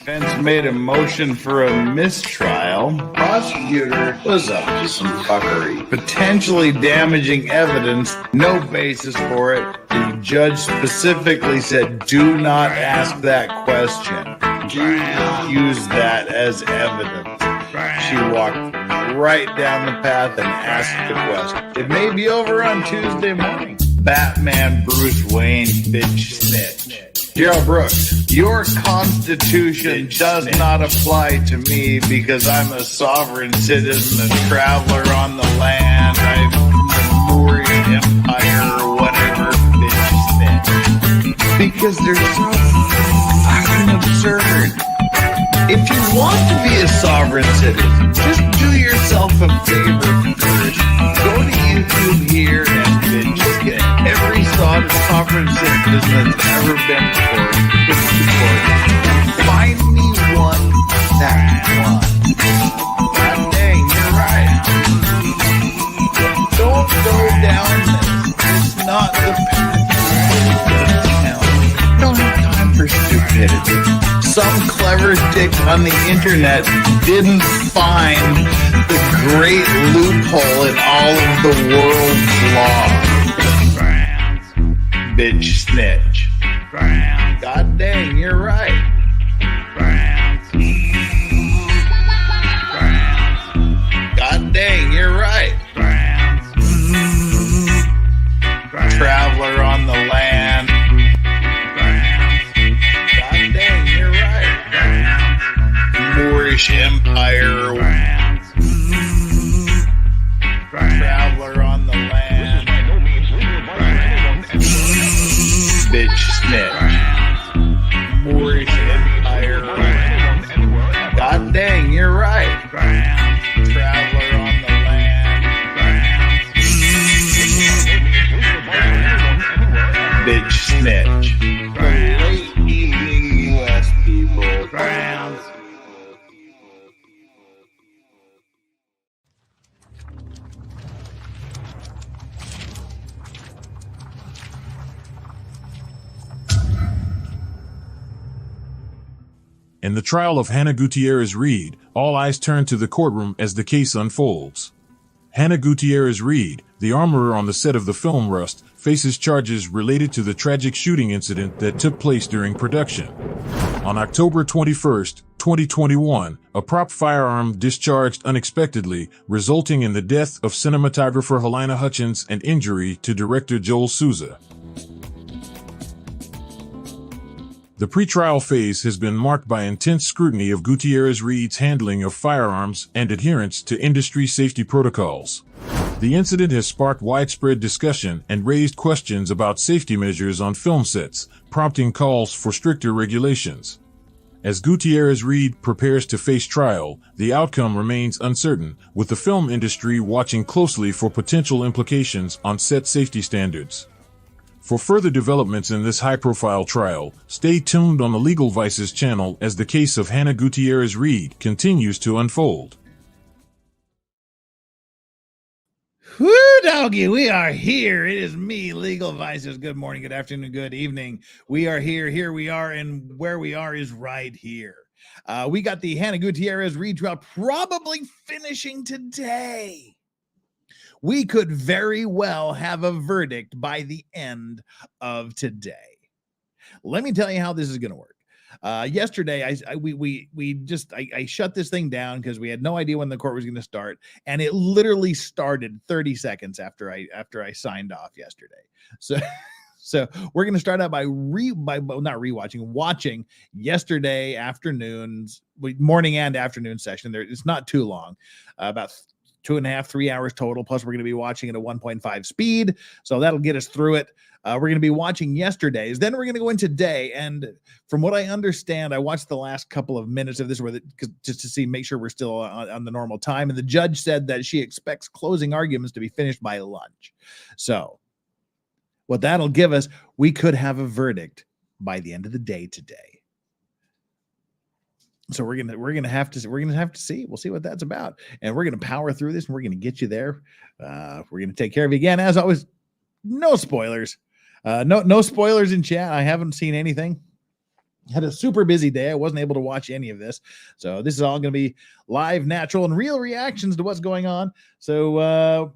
Defense made a motion for a mistrial. Prosecutor was up to some fuckery. Potentially damaging evidence, no basis for it. The judge specifically said, do not ask that question. Do not use that as evidence. She walked right down the path and asked the question. It may be over on Tuesday morning. Batman Bruce Wayne bitch snitch. Gerald Brooks, your constitution does not apply to me because I'm a sovereign citizen, a traveler on the land. I'm the Moorish Empire or whatever, bitch snitch. Because they're so fucking absurd. If you want to be a sovereign citizen, just do yourself a favor first. Go to YouTube here and just get every sovereign citizen that's ever been before. Find me one that won. God dang, you're right. Don't go down this. It's not the path. Don't have time for stupidity. Some clever dick on the internet didn't find the great loophole in all of the world's law. Bitch snitch. God dang, you're right. God dang, you're right. Traveler on the land. Moorish Empire, traveler on the land, bitch snitch, Moorish Empire, God dang, you're right, traveler on the land, bitch snitch. Late evening U.S. people. In the trial of Halyna Gutierrez Reed, all eyes turn to the courtroom as the case unfolds. Halyna Gutierrez Reed, the armorer on the set of the film Rust, faces charges related to the tragic shooting incident that took place during production. On October 21, 2021, a prop firearm discharged unexpectedly, resulting in the death of cinematographer Halyna Hutchins and injury to director Joel Souza. The pretrial phase has been marked by intense scrutiny of Gutierrez Reed's handling of firearms and adherence to industry safety protocols. The incident has sparked widespread discussion and raised questions about safety measures on film sets, prompting calls for stricter regulations. As Gutierrez Reed prepares to face trial, the outcome remains uncertain, with the film industry watching closely for potential implications on set safety standards. For further developments in this high-profile trial, stay tuned on the Legal Vices channel as the case of Halyna Gutierrez Reed continues to unfold. Whoo, doggy, we are here. It is me, Legal Vices. Good morning, good afternoon, good evening. We are here. Here we are, and where we are is right here. We got the Halyna Gutierrez Reed trial probably finishing today. We could very well have a verdict by the end of today. Let me tell you how this is going to work. Yesterday, I shut this thing down because we had no idea when the court was going to start, and it literally started 30 seconds after I signed off yesterday. So we're going to start out by watching yesterday afternoon's morning and afternoon session. It's not too long, about 2.5, 3 hours total. Plus, we're going to be watching at a 1.5 speed. So that'll get us through it. We're going to be watching yesterday's. Then we're going to go in today. And from what I understand, I watched the last couple of minutes of this just to make sure we're still on the normal time. And the judge said that she expects closing arguments to be finished by lunch. So what that'll give us, we could have a verdict by the end of the day today. So we're gonna have to see. We'll see what that's about, and we're gonna power through this, and we're gonna get you there. We're gonna take care of you again, as always. No spoilers. No spoilers in chat. I haven't seen anything. Had a super busy day. I wasn't able to watch any of this. So this is all going to be live, natural, and real reactions to what's going on. So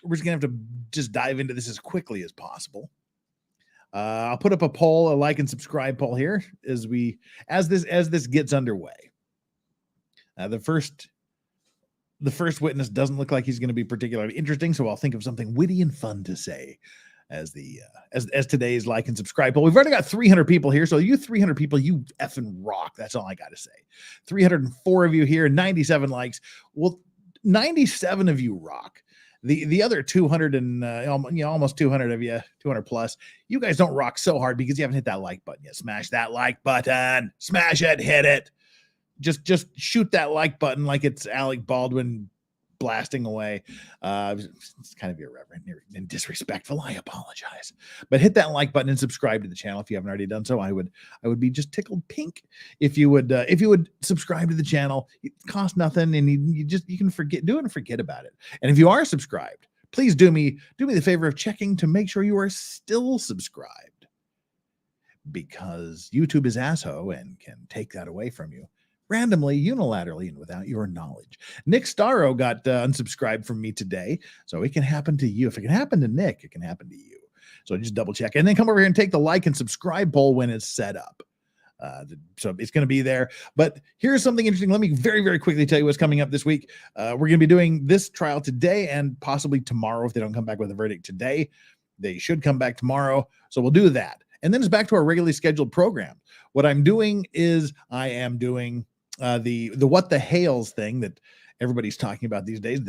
we're just going to have to just dive into this as quickly as possible. I'll put up a poll, a like and subscribe poll here as this gets underway. The first witness doesn't look like he's going to be particularly interesting, so I'll think of something witty and fun to say as today's like and subscribe poll. We've already got 300 people here, so you 300 people, you effing rock. That's all I got to say. 304 of you here, 97 likes. Well, 97 of you rock. The other 200 and almost 200 of you, 200 plus, you guys don't rock so hard because you haven't hit that like button yet. Smash that like button. Smash it. Hit it. Just shoot that like button like it's Alec Baldwin blasting away. It's kind of irreverent and disrespectful. I apologize. But hit that like button and subscribe to the channel if you haven't already done so. I would be just tickled pink if you would subscribe to the channel. It costs nothing, and you can do it and forget about it. And if you are subscribed, please do me the favor of checking to make sure you are still subscribed, because YouTube is asshole and can take that away from you randomly, unilaterally, and without your knowledge. Nick Starro got unsubscribed from me today, so it can happen to you. If it can happen to Nick, it can happen to you. So just double check, and then come over here and take the like and subscribe poll when it's set up. So it's going to be there. But here's something interesting. Let me very, very quickly tell you what's coming up this week. We're going to be doing this trial today and possibly tomorrow. If they don't come back with a verdict today, they should come back tomorrow. So we'll do that. And then it's back to our regularly scheduled program. What I'm doing is I am doing the what the Hales thing that everybody's talking about these days.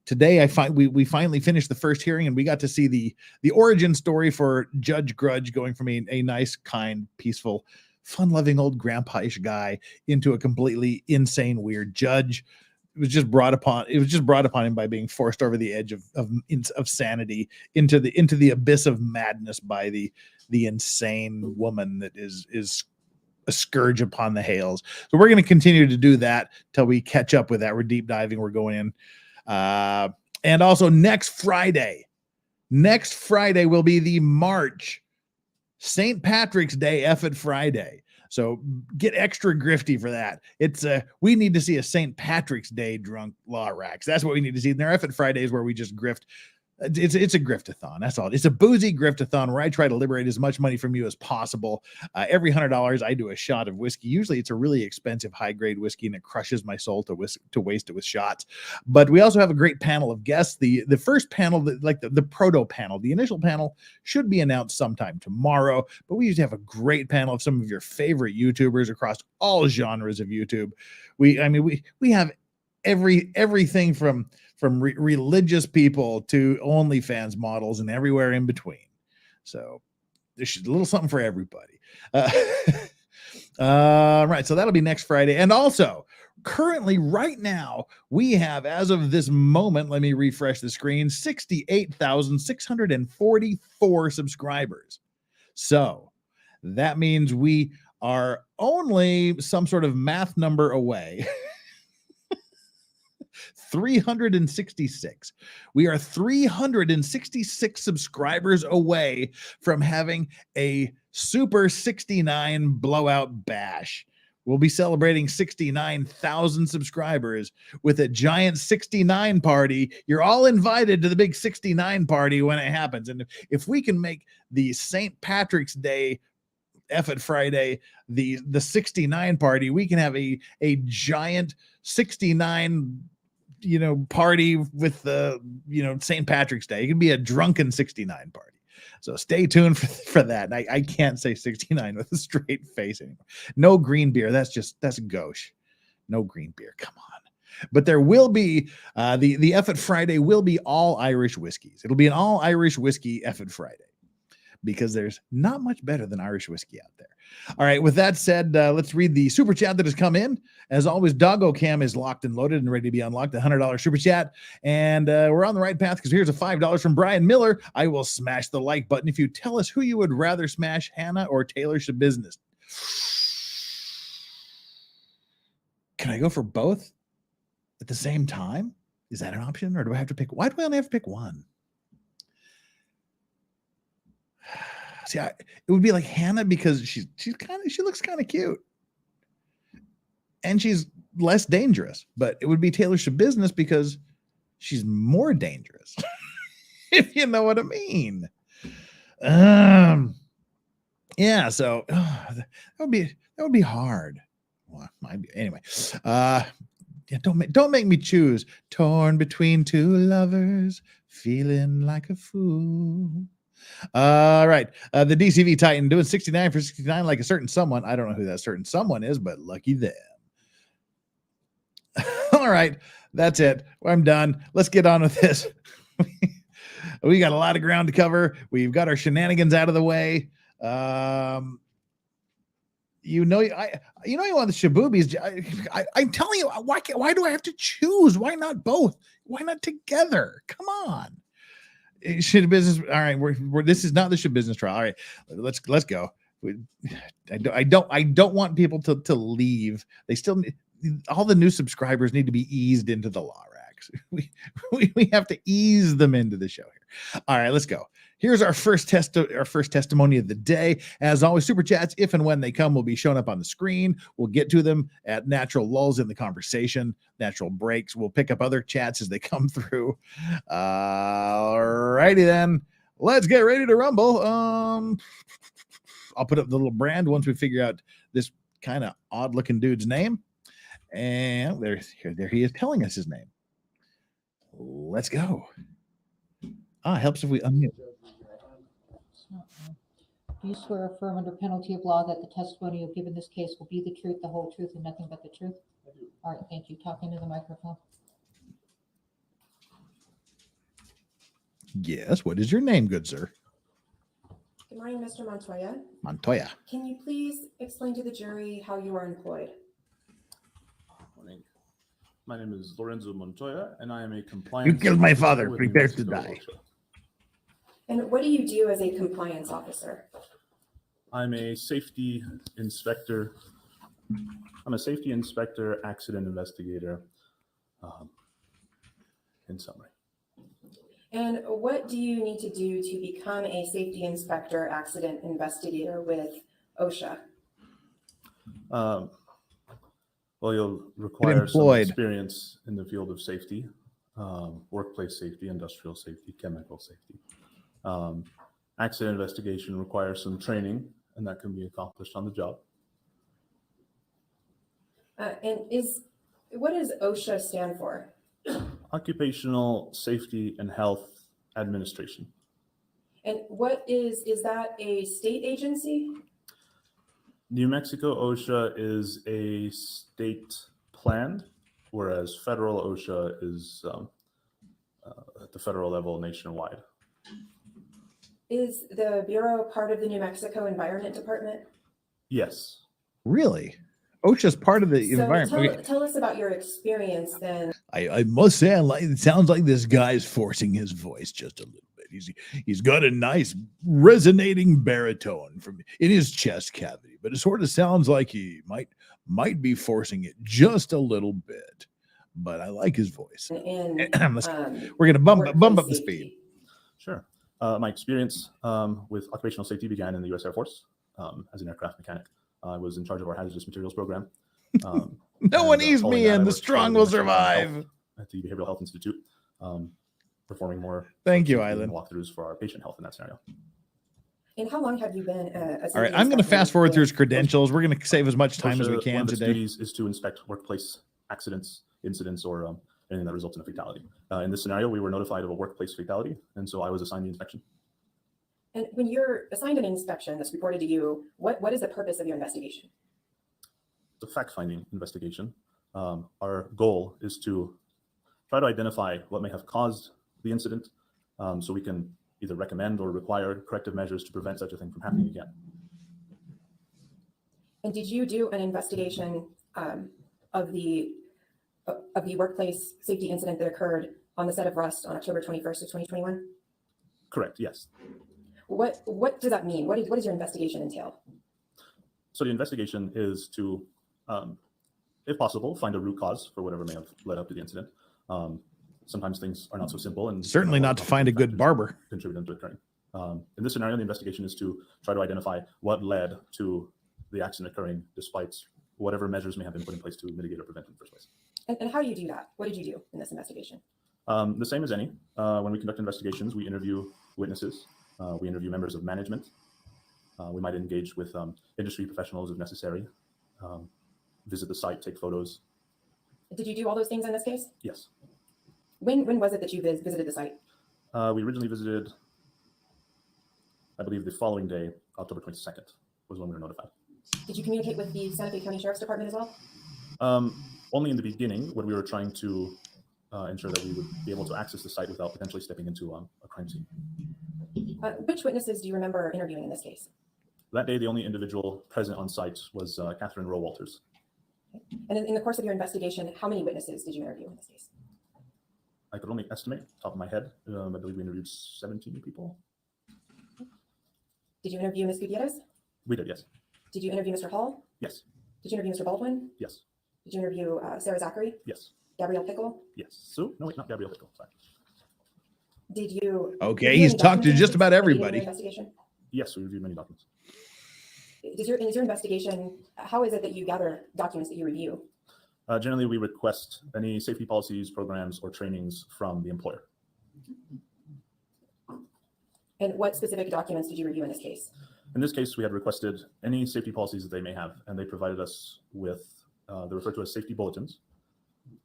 Today we finally finished the first hearing, and we got to see the origin story for Judge Grudge, going from a nice, kind, peaceful, fun-loving old grandpa-ish guy into a completely insane, weird judge. It was just brought upon him by being forced over the edge of sanity into the abyss of madness by the insane woman that is a scourge upon the Hales. So we're going to continue to do that till we catch up with that. We're deep diving. We're going in. And also next Friday will be the March St. Patrick's Day Effort Friday. So get extra grifty for that. We need to see a St. Patrick's Day drunk law racks. That's what we need to see. And their Effort Fridays where we just grift. It's a griftathon. That's all. It's a boozy griftathon where I try to liberate as much money from you as possible. Every $100, I do a shot of whiskey. Usually it's a really expensive, high-grade whiskey, and it crushes my soul to waste it with shots. But we also have a great panel of guests. The first panel, the proto panel, the initial panel should be announced sometime tomorrow. But we usually have a great panel of some of your favorite YouTubers across all genres of YouTube. We have everything from religious people to OnlyFans models and everywhere in between. So there's a little something for everybody. Right. So that'll be next Friday. And also currently right now we have, as of this moment, let me refresh the screen, 68,644 subscribers. So that means we are only some sort of math number away. 366. We are 366 subscribers away from having a Super 69 blowout bash. We'll be celebrating 69,000 subscribers with a giant 69 party. You're all invited to the big 69 party when it happens. And if we can make the St. Patrick's Day Effort Friday the 69 party, we can have a giant 69 party with the St. Patrick's Day. It could be a drunken 69 party. So stay tuned for that. And I can't say 69 with a straight face anymore. No green beer. That's gauche. No green beer. Come on. But there will be the Effort Friday will be all Irish whiskeys. It'll be an all Irish whiskey Effort Friday, because there's not much better than Irish whiskey out there. All right, with that said, let's read the super chat that has come in. As always, Doggo Cam is locked and loaded and ready to be unlocked, a $100 super chat. And we're on the right path, because here's a $5 from Brian Miller. I will smash the like button if you tell us who you would rather smash, Hannah or Taylor Shabusiness. Can I go for both at the same time? Is that an option, or do I have to pick? Why do I only have to pick one? See, it would be like Hannah because she looks kind of cute, and she's less dangerous. But it would be Taylor Business because she's more dangerous, if you know what I mean. Yeah. So that would be hard. Well, might be anyway. Yeah, don't make me choose. Torn between two lovers, feeling like a fool. All right. The DCV Titan doing 69 for 69 like a certain someone. I don't know who that certain someone is, but lucky them. All right. That's it. I'm done. Let's get on with this. We got a lot of ground to cover. We've got our shenanigans out of the way. You want the shaboobies. I'm telling you, why do I have to choose? Why not both? Why not together? Come on. Shit business. All right, this is not the shit business trial. All right, let's go. I don't want people to leave. They still all the new subscribers need to be eased into the law racks. We have to ease them into the show here. All right, let's go. Here's our first testimony of the day. As always, super chats, if and when they come, will be shown up on the screen. We'll get to them at natural lulls in the conversation, natural breaks. We'll pick up other chats as they come through. All righty then. Let's get ready to rumble. I'll put up the little brand once we figure out this kind of odd looking dude's name. And there he is telling us his name. Let's go. Helps if we unmute. Do you swear or affirm under penalty of law that the testimony you give in this case will be the truth, the whole truth, and nothing but the truth? I do. All right, thank you. Talk into the microphone. Yes, what is your name, good sir? Good morning, Mr. Montoya. Montoya. Can you please explain to the jury how you are employed? Morning. My name is Lorenzo Montoya, and I am a compliance. You killed my officer father. with Prepare New to Mexico die. OSHA. And what do you do as a compliance officer? I'm a safety inspector. I'm a safety inspector, accident investigator, in summary. And what do you need to do to become a safety inspector, accident investigator with OSHA? Well, you'll require some experience in the field of safety, workplace safety, industrial safety, chemical safety. Accident investigation requires some training, and that can be accomplished on the job. What does OSHA stand for? Occupational Safety and Health Administration. And is that a state agency? New Mexico OSHA is a state planned, whereas federal OSHA is at the federal level nationwide. Is the Bureau part of the New Mexico Environment Department? Yes. Really? OSHA's part of the environment. Tell us about your experience then. I must say, it sounds like this guy's forcing his voice just a little bit. He's got a nice resonating baritone in his chest cavity, but it sort of sounds like he might be forcing it just a little bit. But I like his voice. We're going to bump up the speed. Sure. My experience with occupational safety began in the U.S. Air Force as an aircraft mechanic. I was in charge of our hazardous materials program. No one eased me in. The strong will survive. At the Behavioral Health Institute, performing more. Thank you, Island. Walkthroughs for our patient health in that scenario. And how long have you been? All right, I'm going to fast forward through his credentials. We're going to save as much time as we can one of its today. Duties is to inspect workplace accidents, incidents, or anything that results in a fatality. In this scenario, we were notified of a workplace fatality, and so I was assigned the inspection. And when you're assigned an inspection that's reported to you, what is the purpose of your investigation? It's a fact-finding investigation. Our goal is to try to identify what may have caused the incident, so we can either recommend or require corrective measures to prevent such a thing from happening again. And did you do an investigation of the workplace safety incident that occurred on the set of Rust on October 21st of 2021? Correct, yes. What does that mean? What does your investigation entail? So the investigation is to, if possible, find a root cause for whatever may have led up to the incident. Sometimes things are not so simple, and Certainly not to find a good barber. Contributing to occurring. In this scenario, the investigation is to try to identify what led to the accident occurring, despite whatever measures may have been put in place to mitigate or prevent it in the first place. And how do you do that? What did you do in this investigation? The same as any. When we conduct investigations, we interview witnesses, we interview members of management. We might engage with industry professionals if necessary, visit the site, take photos. Did you do all those things in this case? Yes. When was it that you visited the site? We originally visited, I believe, the following day, October 22nd, was when we were notified. Did you communicate with the Santa Fe County Sheriff's Department as well? Only in the beginning, when we were trying to ensure that we would be able to access the site without potentially stepping into a crime scene. Which witnesses do you remember interviewing in this case? That day, the only individual present on site was Catherine Rowe Walters. And in the course of your investigation, how many witnesses did you interview in this case? I could only estimate, top of my head. I believe we interviewed 17 people. Did you interview Ms. Gutierrez? We did, yes. Did you interview Mr. Hall? Yes. Did you interview Mr. Baldwin? Yes. Did you interview Sarah Zachary? Yes. Gabrielle Pickle? Yes. So, no, wait, not Gabrielle Pickle. Sorry. Did you? Okay, review he's any talked to documents just about leading to your everybody. Investigation? Yes, we reviewed many documents. Is your investigation, how is it that you gather documents that you review? Generally, we request any safety policies, programs, or trainings from the employer. And what specific documents did you review in this case? In this case, we had requested any safety policies that they may have, and they provided us with, they're referred to as safety bulletins.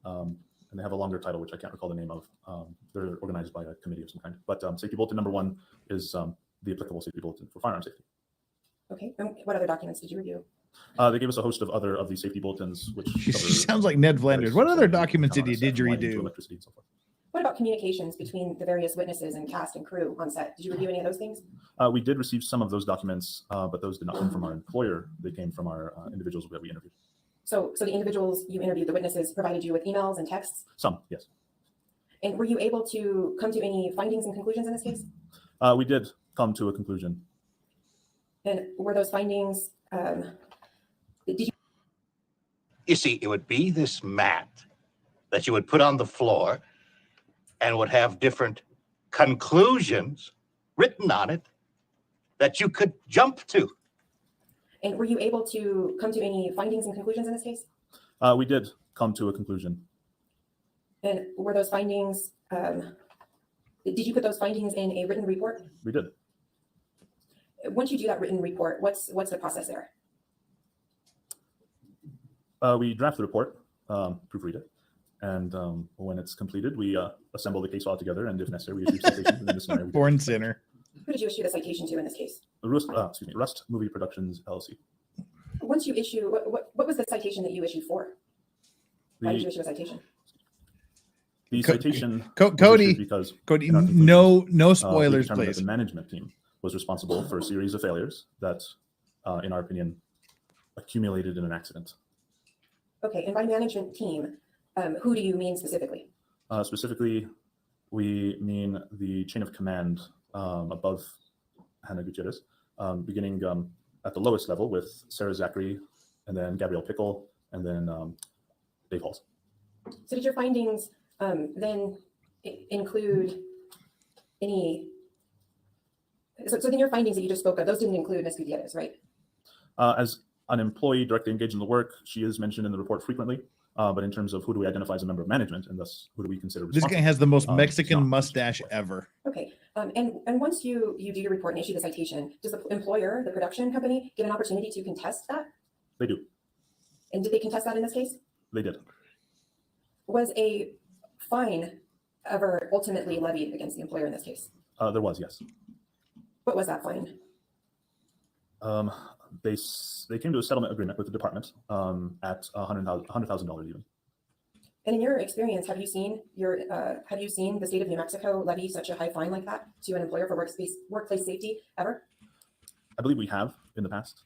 And they have a longer title, which I can't recall the name of. They're organized by a committee of some kind. But safety bulletin number 1 is the applicable safety bulletin for firearm safety. Okay, and what other documents did you review? They gave us a host of other of these safety bulletins, which She cover sounds like Ned Flanders. What other various documents did components you that light into redo? electricity and so forth. What about communications between the various witnesses and cast and crew on set? Did you review any of those things? We did receive some of those documents, but those did not come from our employer. They came from our individuals that we interviewed. So the individuals you interviewed, the witnesses, provided you with emails and texts? Some, yes. And were you able to come to any findings and conclusions in this case? We did come to a conclusion. And were those findings, did you? You see, it would be this mat that you would put on the floor and would have different conclusions written on it that you could jump to. And were you able to come to any findings and conclusions in this case? We did come to a conclusion. And were those findings, did you put those findings in a written report? We did. Once you do that written report, what's the process there? We draft the report, proofread it, and when it's completed, we assemble the case file together, and if necessary, we issue citations. In this scenario, we did. Born sinner. Who did you issue the citation to in this case? Rust Movie Productions, LLC. Once you issue, what was the citation that you issued for? Why did you The, issue a citation? the Co- citation Co- was Cody, issued because Cody, in our no conclusions, we spoilers, determined that please. the management team was responsible for a series of failures that, in our opinion, accumulated in an accident. Okay, and by management team, who do you mean specifically? Specifically, we mean the chain of command above Halyna Hutchins, beginning at the lowest level with Sarah Zachary, and then Gabrielle Pickle, and then Dave Halls. So did your findings then include any, so then your findings that you just spoke of, those didn't include Ms. Gutierrez, right? As an employee directly engaged in the work, she is mentioned in the report frequently, but in terms of who do we identify as a member of management, and thus who do we consider This responsible? guy has the most Mexican not- mustache ever. Okay, and once you do your report and issue the citation, does the employer, the production company, get an opportunity to contest that? They do. And did they contest that in this case? They did. Was a fine ever ultimately levied against the employer in this case? There was, yes. What was that fine? They came to a settlement agreement with the department at $100,000 even. And in your experience, have you seen the state of New Mexico levy such a high fine like that to an employer for workplace safety ever? I believe we have in the past.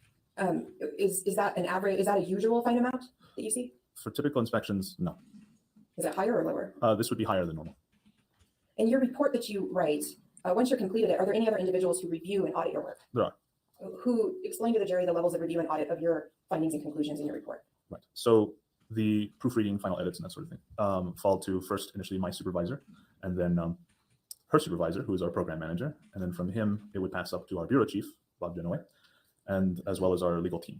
Is that an average? Is that a usual fine amount that you see? For typical inspections, no. Is it higher or lower? This would be higher than normal. In your report that you write, once you're completed it, are there any other individuals who review and audit your work? There are. Who explain to the jury the levels of review and audit of your findings and conclusions in your report? Right. So the proofreading, final edits, and that sort of thing fall to first initially my supervisor, and then her supervisor, who is our program manager, and then from him, it would pass up to our bureau chief, Bob Genoway, and as well as our legal team,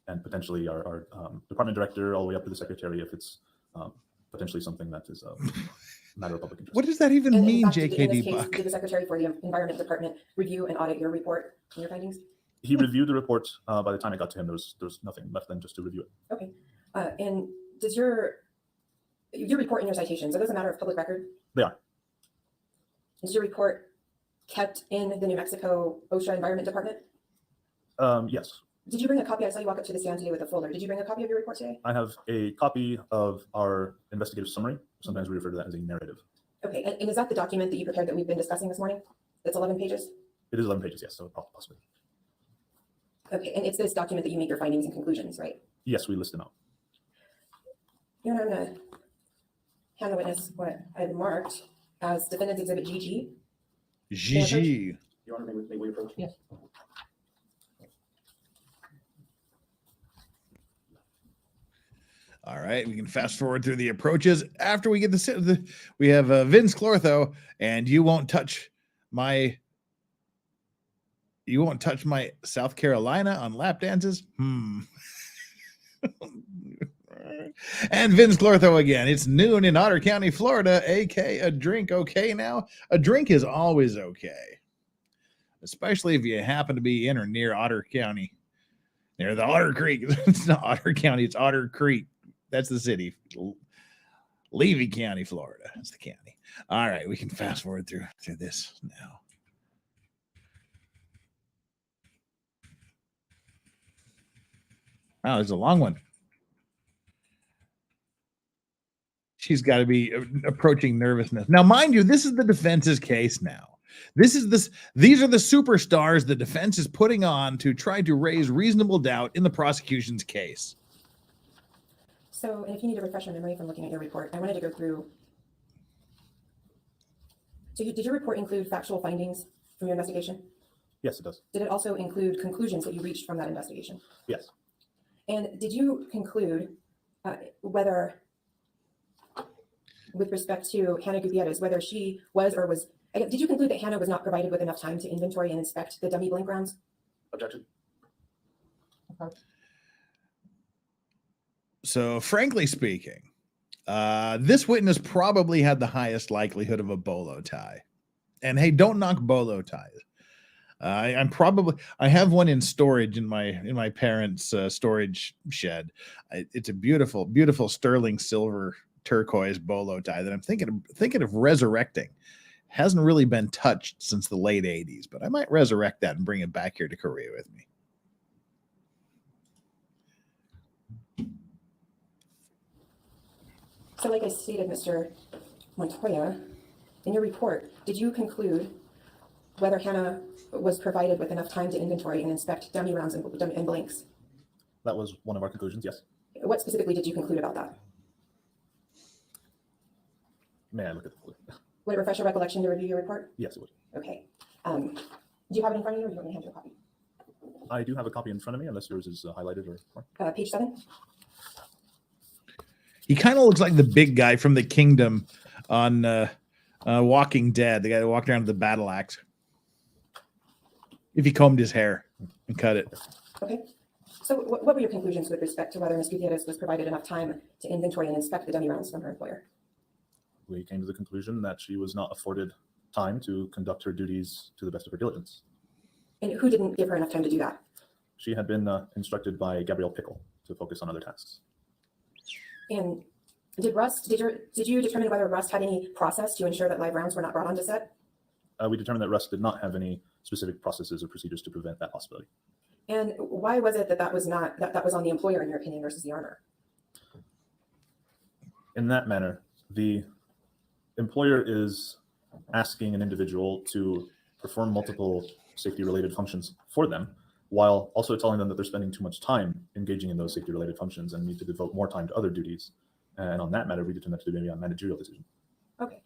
and potentially our department director, all the way up to the secretary, if it's potentially something that is a matter of public interest. What does that even And in mean, fact, in this JKD case, Buck? did the secretary for the environment department review and audit your report and your findings? He reviewed the report. By the time it got to him, there's nothing left than just to review it. Okay. And does your report and your citations, are those a matter of public record? They are. Is your report kept in the New Mexico OSHA Environment Department? Yes. Did you bring a copy? I saw you walk up to the stand today with a folder. Did you bring a copy of your report today? I have a copy of our investigative summary. Sometimes we refer to that as a narrative. Okay. And is that the document that you prepared that we've been discussing this morning? That's 11 pages? It is 11 pages, yes, so possibly. Okay. And it's this document that you make your findings and conclusions, right? Yes, we list them out. Your Honor, I'm going to hand the witness what I had marked as Defendant's Exhibit GG. GG. Your Honor, may we approach? Yes. All right, we can fast forward through the approaches. After we get we have Vince Clortho, and you won't touch my South Carolina on lap dances. And Vince Clortho again. It's noon in Otter County, Florida. AK, a drink okay now? A drink is always okay, especially if you happen to be in or near Otter County, near the Otter Creek. It's not Otter County, it's Otter Creek. That's the city. Levy County, Florida. That's the county. All right, we can fast forward through this now. Wow, there's a long one. She's got to be approaching nervousness. Now, mind you, this is the defense's case now. These are the superstars the defense is putting on to try to raise reasonable doubt in the prosecution's case. So, and if you need to refresh your memory from looking at your report, I wanted to go through. So did your report include factual findings from your investigation? Yes, it does. Did it also include conclusions that you reached from that investigation? Yes. And did you conclude whether, with respect to Halyna Gutierrez, whether she was or was, did you conclude that Halyna was not provided with enough time to inventory and inspect the dummy blank rounds? Objection. Okay. So, frankly speaking, this witness probably had the highest likelihood of a bolo tie. And hey, don't knock bolo ties. I have one in storage in my parents' storage shed. It's a beautiful, beautiful sterling silver turquoise bolo tie that I'm thinking of resurrecting. Hasn't really been touched since the late 80s, but I might resurrect that and bring it back here to Korea with me. So like I stated, Mr. Montoya, in your report, did you conclude whether Halyna was provided with enough time to inventory and inspect dummy rounds and blanks? That was one of our conclusions, yes. What specifically did you conclude about that? May I look at the folder? Would it refresh your recollection to review your report? Yes, it would. Okay. Do you have it in front of you, or do you want me to hand you a copy? I do have a copy in front of me, unless yours is highlighted or. Page 7. He kind of looks like the big guy from the Kingdom on Walking Dead, the guy that walked around with the battle axe. If he combed his hair and cut it. Okay. So what were your conclusions with respect to whether Ms. Gutierrez was provided enough time to inventory and inspect the dummy rounds from her employer? We came to the conclusion that she was not afforded time to conduct her duties to the best of her diligence. And who didn't give her enough time to do that? She had been instructed by Gabrielle Pickle to focus on other tasks. And did you determine whether Rust had any process to ensure that live rounds were not brought onto set? We determined that Rust did not have any specific processes or procedures to prevent that possibility. And why was it that was on the employer, in your opinion, versus the armor? In that manner, the employer is asking an individual to perform multiple safety-related functions for them, while also telling them that they're spending too much time engaging in those safety-related functions and need to devote more time to other duties. And on that matter, we determined that to be a managerial decision. Okay.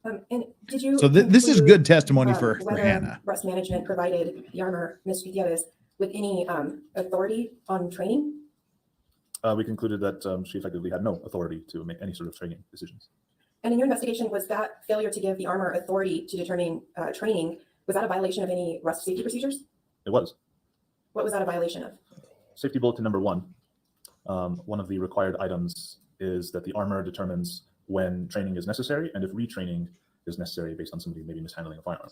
And did you? So this is good testimony for Halyna. Rust management provided the armor, Ms. Gutierrez, with any authority on training? We concluded that she effectively had no authority to make any sort of training decisions. And in your investigation, was that failure to give the armor authority to determine training, was that a violation of any rust safety procedures? It was. What was that a violation of? Safety bulletin number 1. One of the required items is that the armor determines when training is necessary and if retraining is necessary based on somebody maybe mishandling a firearm.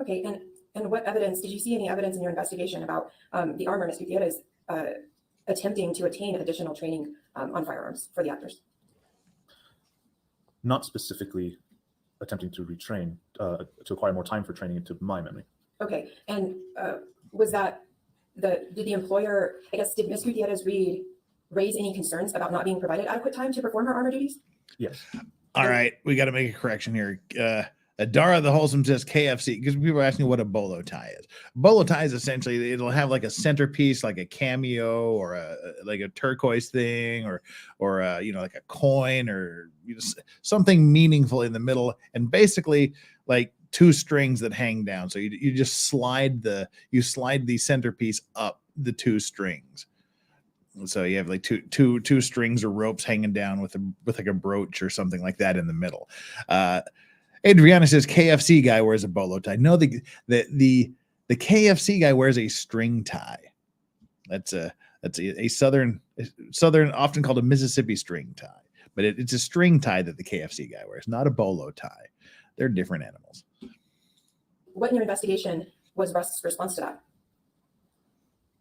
Okay, and what evidence, did you see any evidence in your investigation about the armor, Ms. Gutierrez, attempting to attain additional training on firearms for the actors? Not specifically attempting to retrain, to acquire more time for training, to my memory. Okay, and was that did the employer, I guess, did Ms. Gutierrez Reed raise any concerns about not being provided adequate time to perform her armor duties? Yes. All right, we got to make a correction here. Adara the Wholesome says KFC because people are asking what a bolo tie is. Bolo tie is essentially, it'll have like a centerpiece, like a cameo or like a turquoise thing or like a coin or something meaningful in the middle, and basically like 2 strings that hang down. So you just slide the centerpiece up the 2 strings. So you have like two strings or ropes hanging down with like a brooch or something like that in the middle. Adriana says KFC guy wears a bolo tie. No, the KFC guy wears a string tie. That's a southern, often called a Mississippi string tie, but it's a string tie that the KFC guy wears, not a bolo tie. They're different animals. What in your investigation was Rust's response to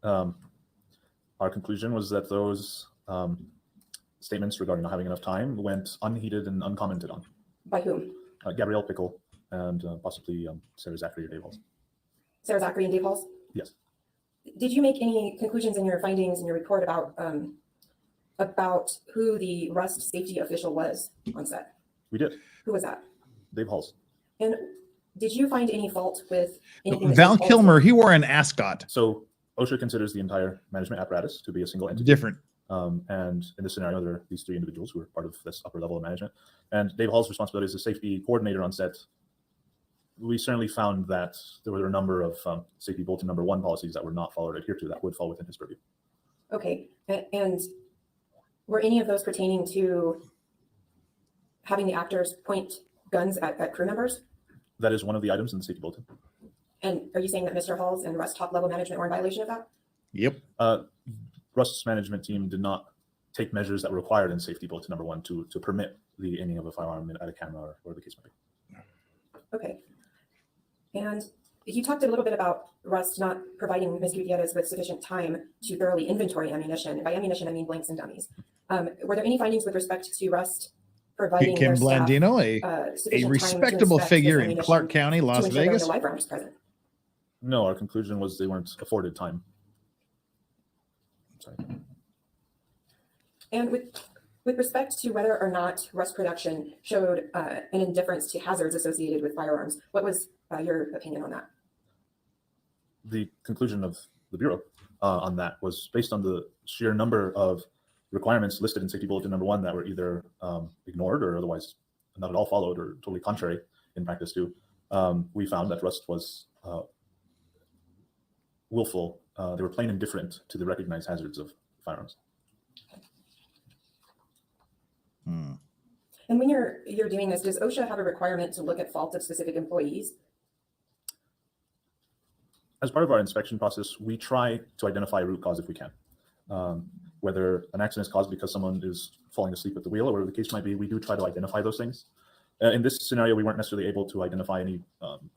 that? Our conclusion was that those statements regarding not having enough time went unheeded and uncommented on. By whom? Gabrielle Pickle and possibly Sarah Zachary or Dave Halls. Sarah Zachary and Dave Halls? Yes. Did you make any conclusions in your findings in your report about who the Rust safety official was on set? We did. Who was that? Dave Halls. And did you find any fault with anything? Val Kilmer, he wore an ascot. So OSHA considers the entire management apparatus to be a single entity. Different. And in this scenario, there are these 3 individuals who are part of this upper level of management. And Dave Hall's responsibility as a safety coordinator on set, we certainly found that there were a number of safety bulletin number 1 policies that were not followed or adhered to that would fall within his purview. Okay. And were any of those pertaining to having the actors point guns at crew members? That is one of the items in the safety bulletin. And are you saying that Mr. Halls and Rust top level management were in violation of that? Yep. Rust's management team did not take measures that were required in safety bulletin number 1 to permit the aiming of a firearm at a camera or the case may be. Okay. And you talked a little bit about Rust not providing Ms. Gutierrez with sufficient time to thoroughly inventory ammunition. By ammunition, I mean blanks and dummies. Were there any findings with respect to Rust providing Kim their staff, Blandino, a sufficient time to respectable inspect figure this in ammunition Clark County, to Las ensure there were Vegas? no live rounds present? No, our conclusion was they weren't afforded time. Sorry. And with respect to whether or not Rust production showed an indifference to hazards associated with firearms, what was your opinion on that? The conclusion of the Bureau on that was based on the sheer number of requirements listed in safety bulletin number 1 that were either ignored or otherwise not at all followed or totally contrary in practice to. We found that Rust was willful. They were plain indifferent to the recognized hazards of firearms. And when you're doing this, does OSHA have a requirement to look at fault of specific employees? As part of our inspection process, we try to identify a root cause if we can. Whether an accident is caused because someone is falling asleep at the wheel or whatever the case might be, we do try to identify those things. In this scenario, we weren't necessarily able to identify any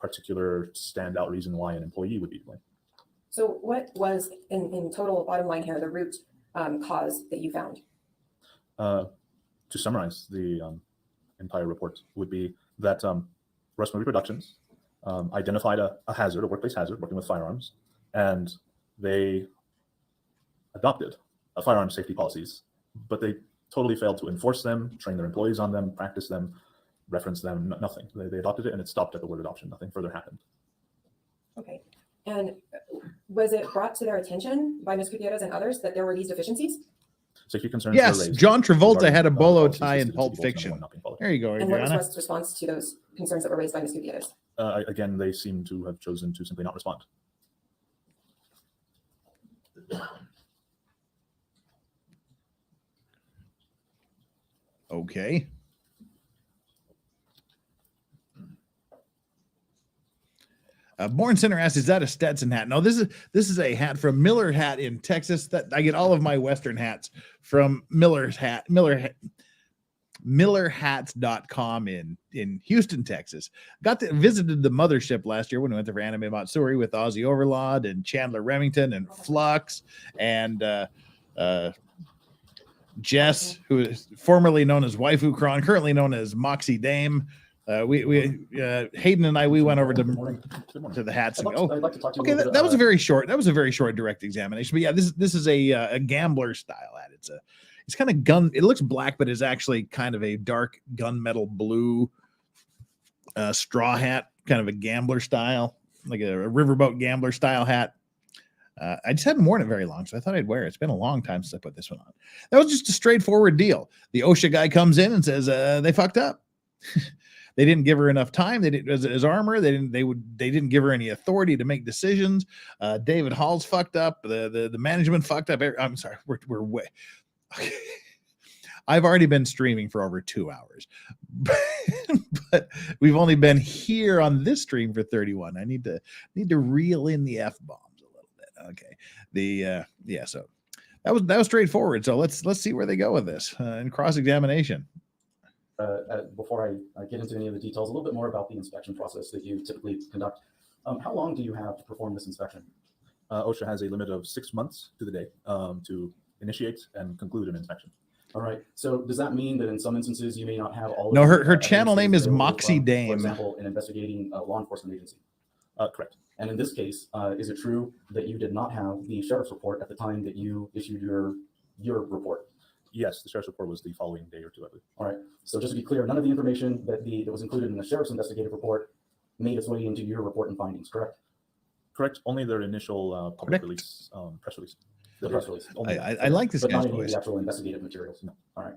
particular standout reason why an employee would be blamed. So what was, in total, bottom line here, the root cause that you found? To summarize the entire report would be that Rust Movie Productions identified a hazard, a workplace hazard, working with firearms, and they adopted firearm safety policies, but they totally failed to enforce them, train their employees on them, practice them, reference them, nothing. They adopted it and it stopped at the word adoption. Nothing further happened. Okay. And was it brought to their attention by Ms. Gutierrez and others that there were these deficiencies? Safety concerns Yes, were raised John Travolta regarding, had a bolo policies tie in listed Pulp safety bulletin Fiction. number 1 not being followed. There you go, And what was Adriana. Rust's response to those concerns that were raised by Ms. Gutierrez? Again, they seem to have chosen to simply not respond. Okay. Born Center asks, is that a Stetson hat? No, this is a hat from Miller Hat in Texas. That I get all of my Western hats from MillerHats.com in Houston, Texas. Visited the mothership last year when we went there for Anime Matsuri with Ozzy Overlord and Chandler Remington and Flux and Jess, who is formerly known as Waifu Kron, currently known as Moxie Dame. Hayden and I, we went over to the hats. And, I'd like to talk to you okay, that was a very short. That was a very short direct examination. But yeah, this is a gambler style hat. It's kind of gun. It looks black, but it's actually kind of a dark gunmetal blue straw hat, kind of a gambler style, like a riverboat gambler style hat. I just hadn't worn it very long, so I thought I'd wear it. It's been a long time since I put this one on. That was just a straightforward deal. The OSHA guy comes in and says they fucked up. They didn't give her enough time. They didn't as armor. They didn't give her any authority to make decisions. David Hall's fucked up. The management fucked up. I'm sorry. We're way. Okay. I've already been streaming for over 2 hours, but we've only been here on this stream for 31. I need to reel in the F-bombs a little bit. Okay. So that was straightforward. So let's see where they go with this in cross-examination. Before I get into any of the details, a little bit more about the inspection process that you typically conduct. How long do you have to perform this inspection? OSHA has a limit of 6 months to the day to initiate and conclude an inspection. All right. So does that mean that in some instances you may not have all? No, of her channel name is Moxie Dame. For example, in investigating a law enforcement agency. Correct. And in this case, is it true that you did not have the sheriff's report at the time that you issued your report? Yes, the sheriff's report was the following day or two, I believe. All right. So just to be clear, none of the information that was included in the sheriff's investigative report made its way into your report and findings, correct? Correct. Only their initial public release, press release. The press release. I like this but guy's not any of voice. the actual investigative materials. No. All right.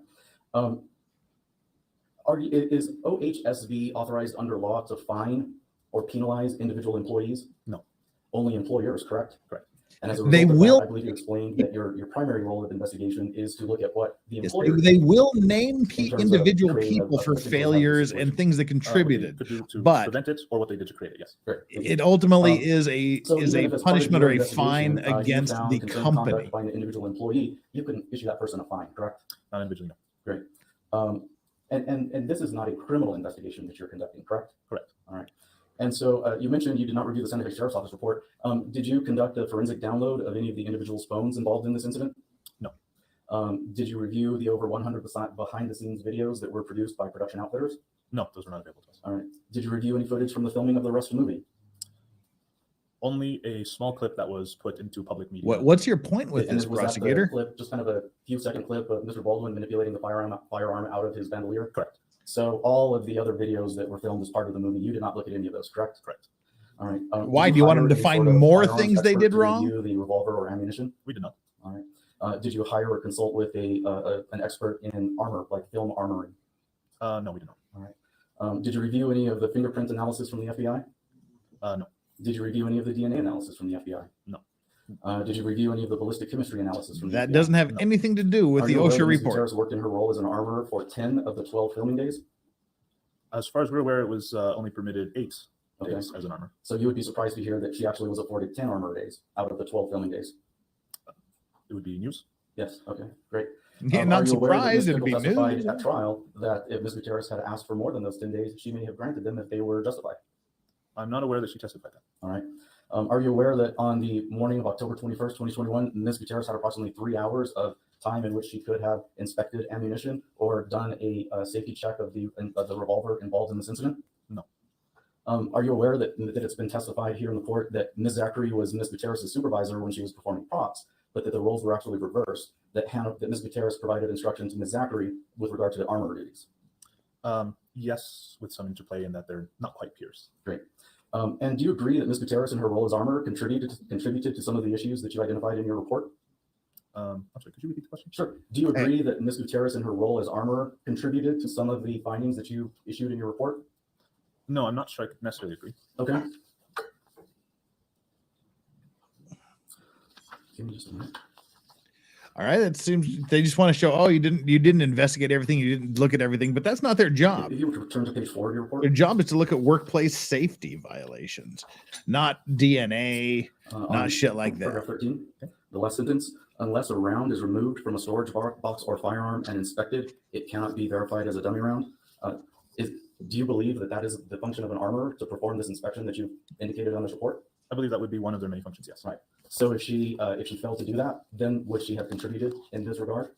Is OHSV authorized under law to fine or penalize individual employees? No. Only employers, correct? Correct. And as a They result of will- that, I believe you explained that your primary role of investigation is to look at what the Yes, employer they will name in terms of individual creating people a for particular failures situation. and things that What they contributed. could do to but- prevent it, or what they did to create it. Yes. Great. Thank you. It ultimately Um, is a So even if it's part of punishment your or a investigation, fine you against found the concerned company. conduct by an individual employee, you can issue that person a fine, correct? Not individually, no. Great. And this is not a criminal investigation that you're conducting, correct? Correct. All right. And so you mentioned you did not review the Santa Fe Sheriff's Office report. Did you conduct a forensic download of any of the individuals' phones involved in this incident? No. Did you review the over 100% behind the scenes videos that were produced by production outfitters? No, those were not available to us. All right. Did you review any footage from the filming of the Rust movie? Only a small clip that was put into public media. What's your point with And this, was that the prosecutor? clip, just kind of a few second clip of Mr. Baldwin manipulating the firearm out of his bandolier? Correct. So all of the other videos that were filmed as part of the movie, you did not look at any of those, correct? Correct. All right. Why? Did Do you want hire them to any find sort of more firearms things they expert did to wrong? review the revolver or ammunition? We did not. All right. Did you hire or consult with an expert in armor, like film armoring? No, we did not. All right. Did you review any of the fingerprint analysis from the FBI? No. Did you review any of the DNA analysis from the FBI? No. Did you review any of the ballistic chemistry analysis from the That FBI? doesn't have No. anything to do with Are the you aware OSHA that Ms. report. Gutierrez worked in her role as an armorer for 10 of the 12 filming days? As far as we're aware, it was only permitted 8 Okay. days as an armor. So you would be surprised to hear that she actually was afforded 10 armor days out of the 12 filming days? It would be news. Yes, okay, great. Yeah, Are not you aware that surprised. Ms. It'd be Pickle testified news. at trial that if Ms. Gutierrez had asked for more than those 10 days, she may have granted them if they were justified? I'm not aware that she testified that. All right. Are you aware that on the morning of October 21st, 2021, Ms. Gutierrez had approximately 3 hours of time in which she could have inspected ammunition or done a safety check of the revolver involved in this incident? No. Are you aware that it's been testified here in the court that Ms. Zachary was Ms. Gutierrez's supervisor when she was performing props, but that the roles were actually reversed, that Ms. Gutierrez provided instruction to Ms. Zachary with regard to the armor duties? Yes, with some interplay in that they're not quite peers. Great. And do you agree that Ms. Gutierrez in her role as armor contributed to some of the issues that you identified in your report? I'm sorry, could you repeat the question? Sure. Do you agree that Ms. Gutierrez in her role as armor contributed to some of the findings that you issued in your report? No, I'm not sure I could necessarily agree. Okay. Give me just a minute. All right. It seems they just want to show, oh, you didn't investigate everything. You didn't look at everything, but that's not their job. If you would return to page 4 of your report. Their job is to look at workplace safety violations, not DNA, not shit like that. Paragraph 13, the last sentence, unless a round is removed from a storage box or firearm and inspected, it cannot be verified as a dummy round. Do you believe that is the function of an armorer to perform this inspection that you indicated on this report? I believe that would be one of their many functions, yes. Right. So if she failed to do that, then would she have contributed in this regard?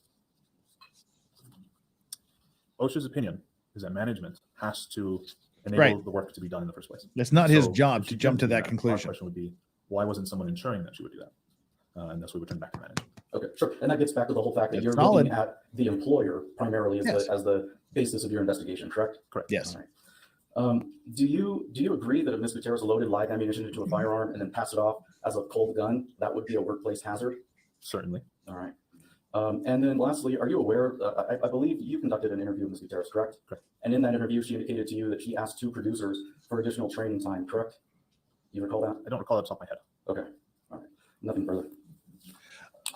OSHA's opinion is that management has to enable the work to be done in the first place. It's not his job to jump to that conclusion. Our question would be, why wasn't someone ensuring that she would do that? And thus we would turn back to management. Okay, sure. And that gets back to the whole fact that you're looking at the employer primarily as the basis of your investigation, correct? Correct. Yes. All right. Do you agree that if Ms. Gutierrez loaded live ammunition into a firearm and then passed it off as a cold gun, that would be a workplace hazard? Certainly. All right. And then lastly, are you aware, I believe you conducted an interview with Ms. Gutierrez, correct? Correct. And in that interview, she indicated to you that she asked 2 producers for additional training time, correct? You recall that? I don't recall it off the top of my head. Okay. All right. Nothing further.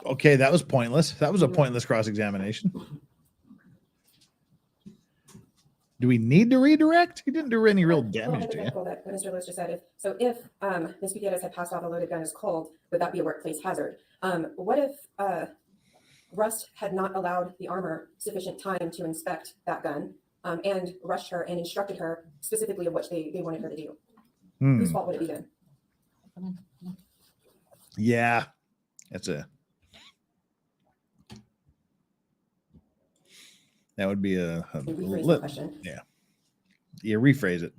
Okay, that was pointless. That was a pointless cross-examination. Do we need to redirect? He didn't do any real damage to you. That Mr. Lewis just said. If Ms. Gutierrez had passed off a loaded gun as cold, would that be a workplace hazard? What if Rust had not allowed the armor sufficient time to inspect that gun and rushed her and instructed her specifically of what they wanted her to do? Whose fault would it be then? Yeah, that would be a rephrase the question. Yeah. Yeah, rephrase it.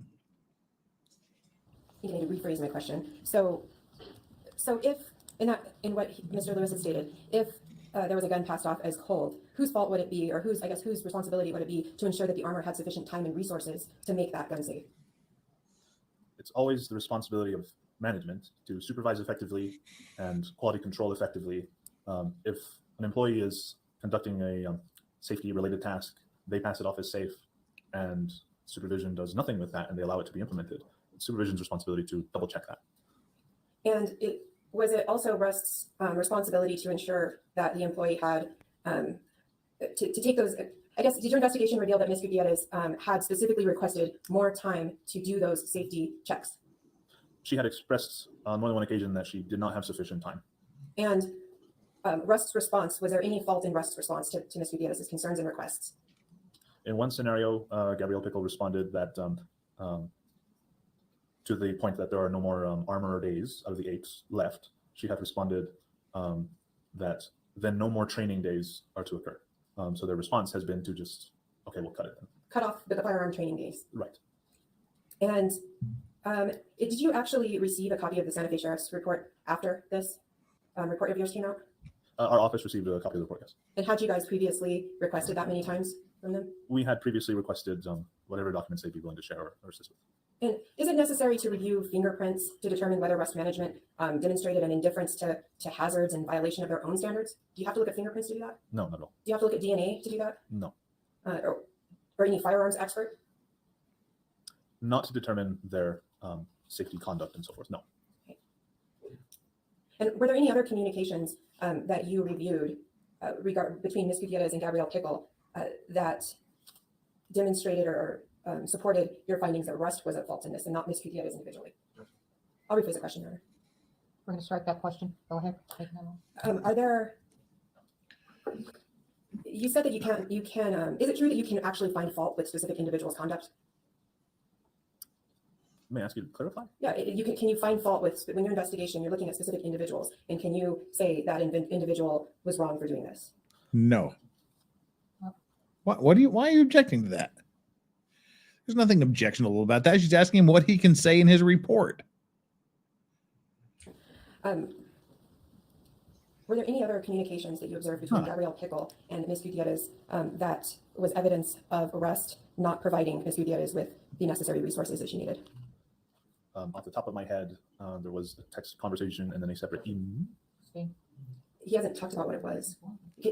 You need to rephrase my question. So if in what Mr. Lewis had stated, if there was a gun passed off as cold, whose fault would it be, or whose responsibility would it be to ensure that the armor had sufficient time and resources to make that gun safe? It's always the responsibility of management to supervise effectively and quality control effectively. If an employee is conducting a safety-related task, they pass it off as safe, and supervision does nothing with that, and they allow it to be implemented. It's supervision's responsibility to double-check that. And was it also Rust's responsibility to ensure that the employee had to take those? I guess, did your investigation reveal that Ms. Gutierrez had specifically requested more time to do those safety checks? She had expressed on more than one occasion that she did not have sufficient time. And Rust's response, was there any fault in Rust's response to Ms. Gutierrez's concerns and requests? In one scenario, Gabrielle Pickle responded that to the point that there are no more armor days out of the 8 left, she had responded that then no more training days are to occur. So their response has been to just, okay, we'll cut it then. Cut off the firearm training days. Right. And did you actually receive a copy of the Santa Fe Sheriff's report after this report of yours came out? Our office received a copy of the report, yes. And had you guys previously requested that many times from them? We had previously requested whatever documents they'd be willing to share or assist with. And is it necessary to review fingerprints to determine whether Rust management demonstrated an indifference to hazards and violation of their own standards? Do you have to look at fingerprints to do that? No, not at all. Do you have to look at DNA to do that? No. Or any firearms expert? Not to determine their safety conduct and so forth, no. Okay. And were there any other communications that you reviewed between Ms. Gutierrez and Gabrielle Pickle that demonstrated or supported your findings that Rust was at fault in this and not Ms. Gutierrez individually? I'll rephrase the question, Your Honor. We're going to strike that question. Go ahead. Are there, you said that you can, is it true that you can actually find fault with specific individuals' conduct? May I ask you to clarify? Yeah, can you find fault with, when your investigation, you're looking at specific individuals, and can you say that individual was wrong for doing this? No. Why are you objecting to that? There's nothing objectionable about that. She's asking him what he can say in his report. Were there any other communications that you observed between Gabrielle Pickle and Ms. Gutierrez that was evidence of Rust not providing Ms. Gutierrez with the necessary resources that she needed? Off the top of my head, there was a text conversation and then a separate email. He hasn't talked about what it was.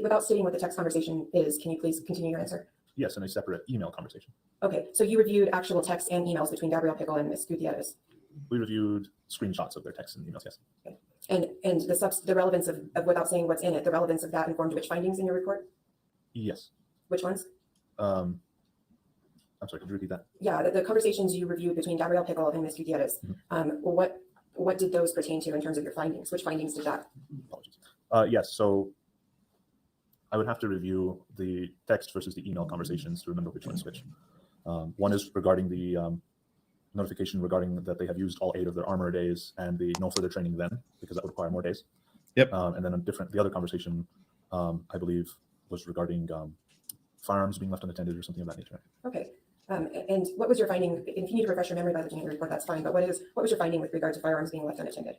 Without stating what the text conversation is, can you please continue your answer? Yes, and a separate email conversation. Okay, so you reviewed actual texts and emails between Gabrielle Pickle and Ms. Gutierrez. We reviewed screenshots of their texts and emails, yes. Okay. And the relevance of, without saying what's in it, the relevance of that informed which findings in your report? Yes. Which ones? I'm sorry, could you repeat that? Yeah, the conversations you reviewed between Gabrielle Pickle and Ms. Gutierrez. What did those pertain to in terms of your findings? Which findings did that? Apologies. Yes, so I would have to review the text versus the email conversations to remember which one's which. One is regarding the notification regarding that they have used all 8 of their armor days and the no further training then, because that would require more days. Yep. And then the other conversation, I believe, was regarding firearms being left unattended or something of that nature. Okay. And what was your finding? If you need to refresh your memory by looking at your report, that's fine. But what was your finding with regard to firearms being left unattended?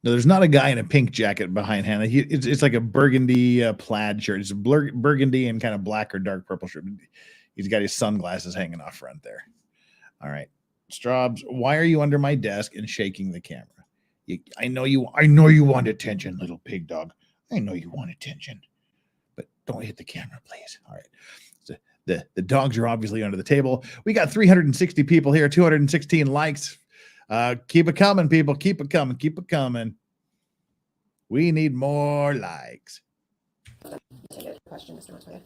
No, there's not a guy in a pink jacket behind Hannah. It's like a burgundy plaid shirt. It's a burgundy and kind of black or dark purple shirt. He's got his sunglasses hanging off front there. All right. Straubs, why are you under my desk and shaking the camera? I know you want attention, little pig dog. I know you want attention. But don't hit the camera, please. All right. So the dogs are obviously under the table. We got 360 people here, 216 likes. Keep it coming, people. Keep it coming. Keep it coming. We need more likes. Take a question, Mr. Montoya.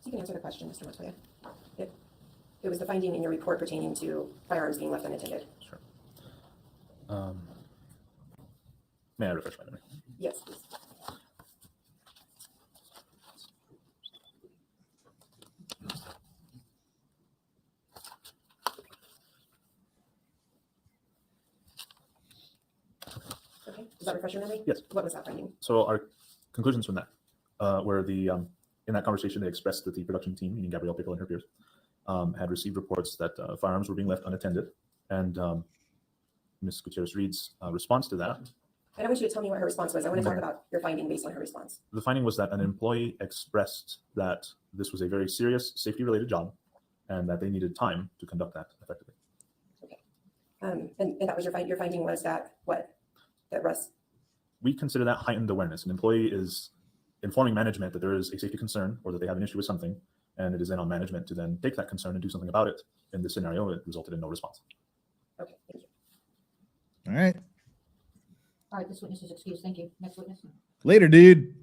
You can answer the question, Mr. Montoya. It was the finding in your report pertaining to firearms being left unattended. Sure. May I refresh my memory? Yes, please. Okay. Does that refresh your memory? Yes. What was that finding? So our conclusions from that were in that conversation, they expressed that the production team, meaning Gabrielle Pickle and her peers, had received reports that firearms were being left unattended. And Ms. Gutierrez Reed's response to that. And I want you to tell me what her response was. I want to talk about your finding based on her response. The finding was that an employee expressed that this was a very serious safety-related job and that they needed time to conduct that effectively. Okay. And that was your finding was that what? That Russ? We consider that heightened awareness. An employee is informing management that there is a safety concern or that they have an issue with something, and it is then on management to then take that concern and do something about it. In this scenario, it resulted in no response. Okay, thank you. All right. All right, this witness is excused. Thank you. Next witness. Later, dude.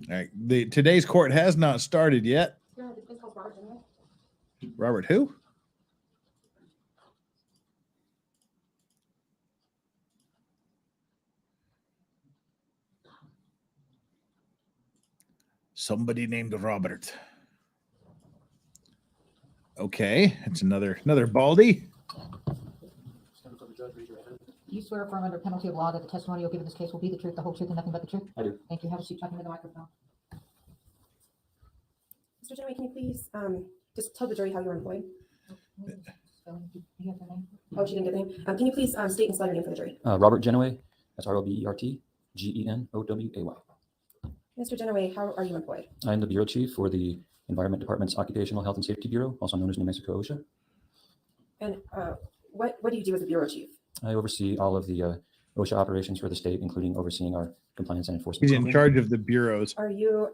All right. Today's court has not started yet. Robert who? Somebody named Robert. Okay, it's another Baldy. Do you swear affirm under penalty of law that the testimony you'll give in this case will be the truth, the whole truth, and nothing but the truth? I do. Thank you. Have a seat talking to the microphone. Mr. Jenny, can you please just tell the jury how you were employed? You have the name? Oh, she didn't get the name. Can you please state and spell your name for the jury? Robert Genoway. That's Robert Genoway. Mr. Jenny, how are you employed? I'm the bureau chief for the Environment Department's Occupational Health and Safety Bureau, also known as New Mexico OSHA. And what do you do as a bureau chief? I oversee all of the OSHA operations for the state, including overseeing our compliance and enforcement. He's in charge of the bureaus. Are you,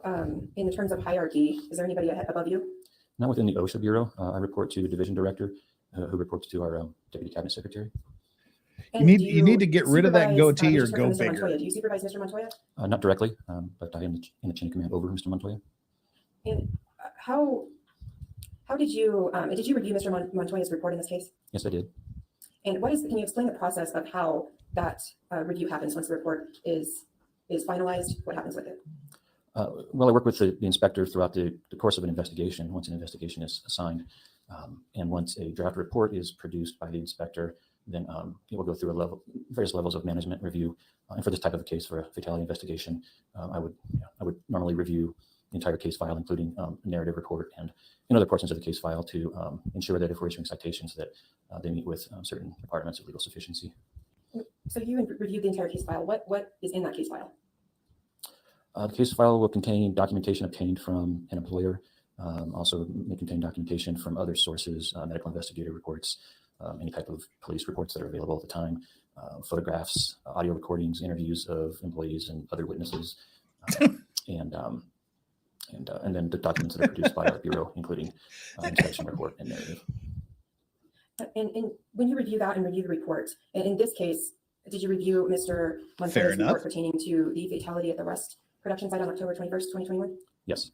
in the terms of hierarchy, is there anybody above you? Not within the OSHA Bureau. I report to the division director, who reports to our deputy cabinet secretary. And you need to get rid of that supervise, goatee or just for go Mr. bigger. Montoya. Do you supervise Mr. Montoya? Not directly, but I am in the chain of command over Mr. Montoya. And how did you review Mr. Montoya's report in this case? Yes, I did. And can you explain the process of how that review happens once the report is finalized? What happens with it? Well, I work with the inspector throughout the course of an investigation, once an investigation is assigned. And once a draft report is produced by the inspector, then it will go through various levels of management review. And for this type of a case, for a fatality investigation, I would normally review the entire case file, including a narrative report and other portions of the case file to ensure that if we're issuing citations that they meet with certain requirements of legal sufficiency. So you reviewed the entire case file. What is in that case file? The case file will contain documentation obtained from an employer. Also may contain documentation from other sources, medical investigator reports, any type of police reports that are available at the time, photographs, audio recordings, interviews of employees and other witnesses, and and then the documents that are produced by our bureau, including inspection report and narrative. And when you review that and review the report, and in this case, did you review Mr. Fair Montoya's enough. report pertaining to the fatality at the Rust production site on October 21st, 2021? Yes.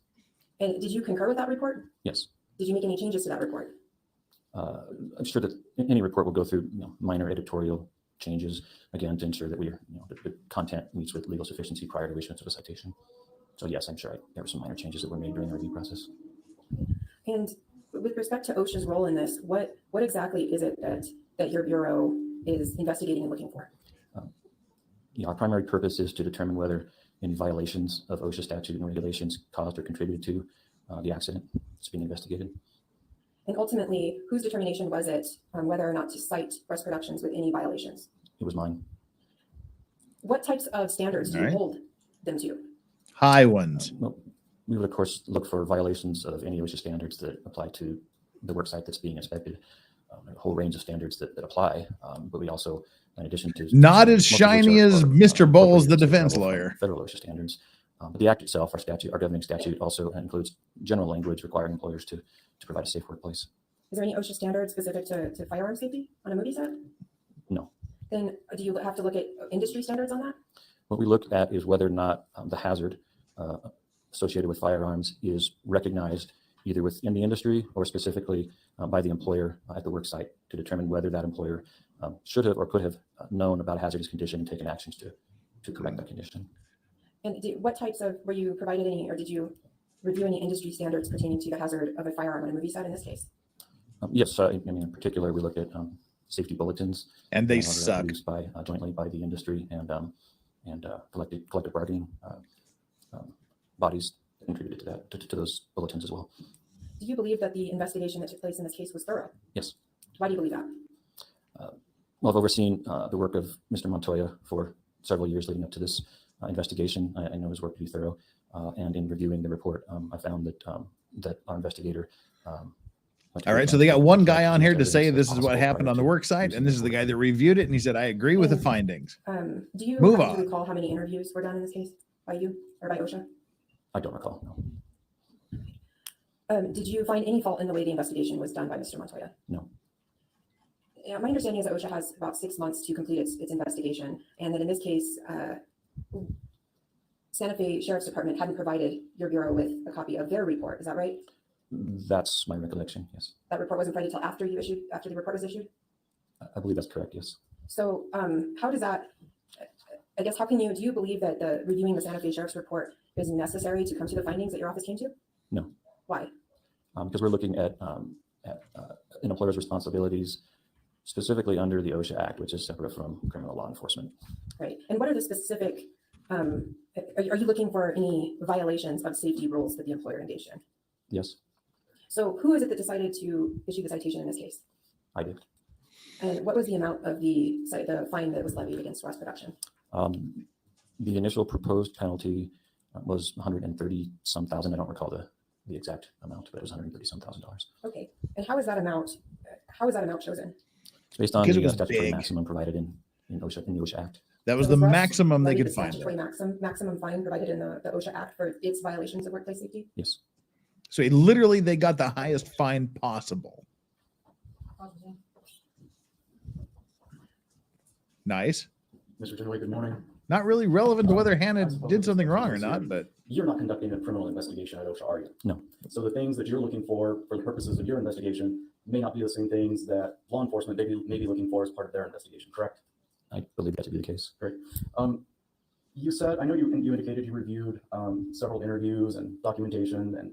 And did you concur with that report? Yes. Did you make any changes to that report? I'm sure that any report will go through minor editorial changes, again, to ensure that the content meets with legal sufficiency prior to issuance of a citation. So yes, I'm sure there were some minor changes that were made during the review process. And with respect to OSHA's role in this, what exactly is it that your bureau is investigating and looking for? Our primary purpose is to determine whether any violations of OSHA statute and regulations caused or contributed to the accident that's being investigated. And ultimately, whose determination was it on whether or not to cite Rust Productions with any violations? It was mine. What types of standards do you hold them to? High ones. Well, we would, of course, look for violations of any OSHA standards that apply to the work site that's being inspected. A whole range of standards that apply, but we also, in addition to not as shiny as Mr. Bowles, the defense lawyer. Federal OSHA standards, but the act itself, our governing statute, also includes general language requiring employers to provide a safe workplace. Is there any OSHA standard specific to firearm safety on a movie set? No. Then do you have to look at industry standards on that? What we look at is whether or not the hazard associated with firearms is recognized either within the industry or specifically by the employer at the work site to determine whether that employer should have or could have known about a hazardous condition and taken actions to correct that condition. And what types of, were you provided any, or did you review any industry standards pertaining to the hazard of a firearm on a movie set in this case? Yes, I mean, in particular, we look at safety bulletins. And they suck. Produced by, jointly by the industry and collective bargaining bodies that contributed to that, to those bulletins as well. Do you believe that the investigation that took place in this case was thorough? Yes. Why do you believe that? Well, I've overseen the work of Mr. Montoya for several years leading up to this investigation. I know his work to be thorough, and in reviewing the report, I found that that our investigator. All right, so they got one guy on here to say this is what happened on the work site, and this is the guy that reviewed it, and he said, I agree with the findings. Do you Move happen on. to recall how many interviews were done in this case by you or by OSHA? I don't recall, no. Did you find any fault in the way the investigation was done by Mr. Montoya? No. Yeah, my understanding is that OSHA has about 6 months to complete its investigation, and that in this case, Santa Fe Sheriff's Department hadn't provided your bureau with a copy of their report. Is that right? That's my recollection, yes. That report wasn't provided until after the report was issued? I believe that's correct, yes. So how does that, I guess, do you believe that reviewing the Santa Fe Sheriff's report is necessary to come to the findings that your office came to? No. Why? Because we're looking at an employer's responsibilities specifically under the OSHA Act, which is separate from criminal law enforcement. Right. And what are the specific, are you looking for any violations of safety rules that the employer engaged in? Yes. So who is it that decided to issue the citation in this case? I did. And what was the amount of the fine that was levied against Rust Production? The initial proposed penalty was 130 some thousand. I don't recall the exact amount, but it was 130 some $1,000. Okay. And how is that amount chosen? It's based on Because it the was statutory big. maximum provided in the OSHA Act. That was So the Rust maximum they levied could the find. statutory maximum fine provided in the OSHA Act for its violations of workplace safety? Yes. So literally they got the highest fine possible. Nice. Mr. Tenway, good morning. Not really relevant to whether Hannah did something wrong or not, but You're not conducting a criminal investigation at OSHA, are you? No. So the things that you're looking for the purposes of your investigation may not be the same things that law enforcement may be looking for as part of their investigation, correct? I believe that to be the case. Great. You said, I know you indicated you reviewed several interviews and documentation and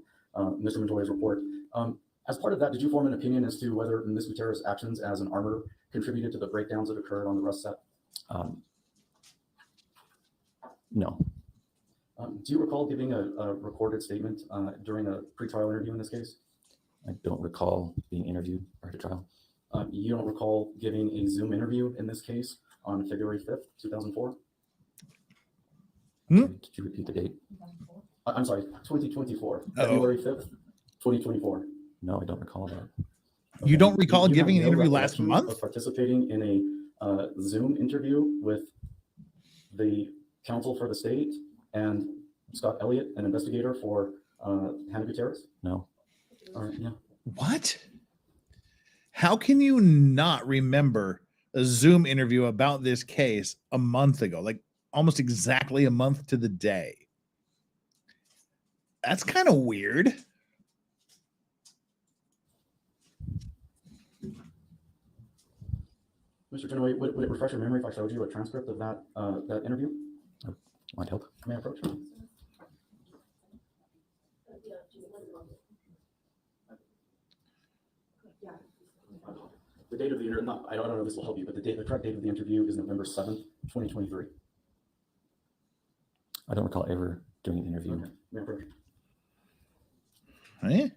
Mr. Montoya's report. As part of that, did you form an opinion as to whether Ms. Gutierrez's actions as an armor contributed to the breakdowns that occurred on the Rust set? No. Do you recall giving a recorded statement during a pretrial interview in this case? I don't recall being interviewed prior to trial. You don't recall giving a Zoom interview in this case on February 5th, 2004? Did you repeat the date? I'm sorry, 2024, February 5th, 2024. No, I don't recall that. you don't recall You giving have an no interview last recollection month? of participating in a Zoom interview with the counsel for the state and Scott Elliott, an investigator for Halyna Gutierrez? No. All right, yeah. What? How can you not remember a Zoom interview about this case a month ago? Like almost exactly a month to the day. That's kind of weird. Mr. Genoway, would it refresh your memory if I showed you a transcript of that that interview? Might help. May I approach? The date of the interview, I don't know if this will help you, but the correct date of the interview is November 7th, 2023. I don't recall ever doing an interview. Okay. May I approach? Eh?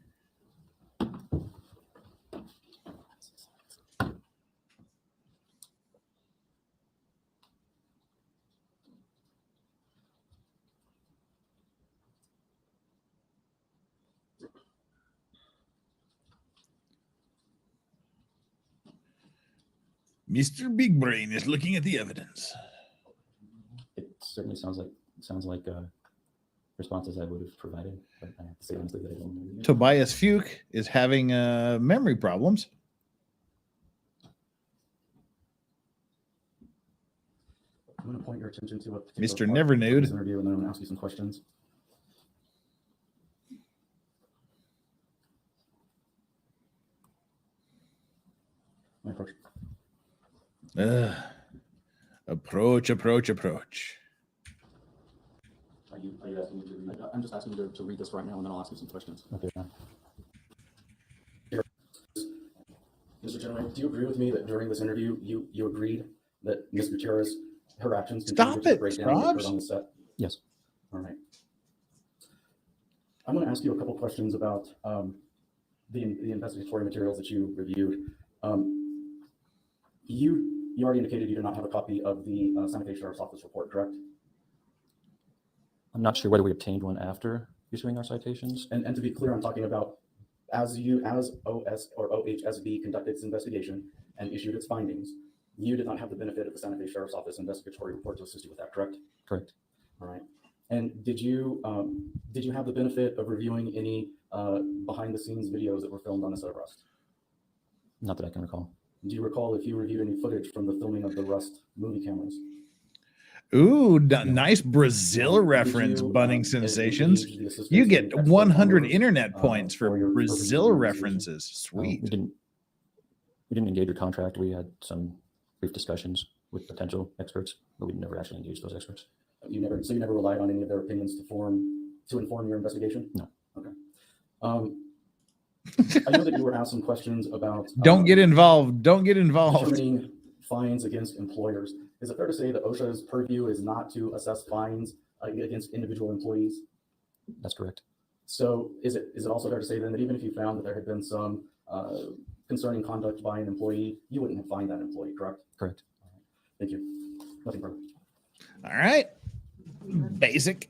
Mr. Big Brain is looking at the evidence. It certainly sounds like responses I would have provided, but I have to say honestly that I don't know. Tobias Fuke is having memory problems. I'm going to point your attention to a particular Mr. part of Nevernude. this interview, and then I'm going to ask you some questions. My approach. Approach. Are you asking me to read? I'm just asking you to read this right now, and then I'll ask you some questions. Okay. Mr. Genoway, do you agree with me that during this interview, you agreed that Ms. Gutierrez, her actions Stop contributed to the it, breakdown that occurred Probs. on the set? Yes. All right. I'm going to ask you a couple questions about the investigatory materials that you reviewed. You already indicated you did not have a copy of the San Jose Sheriff's Office report, correct? I'm not sure whether we obtained one after issuing our citations. And to be clear, I'm talking about as OS or OHSB conducted its investigation and issued its findings, you did not have the benefit of the San Jose Sheriff's Office investigatory report to assist you with that, correct? Correct. All right. And did you have the benefit of reviewing any behind the scenes videos that were filmed on the set of Rust? Not that I can recall. Do you recall if you reviewed any footage from the filming of the Rust movie cameras? Ooh, nice Brazil reference, Bunning Sensations. You get 100 internet points for Brazil references. Sweet. We didn't engage a contract. We had some brief discussions with potential experts, but we never actually engaged those experts. You never relied on any of their opinions to inform your investigation? No. Okay. I know that you were asked some questions about Don't get involved. Determining fines against employers. Is it fair to say that OSHA's purview is not to assess fines against individual employees? That's correct. So is it also fair to say then that even if you found that there had been some concerning conduct by an employee, you wouldn't have fined that employee, correct? Correct. Thank you. Nothing further. All right. Basic.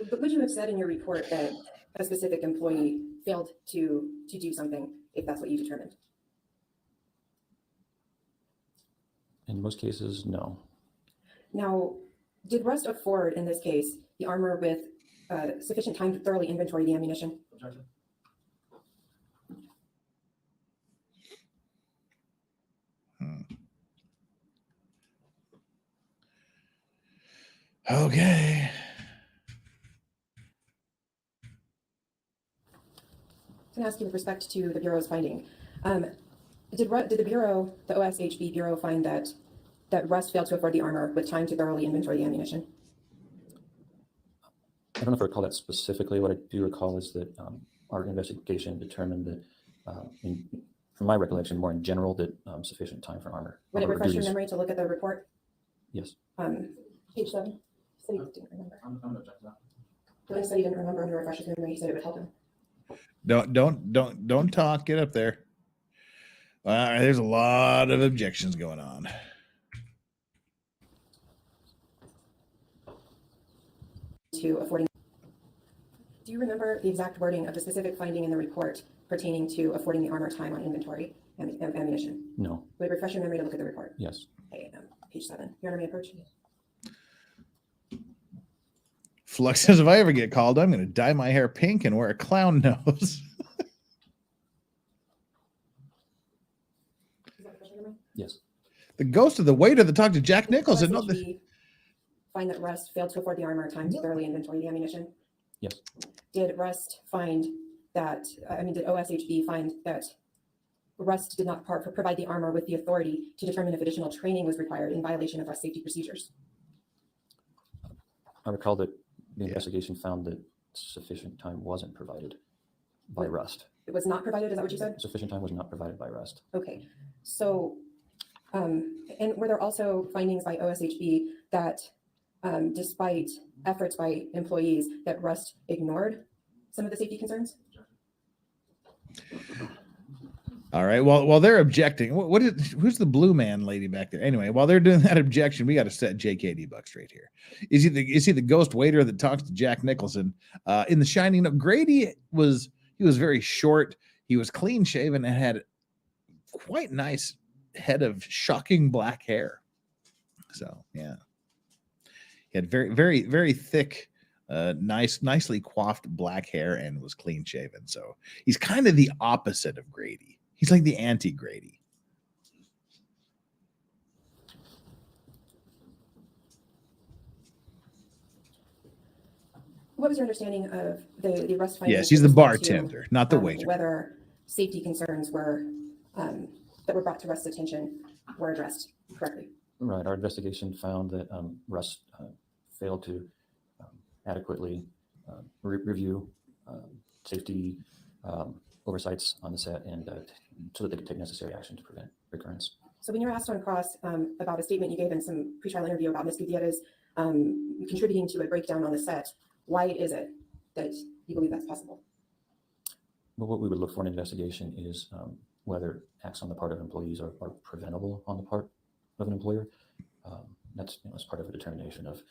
But would you have said in your report that a specific employee failed to do something if that's what you determined? In most cases, no. Now, did Rust afford, in this case, the armor with sufficient time to thoroughly inventory the ammunition? Objection. Okay. I'm going to ask you with respect to the Bureau's finding. Did the Bureau, the OSHB Bureau, find that Rust failed to afford the armor with time to thoroughly inventory the ammunition? I don't know if I recall that specifically. What I do recall is that our investigation determined that, from my recollection, more in general, that sufficient time for armor. Would it refresh your memory to look at the report? Yes. Page 7. He said he didn't remember. I'm going to object to that. Billy said he didn't remember and to refresh his memory. He said it would help him. Don't talk. Get up there. There's a lot of objections going on. To affording. Do you remember the exact wording of the specific finding in the report pertaining to affording the armor time on inventory and ammunition? No. Would it refresh your memory to look at the report? Yes. Okay, page 7. Your Honor, may I approach? Flux says, if I ever get called, I'm going to dye my hair pink and wear a clown nose. Is that the question, Emma? Yes. The ghost of the waiter that talked to Jack Nicholson. No, OSHB find that Rust failed to afford the armor time to thoroughly inventory the ammunition? Yes. Did Rust find that, did OSHB find that Rust did not provide the armor with the authority to determine if additional training was required in violation of Rust safety procedures? I recall that the investigation found that sufficient time wasn't provided by Rust. It was not provided, is that what you said? Sufficient time was not provided by Rust. Okay, so, and were there also findings by OSHB that despite efforts by employees that Rust ignored some of the safety concerns? All right. Well, while they're objecting, who's the blue man lady back there? Anyway, while they're doing that objection, we got to set JKD Buck straight here. Is he the ghost waiter that talks to Jack Nicholson? In The Shining, no, Grady was very short. He was clean shaven and had quite nice head of shocking black hair. So yeah, he had very, very, very thick, nicely coiffed black hair and was clean shaven. So he's kind of the opposite of Grady. He's like the anti-Grady. What was your understanding of the Rust findings? Yes, he's the bartender, not the waiter. Whether safety concerns were that were brought to Rust's attention were addressed correctly? Right. Our investigation found that Rust failed to adequately review safety oversights on the set and so that they could take necessary action to prevent recurrence. So when you were asked on cross about a statement you gave in some pre-trial interview about Ms. Gutierrez contributing to a breakdown on the set, why is it that you believe that's possible? Well, what we would look for in an investigation is whether acts on the part of employees are preventable on the part of an employer. That's part of a determination of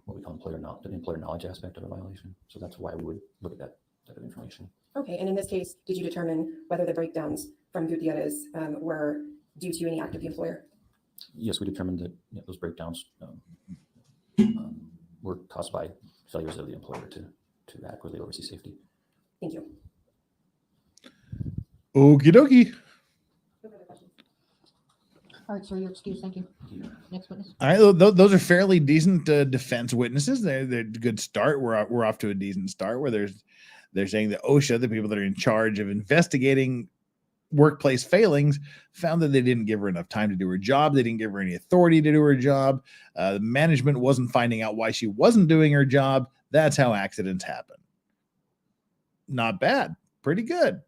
what we call employer knowledge aspect of a violation. So that's why we would look at that type of information. Okay, and in this case, did you determine whether the breakdowns from Gutierrez were due to any act of the employer? Yes, we determined that those breakdowns were caused by failures of the employer to adequately oversee safety. Thank you. Okie dokie. All right, sir, you're excused. Thank you. Next witness. All right, those are fairly decent defense witnesses. They're a good start. We're off to a decent start where they're saying that OSHA, the people that are in charge of investigating workplace failings, found that they didn't give her enough time to do her job. They didn't give her any authority to do her job. The management wasn't finding out why she wasn't doing her job. That's how accidents happen. Not bad. Pretty good.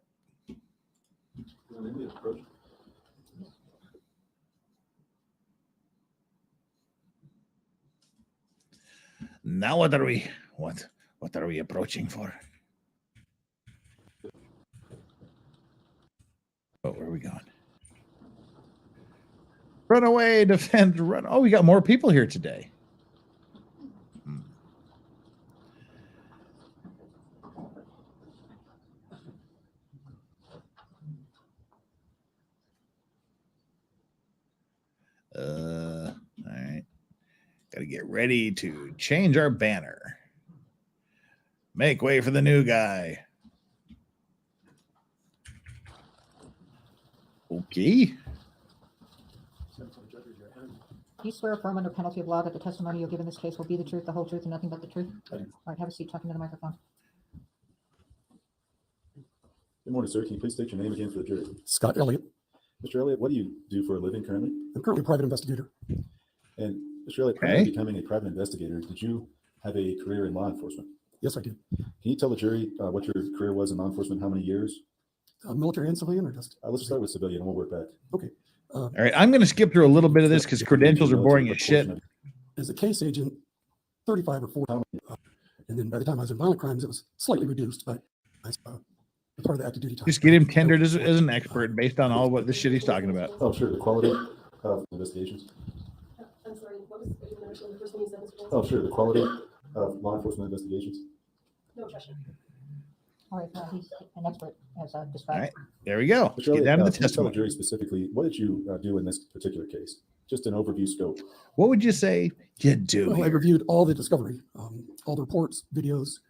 Now what are we approaching for? Oh, where are we going? Run away, defend, run. Oh, we got more people here today. All right. Got to get ready to change our banner. Make way for the new guy. Okay. Do you swear affirm under penalty of law that the testimony you'll give in this case will be the truth, the whole truth, and nothing but the truth? All right, have a seat, talking to the microphone. Good morning, sir. Can you please state your name again for the jury? Scott Elliott. Mr. Elliott, what do you do for a living currently? I'm currently a private investigator. And Mr. Elliott, prior to becoming a private investigator, did you have a career in law enforcement? Yes, I did. Can you tell the jury what your career was in law enforcement? How many years? Military and civilian, or just? Let's start with civilian and we'll work back. Okay. All right, I'm going to skip through a little bit of this because credentials are boring as shit. As a case agent, 35 or 40. And then by the time I was in violent crimes, it was slightly reduced, but I was part of the active duty time. Just get him tendered as an expert based on all what the shit he's talking about. Oh, sure. The quality of investigations. I'm sorry, what was the first thing you said, Mr. Johnson? Oh, sure. The quality of law enforcement investigations. No objection. All right, he's an expert as described. All right, there we go. Mr. Get down to the can you tell the testimony. jury specifically, what did you do in this particular case? just an overview scope. What would you say you do? Well, I here? reviewed all the discovery, all the reports, videos,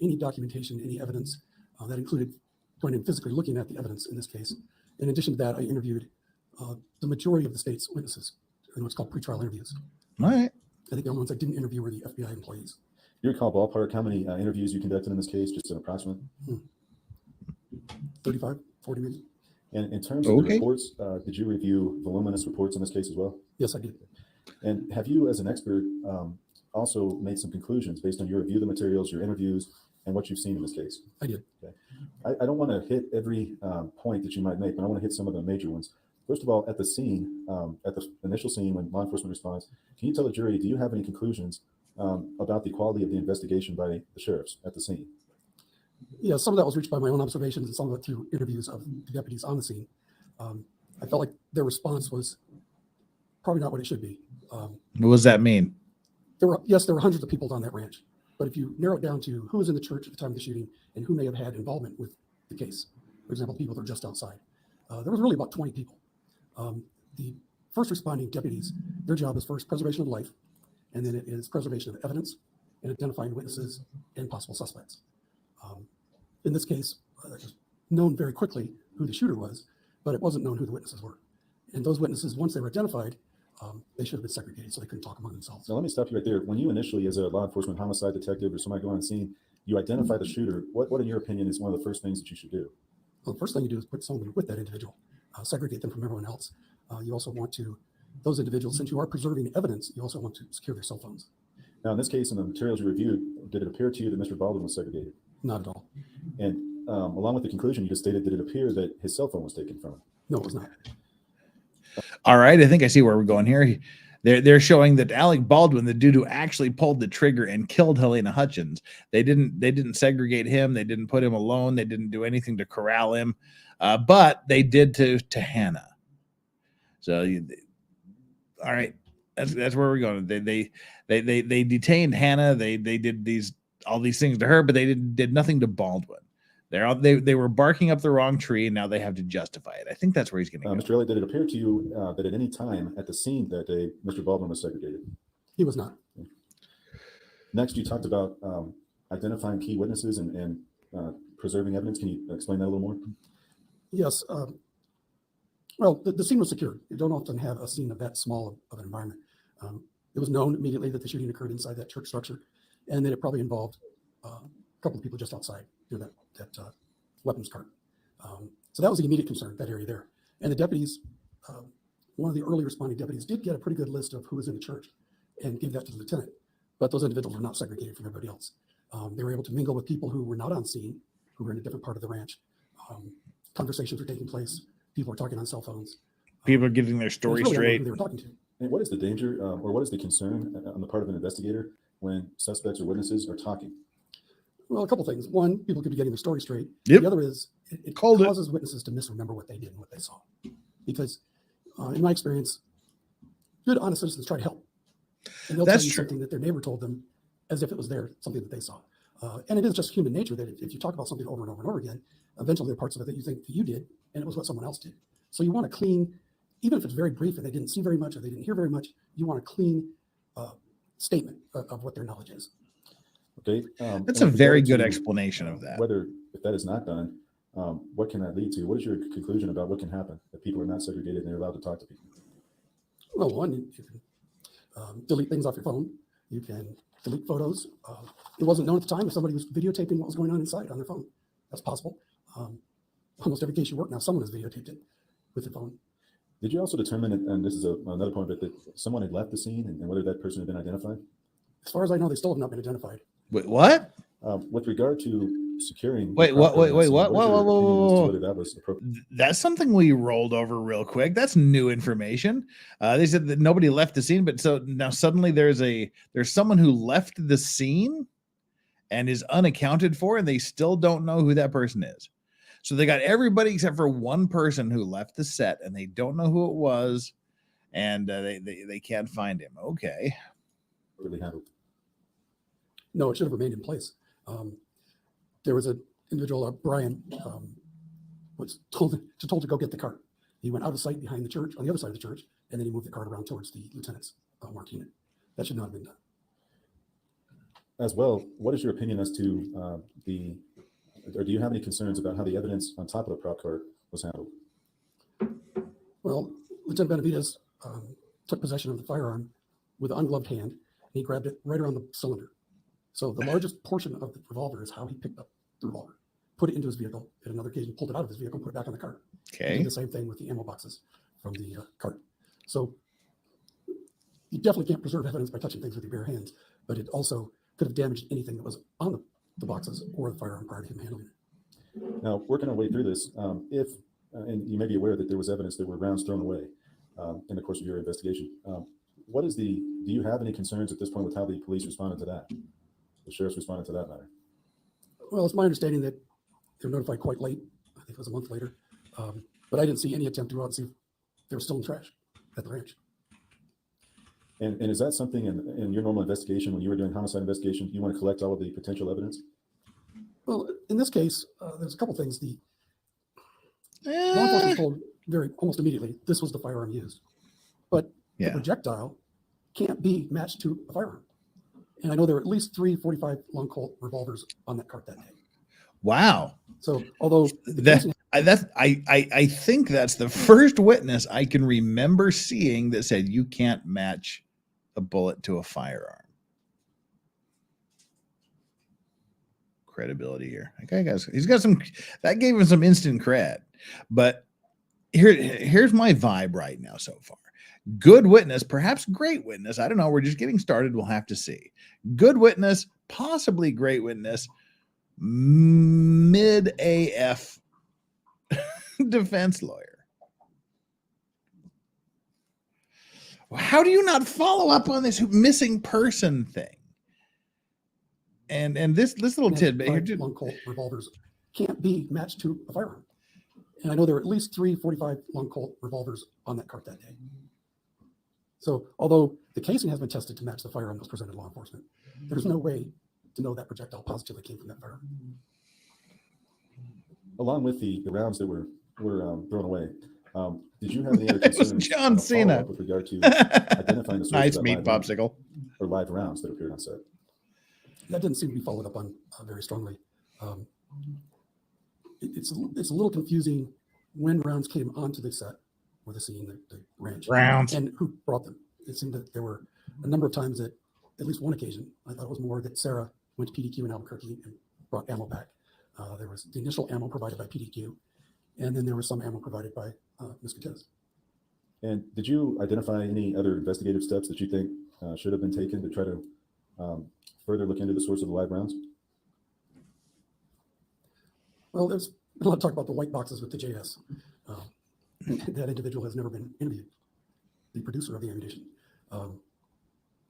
any documentation, any evidence that included going and physically looking at the evidence in this case. In addition to that, I interviewed the majority of the state's witnesses in what's called pretrial interviews. All right. I think the only ones I didn't interview were the FBI employees. You recall ballpark how many interviews you conducted in this case, just an approximate? 35, 40 maybe. And in terms of the reports, did you review voluminous reports in this case as well? Yes, I did. And have you, as an expert, also made some conclusions based on your review of the materials, your interviews, and what you've seen in this case? I did. Okay. I don't want to hit every point that you might make, but I want to hit some of the major ones. First of all, at the scene, at the initial scene when law enforcement responds, can you tell the jury, do you have any conclusions about the quality of the investigation by the sheriffs at the scene? Yeah, some of that was reached by my own observations and some of it through interviews of the deputies on the scene. I felt like their response was probably not what it should be. What does that mean? There were hundreds of people on that ranch, but if you narrow it down to who was in the church at the time of the shooting and who may have had involvement with the case, for example, people that are just outside, there was really about 20 people. The first responding deputies, their job is first preservation of life, and then it is preservation of evidence and identifying witnesses and possible suspects. In this case, it was known very quickly who the shooter was, but it wasn't known who the witnesses were. And those witnesses, once they were identified, they should have been segregated so they couldn't talk among themselves. Now, let me stop you right there. When you initially, as a law enforcement homicide detective or somebody going on the scene, you identify the shooter, what in your opinion is one of the first things that you should do? Well, the first thing you do is put someone with that individual, segregate them from everyone else. You also want to, those individuals, since you are preserving evidence, you also want to secure their cell phones. Now, in this case, in the materials you reviewed, did it appear to you that Mr. Baldwin was segregated? Not at all. And along with the conclusion you just stated, did it appear that his cell phone was taken from him? No, it was not. All right, I think I see where we're going here. They're showing that Alec Baldwin, the dude who actually pulled the trigger and killed Halyna Hutchins, they didn't segregate him. They didn't put him alone. They didn't do anything to corral him, but they did to Hannah. So, all right, that's where we're going. They detained Hannah. They did all these things to her, but they did nothing to Baldwin. They were barking up the wrong tree, and now they have to justify it. I think that's where he's going to go. Mr. Elliott, did it appear to you that at any time at the scene that day, Mr. Baldwin was segregated? He was not. Next, you talked about identifying key witnesses and preserving evidence. Can you explain that a little more? Yes. Well, the scene was secured. You don't often have a scene of that small of an environment. It was known immediately that the shooting occurred inside that church structure, and that it probably involved a couple of people just outside near that weapons cart. So that was the immediate concern, that area there. And the deputies, one of the early responding deputies did get a pretty good list of who was in the church and gave that to the lieutenant. But those individuals were not segregated from everybody else. They were able to mingle with people who were not on scene, who were in a different part of the ranch. Conversations were taking place. People were talking on cell phones. People are getting their story really straight. who they were talking to. And what is the danger or what is the concern on the part of an investigator when suspects or witnesses are talking? Well, a couple things. One, people could be getting their story straight. Yep. The other is it Called causes witnesses to misremember what they did and what they saw. Because in my experience, good, honest citizens try to help. And they'll That's tell you true. something that their neighbor told them as if it was something that they saw. And it is just human nature that if you talk about something over and over and over again, eventually there are parts of it that you think that you did and it was what someone else did. So you want to clean, even if it's very brief and they didn't see very much or they didn't hear very much, you want a clean statement of what their knowledge is. Okay. That's a very good explanation of that. Whether, if that is not done, what can that lead to? What is your conclusion about what can happen if people are not segregated and they're allowed to talk to people? Well, one, you can delete things off your phone. You can delete photos. It wasn't known at the time if somebody was videotaping what was going on inside on their phone. That's possible. Almost every case you work now, someone has videotaped it with their phone. Did you also determine, and this is another point, but that someone had left the scene and whether that person had been identified? As far as I know, they still have not been identified. Wait, what? With regard to securing. Wait, what? What? Whoa. Whether that was appropriate? That's something we rolled over real quick. That's new information. They said that nobody left the scene, but so now suddenly there's someone who left the scene and is unaccounted for, and they still don't know who that person is. So they got everybody except for one person who left the set, and they don't know who it was, and they can't find him. Okay. Really handled. No, it should have remained in place. There was an individual, Brian, was told to go get the cart. He went out of sight behind the church, on the other side of the church, and then he moved the cart around towards the lieutenant's marking. That should not have been done. As well, what is your opinion as to or do you have any concerns about how the evidence on top of the prop cart was handled? Well, Lieutenant Benavides took possession of the firearm with an ungloved hand, and he grabbed it right around the cylinder. So the largest portion of the revolver is how he picked up the revolver, put it into his vehicle, at another occasion pulled it out of his vehicle, put it back on the cart. Okay. He did the same thing with the ammo boxes from the cart. So you definitely can't preserve evidence by touching things with your bare hands, but it also could have damaged anything that was on the boxes or the firearm prior to him handling it. Now, working our way through this, and you may be aware that there was evidence there were rounds thrown away in the course of your investigation. Do you have any concerns at this point with how the police responded to that? The sheriff's responded to that matter? Well, it's my understanding that they were notified quite late. I think it was a month later. But I didn't see any attempt to go out and see if they were still in trash at the ranch. And is that something in your normal investigation, when you were doing homicide investigation, you want to collect all of the potential evidence? Well, in this case, there's a couple things. The law enforcement told almost immediately this was the firearm used, but the projectile can't be matched to a firearm. And I know there were at least 3 45 long Colt revolvers on that cart that day. Wow. So although I think that's the first witness I can remember seeing that said you can't match a bullet to a firearm. Credibility here. Okay, guys, he's got some, that gave him some instant cred. But here's my vibe right now so far. Good witness, perhaps great witness. I don't know. We're just getting started. We'll have to see. Good witness, possibly great witness, mid AF defense lawyer. How do you not follow up on this missing person thing? And this little tidbit here, long Colt revolvers can't be matched to a firearm. And I know there were at least 3 45 long Colt revolvers on that cart that day. So although the casing has been tested to match the firearm that was presented to law enforcement, there's no way to know that projectile positively came from that firearm. Along with the rounds that were thrown away, did you have any other concerns? John Cena with regard to identifying the source nice of that meat live popsicle or live rounds that appeared on set? That didn't seem to be followed up on very strongly. It's a little confusing when rounds came onto the set or the scene, the ranch, and who brought them. It seemed that there were a number of times that, at least one occasion, I thought it was more that Sarah went to PDQ in Albuquerque and brought ammo back. There was the initial ammo provided by PDQ, and then there was some ammo provided by Ms. Gutierrez. And did you identify any other investigative steps that you think should have been taken to try to further look into the source of the live rounds? Well, there's been a lot of talk about the white boxes with the JS. That individual has never been interviewed, the producer of the ammunition.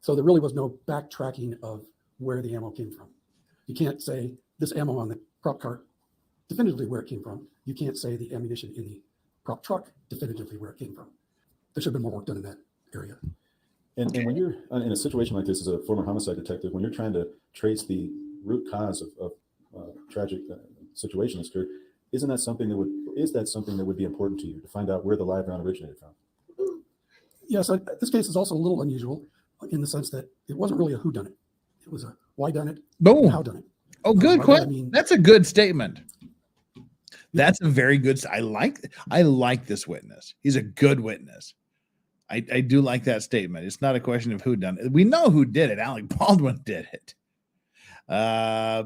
So there really was no backtracking of where the ammo came from. You can't say this ammo on the prop cart definitively where it came from. You can't say the ammunition in the prop truck definitively where it came from. There should have been more work done in that area. And when you're in a situation like this as a former homicide detective, when you're trying to trace the root cause of tragic situation that's occurred, is that something that would be important to you to find out where the live round originated from? Yes, this case is also a little unusual in the sense that it wasn't really a whodunit. It was a why done it, how done it. Oh, good question. That's a good statement. That's a very good. I like this witness. He's a good witness. I do like that statement. It's not a question of who done it. We know who did it. Alec Baldwin did it.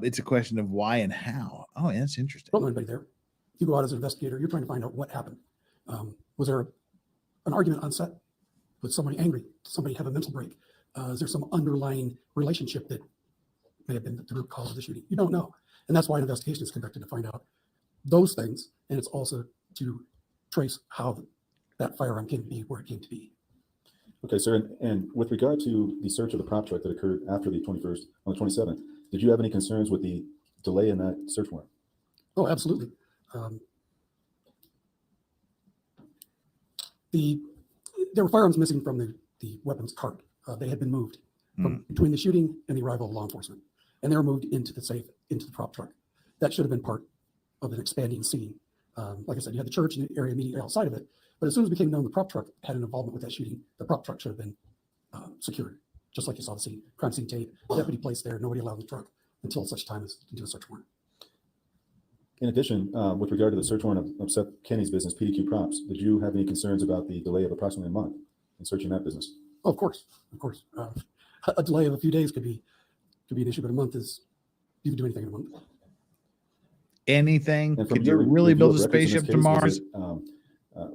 It's a question of why and how. Oh, yeah, that's interesting. Don't know anybody there. You go out as an investigator. You're trying to find out what happened. Was there an argument on set? Was somebody angry? Did somebody have a mental break? Is there some underlying relationship that may have been the root cause of the shooting? You don't know. And that's why an investigation is conducted, to find out those things. And it's also to trace how that firearm came to be where it came to be. Okay, sir. And with regard to the search of the prop truck that occurred after the 21st, on the 27th, did you have any concerns with the delay in that search warrant? Oh, absolutely. There were firearms missing from the weapons cart. They had been moved from between the shooting and the arrival of law enforcement, and they were moved into the safe, into the prop truck. That should have been part of an expanding scene. Like I said, you had the church and the area immediately outside of it, But as soon as it became known the prop truck had an involvement with that shooting, the prop truck should have been secured, just like you saw the scene, crime scene tape, deputy placed there, nobody allowed in the truck until such time as to do a search warrant. In addition, with regard to the search warrant of Seth Kenny's business, PDQ Props, did you have any concerns about the delay of approximately a month in searching that business? Oh, of course. A delay of a few days could be an issue, but a month is, you can do anything in a month. Anything? And from Could you your really review build a of records in this spaceship to case, Mars?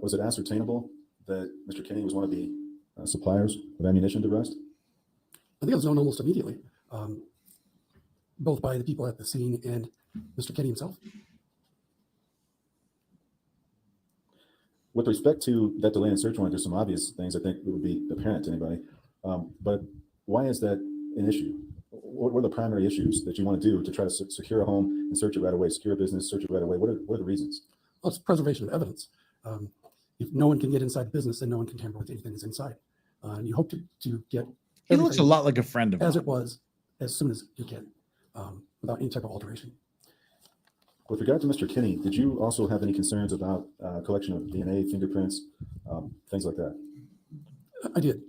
Was it ascertainable that Mr. Kenny was one of the suppliers of ammunition to Rust? I think it was known almost immediately, both by the people at the scene and Mr. Kenny himself. With respect to that delay in search warrant, there's some obvious things I think that would be apparent to anybody. But why is that an issue? What are the primary issues that you want to do to try to secure a home and search it right away, secure a business, search it right away? What are the reasons? Well, it's preservation of evidence. If no one can get inside the business, then no one can tamper with anything that's inside. And you hope to get He looks a lot like a friend of mine. as it was as soon as you can, without any type of alteration. With regard to Mr. Kenny, did you also have any concerns about collection of DNA, fingerprints, things like that? I did.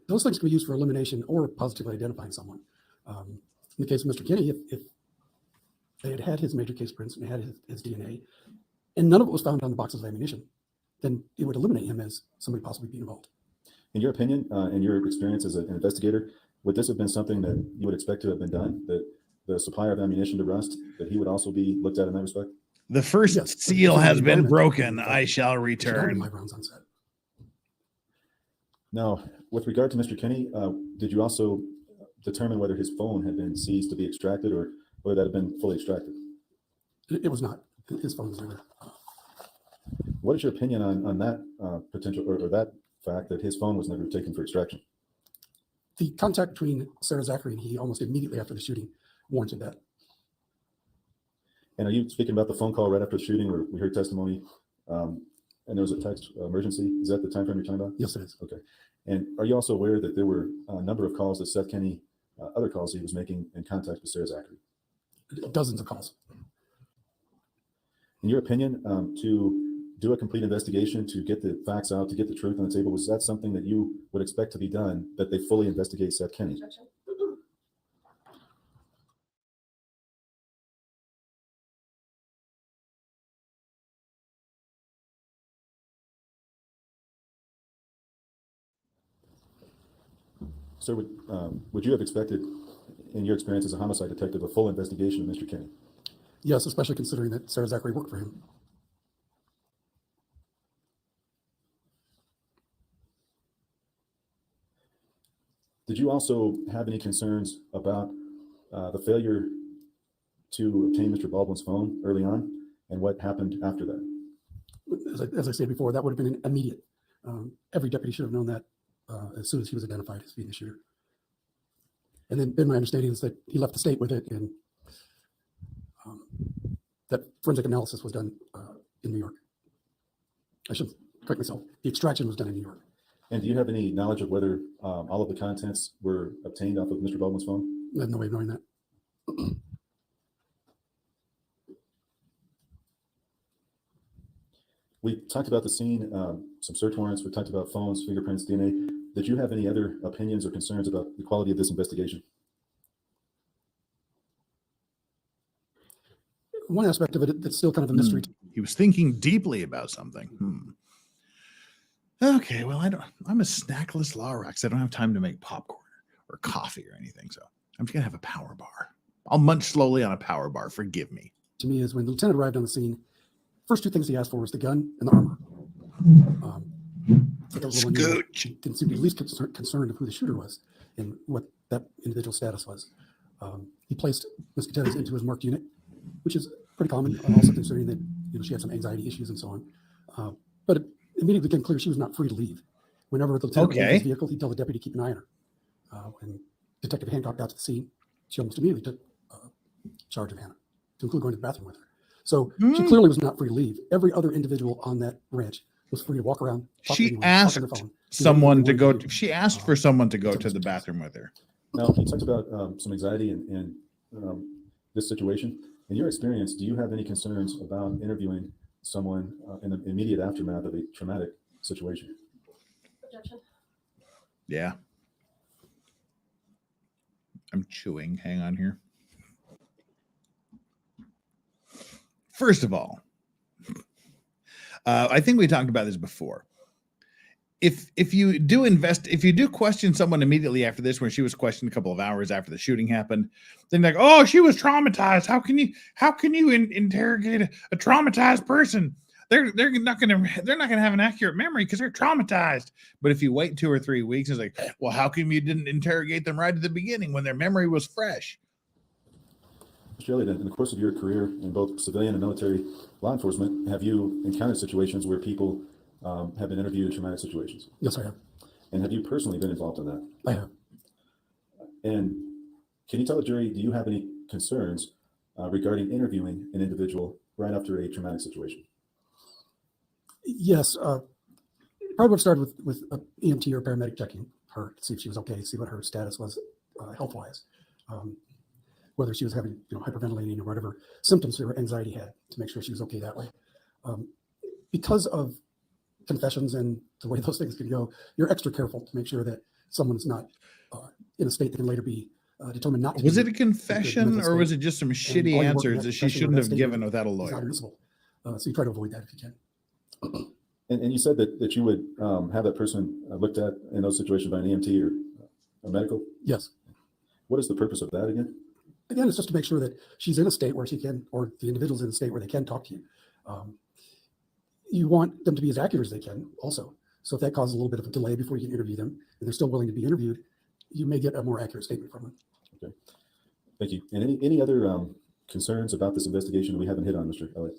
Those things can be used for elimination or positively identifying someone. In the case of Mr. Kenny, if they had had his major case prints and had his DNA, and none of it was found on the boxes of ammunition, then it would eliminate him as somebody possibly being involved. In your opinion, in your experience as an investigator, would this have been something that you would expect to have been done? That the supplier of ammunition to Rust, that he would also be looked at in that respect? The first Yes, seal has been environment. broken. I shall Should have return. live rounds on set. Now, with regard to Mr. Kenny, did you also determine whether his phone had been seized to be extracted or whether that had been fully extracted? It was not. His phone was never. What is your opinion on that potential or that fact that his phone was never taken for extraction? The contact between Sarah Zachary and he almost immediately after the shooting warranted that. And are you speaking about the phone call right after the shooting where we heard testimony and there was a text emergency? Is that the time frame you're talking about? Yes, it is. Okay. And are you also aware that there were a number of calls that Seth Kenny, other calls he was making in contact with Sarah Zachary? Dozens of calls. In your opinion, to do a complete investigation, to get the facts out, to get the truth on the table, was that something that you would expect to be done, that they fully investigate Seth Kenny? Sir, would you have expected, in your experience as a homicide detective, a full investigation of Mr. Kenny? Yes, especially considering that Sarah Zachary worked for him. Did you also have any concerns about the failure to obtain Mr. Baldwin's phone early on and what happened after that? As I said before, that would have been immediate. Every deputy should have known that as soon as he was identified as being the shooter. And then my understanding is that he left the state with it, and that forensic analysis was done in New York. I should correct myself. The extraction was done in New York. And do you have any knowledge of whether all of the contents were obtained off of Mr. Baldwin's phone? I have no way of knowing that. We talked about the scene, some search warrants, we talked about phones, fingerprints, DNA. Did you have any other opinions or concerns about the quality of this investigation? One aspect of it that's still kind of a mystery. He was thinking deeply about something. Okay, well, I'm a snackless law rock, so I don't have time to make popcorn or coffee or anything. So I'm just gonna have a power bar. I'll munch slowly on a power bar. Forgive me. To me, is when the lieutenant arrived on the scene, first two things he asked for was the gun and the armor. Scooch. Didn't seem to be at least concerned of who the shooter was and what that individual status was. He placed Ms. Gutierrez into his marked unit, which is pretty common, also considering that she had some anxiety issues and so on. But it immediately became clear she was not free to leave. Whenever the lieutenant left his vehicle, he'd tell the deputy to keep an eye on her. When Detective Hancock got to the scene, she almost immediately took charge of Hannah, to include going to the bathroom with her. So she clearly was not free to leave. Every other individual on that ranch was free to walk around. She asked someone to go. She asked for someone to go to the bathroom with her. Now, you talked about some anxiety in this situation. In your experience, do you have any concerns about interviewing someone in the immediate aftermath of a traumatic situation. Objection. Yeah. I'm chewing. Hang on here. First of all, I think we talked about this before. If you do question someone immediately after this, when she was questioned a couple of hours after the shooting happened, then like, oh, she was traumatized. How can you interrogate a traumatized person? They're not gonna have an accurate memory because they're traumatized. But if you wait 2 or 3 weeks, it's like, well, how come you didn't interrogate them right at the beginning when their memory was fresh? Mr. Elliott, in the course of your career in both civilian and military law enforcement, have you encountered situations where people have been interviewed in traumatic situations? Yes, I have. And have you personally been involved in that? I have. And can you tell the jury, do you have any concerns regarding interviewing an individual right after a traumatic situation? Yes. Probably would have started with an EMT or paramedic checking her to see if she was okay, see what her status was health-wise. Whether she was having hyperventilating or whatever symptoms her anxiety had, to make sure she was okay that way. Because of confessions and the way those things can go, you're extra careful to make sure that someone's not in a state that can later be determined not to. Was it a confession or was it just some shitty answers that she shouldn't have given without a lawyer? So you try to avoid that if you can. And you said that you would have that person looked at in those situations by an EMT or a medical? Yes. What is the purpose of that again? Again, it's just to make sure that she's in a state where she can, or the individual's in a state where they can talk to you. You want them to be as accurate as they can also. So if that causes a little bit of a delay before you can interview them, and they're still willing to be interviewed, you may get a more accurate statement from them. Okay. Thank you. And any other concerns about this investigation that we haven't hit on, Mr. Elliott?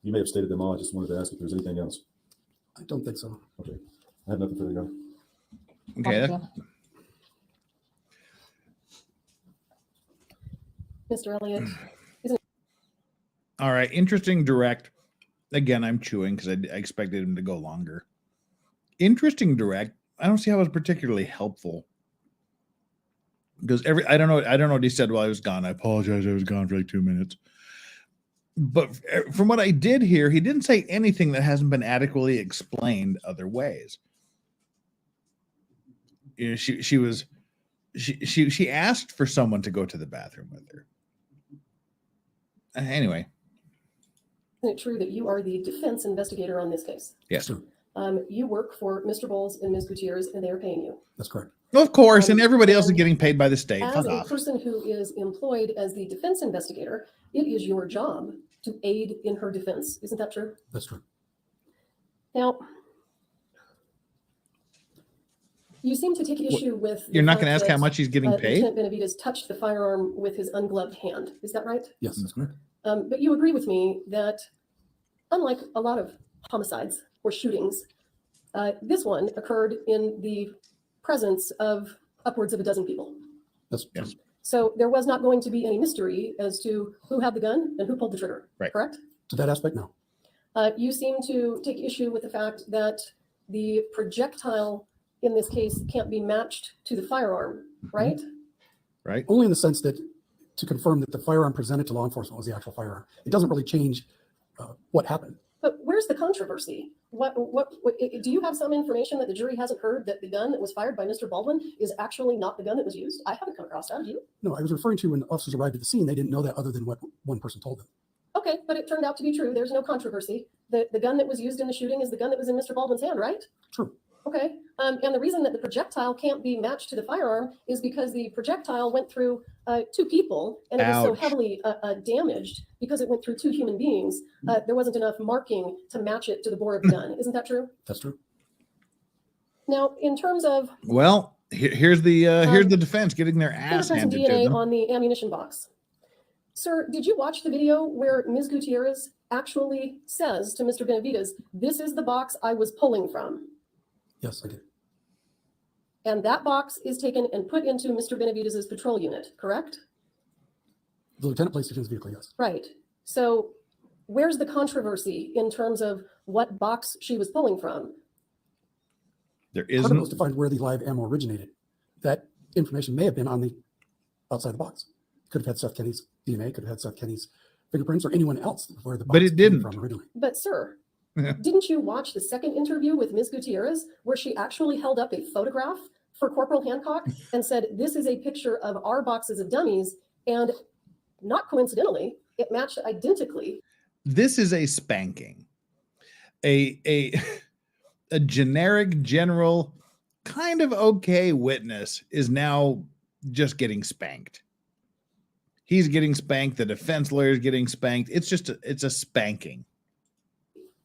You may have stated them all. I just wanted to ask if there's anything else. I don't think so. Okay. I have nothing further to go. Okay. Mr. Elliott. All right. Interesting direct. Again, I'm chewing because I expected him to go longer. Interesting direct. I don't see how it was particularly helpful. Because I don't know what he said while I was gone. I apologize. I was gone for like 2 minutes. But from what I did hear, he didn't say anything that hasn't been adequately explained other ways. You know, she asked for someone to go to the bathroom with her. Anyway. Isn't it true that you are the defense investigator on this case? Yes. You work for Mr. Bowles and Ms. Gutierrez, and they are paying you. That's correct. Well, of course, and everybody else is getting paid by the state. As a person who is employed as the defense investigator, it is your job to aid in her defense. Isn't that true? That's true. Now, you seem to take issue with. You're not going to ask how much he's getting paid? Lieutenant Benavides touched the firearm with his ungloved hand. Is that right? Yes, that's correct. But you agree with me that, unlike a lot of homicides or shootings, this one occurred in the presence of upwards of a dozen people. That's yes. So there was not going to be any mystery as to who had the gun and who pulled the trigger, right? Correct? To that aspect, no. You seem to take issue with the fact that the projectile in this case can't be matched to the firearm, right? Right. Only in the sense that to confirm that the firearm presented to law enforcement was the actual firearm. It doesn't really change what happened. But where's the controversy? What do you have some information that the jury hasn't heard, that the gun that was fired by Mr. Baldwin is actually not the gun that was used? I haven't come across that. Have you? No, I was referring to when officers arrived at the scene, they didn't know that other than what one person told them. Okay, but it turned out to be true. There's no controversy. The gun that was used in the shooting is the gun that was in Mr. Baldwin's hand, right? True. Okay, and the reason that the projectile can't be matched to the firearm is because the projectile went through 2 people, and it was so heavily damaged because it went through 2 human beings. There wasn't enough marking to match it to the bore of the gun. Isn't that true? That's true. Now, in terms of here's the defense getting their ass handed to DNA them on the ammunition box. Sir, did you watch the video where Ms. Gutierrez actually says to Mr. Benavides, "This is the box I was pulling from"? Yes, I did. And that box is taken and put into Mr. Benavides' patrol unit, correct? The lieutenant placed it in his vehicle, yes. Right. So where's the controversy in terms of what box she was pulling from? There Part of isn't. it was to find where the live ammo originated. That information may have been on the outside the box. Could have had Seth Kenny's DNA, could have had Seth Kenny's fingerprints or anyone else where the But box it came didn't. from originally. But sir, didn't you watch the second interview with Ms. Gutierrez where she actually held up a photograph for Corporal Hancock and said, this is a picture of our boxes of dummies, and not coincidentally, it matched identically. This is a spanking. A generic, general, kind of okay witness is now just getting spanked. He's getting spanked. The defense lawyer is getting spanked. It's a spanking.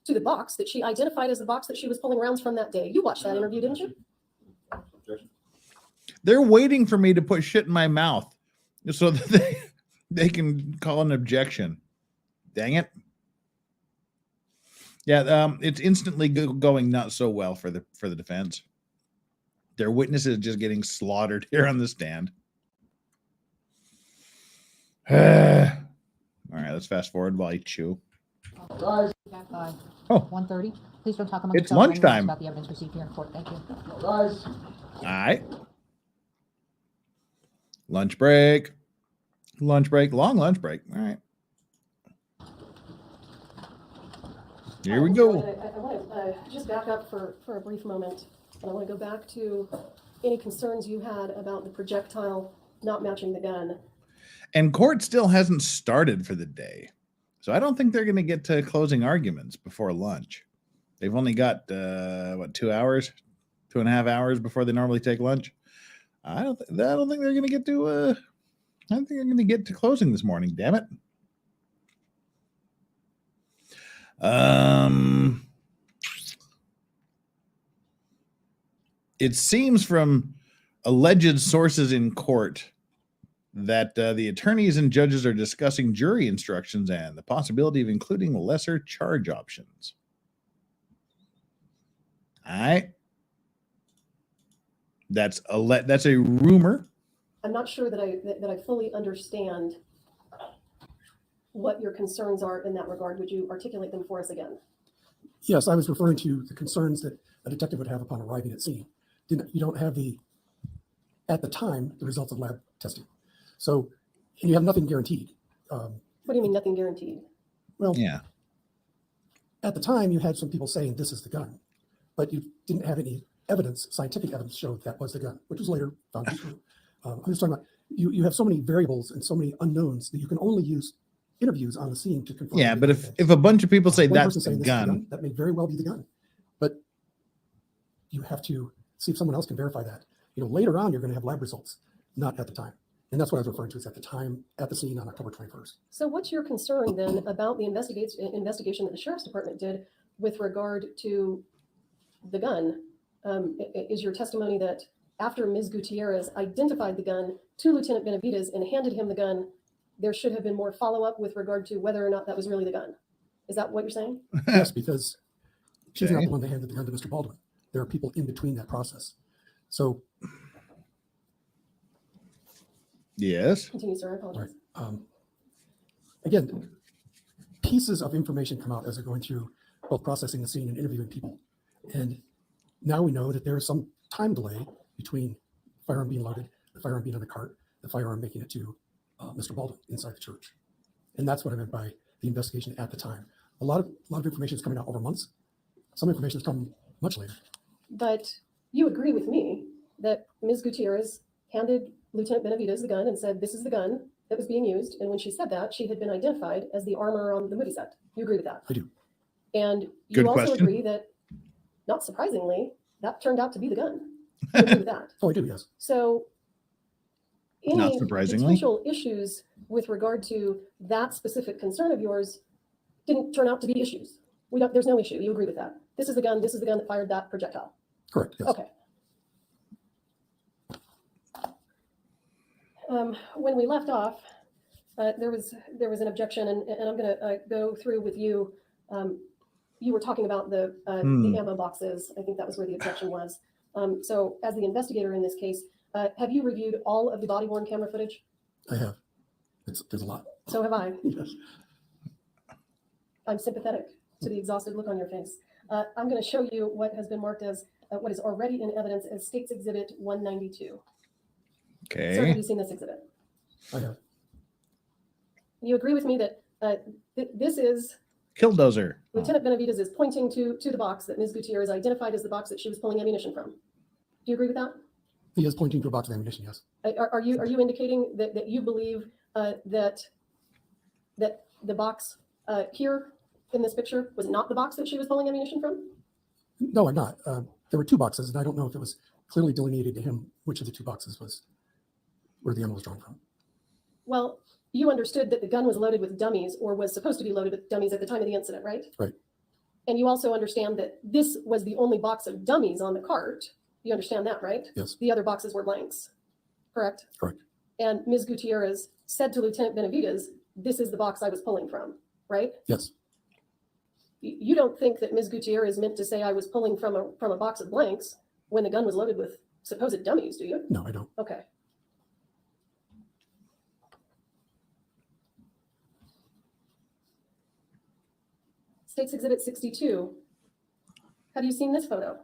To the box that she identified as the box that she was pulling rounds from that day. You watched that interview, didn't you? They're waiting for me to put shit in my mouth so that they can call an objection. Dang it. Yeah, it's instantly going not so well for the defense. Their witnesses just getting slaughtered here on the stand. All right, let's fast forward while I chew. Back by Oh. 1:30. Please don't talk among It's yourselves or anyone else lunchtime. about the evidence received here in court. Thank you. All right. Lunch break. Lunch break. Long lunch break. All right. Here we go. I want to just back up for a brief moment. And I want to go back to any concerns you had about the projectile not matching the gun. And court still hasn't started for the day. So I don't think they're going to get to closing arguments before lunch. They've only got, 2 hours, 2.5 hours before they normally take lunch. I don't think they're going to get to, I don't think they're going to get to closing this morning. Damn it. It seems from alleged sources in court that the attorneys and judges are discussing jury instructions and the possibility of including lesser charge options. All right. That's a rumor. I'm not sure that I fully understand what your concerns are in that regard. Would you articulate them for us again? Yes, I was referring to the concerns that a detective would have upon arriving at scene. You don't have at the time, the results of lab testing. So you have nothing guaranteed. What do you mean nothing guaranteed? Well, Yeah. at the time you had some people saying this is the gun, but you didn't have any evidence, scientific evidence showed that was the gun, which was later found to be true. I'm just talking about, you have so many variables and so many unknowns that you can only use interviews on the scene to confirm. Yeah, but if a bunch of people say One that's person the saying this is the gun, that may very well be the gun, but you have to see if someone else can verify that. Later on, you're going to have lab results, not at the time. And that's what I was referring to, is at the time, at the scene on October 21st. So what's your concern then about the investigation that the Sheriff's Department did with regard to the gun? Is your testimony that after Ms. Gutierrez identified the gun to Lieutenant Benavidez and handed him the gun, there should have been more follow-up with regard to whether or not that was really the gun? Is that what you're saying? Yes, because she's not Okay. the one that handed the gun to Mr. Baldwin. There are people in between that process. So, yes. Continue, sir. I apologize. again, pieces of information come out as they're going through both processing the scene and interviewing people. And now we know that there is some time delay between firearm being loaded, the firearm being on the cart, the firearm making it to Mr. Baldwin inside the church. And that's what I meant by the investigation at the time. A lot of information is coming out over months. Some information has come much later. But you agree with me that Ms. Gutierrez handed Lieutenant Benavidez the gun and said, this is the gun that was being used. And when she said that, she had been identified as the armor on the movie set. You agree with that? I do. And you Good also question. agree that, not surprisingly, that turned out to be the gun. You agree with that? Oh, I do, yes. So Not any surprisingly. potential issues with regard to that specific concern of yours didn't turn out to be issues. There's no issue. You agree with that? This is the gun that fired that projectile. Correct, yes. Okay. When we left off, there was an objection, and I'm going to go through with you. You were talking about the ammo boxes. I think that was where the objection was. So as the investigator in this case, have you reviewed all of the body-worn camera footage? I have. There's a lot. So have I. Yes. I'm sympathetic to the exhausted look on your face. I'm going to show you what has been marked as what is already in evidence as State's Exhibit 192. Sir, have Okay. you seen this exhibit? I have. You agree with me that This is Killdozer. Lieutenant Benavides is pointing to the box that Ms. Gutierrez identified as the box that she was pulling ammunition from. Do you agree with that? He is pointing to a box of ammunition, yes. Are you indicating that you believe that the box here in this picture was not the box that she was pulling ammunition from? No, I'm not. There were two boxes, and I don't know if it was clearly delineated to him which of the two boxes was where the ammo was drawn from. Well, you understood that the gun was loaded with dummies, or was supposed to be loaded with dummies at the time of the incident, right? Right. And you also understand that this was the only box of dummies on the cart. You understand that, right? Yes. The other boxes were blanks, correct? Correct. And Ms. Gutierrez said to Lieutenant Benavides, "This is the box I was pulling from," right? Yes. You don't think that Ms. Gutierrez meant to say I was pulling from a box of blanks when the gun was loaded with supposed dummies, do you? No, I don't. Okay. State's Exhibit 62. Have you seen this photo?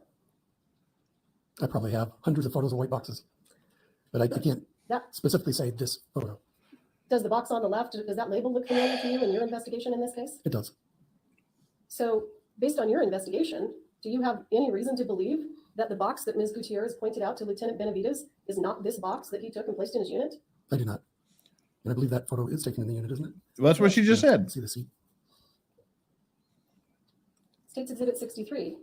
I probably have hundreds of photos of white boxes, but I can't That specifically say this photo. does the box on the left, does that label look familiar to you in your investigation in this case? It does. So based on your investigation, do you have any reason to believe that the box that Ms. Gutierrez pointed out to Lieutenant Benavides is not this box that he took and placed in his unit? I do not. And I believe that photo is taken in the unit, isn't it? Well, that's what she just said. See the seat. State's Exhibit 63.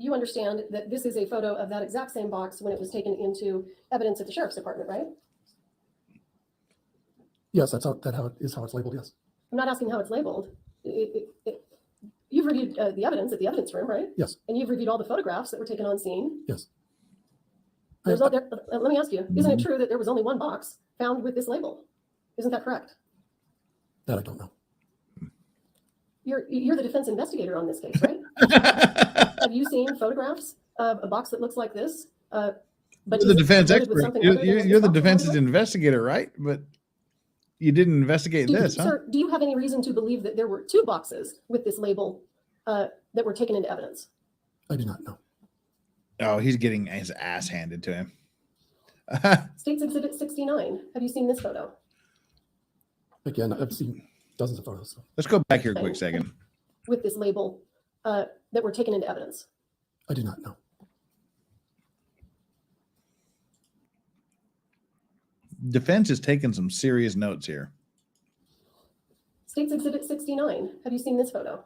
You understand that this is a photo of that exact same box when it was taken into evidence at the sheriff's department, right? Yes, that's how it's labeled. Yes. I'm not asking how it's labeled. You've reviewed the evidence at the evidence room, right? Yes. And you've reviewed all the photographs that were taken on scene. Yes. Let me ask you, isn't it true that there was only one box found with this label? Isn't that correct? That I don't know. You're the defense investigator on this case, right? Have you seen photographs of a box that looks like this? But You're the defense loaded with expert. something other than what You're this the box is defense's loaded with? investigator, right? But you didn't investigate this, huh? Sir, do you have any reason to believe that there were two boxes with this label that were taken into evidence? I do not know. Oh, he's getting his ass handed to him. State's Exhibit 69. Have you seen this photo? Again, I've seen dozens of photos. So Let's go back here a quick second. With this label that were taken into evidence? I do not know. Defense is taking some serious notes here. State's Exhibit 69. Have you seen this photo?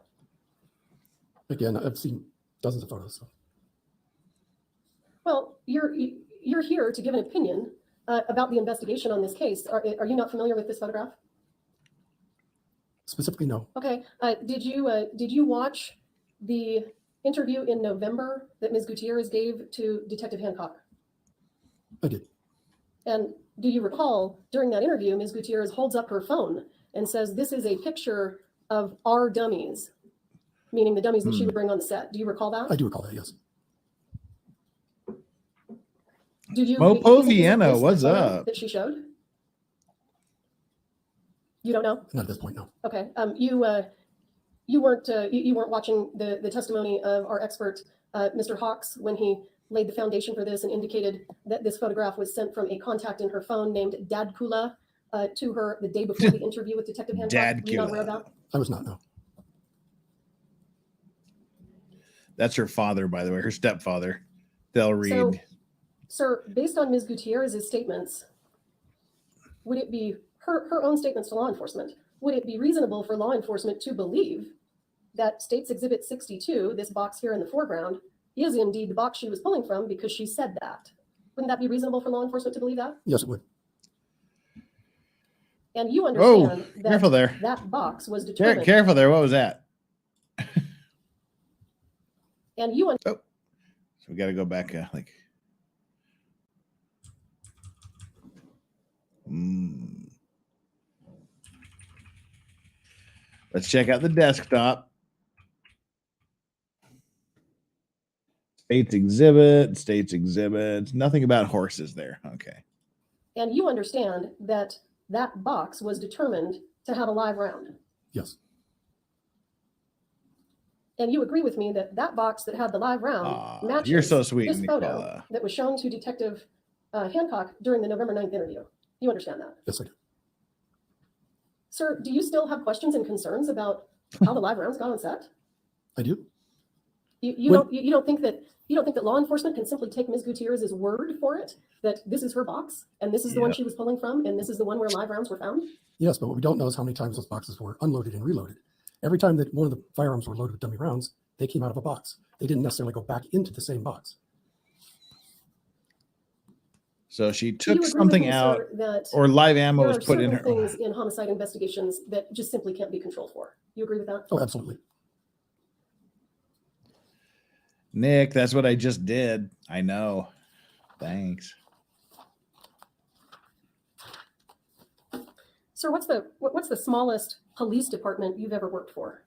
Again, I've seen dozens of photos. So Well, you're here to give an opinion about the investigation on this case. Are you not familiar with this photograph? specifically, no. Okay. Did you watch the interview in November that Ms. Gutierrez gave to Detective Hancock? I did. And do you recall during that interview, Ms. Gutierrez holds up her phone and says, "This is a picture of our dummies," meaning the dummies that she would bring on the set. Do you recall that? I do recall that, yes. Did you? Mopo is Vienna, this the what's photo up? that she showed? You don't know? Not at this point, no. Okay. You weren't watching the testimony of our expert, Mr. Hawks, when he laid the foundation for this and indicated that this photograph was sent from a contact in her phone named Dad Kula to her the day before the interview with Detective Hancock. Dad Were you not aware of Kula. that? I was not, no. That's her father, by the way, her stepfather. They'll read. So, sir, based on Ms. Gutierrez's statements, would it be her own statements to law enforcement, would it be reasonable for law enforcement to believe that State's Exhibit 62, this box here in the foreground, is indeed the box she was pulling from because she said that? Wouldn't that be reasonable for law enforcement to believe that? Yes, it would. And you Whoa, understand careful that there. that box was determined. Careful there. What was that? And you So we got to go back Let's check out the desktop. States exhibits. Nothing about horses there. Okay. and you understand that that box was determined to have a live round. Yes. And you agree with me that that box that had the live round matches you're so sweet, this photo Nicola. that was shown to Detective Hancock during the November 9th interview. You understand that? Yes, I do. Sir, do you still have questions and concerns about how the live rounds got on set? I do. You don't think that law enforcement can simply take Ms. Gutierrez's word for it, that this is her box and this is the one she was pulling from and this is the one where live rounds were found? Yes, but what we don't know is how many times those boxes were unloaded and reloaded. Every time that one of the firearms were loaded with dummy rounds, they came out of a box. They didn't necessarily go back into the same box. So she Do took you agree with something me, out, sir, that or live ammo there was are put in her. certain things in homicide investigations that just simply can't be controlled for? You agree with that? Oh, absolutely. Nick, that's what I just did. I know. Thanks. Sir, what's the smallest police department you've ever worked for?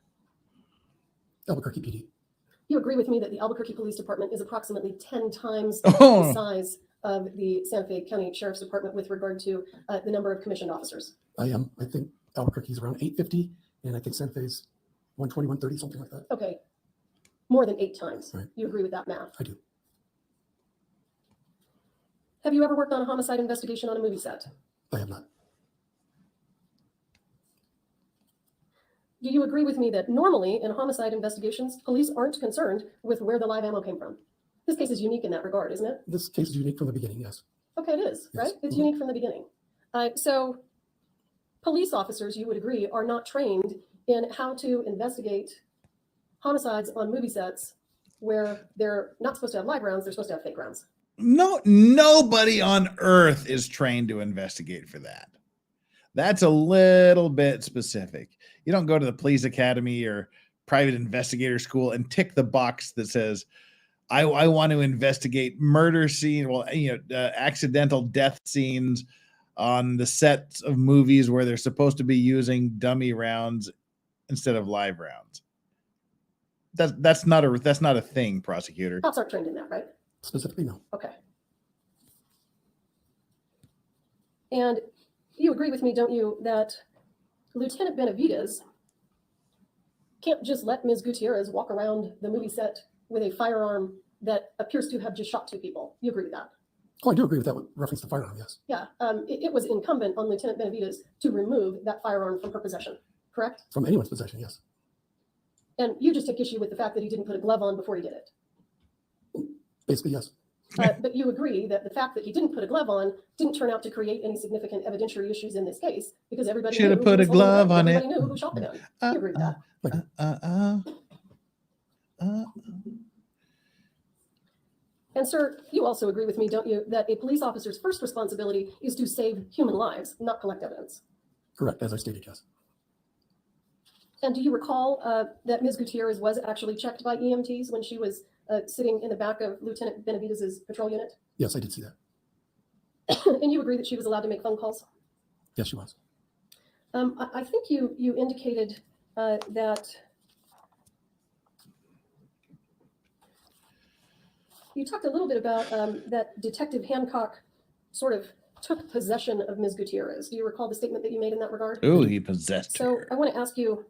Albuquerque PD. You agree with me that the Albuquerque Police Department is approximately 10 times Oh. the size of the Santa Fe County Sheriff's Department with regard to the number of commissioned officers? I am. I think Albuquerque's around 850, and I think Santa Fe's 120, 130, something like that. Okay, more than 8 times. Right. You agree with that math? I do. Have you ever worked on a homicide investigation on a movie set? I have not. Do you agree with me that normally in homicide investigations, police aren't concerned with where the live ammo came from? This case is unique in that regard, isn't it? This case is unique from the beginning, yes. Okay, it is, Yes. right? It's Mhm. unique from the beginning. So police officers, you would agree, are not trained in how to investigate homicides on movie sets where they're not supposed to have live rounds, they're supposed to have fake rounds. No, nobody on earth is trained to investigate for that. That's a little bit specific. You don't go to the police academy or private investigator school and tick the box that says, I want to investigate murder scene, accidental death scenes on the sets of movies where they're supposed to be using dummy rounds instead of live rounds. That's not a thing, prosecutor. Cops aren't trained in that, right? Specifically, no. Okay. And you agree with me, don't you, that Lieutenant Benavides can't just let Ms. Gutierrez walk around the movie set with a firearm that appears to have just shot 2 people. You agree with that? Oh, I do agree with that with reference to firearm, yes. Yeah. It was incumbent on Lieutenant Benavides to remove that firearm from her possession, correct? From anyone's possession, yes. And you just took issue with the fact that he didn't put a glove on before he did it. Basically, yes. But you agree that the fact that he didn't put a glove on didn't turn out to create any significant evidentiary issues in this case because everybody Should have knew put who a was holding the glove gun. on it. Everybody knew who shot the gun. You agree with that? And sir, you also agree with me, don't you, that a police officer's first responsibility is to save human lives, not collect evidence? Correct, as I stated, yes. And do you recall that Ms. Gutierrez was actually checked by EMTs when she was sitting in the back of Lieutenant Benavides' patrol unit? Yes, I did see that. And you agree that she was allowed to make phone calls? Yes, she was. I think you indicated that you talked a little bit about that Detective Hancock sort of took possession of Ms. Gutierrez. Do you recall the statement that you made in that regard? Ooh, he possessed So her. I want to ask you,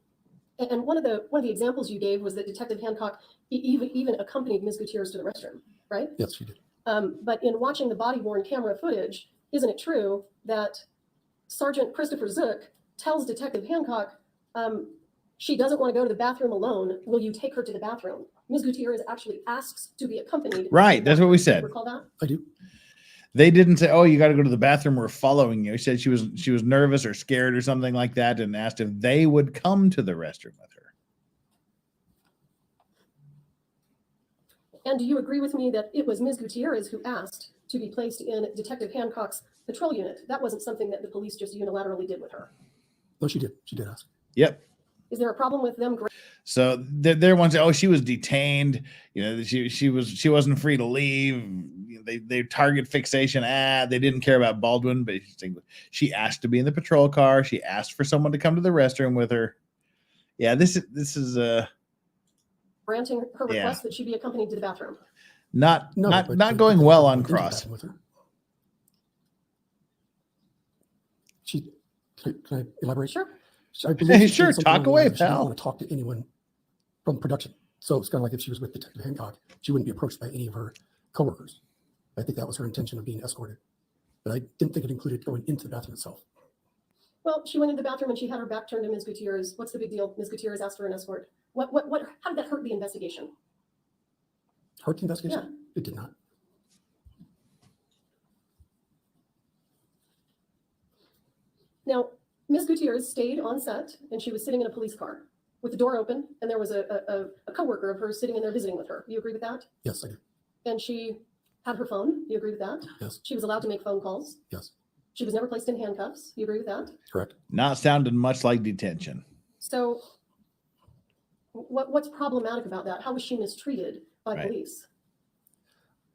and one of the examples you gave was that Detective Hancock even accompanied Ms. Gutierrez to the restroom, right? Yes, she did. But in watching the body-worn camera footage, isn't it true that Sergeant Christopher Zook tells Detective Hancock, she doesn't want to go to the bathroom alone. Will you take her to the bathroom? Ms. Gutierrez actually asks to be accompanied. Right, that's what we said. Recall that? I do. They didn't say, "Oh, you got to go to the bathroom. We're following you." He said she was nervous or scared or something like that, and asked if they would come to the restroom with her. And do you agree with me that it was Ms. Gutierrez who asked to be placed in Detective Hancock's patrol unit? That wasn't something that the police just unilaterally did with her. No, she did. She did ask. Yep. Is there a problem with them? So they're ones. Oh, she was detained. You know, she wasn't free to leave. They target fixation. They didn't care about Baldwin, but she asked to be in the patrol car. She asked for someone to come to the restroom with her. Yeah, this is Granting her request that she be accompanied to the bathroom. not going well on Cross. With her. Can I elaborate? Sure. I believe she Sure, said something talk along the away, lines of she didn't pal. want to talk to anyone from production. So it's kind of like if she was with Detective Hancock, she wouldn't be approached by any of her coworkers. I think that was her intention of being escorted. But I didn't think it included going into the bathroom itself. Well, she went into the bathroom and she had her back turned to Ms. Gutierrez. What's the big deal? Ms. Gutierrez asked for an escort. How did that hurt the investigation? Hurt the investigation? Yeah. It did not. Now, Ms. Gutierrez stayed on set and she was sitting in a police car with the door open, and there was a coworker of hers sitting in there visiting with her. You agree with that? Yes, I do. And she had her phone. You agree with that? Yes. She was allowed to make phone calls. Yes. She was never placed in handcuffs. You agree with that? Correct. Not sounded much like detention. So what's problematic about that? How was she mistreated by police?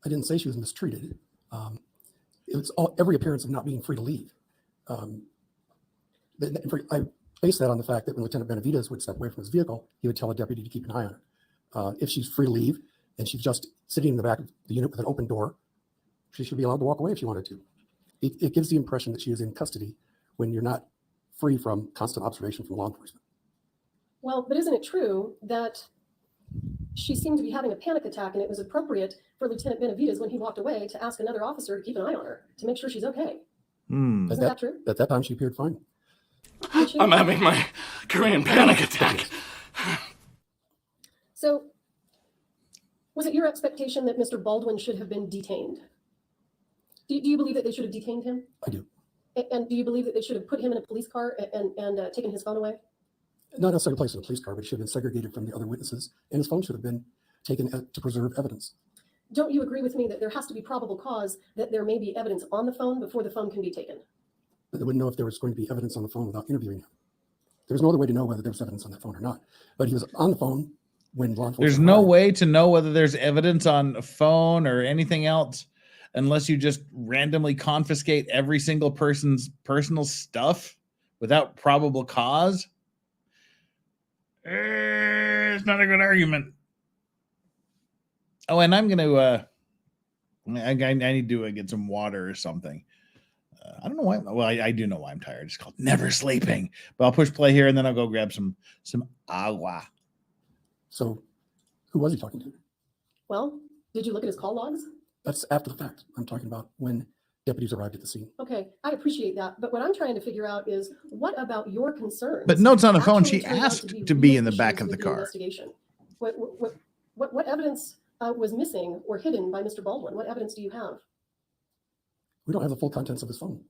I didn't say she was mistreated. It's every appearance of not being free to leave. I base that on the fact that when Lieutenant Benavides would step away from his vehicle, he would tell a deputy to keep an eye on her. If she's free to leave and she's just sitting in the back of the unit with an open door, she should be allowed to walk away if she wanted to. It gives the impression that she is in custody when you're not free from constant observation from law enforcement. Well, but isn't it true that she seemed to be having a panic attack, and it was appropriate for Lieutenant Benavides, when he walked away, to ask another officer to keep an eye on her, to make sure she's okay? Isn't that true? At that time, she appeared fine. I'm having my Korean panic attack. So, was it your expectation that Mr. Baldwin should have been detained? Do you believe that they should have detained him? I do. And do you believe that they should have put him in a police car and taken his phone away? Not necessarily placed in a police car, but he should have been segregated from the other witnesses, and his phone should have been taken to preserve evidence. Don't you agree with me that there has to be probable cause that there may be evidence on the phone before the phone can be taken? They wouldn't know if there was going to be evidence on the phone without interviewing him. There was no other way to know whether there was evidence on that phone or not. But he was on the phone when law enforcement. There's no way to know whether there's evidence on a phone or anything else unless you just randomly confiscate every single person's personal stuff without probable cause. It's not a good argument. Oh, and I'm going to, I need to get some water or something. I don't know why. Well, I do know why I'm tired. It's called never sleeping. But I'll push play here and then I'll go grab some agua. So who was he talking to? Well, did you look at his call logs? That's after the fact. I'm talking about when deputies arrived at the scene. Okay, I appreciate that. But what I'm trying to figure out is, what about your concerns? But notes on the phone, actually she turned out asked to be in the back issues of the with car. Investigation. What evidence was missing or hidden by Mr. Baldwin? What evidence do you have? We don't have the full contents of his phone.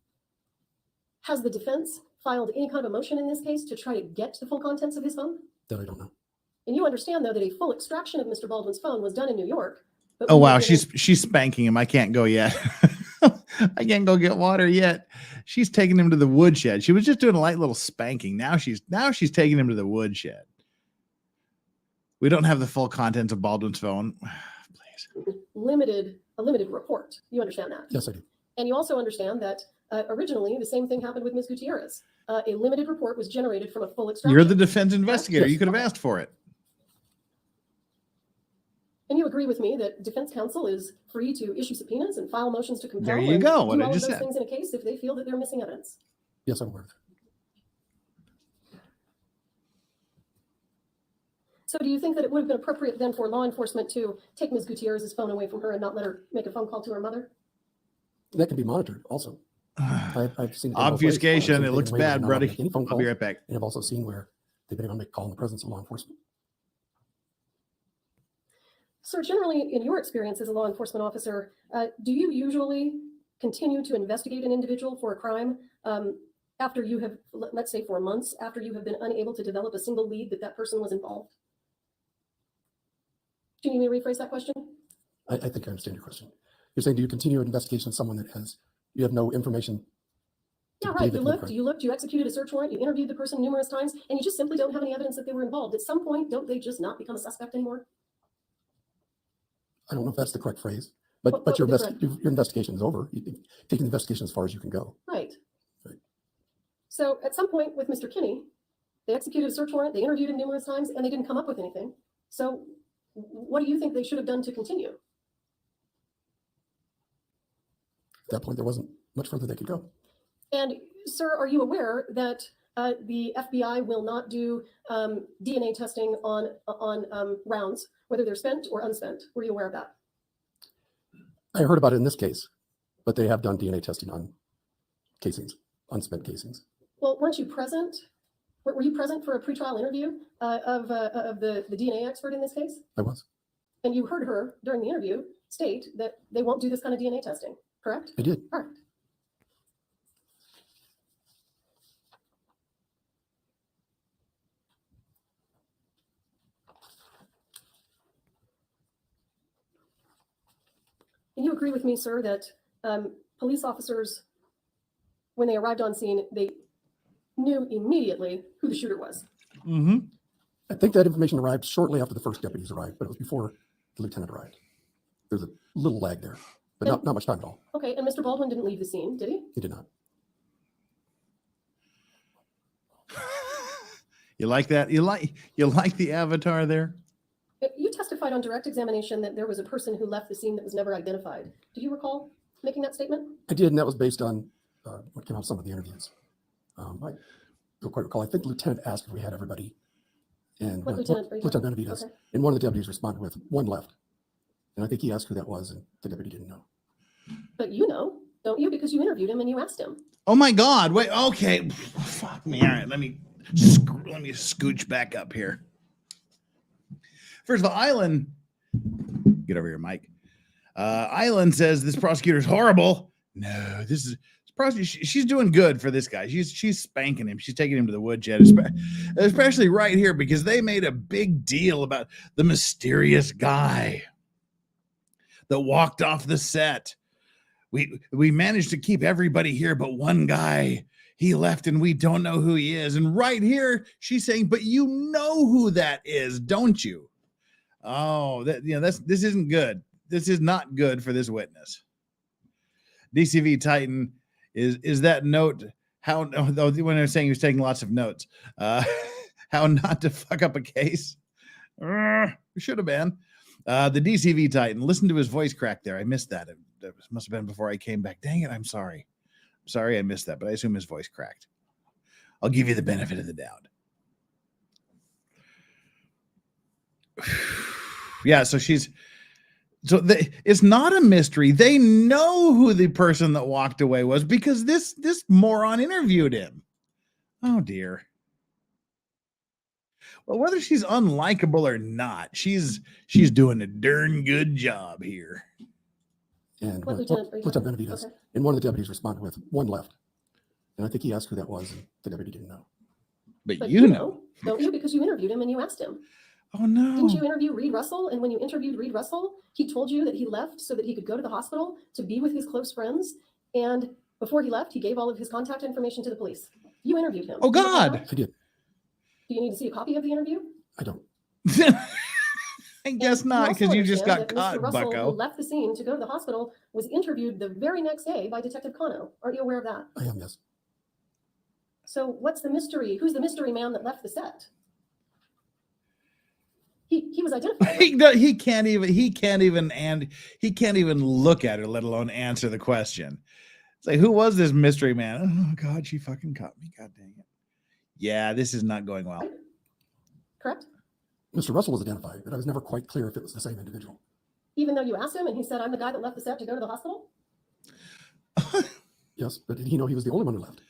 Has the defense filed any kind of a motion in this case to try to get the full contents of his phone? That I don't know. And you understand, though, that a full extraction of Mr. Baldwin's phone was done in New York. Oh, wow. She's spanking him. I can't go yet. I can't go get water yet. She's taking him to the woodshed. She was just doing a light little spanking. Now she's taking him to the woodshed. We don't have the full contents of Baldwin's phone. Please. A limited report. You understand that? Yes, I do. And you also understand that originally the same thing happened with Ms. Gutierrez. A limited report was generated from a full extraction. You're the defense investigator. Yes. You could have asked for it. And you agree with me that defense counsel is free to issue subpoenas and file motions to compel. There you and go, do what I all of just those said. things in a case if they feel that they're missing evidence. Yes, I'm aware of that. So do you think that it would have been appropriate then for law enforcement to take Ms. Gutierrez's phone away from her and not let her make a phone call to her mother? That can be monitored also. I've seen it Obfuscation. It looks bad, buddy. I'll be right back. And I've also seen where they've been able to make a call in the presence of law enforcement. Sir, generally, in your experience as a law enforcement officer, do you usually continue to investigate an individual for a crime after you have, let's say, for months, after you have been unable to develop a single lead that person was involved? Do you need me to rephrase that question? I think I understand your question. You're saying, do you continue an investigation of someone that you have no information? Yeah, right. You executed a search warrant, you interviewed the person numerous times, and you just simply don't have any evidence that they were involved. At some point, don't they just not become a suspect anymore? I don't know if that's the correct phrase, but your investigation is over. You've taken the investigation as far as you can go. Right. So at some point with Mr. Kinney, they executed a search warrant, they interviewed him numerous times, and they didn't come up with anything. So what do you think they should have done to continue? At that point, there wasn't much further they could go. And sir, are you aware that the FBI will not do DNA testing on rounds, whether they're spent or unspent? Were you aware of that? I heard about it in this case, but they have done DNA testing on casings, unspent casings. Well, weren't you present? Were you present for a pretrial interview of the DNA expert in this case? I was. And you heard her during the interview state that they won't do this kind of DNA testing, correct? I did. All right. And you agree with me, sir, that police officers, when they arrived on scene, they knew immediately who the shooter was. Mm-hmm. I think that information arrived shortly after the first deputies arrived, but it was before the lieutenant arrived. There's a little lag there, but not much time at all. Okay, and Mr. Baldwin didn't leave the scene, did he? He did not. You like that? You like the avatar there? You testified on direct examination that there was a person who left the scene that was never identified. Do you recall making that statement? I did, and that was based on what came out of some of the interviews. I don't quite recall. I think the lieutenant asked if we had everybody. And What lieutenant? Lieutenant Benavides. Okay. And one of the deputies responded with one left. And I think he asked who that was, and the deputy didn't know. But you know, don't you? Because you interviewed him and you asked him. Oh my God! Wait. Okay. Fuck me. All right. Let me scooch back up here. First of all, Island, get over here, Mike. Island says this prosecutor's horrible. No, this prosecutor. She's doing good for this guy. She's spanking him. She's taking him to the woodshed, especially right here because they made a big deal about the mysterious guy that walked off the set. We managed to keep everybody here, but one guy, he left and we don't know who he is. And right here, she's saying, but you know who that is, don't you? Oh, this isn't good. This is not good for this witness. DCV Titan is that note how when they're saying he was taking lots of notes, how not to fuck up a case. Should have been. The DCV Titan, listen to his voice crack there. I missed that. It must have been before I came back. Dang it, I'm sorry. I'm sorry I missed that, but I assume his voice cracked. I'll give you the benefit of the doubt. Yeah, so it's not a mystery. They know who the person that walked away was because this moron interviewed him. Oh dear. Well, whether she's unlikable or not, she's doing a darn good job here. And What Lieutenant lieutenant? Benavides, Okay. and one of the deputies responded with one left. And I think he asked who that was, and the deputy didn't know. But you know. Don't you? Because you interviewed him and you asked him. Oh no. Didn't you interview Reed Russell? And when you interviewed Reed Russell, he told you that he left so that he could go to the hospital to be with his close friends. And before he left, he gave all of his contact information to the police. You interviewed him. Oh Do you recall God. that? I did. Do you need to see a copy of the interview? I don't. I guess And not, also because you just got understand that caught, Mr. Russell, who bucko. left the scene to go to the hospital, was interviewed the very next day by Detective Cano. Aren't you aware of that? I am, yes. So what's the mystery? Who's the mystery man that left the set? He was identified. right? He can't even look at her, let alone answer the question. It's like, who was this mystery man? Oh God, she fucking caught me. God dang it. Yeah, this is not going well. Correct? Mr. Russell was identified, but I was never quite clear if it was the same individual. Even though you asked him and he said, I'm the guy that left the set to go to the hospital? Yes, but did he know he was the only one who left?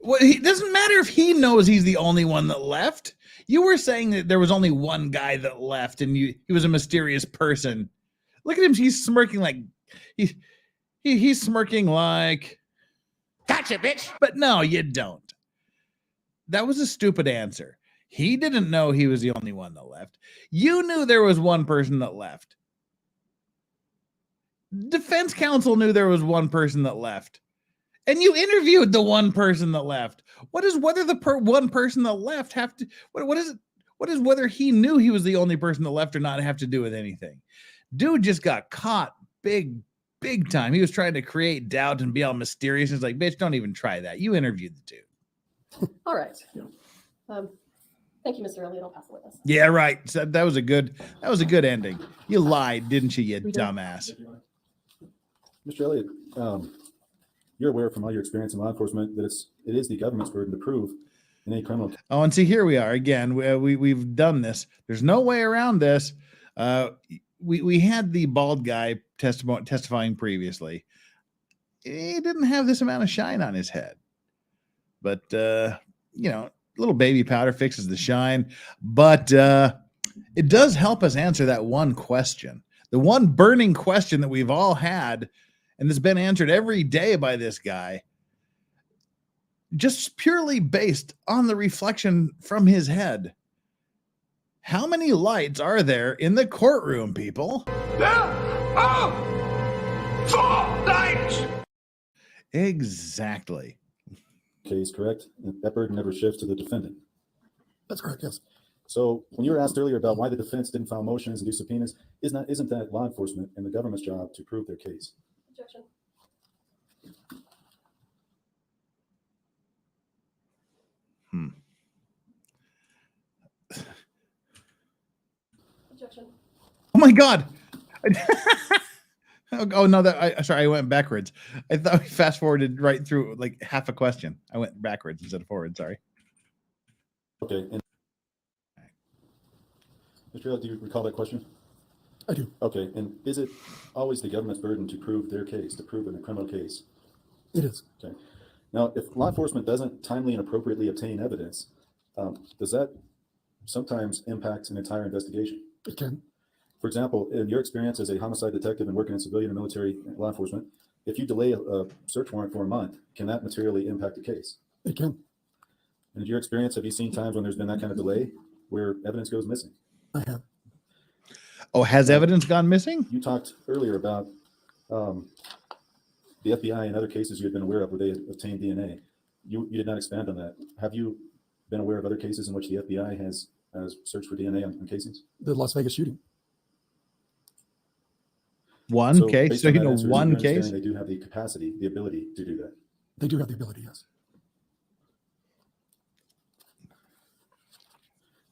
Well, it doesn't matter if he knows he's the only one that left. You were saying that there was only one guy that left and he was a mysterious person. Look at him. He's smirking like he's smirking like, gotcha, bitch. But no, you don't. That was a stupid answer. He didn't know he was the only one that left. You knew there was one person that left. Defense counsel knew there was one person that left. And you interviewed the one person that left. What does whether the one person that left have to, what is it? What does whether he knew he was the only person that left or not have to do with anything? Dude just got caught big time. He was trying to create doubt and be all mysterious. It's like, bitch, don't even try that. You interviewed the dude. All right. Thank you, Mr. Elliott. I'll pass the witness. Yeah, right. So that was a good ending. You lied, didn't you, you dumbass? Mr. Elliott, you're aware from all your experience in law enforcement that it is the government's burden to prove in any criminal. Oh, and see, here we are again. We've done this. There's no way around this. We had the bald guy testifying previously. He didn't have this amount of shine on his head. But little baby powder fixes the shine. But it does help us answer that one question, the one burning question that we've all had, and that's been answered every day by this guy, just purely based on the reflection from his head. How many lights are there in the courtroom, people? There are 4 lights! Exactly. Case, correct? That burden never shifts to the defendant. That's correct, yes. So when you were asked earlier about why the defense didn't file motions and do subpoenas, isn't that law enforcement and the government's job to prove their case? Objection. Objection. Oh my God. Oh no, sorry, I went backwards. I thought we fast forwarded right through like half a question. I went backwards instead of forward. Sorry. Okay. And Mr. Hill, do you recall that question? I do. Okay. And is it always the government's burden to prove their case, to prove in a criminal case? It is. Okay. Now, if law enforcement doesn't timely and appropriately obtain evidence, does that sometimes impact an entire investigation? It can. For example, in your experience as a homicide detective and working in civilian and military law enforcement, if you delay a search warrant for a month, can that materially impact the case? It can. And in your experience, have you seen times when there's been that kind of delay where evidence goes missing? I have. Oh, has evidence gone missing? You talked earlier about the FBI and other cases you had been aware of where they obtained DNA. You did not expand on that. Have you been aware of other cases in which the FBI has searched for DNA on casings? The Las Vegas shooting. One case. based So on you that know answer, is it one your case. understanding they do have the capacity, the ability to do that? They do have the ability, yes.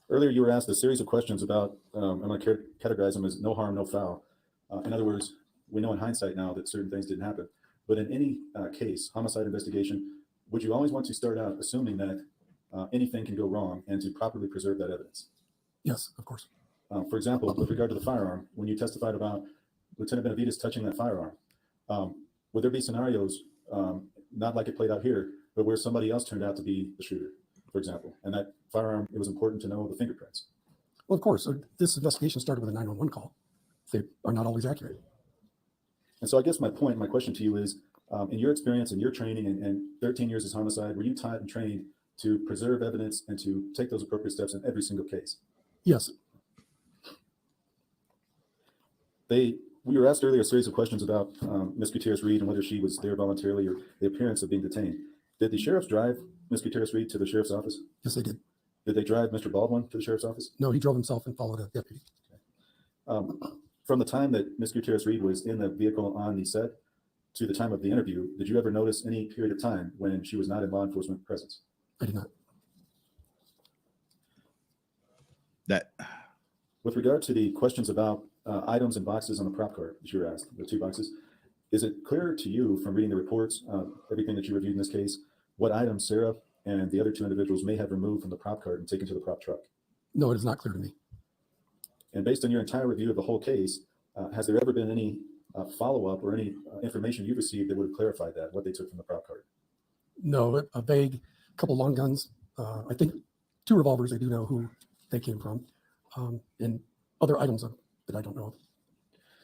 Earlier, you were asked a series of questions about, I'm going to categorize them as no harm, no foul. In other words, we know in hindsight now that certain things didn't happen. But in any case, homicide investigation, would you always want to start out assuming that anything can go wrong and to properly preserve that evidence? Yes, of course. For example, with regard to the firearm, when you testified about Lieutenant Benavides touching that firearm, would there be scenarios, not like it played out here, but where somebody else turned out to be the shooter, for example, and that firearm, it was important to know the fingerprints? Well, of course. So this investigation started with a 911 call. They are not always accurate. And so I guess my question to you is, in your experience and your training and 13 years as homicide, were you taught and trained to preserve evidence and to take those appropriate steps in every single case? Yes. We were asked earlier a series of questions about Ms. Gutierrez-Reed and whether she was there voluntarily or the appearance of being detained. Did the sheriffs drive Ms. Gutierrez-Reed to the sheriff's office? Yes, they did. Did they drive Mr. Baldwin to the sheriff's office? No, he drove himself and followed a deputy. From the time that Ms. Gutierrez-Reed was in the vehicle on the set to the time of the interview, did you ever notice any period of time when she was not in law enforcement presence? I did not. With regard to the questions about items and boxes on the prop card that you were asked, the 2 boxes, is it clear to you from reading the reports, everything that you reviewed in this case, what items Sarah and the other 2 individuals may have removed from the prop card and taken to the prop truck? No, it is not clear to me. And based on your entire review of the whole case, has there ever been any follow-up or any information you've received that would have clarified that, what they took from the prop card? No, a vague couple long guns. I think 2 revolvers. I do know who they came from, and other items that I don't know of.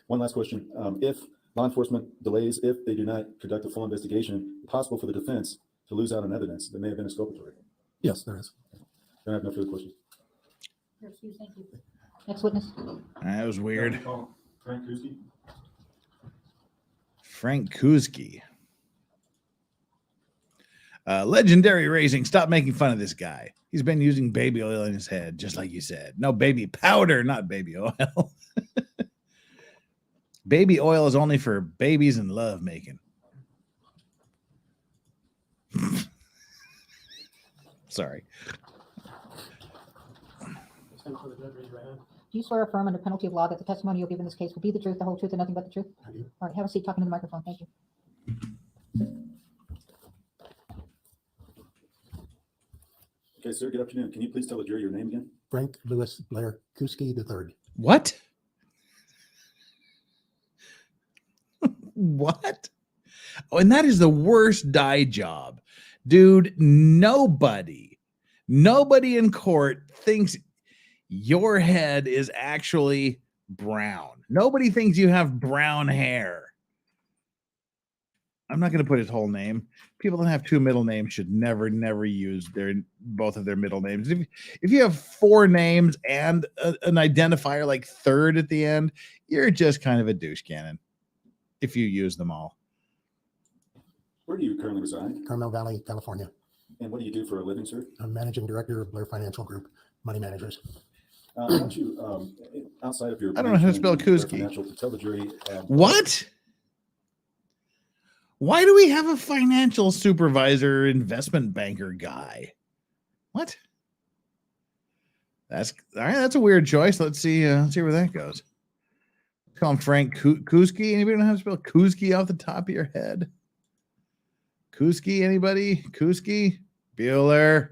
One last question. If law enforcement delays, if they do not conduct a full investigation, it's possible for the defense to lose out on evidence that may have been exculpatory? Yes, there is. I have no further questions. Thank you. Next witness. That was weird. Frank Kuski. Frank Kuski. Legendary Racing. Stop making fun of this guy. He's been using baby oil in his head, just like you said. No, baby powder, not baby oil. Baby oil is only for babies and love making. Sorry. Do you swear or affirm under penalty of law that the testimony you'll give in this case will be the truth, the whole truth, and nothing but the truth? I do. All right, have a seat talking to the microphone. Thank you. Okay, sir, good afternoon. Can you please tell the jury your name again? Frank Lewis Blair Kuski III. What? What? Oh, and that is the worst dye job. Dude, nobody in court thinks your head is actually brown. Nobody thinks you have brown hair. I'm not going to put his whole name. People that have two middle names should never use both of their middle names. If you have four names and an identifier like third at the end, you're just kind of a douche cannon if you use them all. Where do you currently reside? Carmel Valley, California. And what do you do for a living, sir? I'm managing director of Blair Financial Group, money managers. Why don't you, outside of your, I don't know how to spell Kuski. Financial, to tell the jury. What? Why do we have a financial supervisor, investment banker guy? What? That's all right. That's a weird choice. Let's see where that goes. Call him Frank Kuski. Anybody know how to spell Kuski off the top of your head? Kuski, anybody? Kuski? Bueller.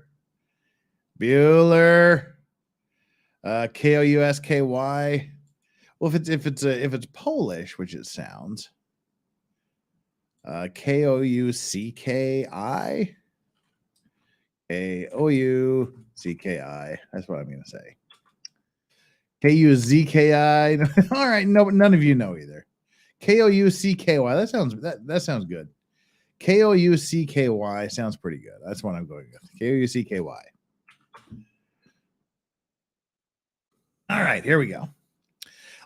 Kousky. Well, if it's Polish, which it sounds. Kousky. Kousky. That's what I'm gonna say. Kuzki. All right, no, none of you know either. Kousky. That sounds good. Kousky sounds pretty good. That's what I'm going with. Kousky. All right, here we go.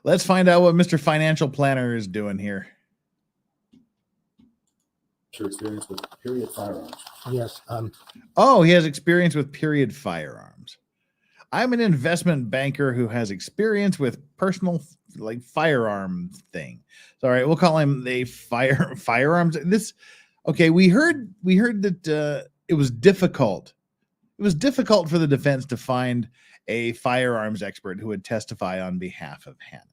Let's find out what Mr. Financial Planner is doing here. Your experience with period firearms. Yes. He has experience with period firearms. I'm an investment banker who has experience with personal firearm thing. So, all right, we'll call him the firearms. We heard that it was difficult. It was difficult for the defense to find a firearms expert who would testify on behalf of Hannah.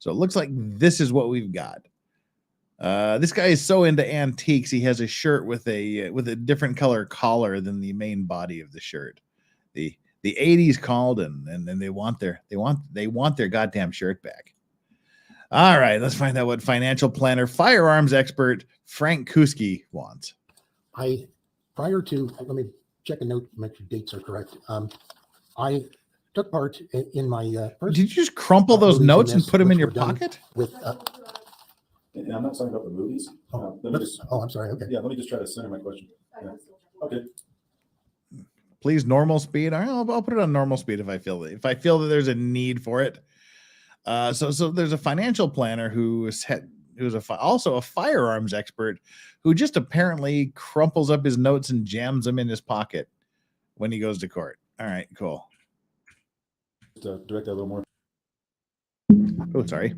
So it looks like this is what we've got. This guy is so into antiques. He has a shirt with a different color collar than the main body of the shirt. The 80s called and they want their goddamn shirt back. All right, let's find out what financial planner, firearms expert Frank Kuski wants. Let me check a note, make sure dates are correct. I took part in my first. Did you just crumple those notes and put them in your pocket? With and I'm not talking about the movies. I'm sorry. Okay. Yeah, let me just try to center my question. Yeah. Okay. Please, normal speed. All right, I'll put it on normal speed if I feel that there's a need for it. So there's a financial planner who's also a firearms expert who just apparently crumples up his notes and jams them in his pocket when he goes to court. All right, cool. Just direct that a little more. Oh, sorry.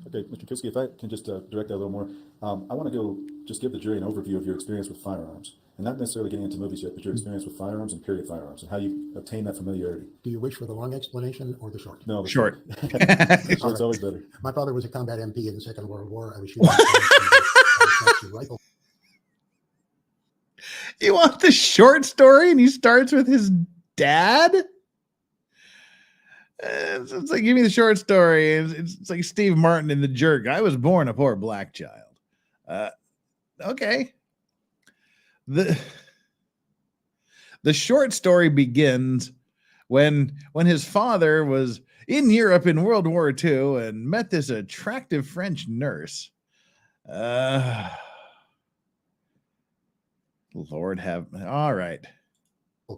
Okay, Mr. Kuski, if I can just direct that a little more. I want to just give the jury an overview of your experience with firearms, and not necessarily getting into movies yet, but your experience with firearms and period firearms and how you obtain that familiarity. Do you wish for the long explanation or the short? No, the short. Short's always better. My father was a combat MP in the Second World War. I was shooting rifle. You want the short story, and he starts with his dad? It's like, give me the short story. It's like Steve Martin in The Jerk. I was born a poor black child. Okay. The short story begins when his father was in Europe in World War II and met this attractive French nurse. Lord have, all right.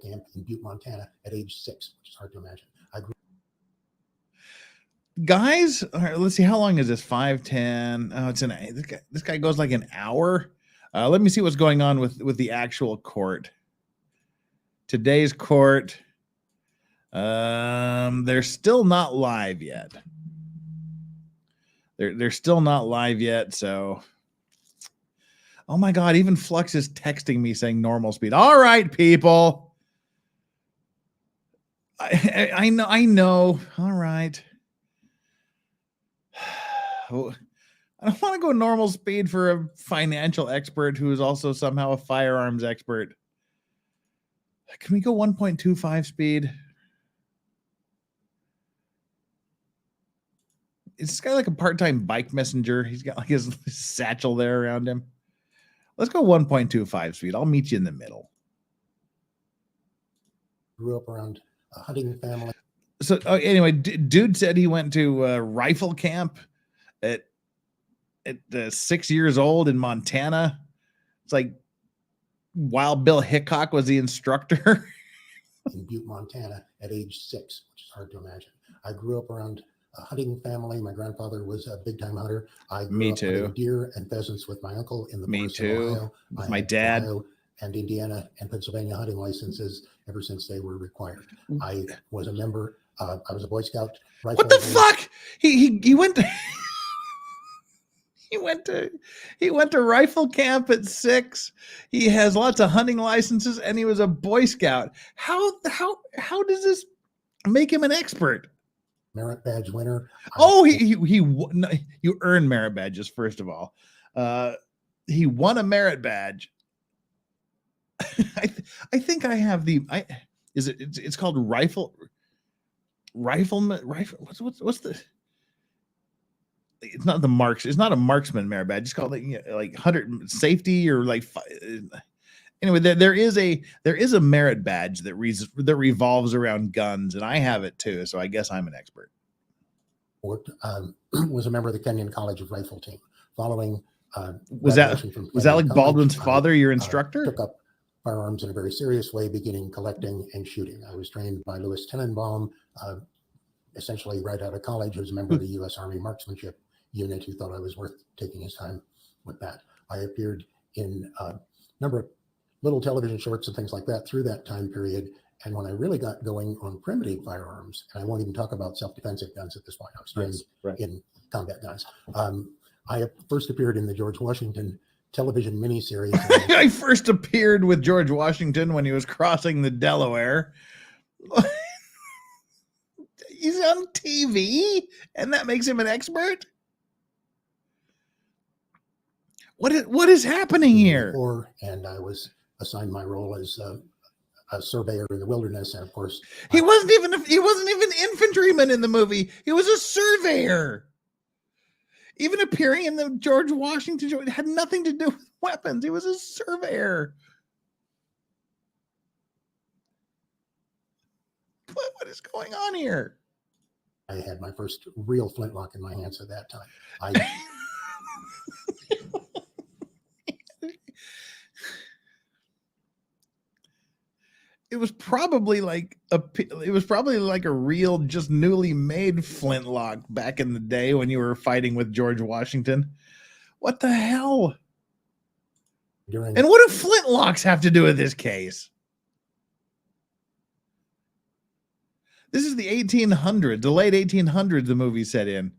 Camp in Butte, Montana at age 6, which is hard to imagine. I grew. Guys, all right, let's see, how long is this? 5:10. Oh, this guy goes like an hour. Let me see what's going on with the actual court. Today's court. They're still not live yet. They're still not live yet, so. Oh my God, even Flux is texting me saying normal speed. All right, people. I know. All right. I don't want to go normal speed for a financial expert who is also somehow a firearms expert. Can we go 1.25 speed? Is this guy like a part-time bike messenger? He's got like his satchel there around him. Let's go 1.25 speed. I'll meet you in the middle. Grew up around a hunting family. So anyway, dude said he went to rifle camp at 6 years old in Montana. It's like Wild Bill Hickok was the instructor. In Butte, Montana at age 6, which is hard to imagine. I grew up around a hunting family. My grandfather was a big time hunter. I grew up hunting deer and pheasants with my uncle in the forest of Ohio. With my dad. Ohio and Indiana and Pennsylvania hunting licenses ever since they were required. I was a member. I was a Boy Scout. What the fuck? He went to he went to rifle camp at 6. He has lots of hunting licenses, and he was a Boy Scout. How does this make him an expert? Merit badge winner. Oh, you earn merit badges first of all. He won a merit badge. I think I have it's called rifleman. What's the? It's not a marksman merit badge. It's called like hunter safety or like. Anyway, there is a merit badge that revolves around guns, and I have it too. So I guess I'm an expert. Was a member of the Kenyon College of Rifle team. Following was Alec Baldwin's father your instructor? Took up firearms in a very serious way, beginning collecting and shooting. I was trained by Louis Tenenbaum, essentially right out of college. I was a member of the U.S. Army Marksmanship Unit who thought I was worth taking his time with that. I appeared in a number of little television shorts and things like that through that time period. And when I really got going on primitive firearms, and I won't even talk about self-defensive guns at this point, I was trained in combat guns. I first appeared in the George Washington television miniseries. I first appeared with George Washington when he was crossing the Delaware. He's on TV, and that makes him an expert? What is happening here? And I was assigned my role as a surveyor in the wilderness, and of course, he wasn't even infantryman in the movie. He was a surveyor. Even appearing in the George Washington show, it had nothing to do with weapons. He was a surveyor. What is going on here? I had my first real flintlock in my hands at that time. It was probably like a real, just newly made flintlock back in the day when you were fighting with George Washington. What the hell? And what do flintlocks have to do with this case? This is the 1800s, the late 1800s. The movie set in.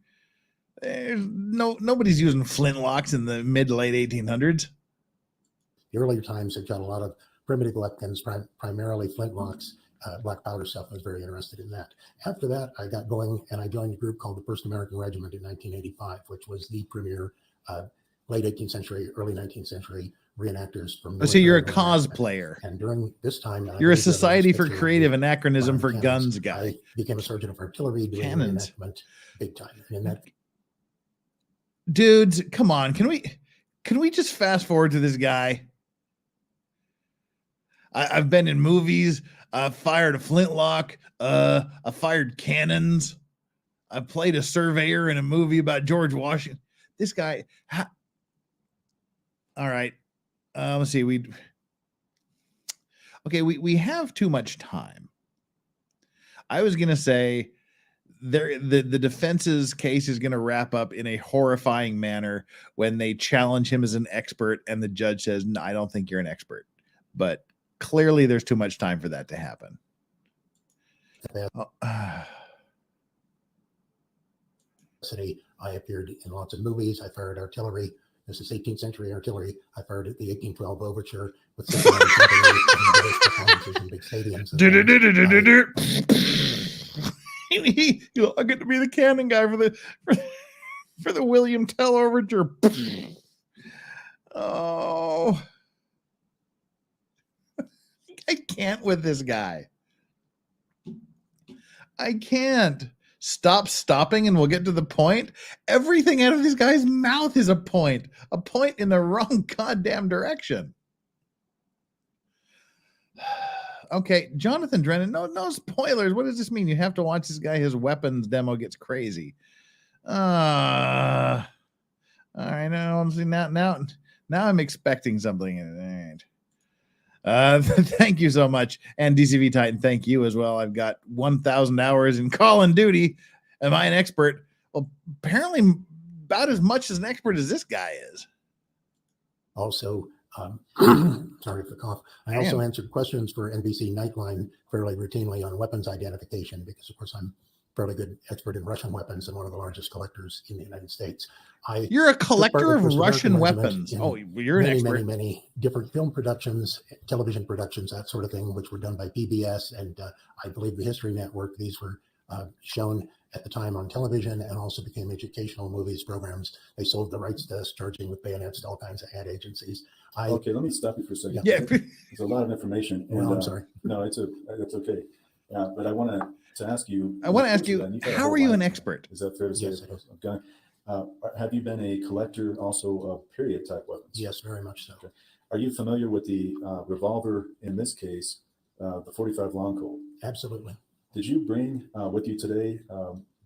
There's nobody's using flintlocks in the mid to late 1800s. The earlier times had got a lot of primitive weapons, primarily flintlocks. Black powder stuff. I was very interested in that. After that, I got going and I joined a group called the First American Regiment in 1985, which was the premier late 18th century, early 19th century reenactors from. So you're a cosplayer. And during this time, you're a Society for Creative Anachronism for Guns guy. I became a sergeant of artillery doing reenactment big time. And in that, dudes, come on, can we just fast forward to this guy? I've been in movies. I fired a flintlock. I fired cannons. I played a surveyor in a movie about George Washington. This guy. All right. Let's see. We have too much time. I was going to say the defense's case is going to wrap up in a horrifying manner when they challenge him as an expert and the judge says, no, I don't think you're an expert. But clearly there's too much time for that to happen. I appeared in lots of movies. I fired artillery. This is 18th century artillery. I fired at the 1812 overture with performances in big stadiums. I get to be the cannon guy for the William Tell overture. Oh, I can't with this guy. I can't. stopping and we'll get to the point. Everything out of this guy's mouth is a point in the wrong goddamn direction. Okay, Jonathan Drennan, no spoilers. What does this mean? You have to watch this guy. His weapons demo gets crazy. All right, now I'm expecting something. All right. Thank you so much. And DCV Titan, thank you as well. I've got 1,000 hours in Call of Duty. Am I an expert? Well, apparently about as much as an expert as this guy is. Also, sorry for the cough. I also answered questions for NBC Nightline fairly routinely on weapons identification because, of course, I'm fairly good expert in Russian weapons and one of the largest collectors in the United States. You're a collector of Russian weapons. Oh, you're an expert. Many different film productions, television productions, that sort of thing, which were done by PBS and I believe the History Network. These were shown at the time on television and also became educational movies programs. They sold the rights to us, charging with bayonets to all kinds of ad agencies. Okay, let me stop you for a second. Yeah, there's a lot of information. And, no, I'm sorry. No, it's okay. But I want to ask you. How are you an expert? Is that fair to say? Yes, it is. Okay. Have you been a collector also of period type weapons? Yes, very much so. Okay. Are you familiar with the revolver in this case, the 45 long Colt? Absolutely. Did you bring with you today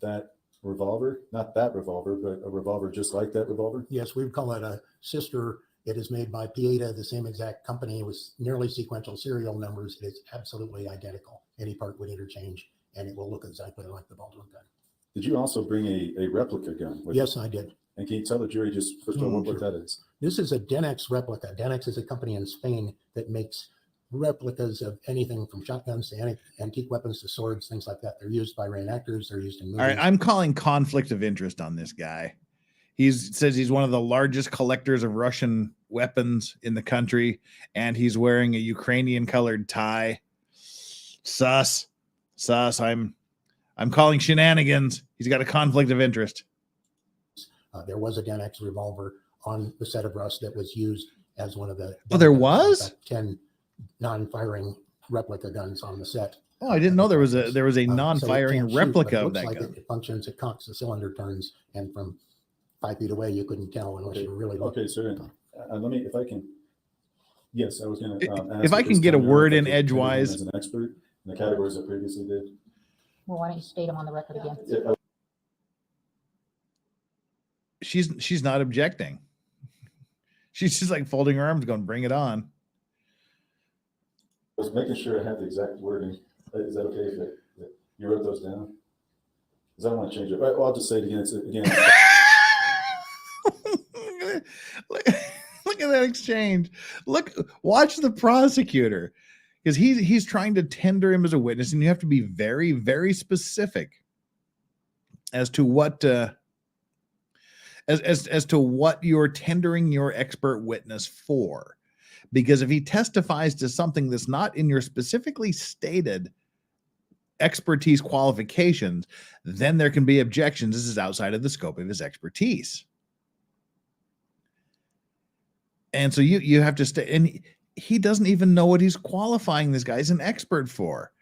that revolver? Not that revolver, but a revolver just like that revolver? Yes, we would call it a sister. It is made by Pieta, the same exact company with nearly sequential serial numbers. It is absolutely identical. Any part would interchange, and it will look exactly like the Baldwin gun. Did you also bring a replica gun with Yes, you? I did. And can you tell the jury just first of all what that is? This is a Denex replica. Denex is a company in Spain that makes replicas of anything from shotguns to antique weapons to swords, things like that. They're used by reenactors. They're used in movies. All right, I'm calling conflict of interest on this guy. He says he's one of the largest collectors of Russian weapons in the country, and he's wearing a Ukrainian colored tie. Sus. I'm calling shenanigans. He's got a conflict of interest. There was a Denex revolver on the set of Rust that was used as one of the. Oh, there was 10 non-firing replica guns on the set. Oh, I didn't know there was a non-firing replica of that gun. It functions. It cocks, the cylinder turns, and from 5 feet away you couldn't tell unless you were really looking. Okay, sir. Let me, if I can. Yes, I was going to. If I can get a word in edgewise. As an expert in the categories I previously did. Well, why don't you state them on the record again? She's not objecting. She's just like folding her arms, going, "Bring it on." I was making sure I had the exact wording. Is that okay if you wrote those down? Because I don't want to change it. Well, I'll just say it again. Look at that exchange. Watch the prosecutor, because he's trying to tender him as a witness, and you have to be very, very specific as to what as to what you're tendering your expert witness for. Because if he testifies to something that's not in your specifically stated expertise qualifications, then there can be objections. This is outside of the scope of his expertise. And so you have to stay, and he doesn't even know what he's qualifying this guy as an expert for.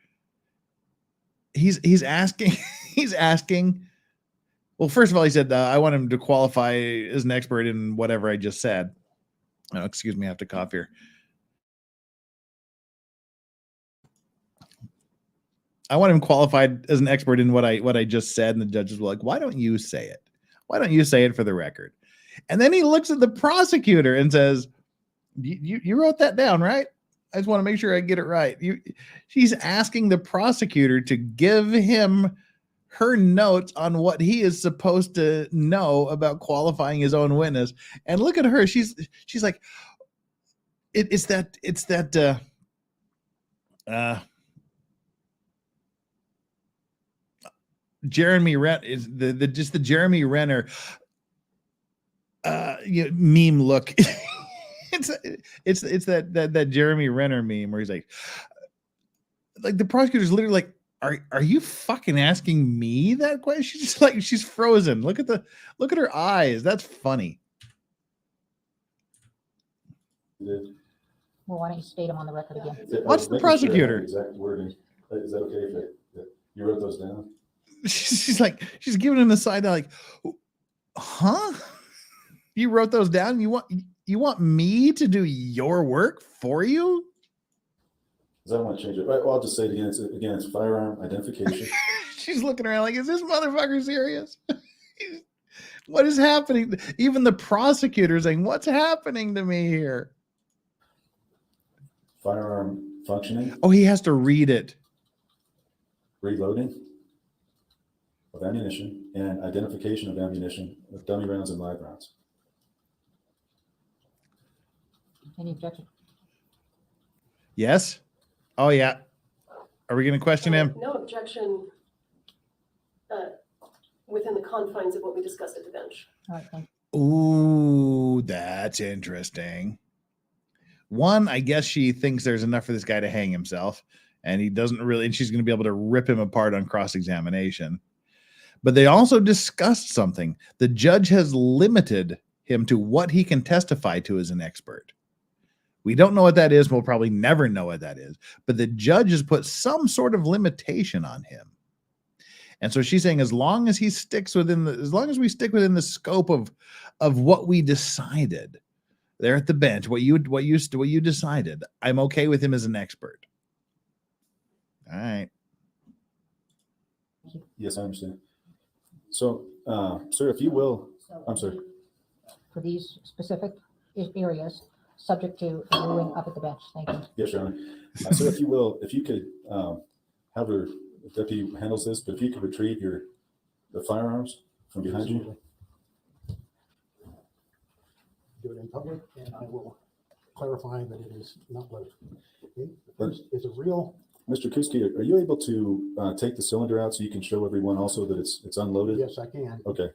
He's asking, well, first of all, he said, I want him to qualify as an expert in whatever I just said. Oh, excuse me, I have to cough here. I want him qualified as an expert in what I just said, and the judges were like, why don't you say it? Why don't you say it for the record? And then he looks at the prosecutor and says, you wrote that down, right? I just want to make sure I get it right. She's asking the prosecutor to give him her notes on what he is supposed to know about qualifying his own witness. And look at her. She's like, it's that Jeremy Renner is the Jeremy Renner meme look. it's that Jeremy Renner meme where he's like the prosecutor's literally like, are you fucking asking me that question? She's just like, she's frozen. Look at her eyes. That's funny. Well, why don't you state them on the record again? What's the prosecutor? Exact wording. Is that okay if you wrote those down? she's like, she's giving him the side eye, like, huh? You wrote those down? You want me to do your work for you? Because I don't want to change it. Right, well, I'll just say it again. It's firearm identification. She's looking around like, is this motherfucker serious? What is happening? Even the prosecutor saying, what's happening to me here? Firearm functioning. Oh, he has to read it. Reloading of ammunition and identification of ammunition with dummy rounds and live rounds. Any objection? Yes. Oh yeah. Are we going to question him? No objection within the confines of what we discussed at the bench. All right, thank you. Ooh, that's interesting. One, I guess she thinks there's enough for this guy to hang himself, and he doesn't really, and she's going to be able to rip him apart on cross-examination. But they also discussed something. The judge has limited him to what he can testify to as an expert. We don't know what that is. We'll probably never know what that is. But the judge has put some sort of limitation on him. And so she's saying, as long as we stick within the scope of what we decided there at the bench, what you decided, I'm okay with him as an expert. All right. Yes, I understand. So, sir, if you will, I'm sorry. For these specific areas, subject to a ruling up at the bench. Thank you. Yes, Your Honor. So if you will, if you could have her, the deputy handles this, but if you could retrieve the firearms from behind you. Do it in public, and I will clarify that it is not loaded. Okay? The first is a real. Mr. Kuski, are you able to take the cylinder out so you can show everyone also that it's unloaded? Yes, I can. Okay.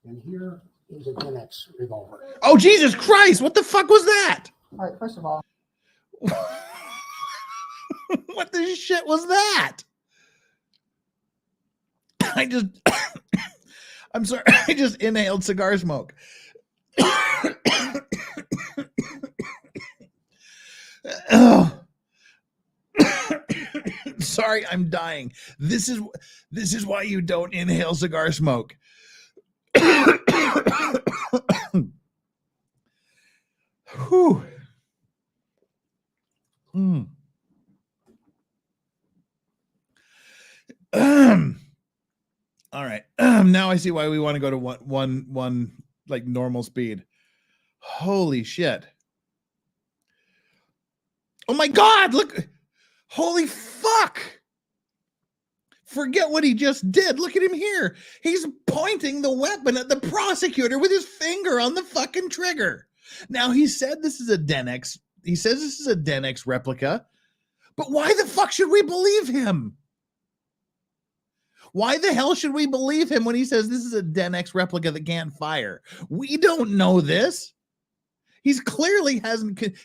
And here is a 10X revolver. Oh, Jesus Christ. What the fuck was that? All right, first of all. What the shit was that? I'm sorry. I just inhaled cigar smoke. Sorry, I'm dying. This is why you don't inhale cigar smoke. Whew. All right. Now I see why we want to go to one like normal speed. Holy shit. Oh my God, look. Holy fuck. Forget what he just did. Look at him here. He's pointing the weapon at the prosecutor with his finger on the fucking trigger. Now he said this is a Denex. He says this is a Denex replica. But why the fuck should we believe him? Why the hell should we believe him when he says this is a Denex replica that can't fire? We don't know this. He's clearly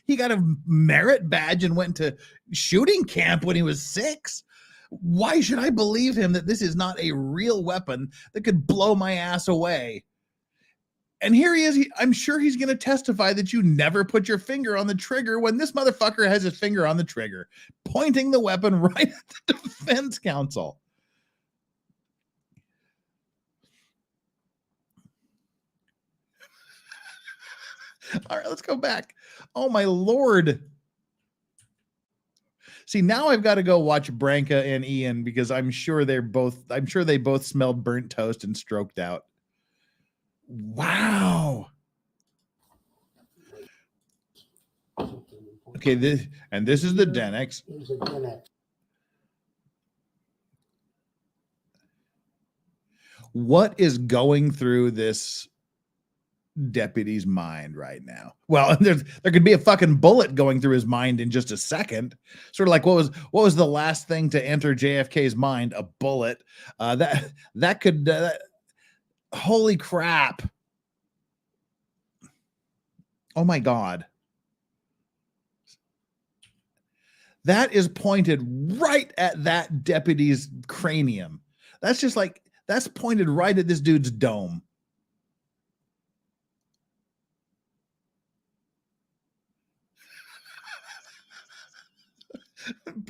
he got a merit badge and went to shooting camp when he was 6. Why should I believe him that this is not a real weapon that could blow my ass away? And here he is. I'm sure he's going to testify that you never put your finger on the trigger when this motherfucker has his finger on the trigger, pointing the weapon right at the defense counsel. All right, let's go back. Oh, my Lord. See, now I've got to go watch Branka and Ian because I'm sure they both smelled burnt toast and stroked out. Wow. Okay, this is the Denex. What is going through this deputy's mind right now? Well, there could be a fucking bullet going through his mind in just a second. Sort of like what was the last thing to enter JFK's mind? A bullet. That could holy crap. Oh my God. That is pointed right at that deputy's cranium. That's pointed right at this dude's dome.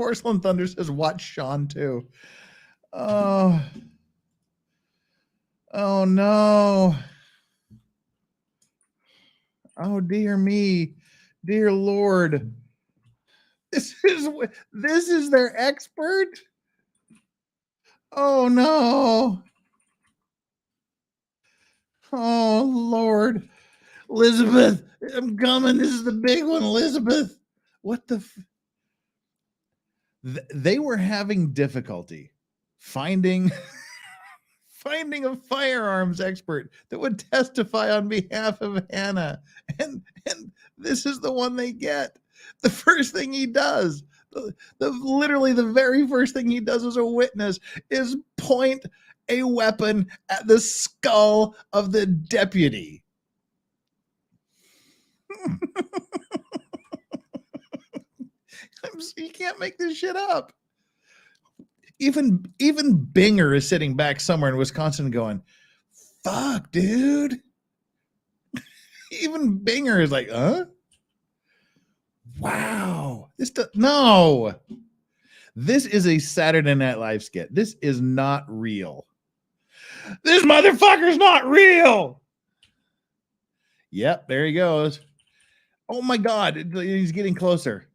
Porcelain Thunder says, watch Sean too. Oh. Oh no. Oh dear me. Dear Lord. This is their expert? Oh no. Oh Lord. Elizabeth, I'm coming. This is the big one, Elizabeth. What the they were having difficulty finding a firearms expert that would testify on behalf of Hannah. And this is the one they get. The first thing he does, literally the very first thing he does as a witness is point a weapon at the skull of the deputy. You can't make this shit up. Even Binger is sitting back somewhere in Wisconsin going, fuck, dude. Even Binger is like, huh? Wow. No. This is a Saturday Night Live skit. This is not real. This motherfucker's not real. Yep, there he goes. Oh my God, he's getting closer.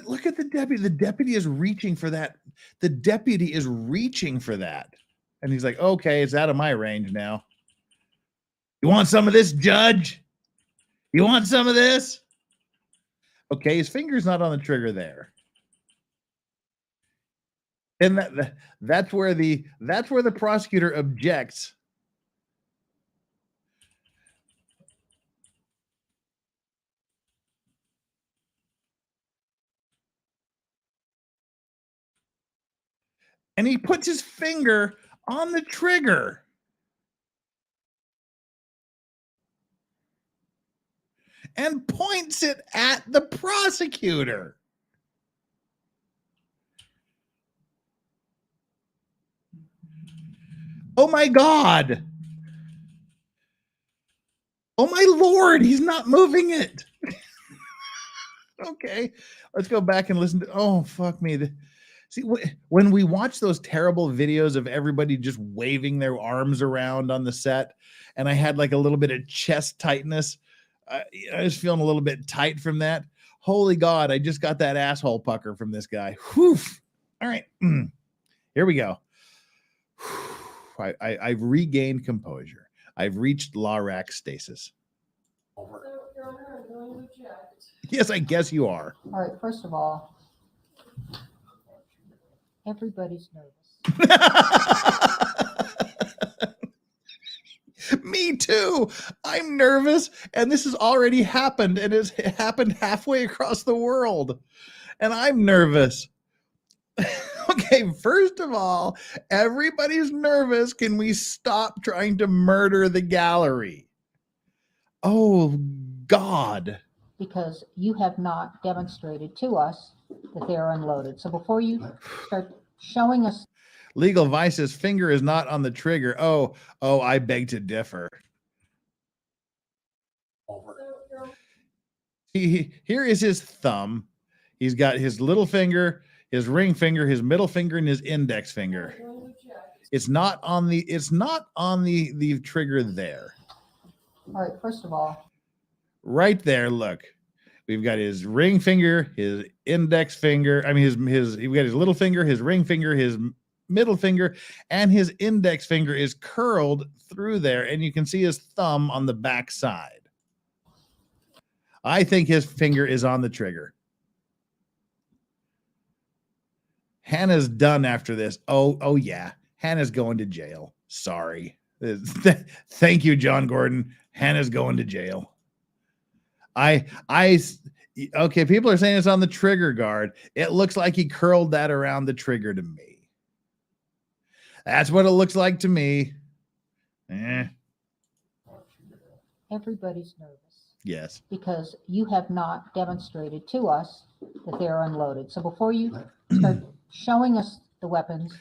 Look at the deputy. The deputy is reaching for that. The deputy is reaching for that. And he's like, okay, it's out of my range now. You want some of this, Judge? You want some of this? Okay, his finger's not on the trigger there. And that's where the prosecutor objects. And he puts his finger on the trigger. And points it at the prosecutor. Oh my God. Oh my Lord, he's not moving it. Okay, let's go back and listen to, oh, fuck me. See, when we watch those terrible videos of everybody just waving their arms around on the set, and I had like a little bit of chest tightness, I was feeling a little bit tight from that. Holy God, I just got that asshole pucker from this guy. Whew. All right, here we go. I've regained composure. I've reached LARAC stasis. Over. So, Your Honor, I'm going to object. Yes, I guess you are. All right, first of all, everybody's nervous. Me too. I'm nervous, and this has already happened, and it's happened halfway across the world, and I'm nervous. Okay, first of all, everybody's nervous. Can we stop trying to murder the gallery? Oh, God. Because you have not demonstrated to us that they are unloaded. So before you start showing us. Legal Vice's finger is not on the trigger. Oh, I beg to differ. Over. Here is his thumb. He's got his little finger, his ring finger, his middle finger, and his index finger. It's not on the trigger there. All right, first of all. Right there, look. We've got his ring finger, his index finger. I mean, we've got his little finger, his ring finger, his middle finger, and his index finger is curled through there, and you can see his thumb on the back side. I think his finger is on the trigger. Hannah's done after this. Oh yeah. Hannah's going to jail. Sorry. Thank you, John Gordon. Hannah's going to jail. Okay, people are saying it's on the trigger guard. It looks like he curled that around the trigger to me. That's what it looks like to me. Everybody's nervous. Yes. Because you have not demonstrated to us that they are unloaded. So before you start showing us the weapons.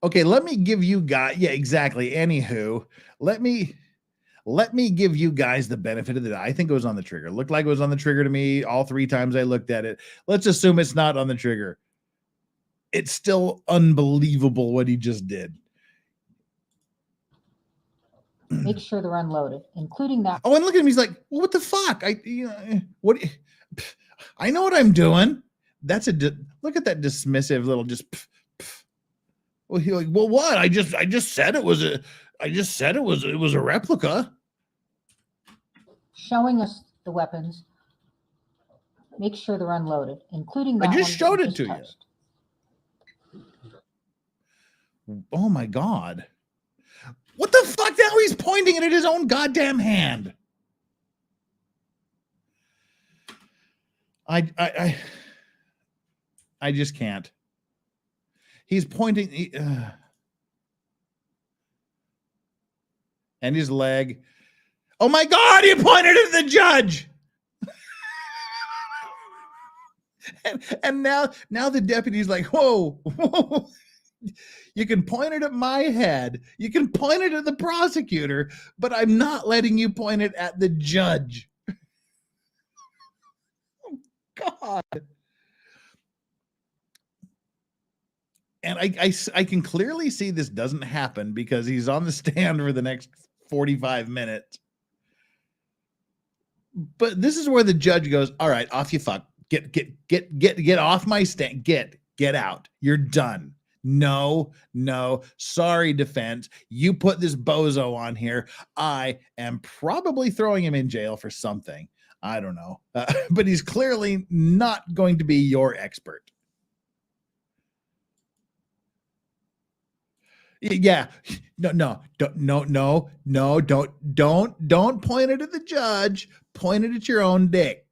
Okay, let me give you guys. Yeah, exactly. Anywho, let me let me give you guys the benefit of the doubt. I think it was on the trigger. It looked like it was on the trigger to me all 3 times I looked at it. Let's assume it's not on the trigger. It's still unbelievable what he just did. Make sure they're unloaded, including that. Oh, and look at him. He's like, well, what the fuck? I know what I'm doing. That's look at that dismissive little just. Well, he like, well, what? I just said it was a replica. Showing us the weapons. Make sure they're unloaded, including that. I just showed it to you. Oh my God. What the fuck? Now he's pointing it at his own goddamn hand. I just can't. He's pointing and his leg. Oh my God, he pointed at the judge. and now the deputy's like, whoa. You can point it at my head. You can point it at the prosecutor, but I'm not letting you point it at the judge. Oh, God. And I can clearly see this doesn't happen because he's on the stand for the next 45 minutes. But this is where the judge goes, all right, off you fuck. Get off my stand. Get out. You're done. No, sorry, defense. You put this bozo on here. I am probably throwing him in jail for something. I don't know. But he's clearly not going to be your expert. Yeah. No, don't point it at the judge. Point it at your own dick.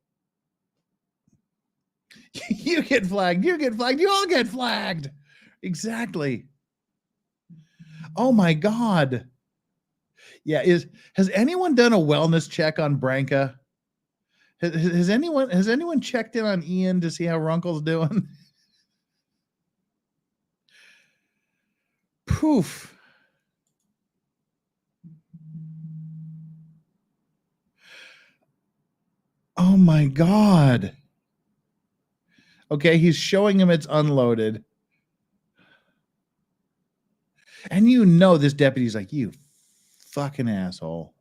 You get flagged. You get flagged. You all get flagged. Exactly. Oh my God. Yeah. Has anyone done a wellness check on Branca? Has anyone checked in on Ian to see how Runkle's doing? Poof. Oh my God. Okay, he's showing him it's unloaded. And you know this deputy's like, you fucking asshole.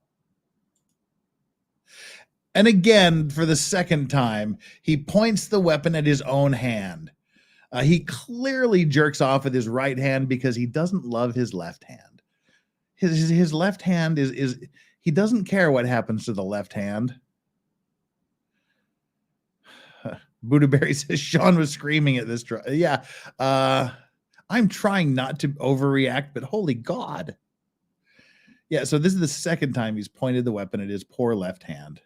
And again, for the second time, he points the weapon at his own hand. He clearly jerks off with his right hand because he doesn't love his left hand. His left hand is he doesn't care what happens to the left hand. Buddhaberry says Sean was screaming at this. Yeah. I'm trying not to overreact, but holy God. Yeah, so this is the second time he's pointed the weapon at his poor left hand.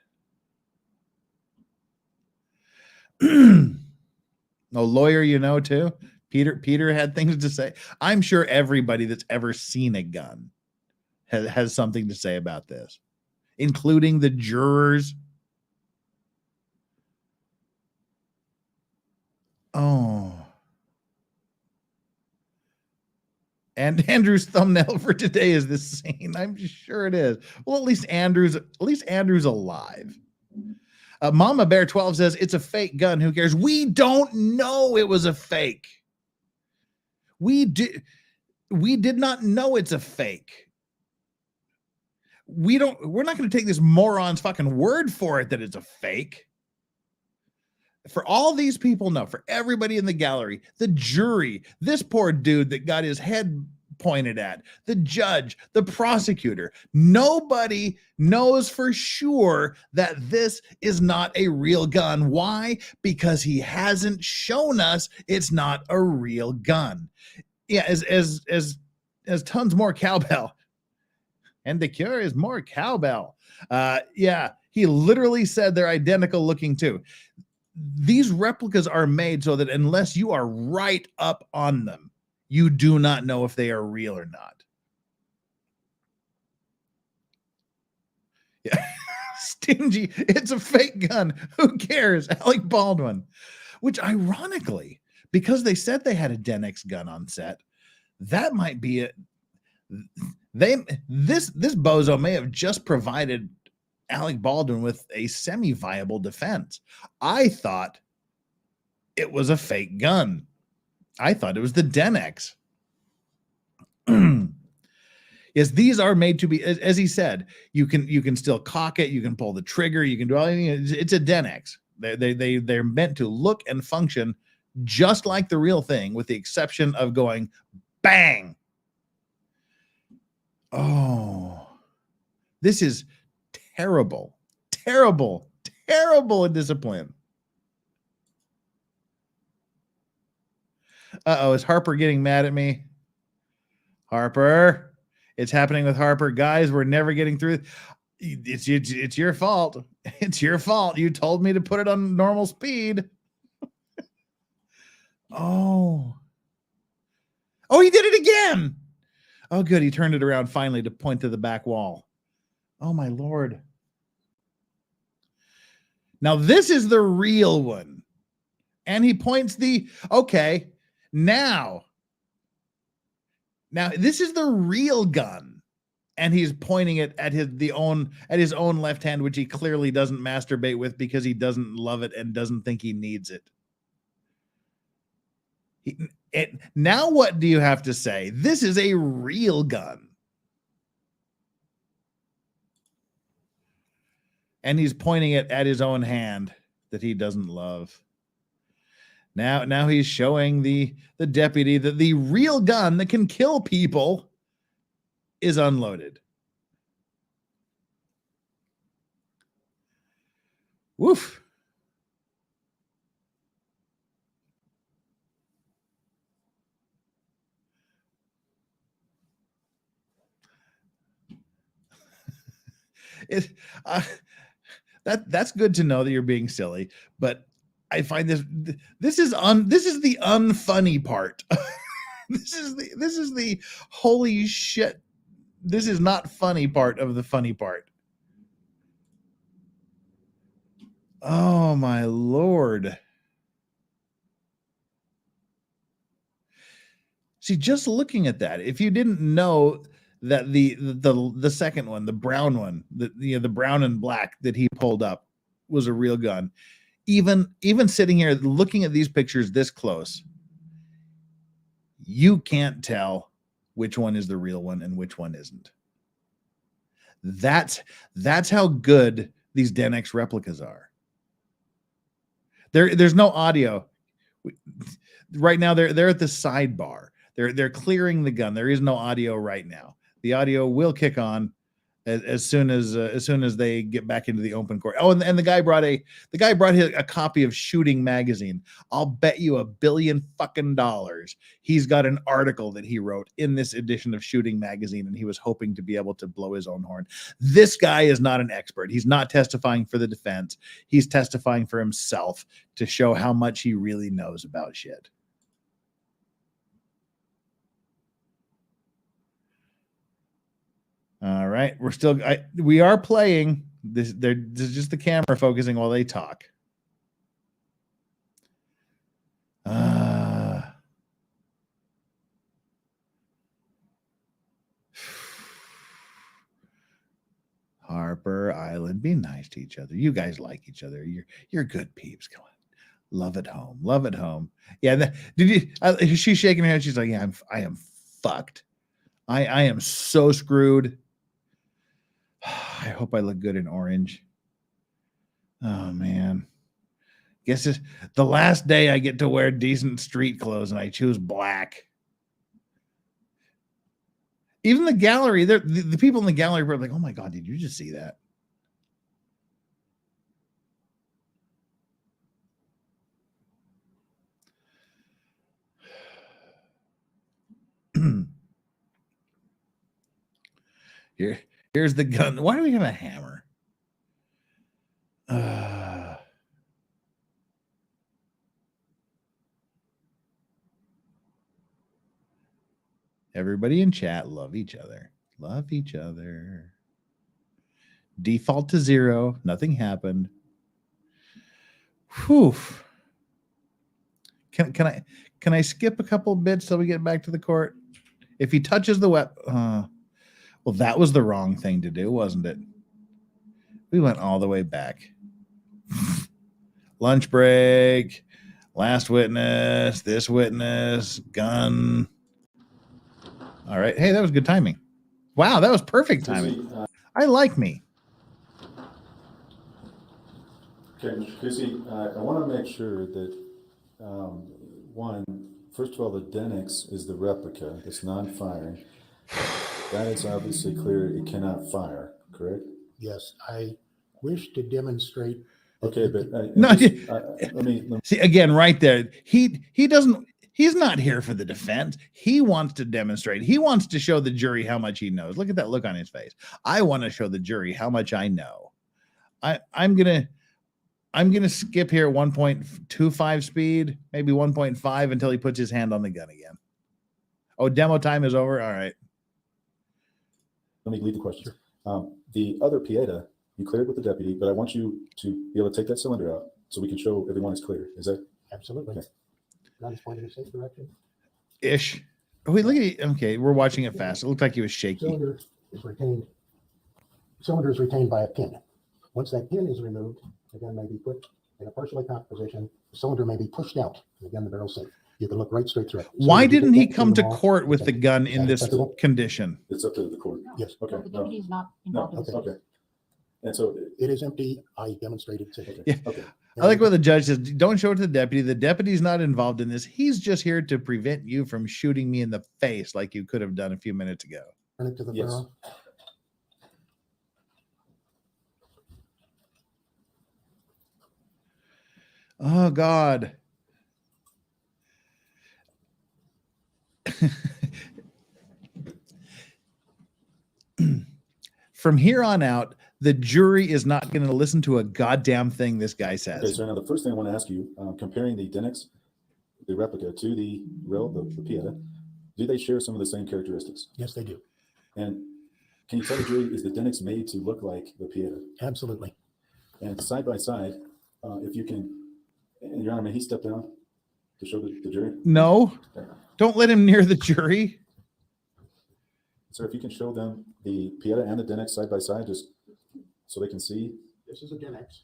No lawyer, you know, too. Peter had things to say. I'm sure everybody that's ever seen a gun has something to say about this, including the jurors. Oh. And Andrew's thumbnail for today is this scene. I'm sure it is. Well, at least Andrew's alive. Mama Bear 12 says it's a fake gun. Who cares? We don't know it was a fake. We did not know it's a fake. We're not going to take this moron's fucking word for it that it's a fake. For all these people know, for everybody in the gallery, the jury, this poor dude that got his head pointed at, the judge, the prosecutor, nobody knows for sure that this is not a real gun. Why? Because he hasn't shown us it's not a real gun. Yeah, as tons more cowbell. And the cure is more cowbell. Yeah, he literally said they're identical looking too. These replicas are made so that unless you are right up on them, you do not know if they are real or not. Yeah. Stingy. It's a fake gun. Who cares? Alec Baldwin. Which ironically, because they said they had a Denix gun on set, that might be it. This bozo may have just provided Alec Baldwin with a semi-viable defense. I thought it was a fake gun. I thought it was the Denex. Yes, these are made to be, as he said, you can still cock it, you can pull the trigger, you can do anything. It's a Denex. They're meant to look and function just like the real thing, with the exception of going bang. Oh, this is terrible, terrible, terrible indiscipline. Uh-oh, is Harper getting mad at me? Harper. It's happening with Harper. Guys, we're never getting through. It's your fault. It's your fault. You told me to put it on normal speed. Oh, he did it again. Oh, good. He turned it around finally to point to the back wall. Oh, my Lord. Now, this is the real one. And he points okay, now this is the real gun, and he's pointing it at his own left hand, which he clearly doesn't masturbate with because he doesn't love it and doesn't think he needs it. Now what do you have to say? This is a real gun. And he's pointing it at his own hand that he doesn't love. Now he's showing the deputy that the real gun that can kill people is unloaded. Woof. That's good to know that you're being silly, but I find this is the unfunny part. this is the holy shit. This is not funny part of the funny part. Oh my Lord. See, just looking at that, if you didn't know that the second one, the brown one, the brown and black that he pulled up was a real gun, even sitting here looking at these pictures this close, you can't tell which one is the real one and which one isn't. That's how good these Denex replicas are. There's no audio right now. They're at the sidebar. They're clearing the gun. There is no audio right now. The audio will kick on as soon as they get back into the open court. Oh, and the guy brought a copy of Shooting magazine. I'll bet you $1 billion fucking dollars he's got an article that he wrote in this edition of Shooting magazine, and he was hoping to be able to blow his own horn. This guy is not an expert. He's not testifying for the defense. He's testifying for himself to show how much he really knows about shit. All right, we are playing this. This is just the camera focusing while they talk. Harper Island, be nice to each other. You guys like each other. You're good peeps. Come on, love at home. Love at home. Yeah. She's shaking her head. She's like, yeah, I am fucked. I am so screwed. I hope I look good in orange. Oh, man. Guess it's the last day I get to wear decent street clothes, and I choose black. Even the gallery, the people in the gallery were like, oh, my God, did you just see that? Here's the gun. Why do we have a hammer? Everybody in chat, love each other. Love each other. Default to 0. Nothing happened. Whew. Can I skip a couple bits till we get back to the court? If he touches the weapon, Well, that was the wrong thing to do, wasn't it? We went all the way back. Lunch break, last witness, this witness, gun. All right. Hey, that was good timing. Wow, that was perfect timing. I like me. Okay, Mr. Kusi, I want to make sure that, one, first of all, the Denix is the replica. It's non-firing. That is obviously clear. It cannot fire, correct? Yes, I wish to demonstrate. Okay, but let me see again right there. He doesn't. He's not here for the defense. He wants to demonstrate. He wants to show the jury how much he knows. Look at that look on his face. I want to show the jury how much I know. I'm gonna skip here 1.25 speed, maybe 1.5 until he puts his hand on the gun again. Oh, demo time is over. All right. Let me lead the question. The other Pieta, you cleared with the deputy, but I want you to be able to take that cylinder out so we can show everyone it's clear. Is that absolutely? Okay. Gun is pointing in a safe direction. Ish. Oh, wait, look at it. Okay, we're watching it fast. It looked like he was shaky. Cylinder is retained. Cylinder is retained by a pin. Once that pin is removed, the gun may be put in a partially cocked position. The cylinder may be pushed out, and again, the barrel safe. You can look right straight through it. Why didn't he come to court with the gun in this condition? It's up to the court. Yes. Okay. The deputy's not involved in this. Okay. And so it is empty. I demonstrated safety. Yeah. Okay. I like what the judge says. Don't show it to the deputy. The deputy's not involved in this. He's just here to prevent you from shooting me in the face like you could have done a few minutes ago. Turn it to the barrel. Oh, God. From here on out, the jury is not going to listen to a goddamn thing this guy says. Okay, so now the first thing I want to ask you, comparing the Denix, the replica, to the real, the Pieta, do they share some of the same characteristics? Yes, they do. And can you tell the jury, is the Denix made to look like the Pieta? Absolutely. And side by side, if you can, and Your Honor, may he step down to show the jury? No, don't let him near the jury. Sir, if you can show them the Pieta and the Denix side by side, just so they can see. This is a Denix.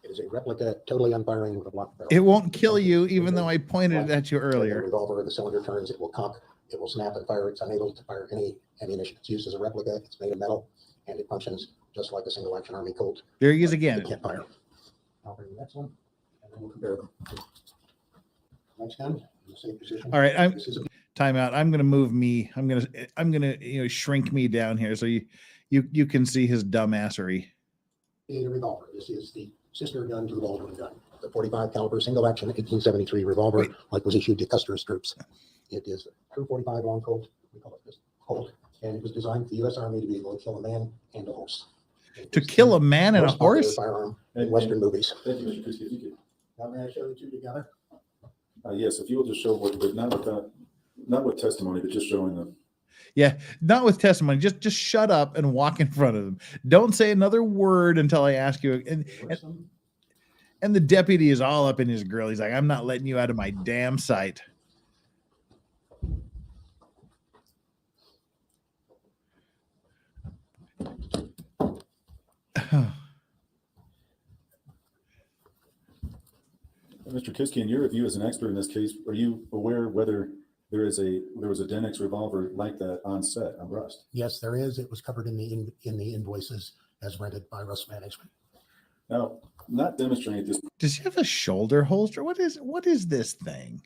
It is a replica, totally unfiring with a block barrel. It won't kill you, even though I pointed it at you earlier. The revolver, the cylinder turns, it will cock, it will snap and fire. It's unable to fire any ammunition. It's used as a replica. It's made of metal, and it functions just like a single action Army Colt. There he is again. It can't fire. I'll bring the next one, and then we'll compare them. Next gun, in the same position. All right, time out. I'm gonna move me. I'm gonna shrink me down here so you can see his dumbassery. The revolver. This is the sister gun to the Baldwin gun. The 45 caliber single action 1873 revolver, like was issued to Custer's troops. It is a true 45 long Colt. We call it this Colt, and it was designed for the U.S. Army to be able to kill a man and a horse. To kill a man and a horse? Firearm in Western movies. Thank you, Mr. Kuski. If you could. Now may I show the two together? Yes, if you will just show what, but not with testimony, but just showing them. Yeah, not with testimony. Just shut up and walk in front of them. Don't say another word until I ask you. And the deputy is all up in his grill. He's like, I'm not letting you out of my damn sight. Mr. Kuski, in your review as an expert in this case, are you aware whether there was a Denix revolver like that on set on Rust? Yes, there is. It was covered in the invoices as rented by Rust Management. Now, not demonstrating this. Does he have a shoulder holster? What is this thing?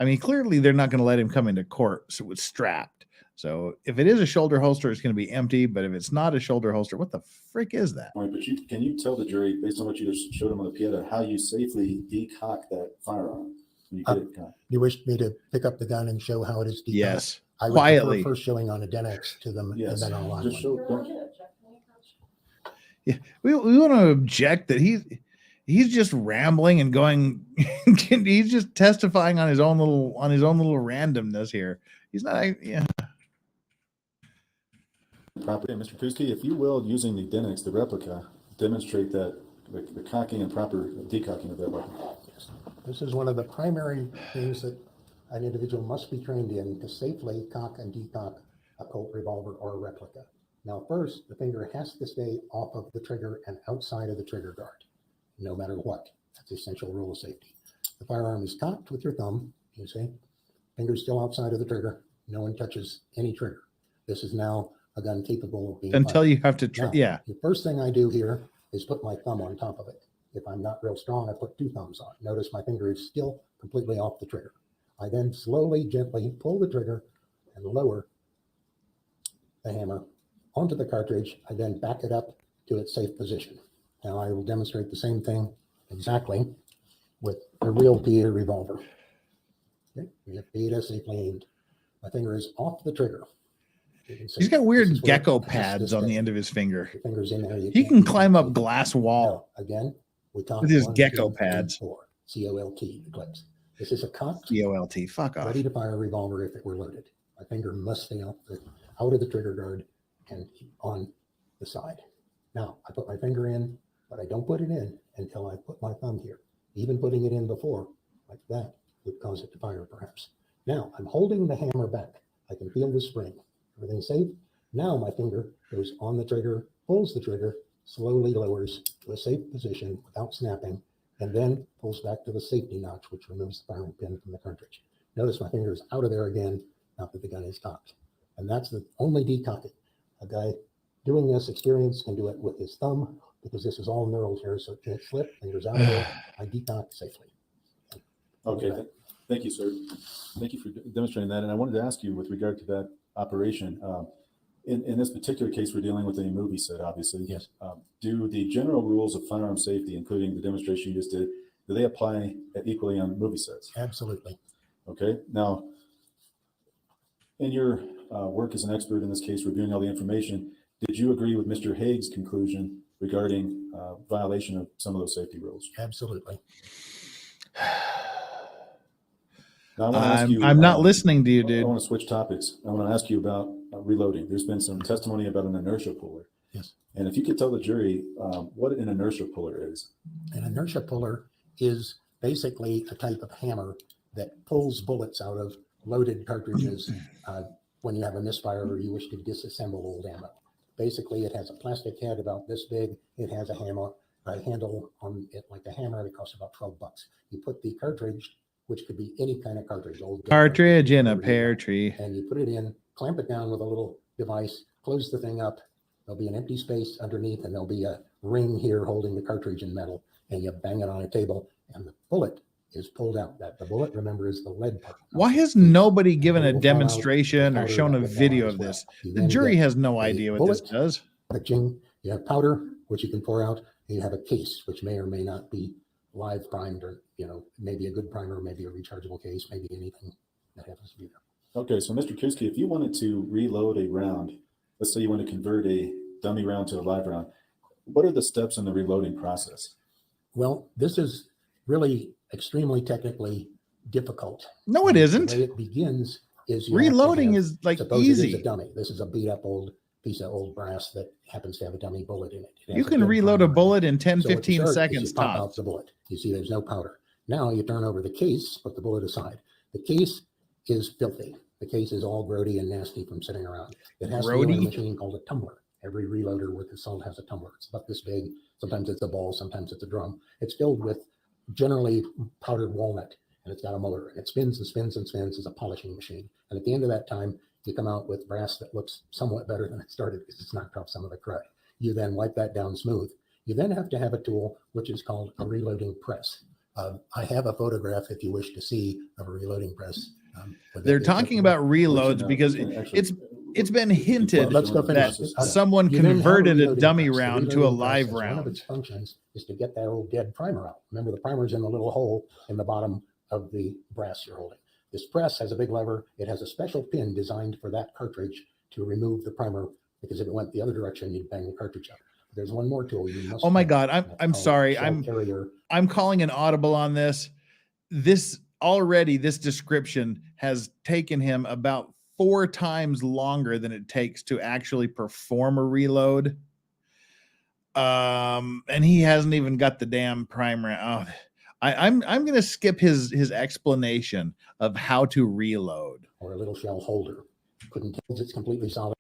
I mean, clearly they're not going to let him come into court, so it's strapped. So if it is a shoulder holster, it's going to be empty. But if it's not a shoulder holster, what the frick is that? All right, but can you tell the jury, based on what you just showed them on the Pieta, how you safely decock that firearm when you get it cocked? You wish me to pick up the gun and show how it is decocked? Yes, I would quietly. prefer first showing on a Denix to them, Yes. and then on Just show. Yeah, we want to object that he's just rambling and going. He's just testifying on his own little randomness here. He's not. Yeah. Property, Mr. Kuski, if you will, using the Denix, the replica, demonstrate that the cocking and proper decocking of that weapon. Yes. This is one of the primary things that an individual must be trained in to safely cock and decock a Colt revolver or a replica. Now, first, the finger has to stay off of the trigger and outside of the trigger guard, no matter what. That's the essential rule of safety. The firearm is cocked with your thumb, you see, finger's still outside of the trigger. No one touches any trigger. This is now a gun capable of being Until fired. you have to, Now, the first thing I do here is put my thumb on top of it. If I'm not real strong, I put 2 thumbs on. Notice my finger is still completely off the trigger. I then slowly, gently pull the trigger and lower the hammer onto the cartridge. I then back it up to its safe position. Now I will demonstrate the same thing exactly with a real pleaded revolver. Okay, we have beta safely aimed. My finger is off the trigger. He's got weird gecko pads on the end of his finger. Your finger's in there. He can climb up glass wall. Now, again, we talk with his 1, gecko 2, 3, pads. 4. COLT, the clips. This is a cocked, COLT, fuck off. ready to fire revolver if it were loaded. My finger must stay out of the trigger guard and on the side. Now, I put my finger in, but I don't put it in until I put my thumb here. Even putting it in before, like that, would cause it to fire perhaps. Now, I'm holding the hammer back. I can feel the spring. Everything's safe. Now my finger goes on the trigger, pulls the trigger, slowly lowers to a safe position without snapping, and then pulls back to the safety notch, which removes the firing pin from the cartridge. Notice my finger is out of there again, now that the gun is cocked. And that's the only decocking. A guy doing this experience can do it with his thumb, because this is all knurled here, so it can't slip. Fingers out of there. I decock safely. Okay, thank you, sir. Thank you for demonstrating that. And I wanted to ask you with regard to that operation, in this particular case, we're dealing with a movie set, obviously. Yes. Do the general rules of firearm safety, including the demonstration you just did, do they apply equally on movie sets? Absolutely. Okay. Now, in your work as an expert in this case, reviewing all the information, did you agree with Mr. Haig's conclusion regarding violation of some of those safety rules? Absolutely. Now, I'm not listening to you, dude. I want to switch topics. I want to ask you about reloading. There's been some testimony about an inertia puller. Yes. And if you could tell the jury what an inertia puller is. An inertia puller is basically a type of hammer that pulls bullets out of loaded cartridges when you have a misfire or you wish to disassemble old ammo. Basically, it has a plastic head about this big. It has a handle on it like a hammer. It costs about $12. You put the cartridge, which could be any kind of cartridge, old Cartridge in a pear tree, and you put it in, clamp it down with a little device, close the thing up. There'll be an empty space underneath, and there'll be a ring here holding the cartridge in metal, and you bang it on a table, and the bullet is pulled out. That the bullet, remember, is the lead part. Why has nobody given a demonstration or shown a video of this? The jury has no idea what this does. You have powder, which you can pour out, and you have a case, which may or may not be live primed, or maybe a good primer, maybe a rechargeable case, maybe anything that happens to be there. Okay, so Mr. Kuski, if you wanted to reload a round, let's say you want to convert a dummy round to a live round, what are the steps in the reloading process? Well, this is really extremely technically difficult. No, it isn't. The way it begins is reloading is like easy. It is a dummy. This is a beat up old piece of old brass that happens to have a dummy bullet in it. You can reload a bullet in 10, 15 seconds pop tops. out the bullet. You see there's no powder. Now you turn over the case, put the bullet aside. The case is filthy. The case is all grody and nasty from sitting around. It has to be in a machine called a tumbler. Every reloader with assault has a tumbler. It's about this big. Sometimes it's a ball, sometimes it's a drum. It's filled with generally powdered walnut, and it's got a motor, and it spins and spins and spins as a polishing machine. And at the end of that time, you come out with brass that looks somewhat better than it started because it's knocked off some of the crud. You then wipe that down smooth. You then have to have a tool which is called a reloading press. I have a photograph, if you wish to see, of a reloading press. They're talking about reloads because it's been hinted that someone converted a dummy round to a live round. One of its functions is to get that old dead primer out. Remember, the primer's in the little hole in the bottom of the brass you're holding. This press has a big lever. It has a special pin designed for that cartridge to remove the primer, because if it went the other direction, you'd bang the cartridge out. There's one more tool you must. Oh my God, I'm sorry. I'm calling an audible on this. This description has taken him about 4 times longer than it takes to actually perform a reload. And he hasn't even got the damn primer. Oh, I'm going to skip his explanation of how to reload. Or a little shell holder. couldn't tell it's completely solid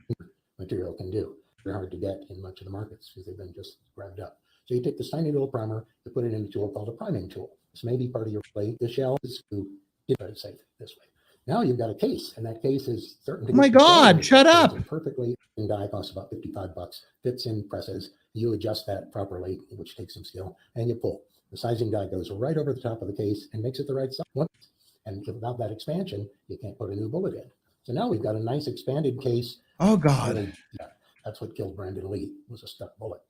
material can do. They're hard to get in much of the markets because they've been just grabbed up. So you take this tiny little primer, you put it in a tool called a priming tool. This may be part of your plate. The shell is to get it safe this way. Now you've got a case, and that case is certain to Oh my God, shut up. It's a perfectly die, costs about $55, fits in presses. You adjust that properly, which takes some skill, and you pull. The sizing die goes right over the top of the case and makes it the right size. And without that expansion, you can't put a new bullet in. So now we've got a nice expanded case. Oh God. Yeah, that's what killed Brandon Lee, was a stuck bullet.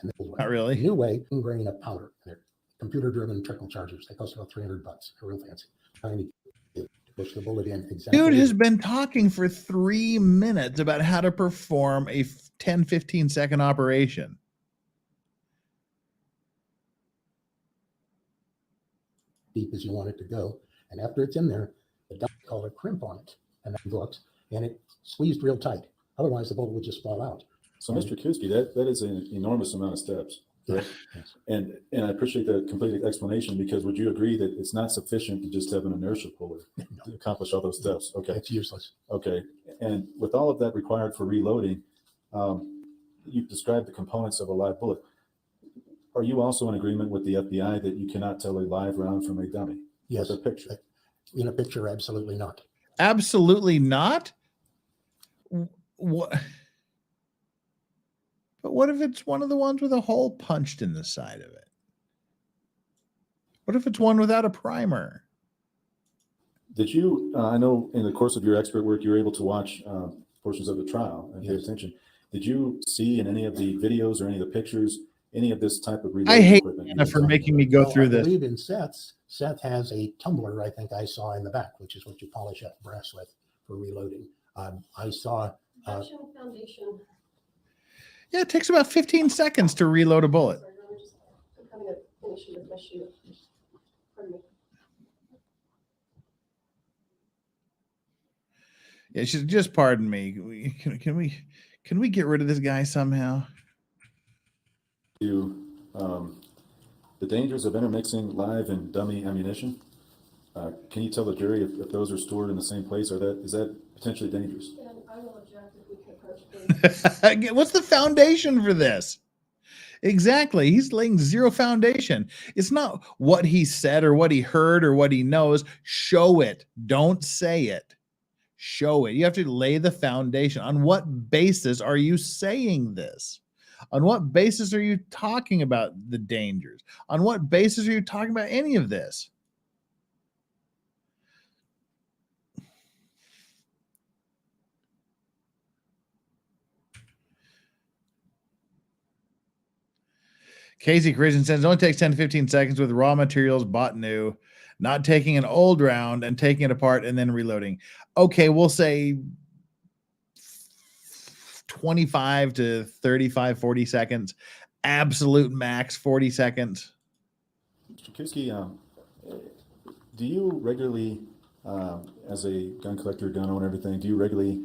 And not really. New way, grain of powder. They're computer-driven trickle chargers. They cost about $300. They're real fancy. Tiny to push the bullet in exactly. Dude has been talking for 3 minutes about how to perform a 10-15 second operation. Deep as you want it to go. And after it's in there, the dump called a crimp on it. And that looks, and it squeezed real tight. Otherwise, the bullet would just fall out. So, Mr. Kuski, that is an enormous amount of steps. Correct? Yes. And I appreciate the complete explanation, because would you agree that it's not sufficient to just have an inertia puller to accomplish all those steps? Okay. It's useless. Okay. And with all of that required for reloading, you've described the components of a live bullet. Are you also in agreement with the FBI that you cannot tell a live round from a dummy? Yes. With a picture? In a picture, absolutely not. Absolutely not. What? But what if it's one of the ones with a hole punched in the side of it? What if it's one without a primer? Did you, I know in the course of your expert work, you were able to watch portions of the trial and pay attention. Did you see in any of the videos or any of the pictures, any of this type of reloading I hate equipment? Anna for making me go through I this. believe in Seth has a tumbler, I think I saw in the back, which is what you polish up brass with for reloading. I saw Foundation. Yeah, it takes about 15 seconds to reload a bullet. Sorry, I'm having an issue with my shoe. Pardon me. Yeah, she's just pardon me. Can we get rid of this guy somehow? You, the dangers of intermixing live and dummy ammunition. Can you tell the jury if those are stored in the same place, or is that potentially dangerous? And I will object if we can approach please. What's the foundation for this? Exactly. He's laying zero foundation. It's not what he said or what he heard or what he knows. Show it. Don't say it. Show it. You have to lay the foundation. On what basis are you saying this? On what basis are you talking about the dangers? On what basis are you talking about any of this? Casey Christian says it only takes 10 to 15 seconds with raw materials bought new, not taking an old round and taking it apart and then reloading. Okay, we'll say 25 to 35, 40 seconds. Absolute max 40 seconds. Mr. Kuski, do you regularly, as a gun collector, gun owner, everything, do you regularly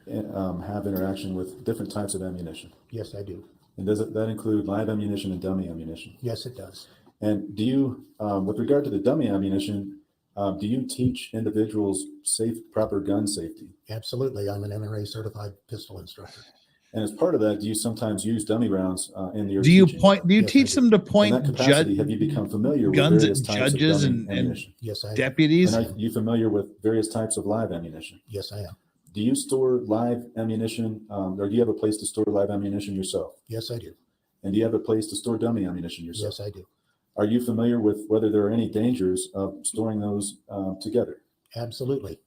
have interaction with different types of ammunition? Yes, I do. And does that include live ammunition and dummy ammunition? Yes, it does. And do you, with regard to the dummy ammunition, do you teach individuals proper gun safety? Absolutely. I'm an NRA certified pistol instructor. And as part of that, do you sometimes use dummy rounds in your Do you teaching? point? Do you Yes, teach them to In point that capacity, have you become familiar with guns various at types of judges dummy and ammunition? Yes, I am. deputies? And are you familiar with various types of live ammunition? Yes, I am. Do you store live ammunition, or do you have a place to store live ammunition yourself? Yes, I do. And do you have a place to store dummy ammunition yourself? Yes, I do. Are you familiar with whether there are any dangers of storing those together? Absolutely.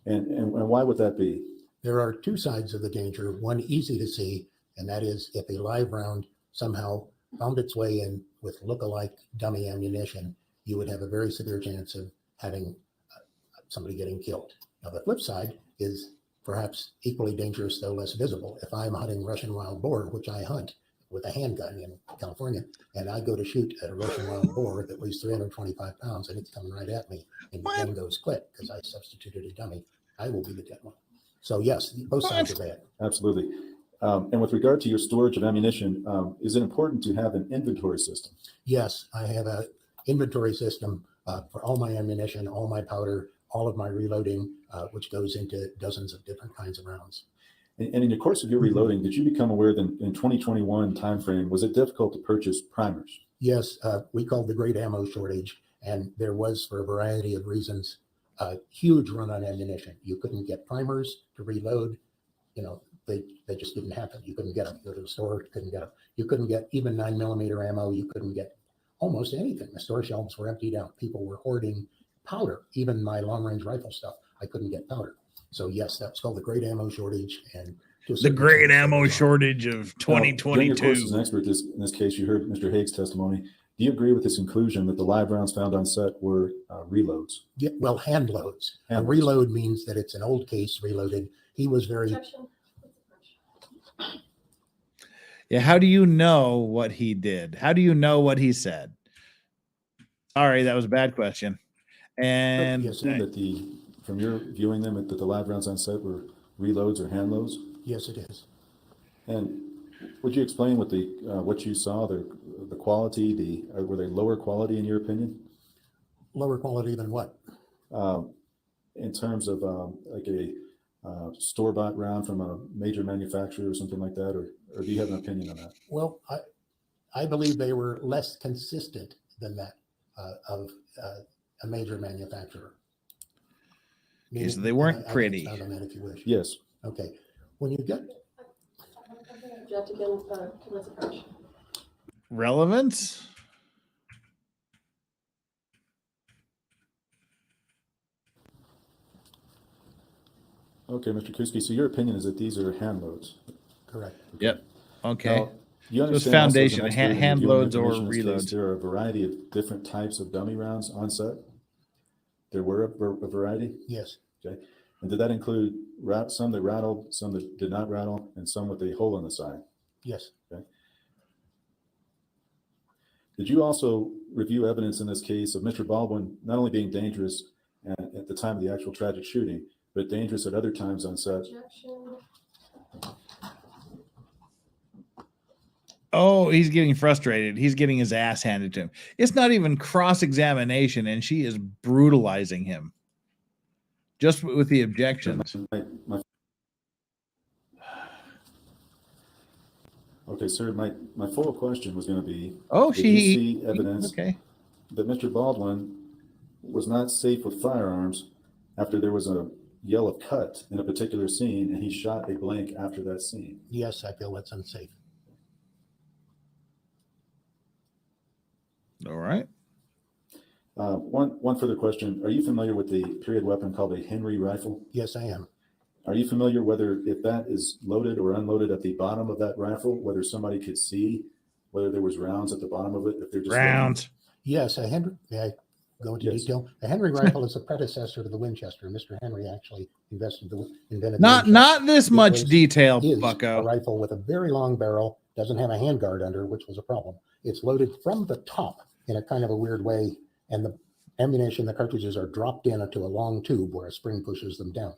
And why would that be? There are two sides of the danger. One easy to see, and that is if a live round somehow found its way in with look-alike dummy ammunition, you would have a very severe chance of having somebody getting killed. Now, the flip side is perhaps equally dangerous, though less visible. If I'm hunting Russian wild boar, which I hunt with a handgun in California, and I go to shoot at a Russian wild boar that weighs 325 pounds and it's coming right at me, and the gun goes click because I substituted a dummy, I will be the dead one. So yes, both sides are bad. Absolutely. And with regard to your storage of ammunition, is it important to have an inventory system? Yes, I have an inventory system for all my ammunition, all my powder, all of my reloading. which goes into dozens of different kinds of rounds. And in the course of your reloading, did you become aware that in 2021 timeframe, was it difficult to purchase primers? Yes, we called the great ammo shortage, and there was, for a variety of reasons, a huge run on ammunition. You couldn't get primers to reload. You know, they just didn't happen. You couldn't get them. You go to the store, couldn't get them. You couldn't get even 9mm ammo. You couldn't get almost anything. The store shelves were emptied out. People were hoarding powder. Even my long-range rifle stuff, I couldn't get powder. So yes, that's called the great ammo shortage. And the great ammo shortage of 2022. During your course as an expert in this case, you heard Mr. Haig's testimony. Do you agree with this conclusion that the live rounds found on set were reloads? Yeah, well, hand loads. A reload means that it's an old case reloaded. He was very... Yeah, how do you know what he did? How do you know what he said? Sorry, that was a bad question. And you assume that from your viewing them, that the live rounds on set were reloads or hand loads? Yes, it is. And would you explain what you saw, the quality, were they lower quality in your opinion? Lower quality than what? In terms of like a store-bought round from a major manufacturer or something like that, or do you have an opinion on that? Well, I believe they were less consistent than that of a major manufacturer. Okay, so they weren't pretty. On that if you wish. Yes. Okay. When you get relevance. Okay, Mr. Kuski, so your opinion is that these are hand loads? Correct. Okay. Yep. Okay. Now, you so it's understand foundation, hand loads or reloads. There are a variety of different types of dummy rounds on set? There were a variety? Yes. Okay. And did that include some that rattled, some that did not rattle, and some with a hole in the side? Yes. Okay. Did you also review evidence in this case of Mr. Baldwin not only being dangerous at the time of the actual tragic shooting, but dangerous at other times on set? Oh, he's getting frustrated. He's getting his ass handed to him. It's not even cross-examination, and she is brutalizing him. Just with the objections. Okay, sir, my full question was going to be, did you see evidence that Mr. Baldwin was not safe with firearms after there was a yell of cut in a particular scene and he shot a blank after that scene? Yes, I feel that's unsafe. All right. One further question. Are you familiar with the period weapon called a Henry rifle? Yes, I am. Are you familiar if that is loaded or unloaded at the bottom of that rifle, whether somebody could see whether there was rounds at the bottom of it? If they're just rounds. Yes, a Henry. May I go into detail? A Henry rifle is a predecessor to the Winchester. Mr. Henry actually invented. Not this much detail, bucko. A rifle with a very long barrel, doesn't have a handguard under, which was a problem. It's loaded from the top in a kind of a weird way, and the ammunition, the cartridges are dropped into a long tube where a spring pushes them down.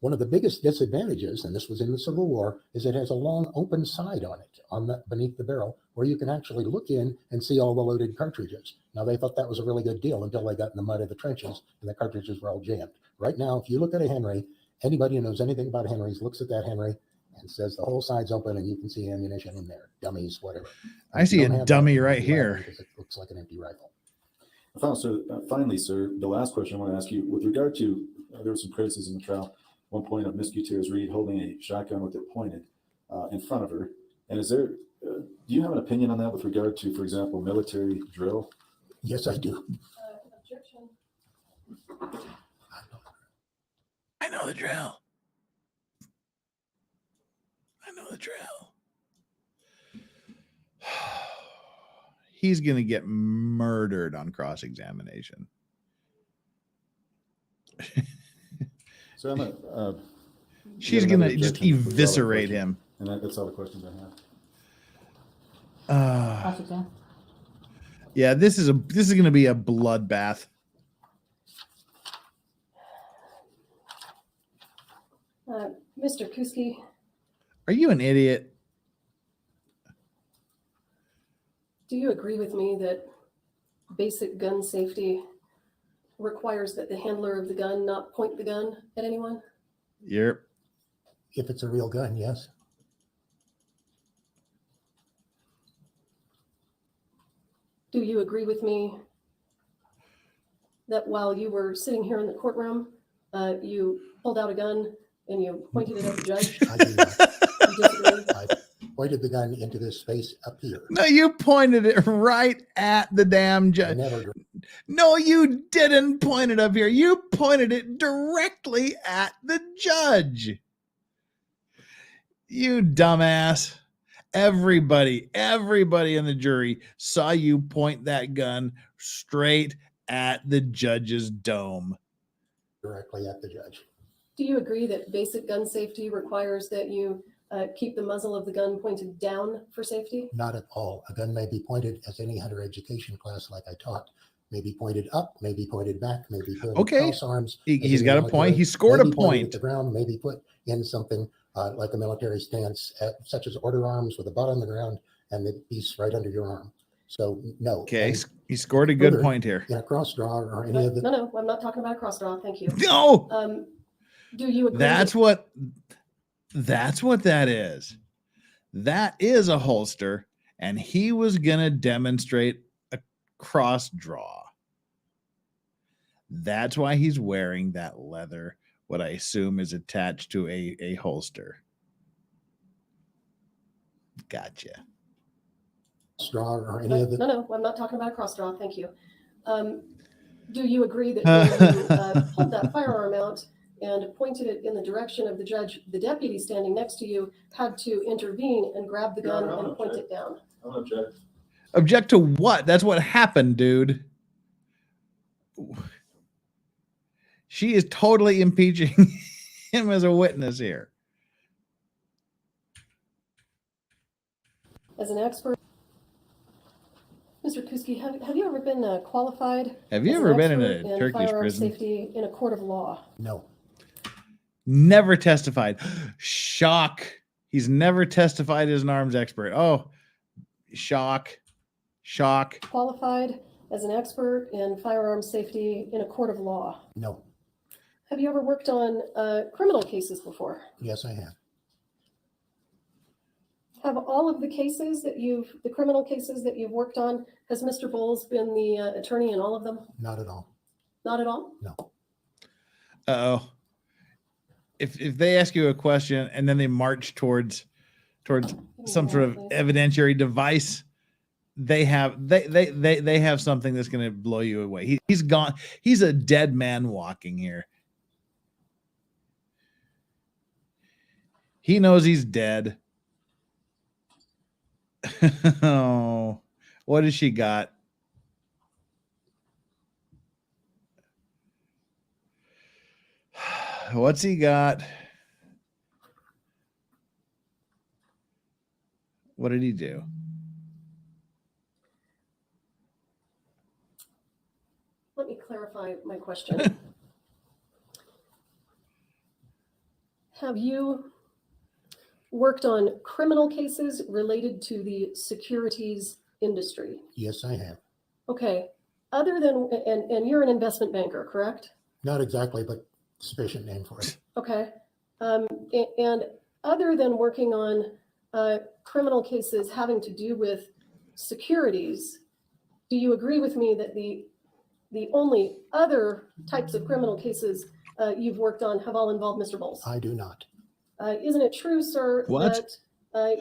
One of the biggest disadvantages, and this was in the Civil War, is it has a long open side on it, beneath the barrel, where you can actually look in and see all the loaded cartridges. Now, they thought that was a really good deal until they got in the mud of the trenches and the cartridges were all jammed. Right now, if you look at a Henry, anybody who knows anything about Henrys looks at that Henry and says the whole side's open and you can see ammunition in there, dummies, whatever. I see a dummy right here. Because it looks like an empty rifle. Finally, sir, the last question I want to ask you, with regard to, there was some criticism in the trial, one point of Miss Gutierrez Reed holding a shotgun with it pointed in front of her. And do you have an opinion on that with regard to, for example, military drill? Yes, I do. Objection. I know the drill. I know the drill. He's going to get murdered on cross-examination. So she's going to just eviscerate him. And that's all the questions I have. Yeah, this is going to be a bloodbath. Mr. Kuski. Are you an idiot? Do you agree with me that basic gun safety requires that the handler of the gun not point the gun at anyone? Yep. If it's a real gun, yes. Do you agree with me that while you were sitting here in the courtroom, you pulled out a gun and you pointed it at the judge? I do not. You disagree? I pointed the gun into this space up here. No, you pointed it right at the damn I judge. never. No, you didn't point it up here. You pointed it directly at the judge. You dumbass. Everybody in the jury saw you point that gun straight at the judge's dome. Directly at the judge. Do you agree that basic gun safety requires that you keep the muzzle of the gun pointed down for safety? Not at all. A gun may be pointed, as any hunter education class like I taught, may be pointed up, may be pointed back, may be put Okay. cross arms. He's got a point. He scored a point. At the ground, maybe put in something like a military stance, such as order arms with a butt on the ground and the piece right under your arm. So no. Okay, And he scored a good further, point here. In a cross draw or any of the. No, I'm not talking about a cross draw. Thank you. No. Do you agree? That's what that is. That is a holster, and he was gonna demonstrate a cross draw. That's why he's wearing that leather, what I assume is attached to a holster. Gotcha. Straw or any of the. No, I'm not talking about a cross draw. Thank you. Do you agree that when you pulled that firearm out and pointed it in the direction of the judge, the deputy standing next to you had to intervene and grab the gun and point it down? I'll object. Object to what? That's what happened, dude. She is totally impeaching him as a witness here. As an expert, Mr. Kuski, have you ever been qualified? Have you as ever an been in expert a Turkish firearm prison? safety in a court of law? No. Never testified. Shock. He's never testified as an arms expert. Oh, shock. Shock. Qualified as an expert in firearm safety in a court of law? No. Have you ever worked on criminal cases before? Yes, I have. Have all of the cases that the criminal cases that you've worked on, has Mr. Bowles been the attorney in all of them? Not at all. Not at all? No. Uh-oh. If they ask you a question and then they march towards some sort of evidentiary device, they have something that's going to blow you away. He's gone. He's a dead man walking here. He knows he's dead. Oh, what has she got? What's he got? What did he do? Let me clarify my question. Have you worked on criminal cases related to the securities industry? Yes, I have. Okay. Other than, and you're an investment banker, correct? Not exactly, but sufficient name for it. Okay. And other than working on criminal cases having to do with securities, do you agree with me that the only other types of criminal cases you've worked on have all involved Mr. Bowles? I do not. Isn't it true, sir, that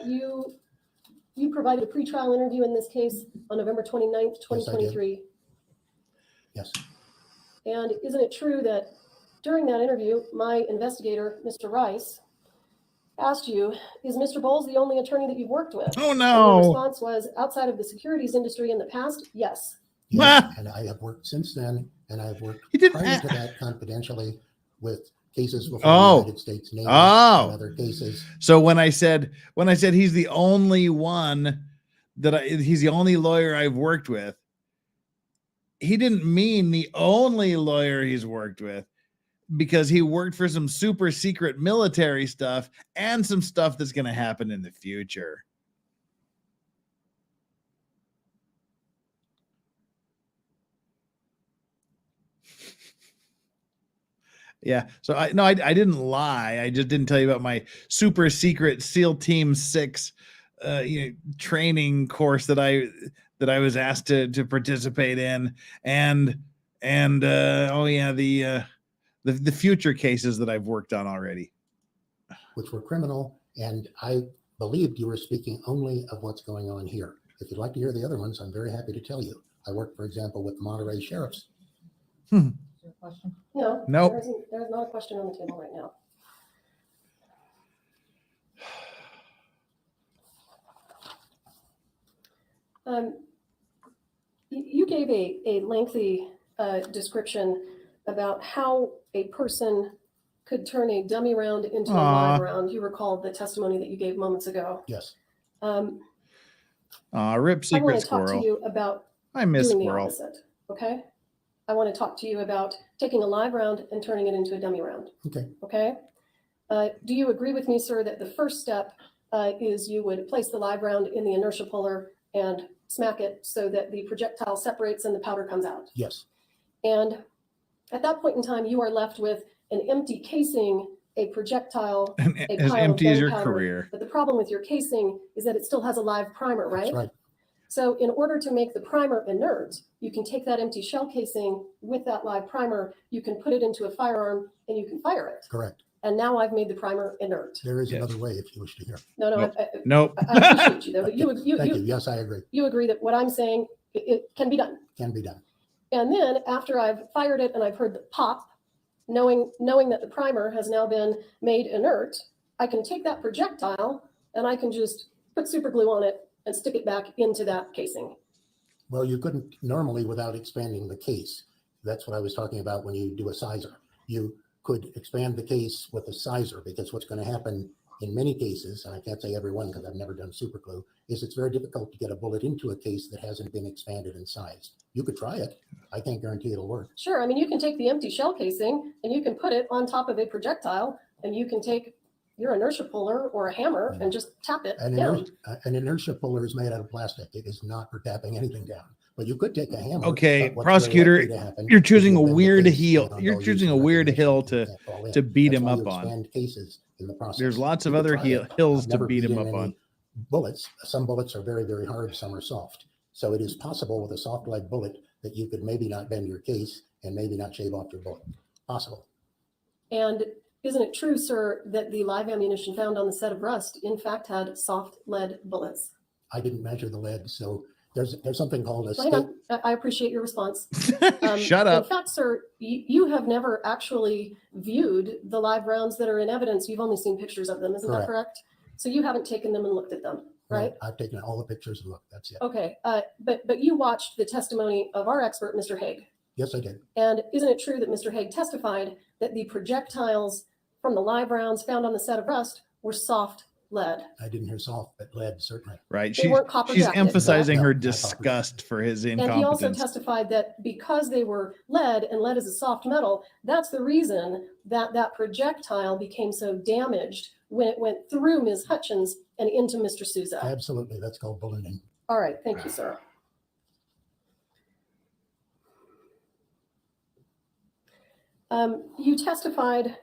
you provided a pretrial interview in this case on November 29th, 2023? Yes. And isn't it true that during that interview, my investigator, Mr. Rice, asked you, is Mr. Bowles the only attorney that you've worked with? Oh, And no. your response was, outside of the securities industry in the past, yes. Yes, and I have worked since then, and I've worked prior to that confidentially with cases before the United States Navy and other cases. So when I said he's the only one he's the only lawyer I've worked with, he didn't mean the only lawyer he's worked with, because he worked for some super secret military stuff and some stuff that's going to happen in the future. Yeah. So I didn't lie. I just didn't tell you about my super secret SEAL Team 6 training course that I was asked to participate in, and the future cases that I've worked on already, which were criminal, and I believed you were speaking only of what's going on here. If you'd like to hear the other ones, I'm very happy to tell you. I worked, for example, with the Monterey Sheriffs. Is there a question? No, Nope. There's not a question on the table right now. You gave a lengthy description about how a person could turn a dummy round into a live round. You recalled the testimony that you gave moments ago. Yes. Rip Secret I want to Squirrel. talk to you about I miss doing Squirrel. the opposite. Okay. I want to talk to you about taking a live round and turning it into a dummy round. Okay. Okay. Do you agree with me, sir, that the first step is you would place the live round in the inertia puller and smack it so that the projectile separates and the powder comes out? Yes. And at that point in time, you are left with an empty casing, a projectile, a As pile empty of as your gunpowder. career. But the problem with your casing is that it still has a live primer, right? That's right. So in order to make the primer inert, you can take that empty shell casing with that live primer, you can put it into a firearm and you can fire it. Correct. And now I've made the primer inert. There is another way if you wish to hear. No, no, Nope. I appreciate you though. But Thank you. Yes, I agree. You agree that what I'm saying, it can be done. Can be done. And then after I've fired it and I've heard the pop, knowing that the primer has now been made inert, I can take that projectile and I can just put super glue on it and stick it back into that casing. Well, you couldn't normally without expanding the case. That's what I was talking about when you do a sizer. You could expand the case with a sizer, because what's going to happen in many cases, and I can't say every one because I've never done super glue, is it's very difficult to get a bullet into a case that hasn't been expanded and sized. You could try it. I can't guarantee it'll work. Sure. I mean, you can take the empty shell casing and you can put it on top of a projectile, and you can take your inertia puller or a hammer and just tap it down. An inertia puller is made out of plastic. It is not for tapping anything down. But you could take a hammer. Okay, but what's prosecutor, very likely to happen you're is choosing a you'll bend the weird case, heel. and You're they'll choosing use a weird recognition hill you can't fall in. to beat That's him why up you on. expand cases in the process. There's lots of You could other try it. hills I've to never beat him beaten up any on. Bullets. Some bullets are very, very hard. Some are soft. So it is possible with a soft lead bullet that you could maybe not bend your case and maybe not shave off your bullet. Possible. And isn't it true, sir, that the live ammunition found on the set of Rust in fact had soft lead bullets? I didn't measure the lead, so there's something called a Hang on. I appreciate your response. Shut up. In fact, sir, you have never actually viewed the live rounds that are in evidence. You've only seen pictures of them. Isn't that correct? So you haven't taken them and looked at them, right? No, I've taken all the pictures and looked. That's it. Okay. But you watched the testimony of our expert, Mr. Haig. Yes, I did. And isn't it true that Mr. Haig testified that the projectiles from the live rounds found on the set of Rust were soft lead? I didn't hear soft, but lead certainly. Right. They weren't copper She's jacketed, emphasizing her correct? disgust for his And he also incompetence. testified that because they were lead, and lead is a soft metal, that's the reason that that projectile became so damaged when it went through Ms. Hutchins and into Mr. Souza. Absolutely. That's called bulleting. All right. Thank you, sir. You testified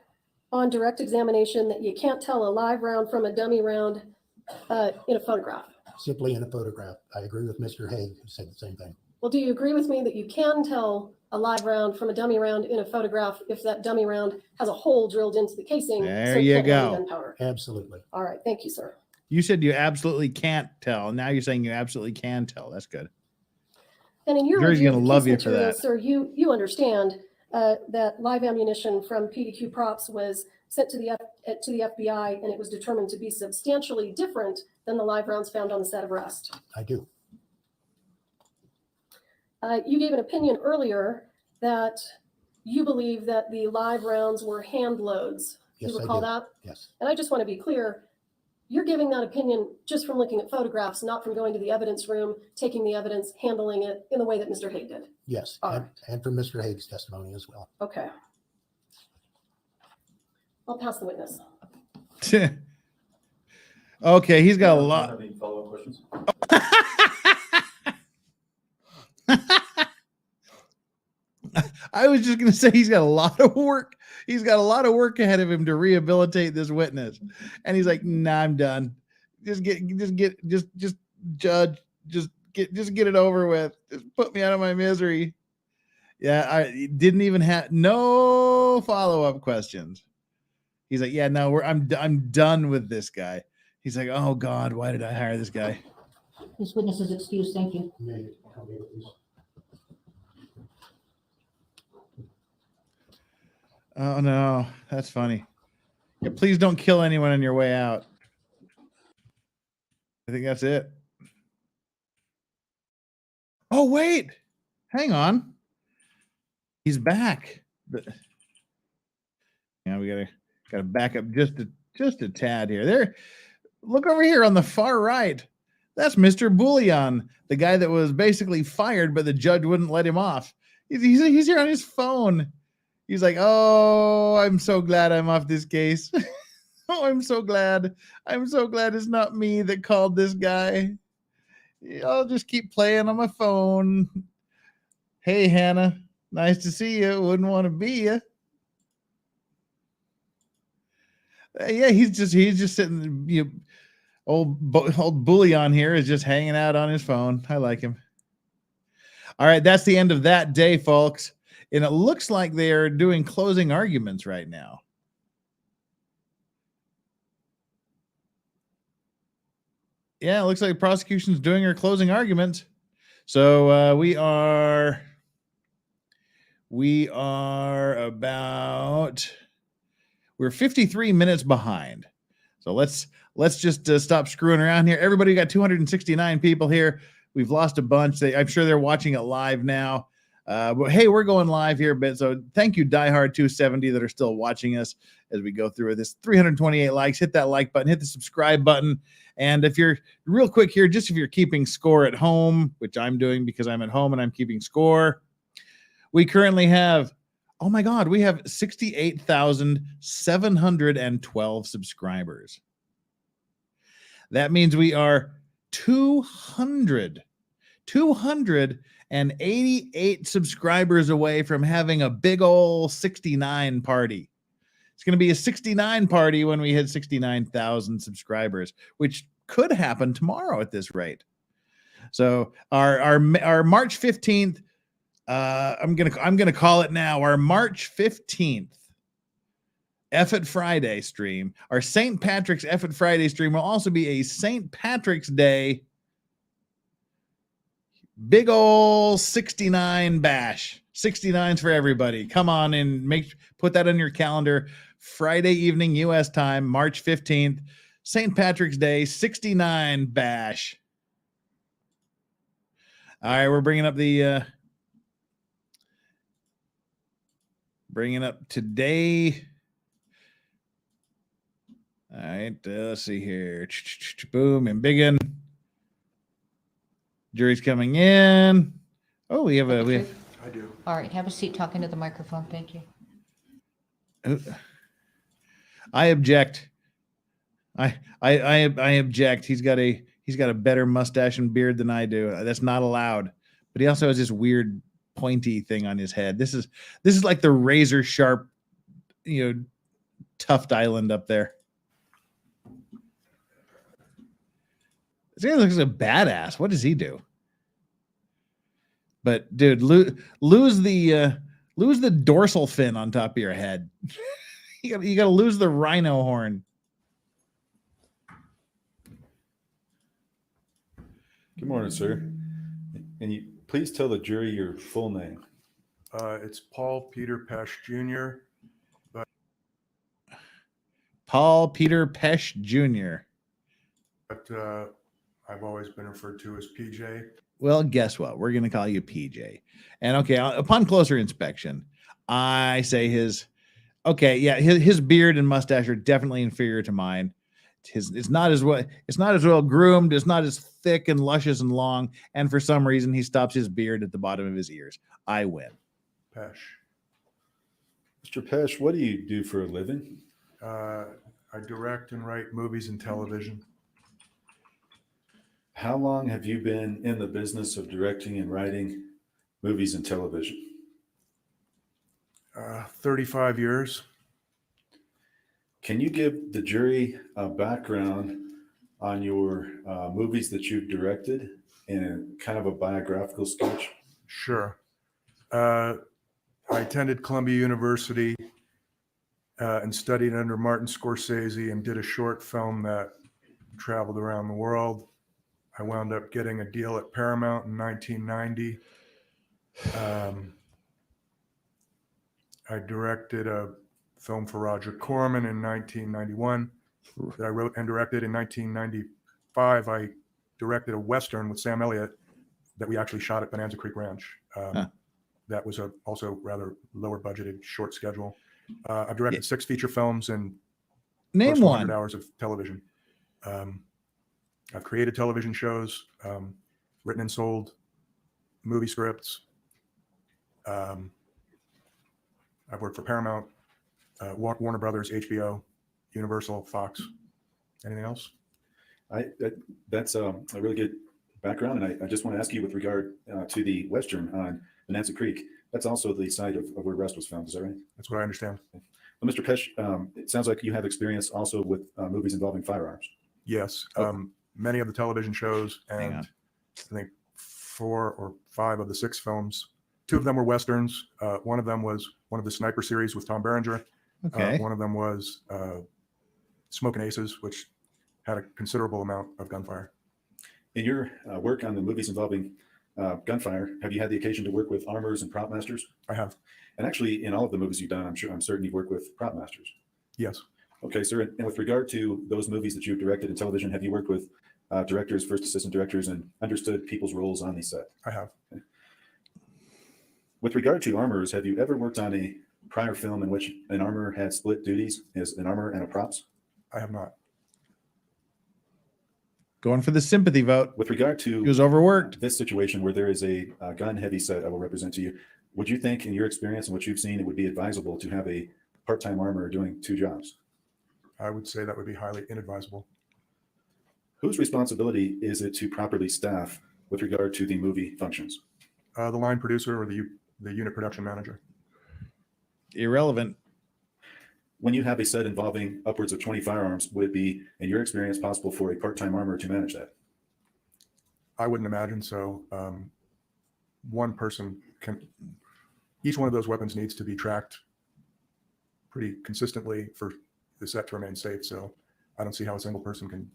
on direct examination that you can't tell a live round from a dummy round in a photograph. Simply in a photograph. I agree with Mr. Haig, who said the same thing. Well, do you agree with me that you can tell a live round from a dummy round in a photograph if that dummy round has a hole drilled into the casing? There so it you can't have go. any gunpowder? Absolutely. All right. Thank you, sir. You said you absolutely can't tell. Now you're saying you absolutely can tell. That's good. And in your Jury's review of gonna the love case you for materials, that. sir, you understand that live ammunition from PDQ Props was sent to the FBI, and it was determined to be substantially different than the live rounds found on the set of Rust. I do. You gave an opinion earlier that you believe that the live rounds were hand loads. Yes, You I recall do. that? Yes. And I just want to be clear, you're giving that opinion just from looking at photographs, not from going to the evidence room, taking the evidence, handling it in the way that Mr. Haig did. Yes. All And from Mr. Haig's testimony as well. Okay. I'll pass the witness. Okay, he's got a lot. Have any follow-up questions? I was just going to say he's got a lot of work. He's got a lot of work ahead of him to rehabilitate this witness. And he's like, nah, I'm done. Just get judge, just get it over with. Just put me out of my misery. Yeah, I didn't even have no follow-up questions. He's like, yeah, no, I'm done with this guy. He's like, oh God, why did I hire this guy? This witness is excused. Thank you. Oh no, that's funny. Yeah, please don't kill anyone on your way out. I think that's it. Oh wait, hang on. He's back. Yeah, we gotta back up just a tad here. There, look over here on the far right. That's Mr. Bullion, the guy that was basically fired, but the judge wouldn't let him off. He's here on his phone. He's like, oh, I'm so glad I'm off this case. Oh, I'm so glad. I'm so glad it's not me that called this guy. I'll just keep playing on my phone. Hey, Hannah, nice to see you. Wouldn't want to be you. Yeah, he's just sitting. Old Bullion here is just hanging out on his phone. I like him. All right, that's the end of that day, folks. And it looks like they are doing closing arguments right now. Yeah, it looks like the prosecution's doing her closing arguments. So we are about, we're 53 minutes behind. So let's just stop screwing around here. Everybody got 269 people here. We've lost a bunch. I'm sure they're watching it live now. But hey, we're going live here a bit. So thank you, Diehard 270, that are still watching us as we go through this. 328 likes. Hit that like button. Hit the subscribe button. And if you're real quick here, just if you're keeping score at home, which I'm doing because I'm at home and I'm keeping score, we currently have, oh my God, we have 68,712 subscribers. That means we are 288 subscribers away from having a big old 69 party. It's going to be a 69 party when we hit 69,000 subscribers, which could happen tomorrow at this rate. So our March 15th, I'm gonna call it now. Our March 15th Effort Friday stream, our St. Patrick's Effort Friday stream will also be a St. Patrick's Day big ol' 69 bash. 69s for everybody. Come on and put that on your calendar. Friday evening US time, March 15th, St. Patrick's Day 69 bash. All right, we're bringing up today. All right, let's see here. Boom and biggin. Jury's coming in. Oh, we have. I do. All right, have a seat talking to the microphone. Thank you. I object. I object. He's got a better mustache and beard than I do. That's not allowed. But he also has this weird pointy thing on his head. This is like the razor sharp, Tuft Island up there. This guy looks like a badass. What does he do? But dude, lose the dorsal fin on top of your head. you got to lose the rhino horn. Good morning, sir. And you please tell the jury your full name. It's Paul Peter Pesch Jr. Paul Peter Pesch Jr. But I've always been referred to as PJ. Well, guess what? We're going to call you PJ. And okay, upon closer inspection, I say his beard and mustache are definitely inferior to mine. It's not as well groomed, it's not as thick and luscious and long, and for some reason he stops his beard at the bottom of his ears. I win. Pesch. Mr. Pesch, what do you do for a living? I direct and write movies and television. How long have you been in the business of directing and writing movies and television? 35 years. Can you give the jury a background on your movies that you've directed and kind of a biographical sketch? Sure. I attended Columbia University and studied under Martin Scorsese and did a short film that traveled around the world. I wound up getting a deal at Paramount in 1990. I directed a film for Roger Corman in 1991 that I wrote and directed. In 1995, I directed a Western with Sam Elliott that we actually shot at Bonanza Creek Ranch. That was also rather lower budgeted, short schedule. I've directed 6 feature films and Name close to one. 100 hours of television. I've created television shows, written and sold movie scripts. I've worked for Paramount, Warner Brothers, HBO, Universal, Fox. Anything else? That's a really good background, and I just want to ask you with regard to the Western on Bonanza Creek. That's also the site of where Rust was filmed. Is that right? That's what I understand. Well, Mr. Pesh, it sounds like you have experience also with movies involving firearms. Yes. Many of the television shows, and I think 4 or 5 of the 6 films. 2 of them were Westerns. One of them was one of the Sniper series with Tom Berenger. Okay. One of them was Smoking Aces, which had a considerable amount of gunfire. In your work on the movies involving gunfire, have you had the occasion to work with armors and prop masters? I have. And actually, in all of the movies you've done, I'm certain you've worked with prop masters. Yes. Okay, sir. And with regard to those movies that you've directed in television, have you worked with directors, first assistant directors, and understood people's roles on the set? I have. Okay. With regard to armors, have you ever worked on a prior film in which an armor had split duties as an armor and a props? I have not. Going for the sympathy vote. With regard to he was overworked. This situation where there is a gun-heavy set I will represent to you, would you think, in your experience and what you've seen, it would be advisable to have a part-time armor doing 2 jobs? I would say that would be highly inadvisable. Whose responsibility is it to properly staff with regard to the movie functions? The line producer or the unit production manager. Irrelevant. When you have a set involving upwards of 20 firearms, would it be, in your experience, possible for a part-time armor to manage that? I wouldn't imagine so. One person can, each one of those weapons needs to be tracked pretty consistently for the set to remain safe. So I don't see how a single person can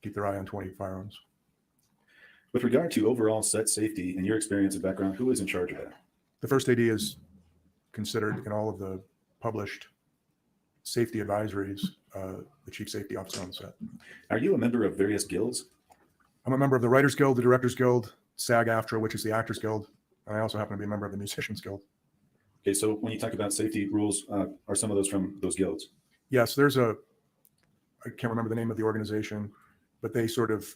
keep their eye on 20 firearms. With regard to overall set safety, in your experience and background, who is in charge of that? The first AD is considered in all of the published safety advisories, the chief safety officer on set. Are you a member of various guilds? I'm a member of the Writers Guild, the Directors Guild, SAG-AFTRA, which is the Actors Guild, and I also happen to be a member of the Musicians Guild. Okay, so when you talk about safety rules, are some of those from those guilds? Yes, I can't remember the name of the organization, but they sort of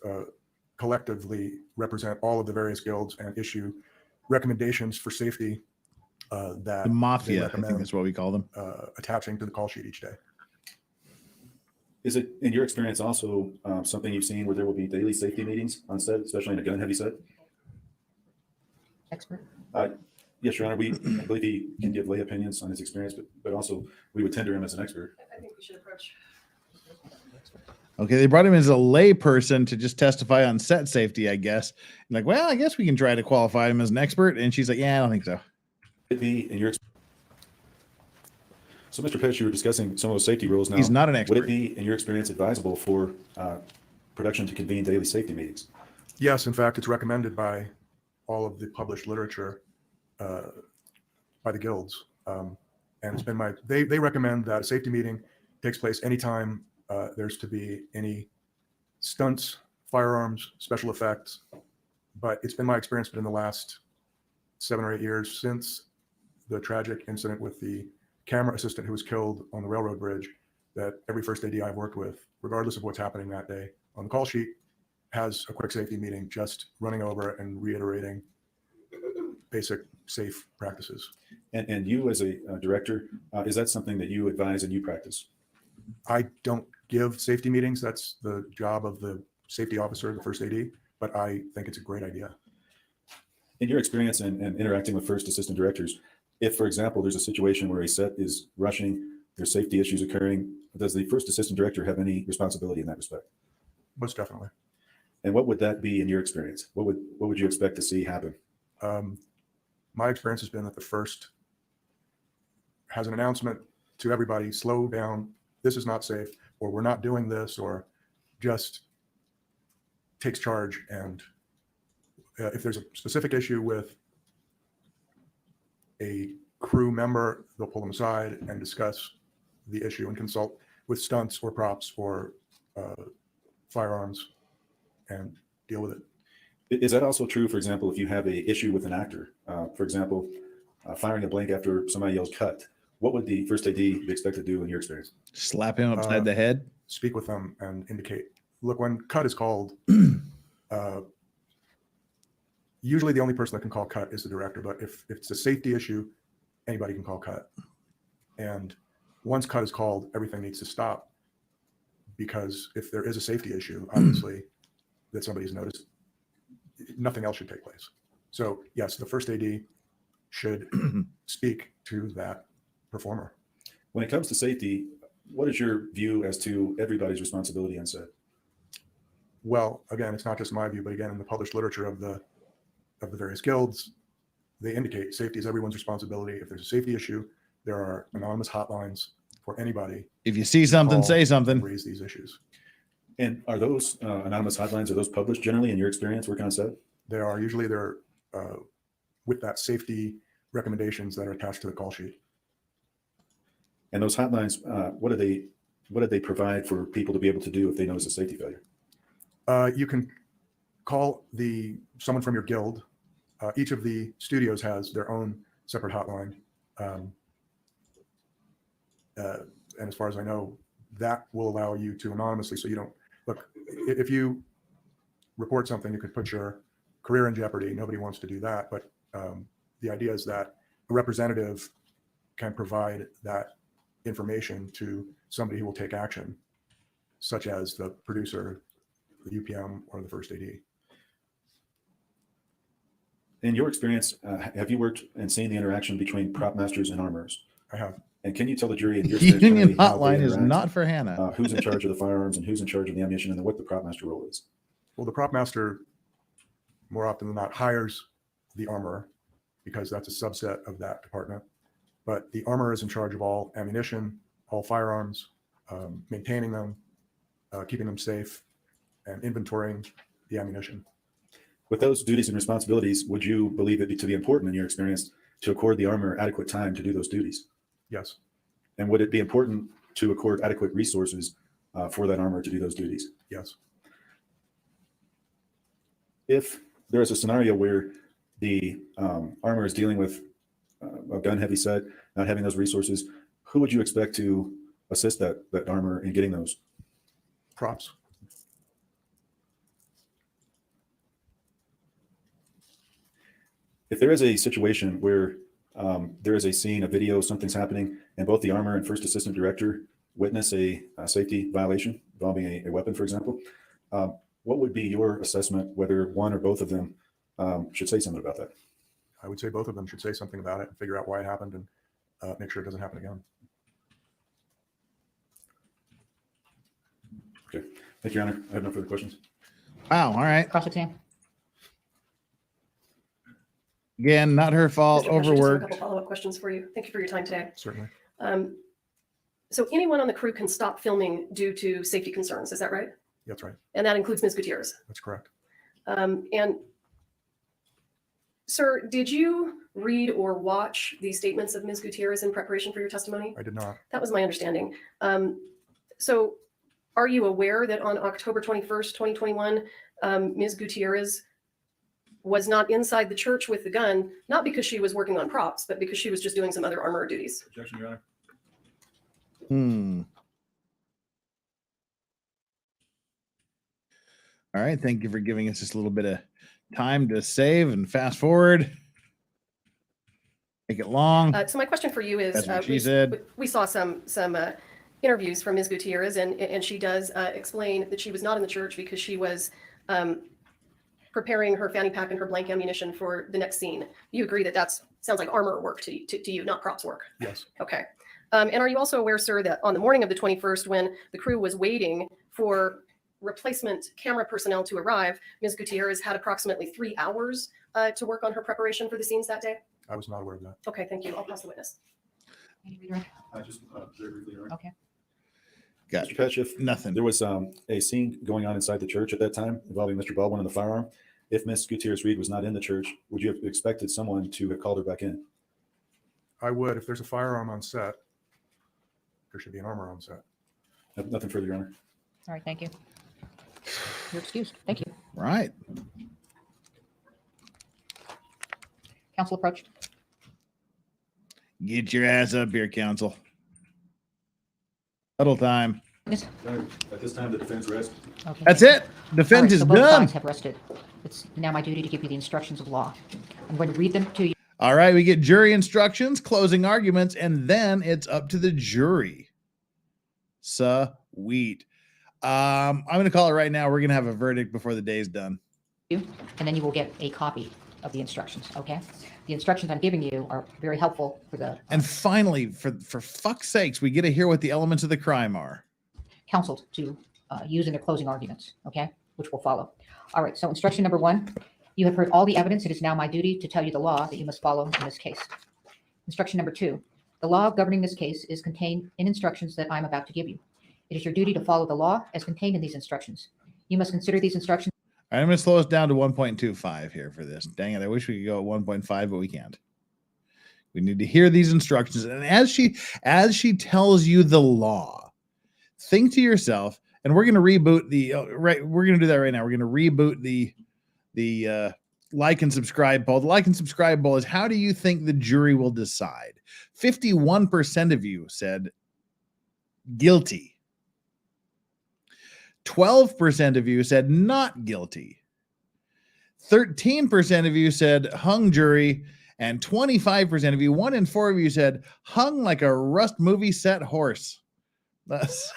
collectively represent all of the various guilds and issue recommendations for safety that the mafia, I think that's what we call them, attaching to the call sheet each day. Is it, in your experience, also something you've seen where there will be daily safety meetings on set, especially in a gun-heavy set? Expert. Yes, Your Honor. I believe he can give lay opinions on his experience, but also we would tender him as an expert. I think we should approach. Okay, they brought him as a lay person to just testify on set safety, I guess. Like, well, I guess we can try to qualify him as an expert. And she's like, yeah, I don't think so. So, Mr. Pettis, you were discussing some of those safety rules now. He's not an expert. Would it be, in your experience, advisable for production to convene daily safety meetings? Yes, in fact, it's recommended by all of the published literature by the guilds. And it's been they recommend that a safety meeting takes place anytime there's to be any stunts, firearms, special effects. But it's been my experience that in the last 7 or 8 years since the tragic incident with the camera assistant who was killed on the railroad bridge, that every first AD I've worked with, regardless of what's happening that day on the call sheet, has a quick safety meeting, just running over and reiterating basic safe practices. And you as a director, is that something that you advise and you practice? I don't give safety meetings. That's the job of the safety officer, the first AD, but I think it's a great idea. In your experience and interacting with first assistant directors, if, for example, there's a situation where a set is rushing there's safety issues occurring, does the first assistant director have any responsibility in that respect? Most definitely. And what would that be in your experience? What would you expect to see happen? My experience has been that the first has an announcement to everybody, slow down, this is not safe, or we're not doing this, or just takes charge. And if there's a specific issue with a crew member, they'll pull them aside and discuss the issue and consult with stunts or props or firearms and deal with it. Is that also true, for example, if you have a issue with an actor, for example, firing a blank after somebody yells cut, what would the first AD be expected to do in your experience? Slap him upside the head? Speak with them and indicate, look, when cut is called, usually the only person that can call cut is the director, but if it's a safety issue, anybody can call cut. And once cut is called, everything needs to stop, because if there is a safety issue, obviously, that somebody's noticed, nothing else should take place. So yes, the first AD should speak to that performer. When it comes to safety, what is your view as to everybody's responsibility on set? Well, again, it's not just my view, but again, in the published literature of the various guilds, they indicate safety is everyone's responsibility. If there's a safety issue, there are anonymous hotlines for anybody. If you see something, say something. Raise these issues. And are those anonymous hotlines, are those published generally in your experience working on set? They are usually they're with that safety recommendations that are attached to the call sheet. And those hotlines, what do they provide for people to be able to do if they notice a safety failure? You can call someone from your guild. Each of the studios has their own separate hotline. And as far as I know, that will allow you to anonymously, so you don't, look, if you report something, you could put your career in jeopardy. Nobody wants to do that. But the idea is that a representative can provide that information to somebody who will take action, such as the producer, the UPM, or the first AD. In your experience, have you worked and seen the interaction between prop masters and armorers? I have. And can you tell the jury in your Union hotline is not for Hannah. Who's in charge of the firearms and who's in charge of the ammunition, and then what the prop master role is? Well, the prop master, more often than not, hires the armorer, because that's a subset of that department. But the armorer is in charge of all ammunition, all firearms, maintaining them, keeping them safe, and inventorying the ammunition. With those duties and responsibilities, would you believe it to be important in your experience to accord the armorer adequate time to do those duties? Yes. And would it be important to accord adequate resources for that armorer to do those duties? Yes. If there is a scenario where the armorer is dealing with a gun-heavy set, not having those resources, who would you expect to assist that armorer in getting those? Props. If there is a situation where there is a scene, a video, something's happening, and both the armorer and first assistant director witness a safety violation involving a weapon, for example, what would be your assessment whether one or both of them should say something about that? I would say both of them should say something about it and figure out why it happened and make sure it doesn't happen again. Okay. Thank you, Your Honor. I have no further questions. Wow. All right. Prosecution. Again, not her fault. Mr. Pressure, just a Overworked. couple follow-up questions for you. Thank you for your time today. Certainly. So anyone on the crew can stop filming due to safety concerns. Is that right? That's right. And that includes Ms. Gutierrez. That's correct. And sir, did you read or watch the statements of Ms. Gutierrez in preparation for your testimony? I did not. That was my understanding. So are you aware that on October 21st, 2021, Ms. Gutierrez was not inside the church with the gun, not because she was working on props, but because she was just doing some other armor duties? Objection, Your Honor. All right. Thank you for giving us just a little bit of time to save and fast forward. Make it long. So my question for you is, That's what she said. we saw some interviews from Ms. Gutierrez, and she does explain that she was not in the church because she was preparing her fanny pack and her blank ammunition for the next scene. You agree that sounds like armor work to you, not props work? Yes. Okay. And are you also aware, sir, that on the morning of the 21st, when the crew was waiting for replacement camera personnel to arrive, Ms. Gutierrez had approximately 3 hours to work on her preparation for the scenes that day? I was not aware of that. Okay, thank you. I'll pass the witness. Just very briefly, Your Honor. Okay. Got Mr. Petch, nothing. There was a scene going on inside the church at that time involving Mr. Baldwin and the firearm. If Ms. Gutierrez Reed was not in the church, would you have expected someone to have called her back in? I would. If there's a firearm on set, there should be an armor on set. Nothing further, Your Honor. All right, thank you. You're excused. Thank you. Right. Counsel approached. Get your ass up here, counsel. Huddle time. Yes. At this time, the defense rests. Okay. That's it. Defense All right, is so both done. sides have rested. It's now my duty to give you the instructions of law. I'm going to read them to you. All right, we get jury instructions, closing arguments, and then it's up to the jury. Sweet. I'm going to call it right now. We're going to have a verdict before the day's done. And then you will get a copy of the instructions, okay? The instructions I'm giving you are very helpful for the And finally, for fuck's sakes, we get to hear what the elements of the crime are. counsel to use in their closing arguments, okay? Which will follow. All right, so instruction number 1, you have heard all the evidence. It is now my duty to tell you the law that you must follow in this case. Instruction number 2, the law governing this case is contained in instructions that I'm about to give you. It is your duty to follow the law as contained in these instructions. You must consider these instructions. All right, I'm going to slow us down to 1.25 here for this. Dang it, I wish we could go at 1.5, but we can't. We need to hear these instructions. And as she tells you the law, think to yourself, and we're going to reboot the we're going to do that right now. We're going to reboot the like and subscribe poll. The like and subscribe poll is, how do you think the jury will decide? 51% of you said guilty. 12% of you said not guilty. 13% of you said hung jury, and 25% of you, 1 in 4 of you, said hung like a Rust movie set horse. That's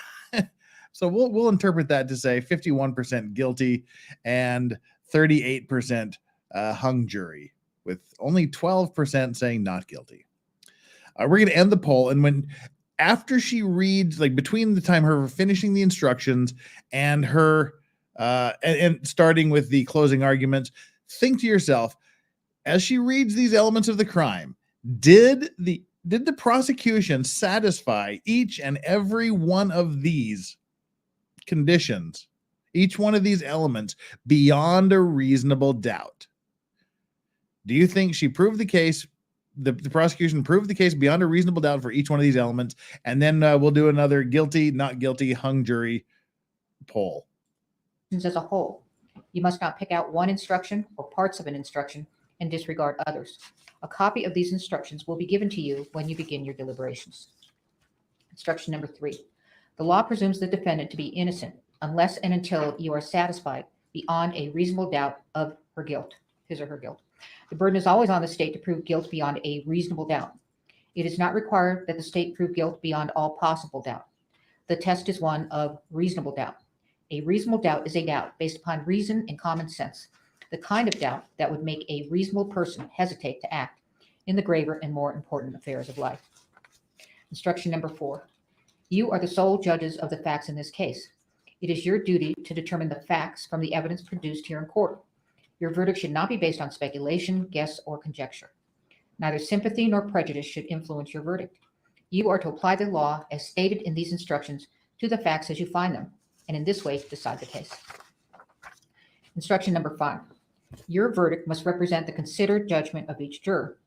so we'll interpret that to say 51% guilty and 38% hung jury, with only 12% saying not guilty. We're going to end the poll, and after she reads, like between the time her finishing the instructions and her and starting with the closing arguments, think to yourself, as she reads these elements of the crime, did the prosecution satisfy each and every one of these conditions, each one of these elements, beyond a reasonable doubt? Do you think she proved the case? The prosecution proved the case beyond a reasonable doubt for each one of these elements, and then we'll do another guilty, not guilty, hung jury poll. As a whole, you must not pick out one instruction or parts of an instruction and disregard others. A copy of these instructions will be given to you when you begin your deliberations. Instruction number 3. The law presumes the defendant to be innocent unless and until you are satisfied beyond a reasonable doubt of her guilt, his or her guilt. The burden is always on the state to prove guilt beyond a reasonable doubt. It is not required that the state prove guilt beyond all possible doubt. The test is one of reasonable doubt. A reasonable doubt is a doubt based upon reason and common sense, the kind of doubt that would make a reasonable person hesitate to act in the graver and more important affairs of life. Instruction number 4. You are the sole judges of the facts in this case. It is your duty to determine the facts from the evidence produced here in court. Your verdict should not be based on speculation, guess, or conjecture. Neither sympathy nor prejudice should influence your verdict. You are to apply the law as stated in these instructions to the facts as you find them, and in this way decide the case. Instruction number 5. Your verdict must represent the considered judgment of each juror.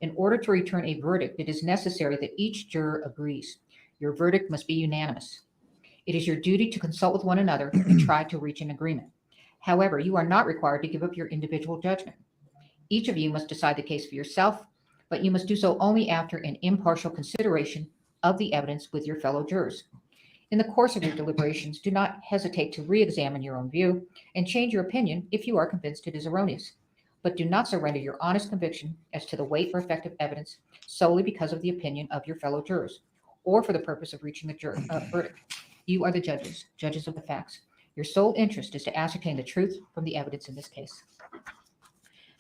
In order to return a verdict, it is necessary that each juror agrees. Your verdict must be unanimous. It is your duty to consult with one another and try to reach an agreement. However, you are not required to give up your individual judgment. Each of you must decide the case for yourself, but you must do so only after an impartial consideration of the evidence with your fellow jurors. In the course of your deliberations, do not hesitate to re-examine your own view and change your opinion if you are convinced it is erroneous. But do not surrender your honest conviction as to the weight or effect of evidence solely because of the opinion of your fellow jurors, or for the purpose of reaching the verdict. You are the judges of the facts. Your sole interest is to ascertain the truth from the evidence in this case.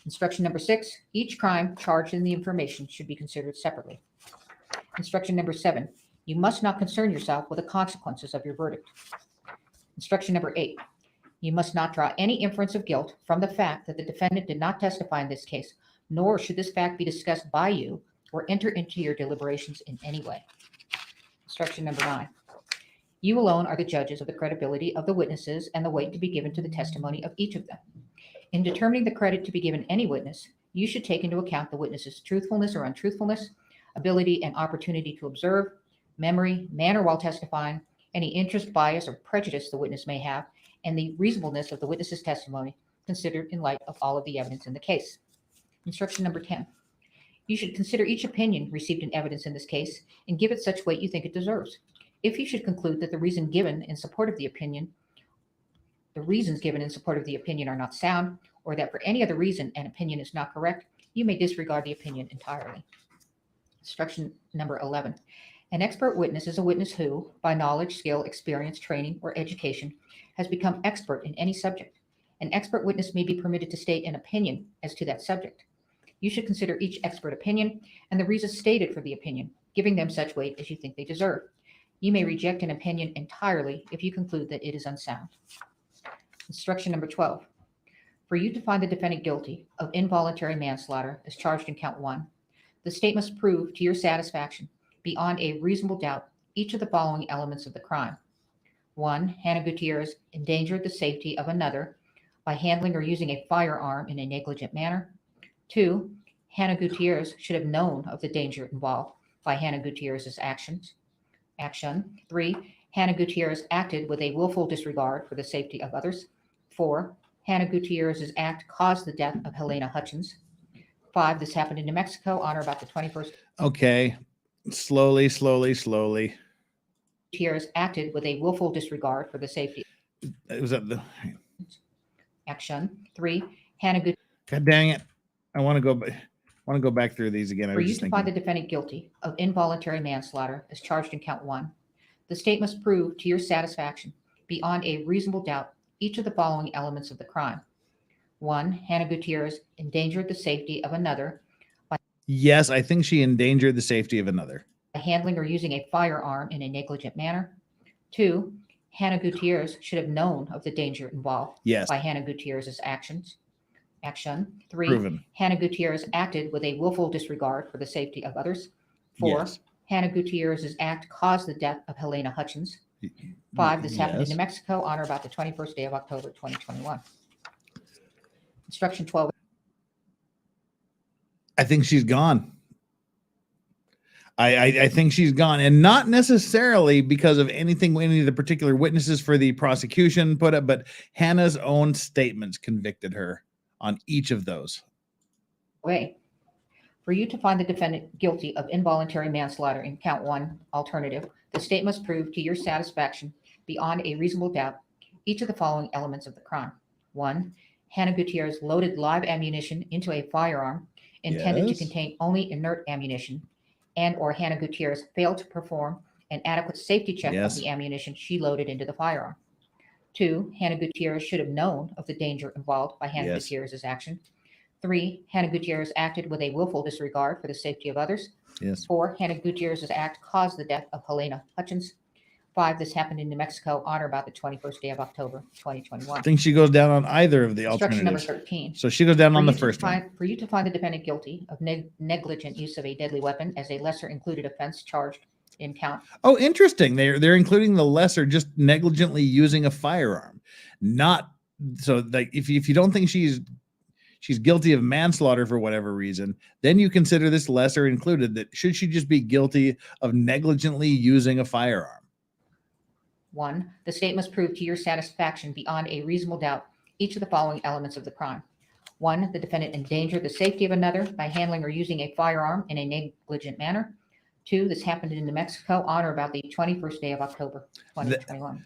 Instruction number 6, each crime charged in the information should be considered separately. Instruction number 7, you must not concern yourself with the consequences of your verdict. Instruction number 8, you must not draw any inference of guilt from the fact that the defendant did not testify in this case, nor should this fact be discussed by you or enter into your deliberations in any way. Instruction number 9, you alone are the judges of the credibility of the witnesses and the weight to be given to the testimony of each of them. In determining the credit to be given any witness, you should take into account the witness's truthfulness or untruthfulness, ability and opportunity to observe, memory, manner while testifying, any interest, bias, or prejudice the witness may have, and the reasonableness of the witness's testimony considered in light of all of the evidence in the case. Instruction number 10, you should consider each opinion received in evidence in this case and give it such weight you think it deserves. If you should conclude that the reasons given in support of the opinion are not sound, or that for any other reason an opinion is not correct, you may disregard the opinion entirely. Instruction number 11. An expert witness is a witness who, by knowledge, skill, experience, training, or education, has become expert in any subject. An expert witness may be permitted to state an opinion as to that subject. You should consider each expert opinion and the reasons stated for the opinion, giving them such weight as you think they deserve. You may reject an opinion entirely if you conclude that it is unsound. Instruction number 12. For you to find the defendant guilty of involuntary manslaughter as charged in count 1, the state must prove to your satisfaction, beyond a reasonable doubt, each of the following elements of the crime. 1. Hannah Gutierrez endangered the safety of another by handling or using a firearm in a negligent manner. 2. Hannah Gutierrez should have known of the danger involved by Hannah Gutierrez's action. 3. Hannah Gutierrez acted with a willful disregard for the safety of others. 4. Hannah Gutierrez's act caused the death of Halyna Hutchins. 5. This happened in New Mexico on or about the 21st. Okay. Slowly. Gutierrez acted with a willful disregard for the safety. Was that the Action. 3. Hannah Gutierrez. God dang it. I want to go back through these again. For you to find the defendant guilty of involuntary manslaughter as charged in count 1, the state must prove to your satisfaction, beyond a reasonable doubt, each of the following elements of the crime. 1. Hannah Gutierrez endangered the safety of another by Yes, I think she endangered the safety of another. handling or using a firearm in a negligent manner. 2. Hannah Gutierrez should have known of the danger involved Yes. by Hannah Gutierrez's actions. Action. 3. Proven. Hannah Gutierrez acted with a willful disregard for the safety of others. 4. Yes. Hannah Gutierrez's act caused the death of Halyna Hutchins. 5. This happened in Yes. New Mexico on or about the 21st day of October, 2021. Instruction 12. I think she's gone. I think she's gone, and not necessarily because of anything any of the particular witnesses for the prosecution put up, but Hannah's own statements convicted her on each of those. Way. For you to find the defendant guilty of involuntary manslaughter in count 1 alternative, the state must prove to your satisfaction, beyond a reasonable doubt, each of the following elements of the crime. 1. Hannah Gutierrez loaded live ammunition into a firearm intended Yes. to contain only inert ammunition, and or Hannah Gutierrez failed to perform an adequate safety check Yes. of the ammunition she loaded into the firearm. 2. Hannah Gutierrez should have known of the danger involved by Hannah Yes. Gutierrez's action. 3. Hannah Gutierrez acted with a willful disregard for the safety of others. Yes. 4. Hannah Gutierrez's act caused the death of Halyna Hutchins. 5. This happened in New Mexico on or about the 21st day of October, 2021. I think she goes down on either of the Instruction number alternatives. 13. So she goes down For on the you to first one. For you to find the defendant guilty of negligent use of a deadly weapon as a lesser included offense charged in count. Oh, interesting. They're including the lesser, just negligently using a firearm. Not so like if you don't think she's guilty of manslaughter for whatever reason, then you consider this lesser included. That should she just be guilty of negligently using a firearm? 1. The state must prove to your satisfaction, beyond a reasonable doubt, each of the following elements of the crime. 1. The defendant endangered the safety of another by handling or using a firearm in a negligent manner. 2. This happened in New Mexico on or about the 21st day of October, 2021.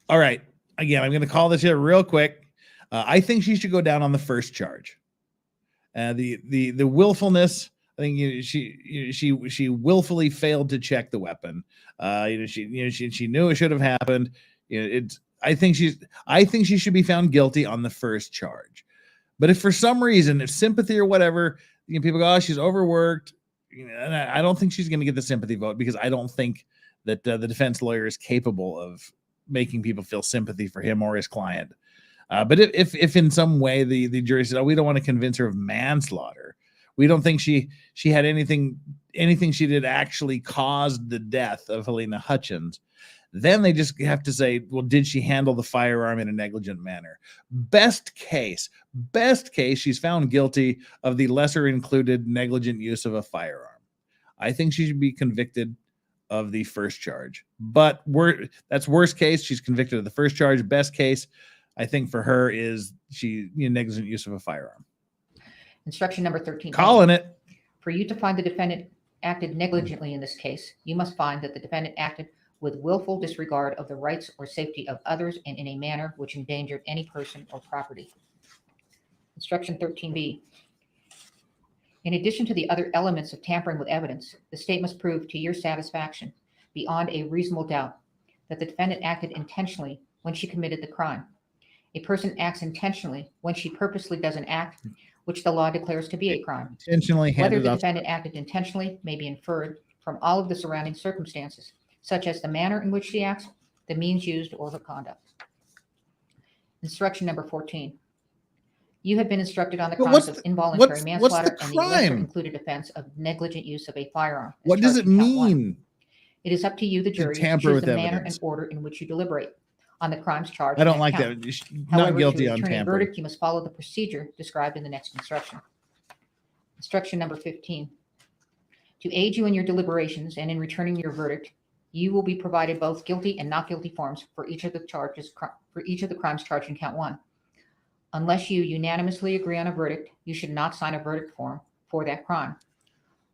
All right. Again, I'm going to call this here real quick. I think she should go down on the first charge. The willfulness. I think she willfully failed to check the weapon. She knew it should have happened. I think she should be found guilty on the first charge. But if for some reason, if sympathy or whatever, people go, oh, she's overworked. and I don't think she's going to get the sympathy vote because I don't think that the defense lawyer is capable of making people feel sympathy for him or his client. But if in some way the jury said, "Oh, we don't want to convince her of manslaughter. We don't think she had anything she did actually caused the death of Halyna Hutchins," then they just have to say, "Well, did she handle the firearm in a negligent manner?" Best case, she's found guilty of the lesser included negligent use of a firearm. I think she should be convicted of the first charge. But that's worst case. She's convicted of the first charge. Best case, I think for her is negligent use of a firearm. Instruction number 13. Calling it. For you to find the defendant acted negligently in this case, you must find that the defendant acted with willful disregard of the rights or safety of others and in a manner which endangered any person or property. Instruction 13B. In addition to the other elements of tampering with evidence, the state must prove to your satisfaction, beyond a reasonable doubt, that the defendant acted intentionally when she committed the crime. A person acts intentionally when she purposely does an act which the law declares to be a crime. Intentionally Whether handed the off. defendant acted intentionally may be inferred from all of the surrounding circumstances, such as the manner in which she acts, the means used, or her conduct. Instruction number 14. You have been instructed on the But crimes what's of involuntary what's the manslaughter and the lesser crime? included offense of negligent use of a firearm. as What does charged it in count one. mean? It is up to you, the jury, to tamper choose with the manner evidence? and order in which you deliberate on the crimes charged. I don't in like count. that. However, Not guilty to on return a tampering. verdict, you must follow the procedure described in the next instruction. Instruction number 15. To aid you in your deliberations and in returning your verdict, you will be provided both guilty and not guilty forms for each of the crimes charged in count one. Unless you unanimously agree on a verdict, you should not sign a verdict form for that crime.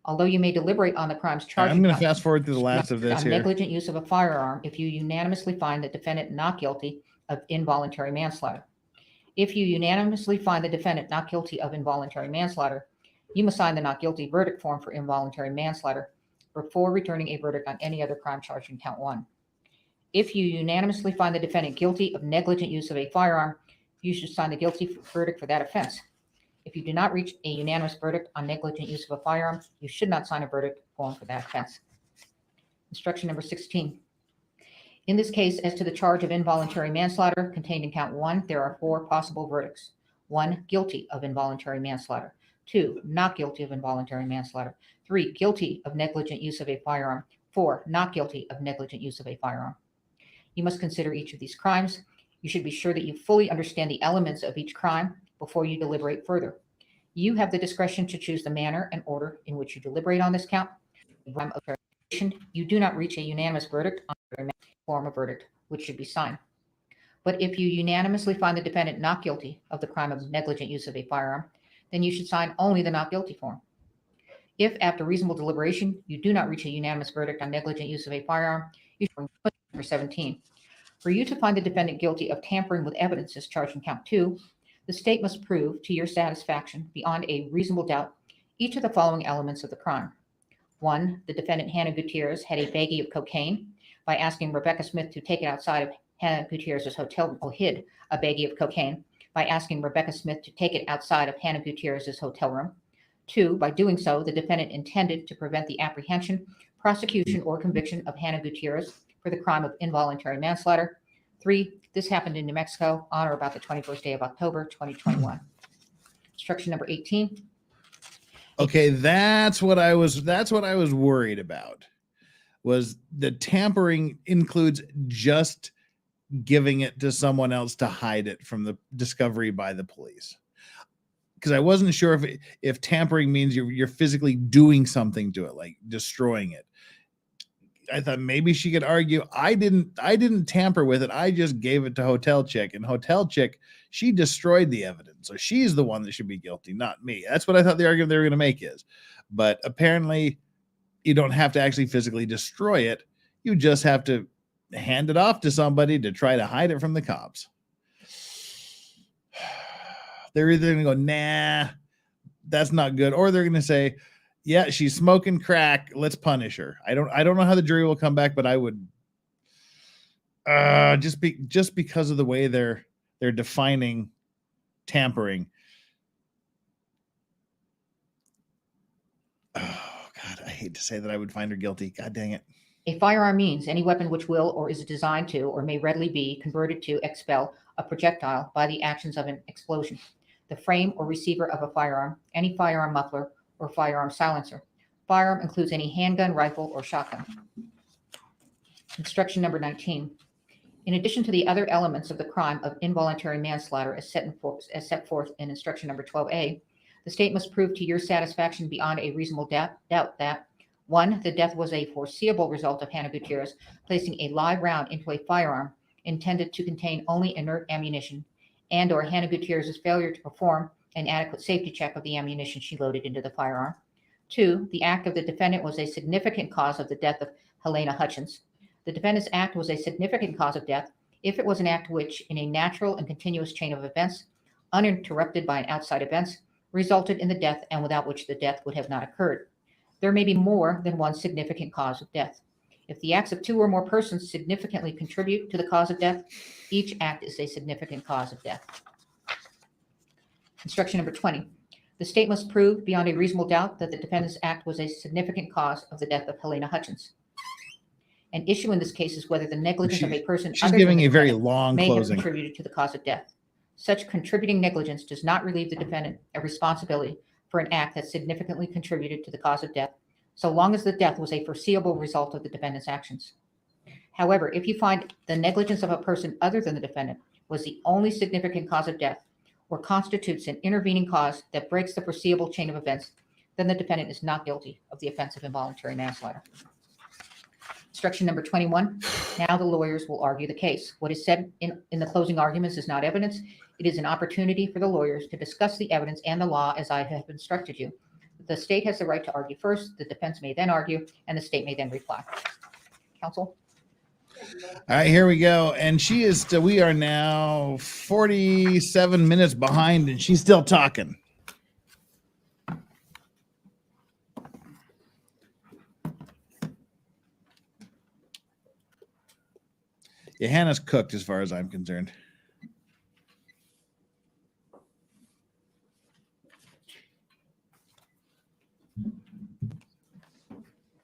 Although you may deliberate on the crimes charged, I'm going to fast forward through the last of this on here. negligent use of a firearm if you unanimously find the defendant not guilty of involuntary manslaughter. If you unanimously find the defendant not guilty of involuntary manslaughter, you must sign the not guilty verdict form for involuntary manslaughter before returning a verdict on any other crime charged in count one. If you unanimously find the defendant guilty of negligent use of a firearm, you should sign the guilty verdict for that offense. If you do not reach a unanimous verdict on negligent use of a firearm, you should not sign a verdict form for that offense. Instruction number 16. In this case, as to the charge of involuntary manslaughter contained in count one, there are four possible verdicts. 1, guilty of involuntary manslaughter. 2, not guilty of involuntary manslaughter. 3, guilty of negligent use of a firearm. 4, not guilty of negligent use of a firearm. You must consider each of these crimes. You should be sure that you fully understand the elements of each crime before you deliberate further. You have the discretion to choose the manner and order in which you deliberate on this count. You do not reach a unanimous verdict on the form of verdict, which should be signed. But if you unanimously find the defendant not guilty of the crime of negligent use of a firearm, then you should sign only the not guilty form. If after reasonable deliberation, you do not reach a unanimous verdict on negligent use of a firearm, you should number 17. For you to find the defendant guilty of tampering with evidence as charged in count 2, the state must prove to your satisfaction beyond a reasonable doubt each of the following elements of the crime. 1, the defendant Halyna Gutierrez had a baggie of cocaine by asking Rebecca Smith to take it outside of Halyna Gutierrez's hotel, or hid a baggie of cocaine by asking Rebecca Smith to take it outside of Halyna Gutierrez's hotel room. 2, by doing so, the defendant intended to prevent the apprehension, prosecution, or conviction of Halyna Gutierrez for the crime of involuntary manslaughter. 3, this happened in New Mexico on or about the 21st day of October, 2021. Instruction number 18. Okay, that's what I was worried about. Was the tampering includes just giving it to someone else to hide it from the discovery by the police. Because I wasn't sure if tampering means you're physically doing something to it, like destroying it. I thought maybe she could argue I didn't tamper with it. I just gave it to Hotel Chick, and Hotel Chick, she destroyed the evidence. So she's the one that should be guilty, not me. That's what I thought the argument they were going to make is. But apparently you don't have to actually physically destroy it. You just have to hand it off to somebody to try to hide it from the cops. They're either going to go, nah, that's not good. Or they're going to say, yeah, she's smoking crack. Let's punish her. I don't know how the jury will come back, but I would just because of the way they're defining tampering. Oh God, hate to say that I would find her guilty. God dang it. A firearm means any weapon which will or is designed to or may readily be converted to expel a projectile by the actions of an explosion. The frame or receiver of a firearm, any firearm muffler or firearm silencer. Firearm includes any handgun, rifle, or shotgun. Instruction number 19. In addition to the other elements of the crime of involuntary manslaughter as set forth in instruction number 12A, the state must prove to your satisfaction beyond a reasonable doubt that 1. The death was a foreseeable result of Halyna Gutierrez placing a live round into a firearm intended to contain only inert ammunition, and or Halyna Gutierrez's failure to perform an adequate safety check of the ammunition she loaded into the firearm. 2. The act of the defendant was a significant cause of the death of Halyna Hutchins. The defendant's act was a significant cause of death if it was an act which, in a natural and continuous chain of events, uninterrupted by an outside events, resulted in the death and without which the death would have not occurred. There may be more than one significant cause of death. If the acts of 2 or more persons significantly contribute to the cause of death, each act is a significant cause of death. Instruction number 20. The state must prove beyond a reasonable doubt that the defendant's act was a significant cause of the death of Halyna Hutchins. An issue in this case is whether the negligence of a person She's giving a very defendant long may closing. have contributed to the cause of death. Such contributing negligence does not relieve the defendant of responsibility for an act that significantly contributed to the cause of death, so long as the death was a foreseeable result of the defendant's actions. However, if you find the negligence of a person other than the defendant was the only significant cause of death or constitutes an intervening cause that breaks the foreseeable chain of events, then the defendant is not guilty of the offense of involuntary manslaughter. Instruction number 21. Now the lawyers will argue the case. What is said in the closing arguments is not evidence. It is an opportunity for the lawyers to discuss the evidence and the law as I have instructed you. The state has the right to argue first, the defense may then argue, and the state may then reply. Counsel? All right, here we go. And she is still, we are now 47 minutes behind, and she's still talking. Yeah, Hannah's cooked as far as I'm concerned.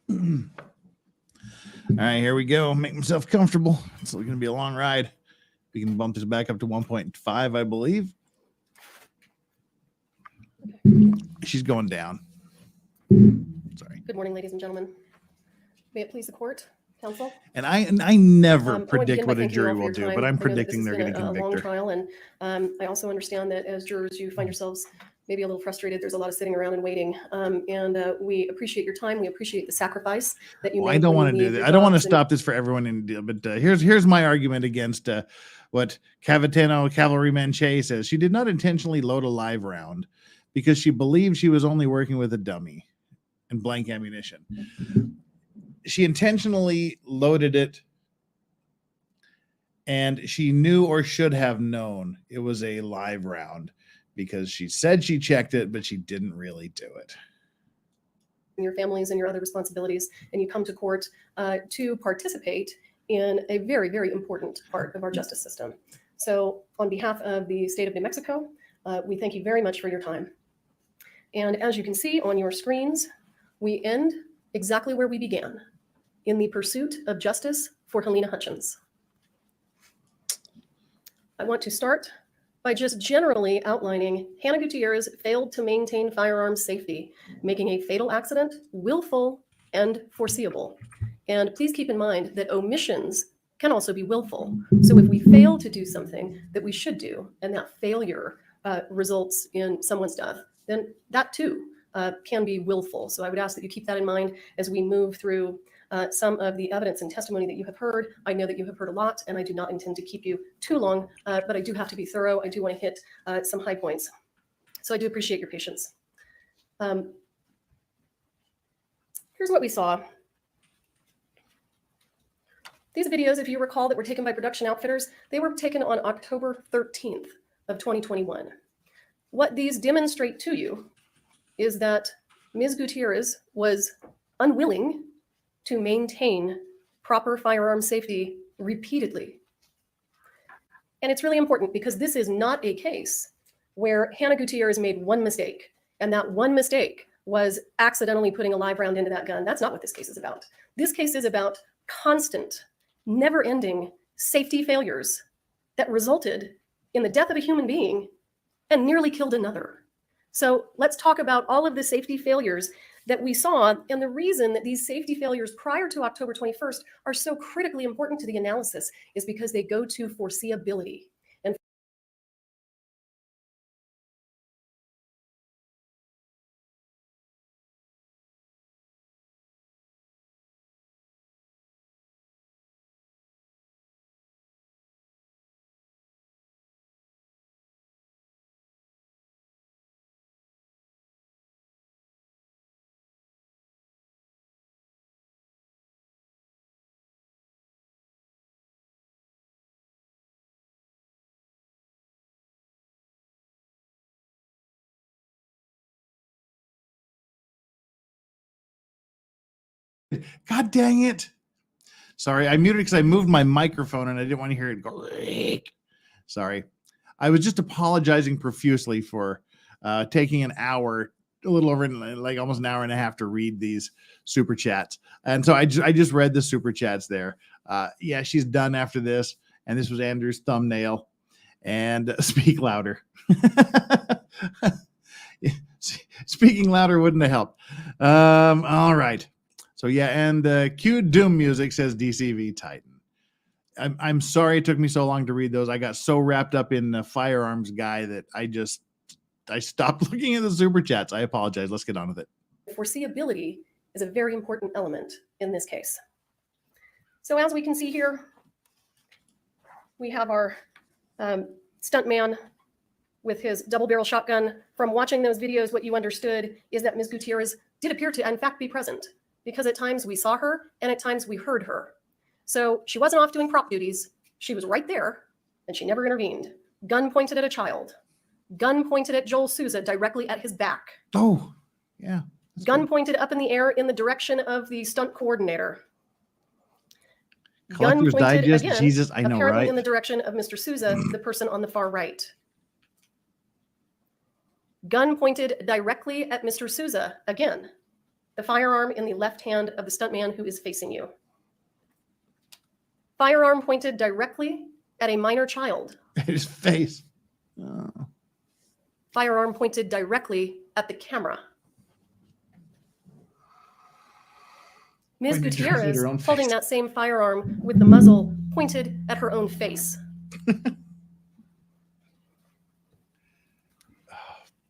All right, here we go. Make myself comfortable. It's going to be a long ride. We can bump this back up to 1.5, I believe. She's going down. Sorry. Good morning, ladies and gentlemen. May it please the court, counsel. And I never I predict want to what a begin by thanking you jury all for will your do, time. but I'm I know that predicting this they're has going to been a long convict her. trial, and I also understand that as jurors, you find yourselves maybe a little frustrated. There's a lot of sitting around and waiting, and we appreciate your time. We appreciate the sacrifice that you Well, made. I don't when want you to do leave that. your I don't want to jobs and- stop this for everyone in the deal, but here's my argument against what Cavitano Cavalryman Che says. She did not intentionally load a live round because she believed she was only working with a dummy and blank ammunition. She intentionally loaded it, and she knew or should have known it was a live round because she said she checked it, but she didn't really do it. your families and your other responsibilities, and you come to court to participate in a very, very important part of our justice system. So on behalf of the state of New Mexico, we thank you very much for your time. And as you can see on your screens, we end exactly where we began, in the pursuit of justice for Halyna Hutchins. I want to start by just generally outlining Halyna Gutierrez failed to maintain firearms safety, making a fatal accident willful and foreseeable. And please keep in mind that omissions can also be willful. So if we fail to do something that we should do, and that failure results in someone's death, then that too can be willful. So I would ask that you keep that in mind as we move through some of the evidence and testimony that you have heard. I know that you have heard a lot, and I do not intend to keep you too long, but I do have to be thorough. I do want to hit some high points. So I do appreciate your patience. Here's what we saw. These videos, if you recall, that were taken by production outfitters, they were taken on October 13th of 2021. What these demonstrate to you is that Ms. Gutierrez was unwilling to maintain proper firearm safety repeatedly. And it's really important because this is not a case where Halyna Gutierrez made one mistake, and that one mistake was accidentally putting a live round into that gun. That's not what this case is about. This case is about constant, never-ending safety failures that resulted in the death of a human being and nearly killed another. So let's talk about all of the safety failures that we saw, and the reason that these safety failures prior to October 21st are so critically important to the analysis is because they go to foreseeability. And God dang it. Sorry, I muted because I moved my microphone and I didn't want to hear it go. Sorry. I was just apologizing profusely for taking an hour, a little over like almost an hour and a half to read these super chats. And so I just read the super chats there. Yeah, she's done after this. And this was Andrew's thumbnail. And speak louder. Speaking louder wouldn't have helped. All right. So yeah, and cue Doom music, says DCV Titan. I'm sorry it took me so long to read those. I got so wrapped up in the Firearms guy that I stopped looking at the super chats. I apologize. Let's get on with it. foreseeability is a very important element in this case. So as we can see here, we have our stuntman with his double barrel shotgun. From watching those videos, what you understood is that Ms. Gutierrez did appear to, in fact, be present, because at times we saw her and at times we heard her. So she wasn't off doing prop duties. She was right there and she never intervened. Gun pointed at a child. Gun pointed at Joel Souza directly at his back. Oh, yeah. Gun pointed up in the air in the direction of the stunt coordinator. Collector's Gun pointed Digest, again, Jesus, I know, apparently right? in the direction of Mr. Souza, the person on the far right. Gun pointed directly at Mr. Souza, again, the firearm in the left hand of the stuntman who is facing you. Firearm pointed directly at a minor child. His face. Oh. Firearm pointed directly at the camera. Ms. Pointed directly at Gutierrez, her own face. holding that same firearm with the muzzle pointed at her own face.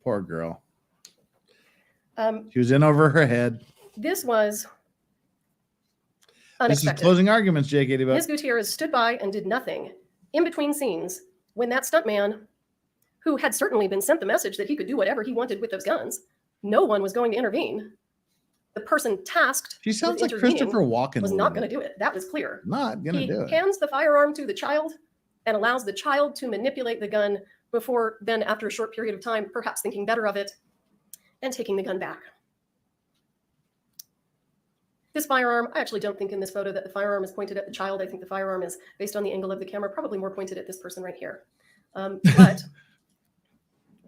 Poor girl. She was in over her head. This was This is unexpected. closing arguments, Jake 80 Ms. bucks. Gutierrez stood by and did nothing in between scenes when that stuntman, who had certainly been sent the message that he could do whatever he wanted with those guns, no one was going to intervene. The person tasked She sounds with like intervening Christopher Walken. was a not little going to bit. do it. That was clear. Not gonna He do it. hands the firearm to the child and allows the child to manipulate the gun before then, after a short period of time, perhaps thinking better of it and taking the gun back. This firearm, I actually don't think in this photo that the firearm is pointed at the child. I think the firearm is, based on the angle of the camera, probably more pointed at this person right here. But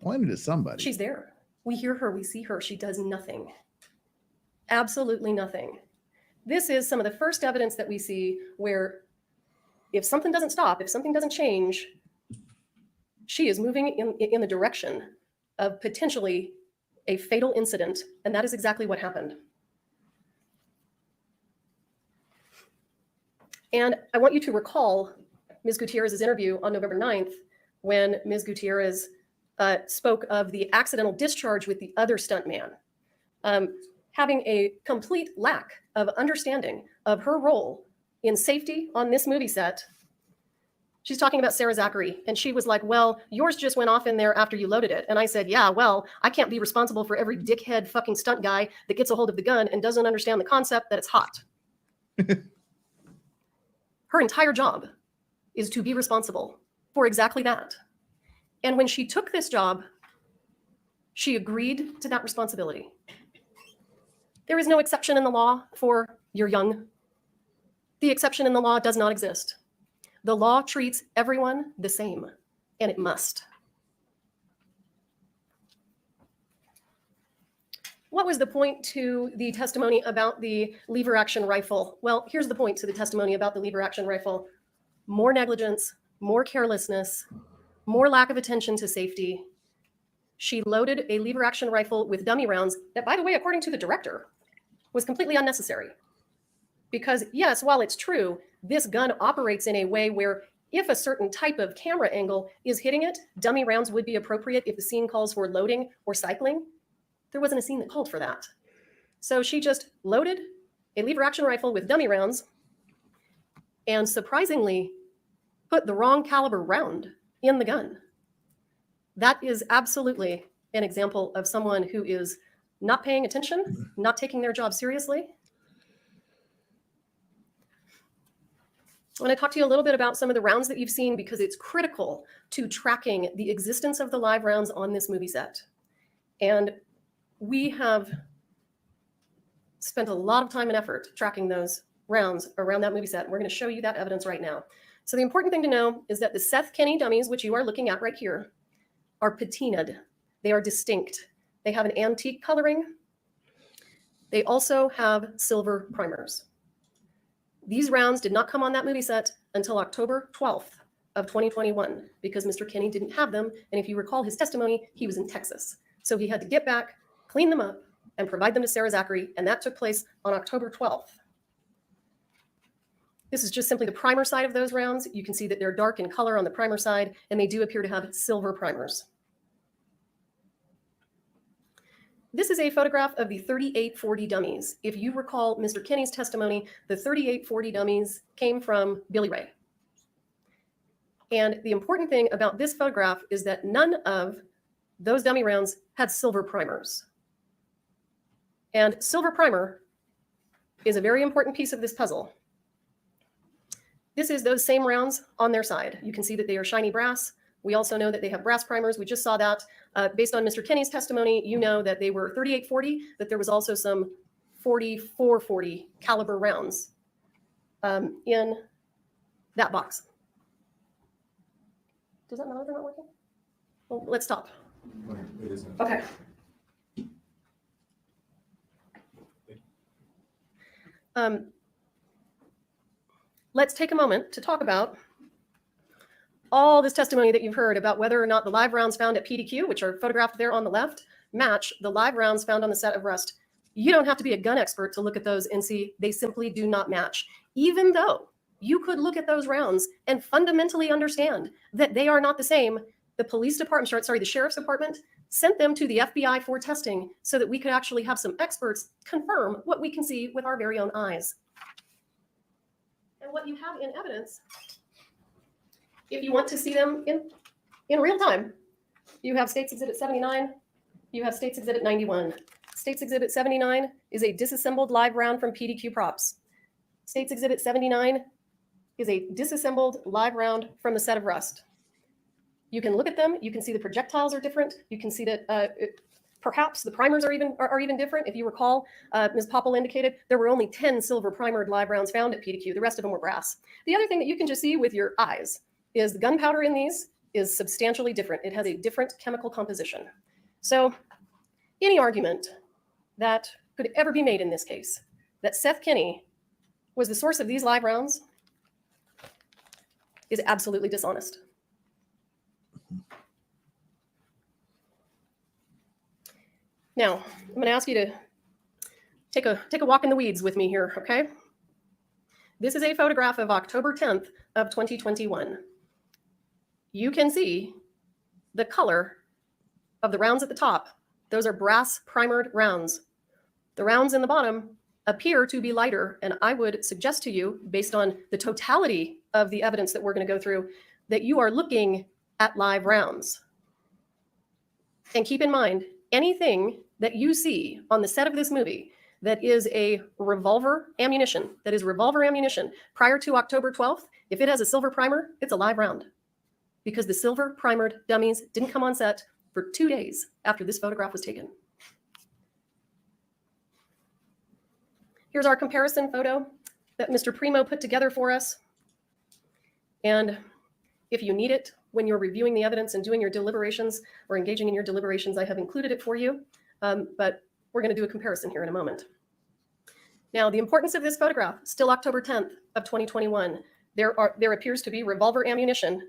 Pointed at somebody. she's there. We hear her, we see her. She does nothing. Absolutely nothing. This is some of the first evidence that we see where if something doesn't stop, if something doesn't change, she is moving in the direction of potentially a fatal incident. And that is exactly what happened. And I want you to recall Ms. Gutierrez's interview on November 9th, when Ms. Gutierrez spoke of the accidental discharge with the other stuntman, having a complete lack of understanding of her role in safety on this movie set. She's talking about Sarah Zachary, and she was like, well, yours just went off in there after you loaded it. And I said, yeah, well, I can't be responsible for every dickhead fucking stunt guy that gets a hold of the gun and doesn't understand the concept that it's hot. Her entire job is to be responsible for exactly that. And when she took this job, she agreed to that responsibility. There is no exception in the law for you're young. The exception in the law does not exist. The law treats everyone the same, and it must. What was the point to the testimony about the lever action rifle? Well, here's the point to the testimony about the lever action rifle. More negligence, more carelessness, more lack of attention to safety. She loaded a lever action rifle with dummy rounds that, by the way, according to the director, was completely unnecessary. Because yes, while it's true, this gun operates in a way where if a certain type of camera angle is hitting it, dummy rounds would be appropriate if the scene calls for loading or cycling. There wasn't a scene that called for that. So she just loaded a lever action rifle with dummy rounds and surprisingly put the wrong caliber round in the gun. That is absolutely an example of someone who is not paying attention, not taking their job seriously. I want to talk to you a little bit about some of the rounds that you've seen because it's critical to tracking the existence of the live rounds on this movie set. And we have spent a lot of time and effort tracking those rounds around that movie set. We're going to show you that evidence right now. So the important thing to know is that the Seth Kenney dummies, which you are looking at right here, are patinaed. They are distinct. They have an antique coloring. They also have silver primers. These rounds did not come on that movie set until October 12th of 2021 because Mr. Kenney didn't have them. And if you recall his testimony, he was in Texas. So he had to get back, clean them up, and provide them to Sarah Zachary. And that took place on October 12th. This is just simply the primer side of those rounds. You can see that they're dark in color on the primer side, and they do appear to have silver primers. This is a photograph of the 3840 dummies. If you recall Mr. Kenney's testimony, the 3840 dummies came from Billy Ray. And the important thing about this photograph is that none of those dummy rounds had silver primers. And silver primer is a very important piece of this puzzle. This is those same rounds on their side. You can see that they are shiny brass. We also know that they have brass primers. We just saw that. Based on Mr. Kenney's testimony, you know that they were 3840, that there was also some 4440 caliber rounds in that box. Does that matter if they're not working? Well, let's stop. It isn't. Okay. Let's take a moment to talk about all this testimony that you've heard about whether or not the live rounds found at PDQ, which are photographed there on the left, match the live rounds found on the set of Rust. You don't have to be a gun expert to look at those and see they simply do not match, even though you could look at those rounds and fundamentally understand that they are not the same. The police department, sorry, the sheriff's department sent them to the FBI for testing so that we could actually have some experts confirm what we can see with our very own eyes. And what you have in evidence, if you want to see them in real time, you have State's Exhibit 79, you have State's Exhibit 91. State's Exhibit 79 is a disassembled live round from PDQ Props. State's Exhibit 79 is a disassembled live round from the set of Rust. You can look at them, you can see the projectiles are different, you can see that perhaps the primers are even different. If you recall, Ms. Popple indicated there were only 10 silver primered live rounds found at PDQ. The rest of them were brass. The other thing that you can just see with your eyes is the gunpowder in these is substantially different. It has a different chemical composition. So any argument that could ever be made in this case that Seth Kenney was the source of these live rounds is absolutely dishonest. Now, I'm going to ask you to take a walk in the weeds with me here, okay? This is a photograph of October 10th of 2021. You can see the color of the rounds at the top. Those are brass primered rounds. The rounds in the bottom appear to be lighter, and I would suggest to you, based on the totality of the evidence that we're going to go through, that you are looking at live rounds. And keep in mind, anything that you see on the set of this movie that is a revolver ammunition, prior to October 12th, if it has a silver primer, it's a live round. Because the silver primered dummies didn't come on set for 2 days after this photograph was taken. Here's our comparison photo that Mr. Primo put together for us. And if you need it when you're reviewing the evidence and doing your deliberations or engaging in your deliberations, I have included it for you. But we're going to do a comparison here in a moment. Now, the importance of this photograph, still October 10th of 2021. There appears to be revolver ammunition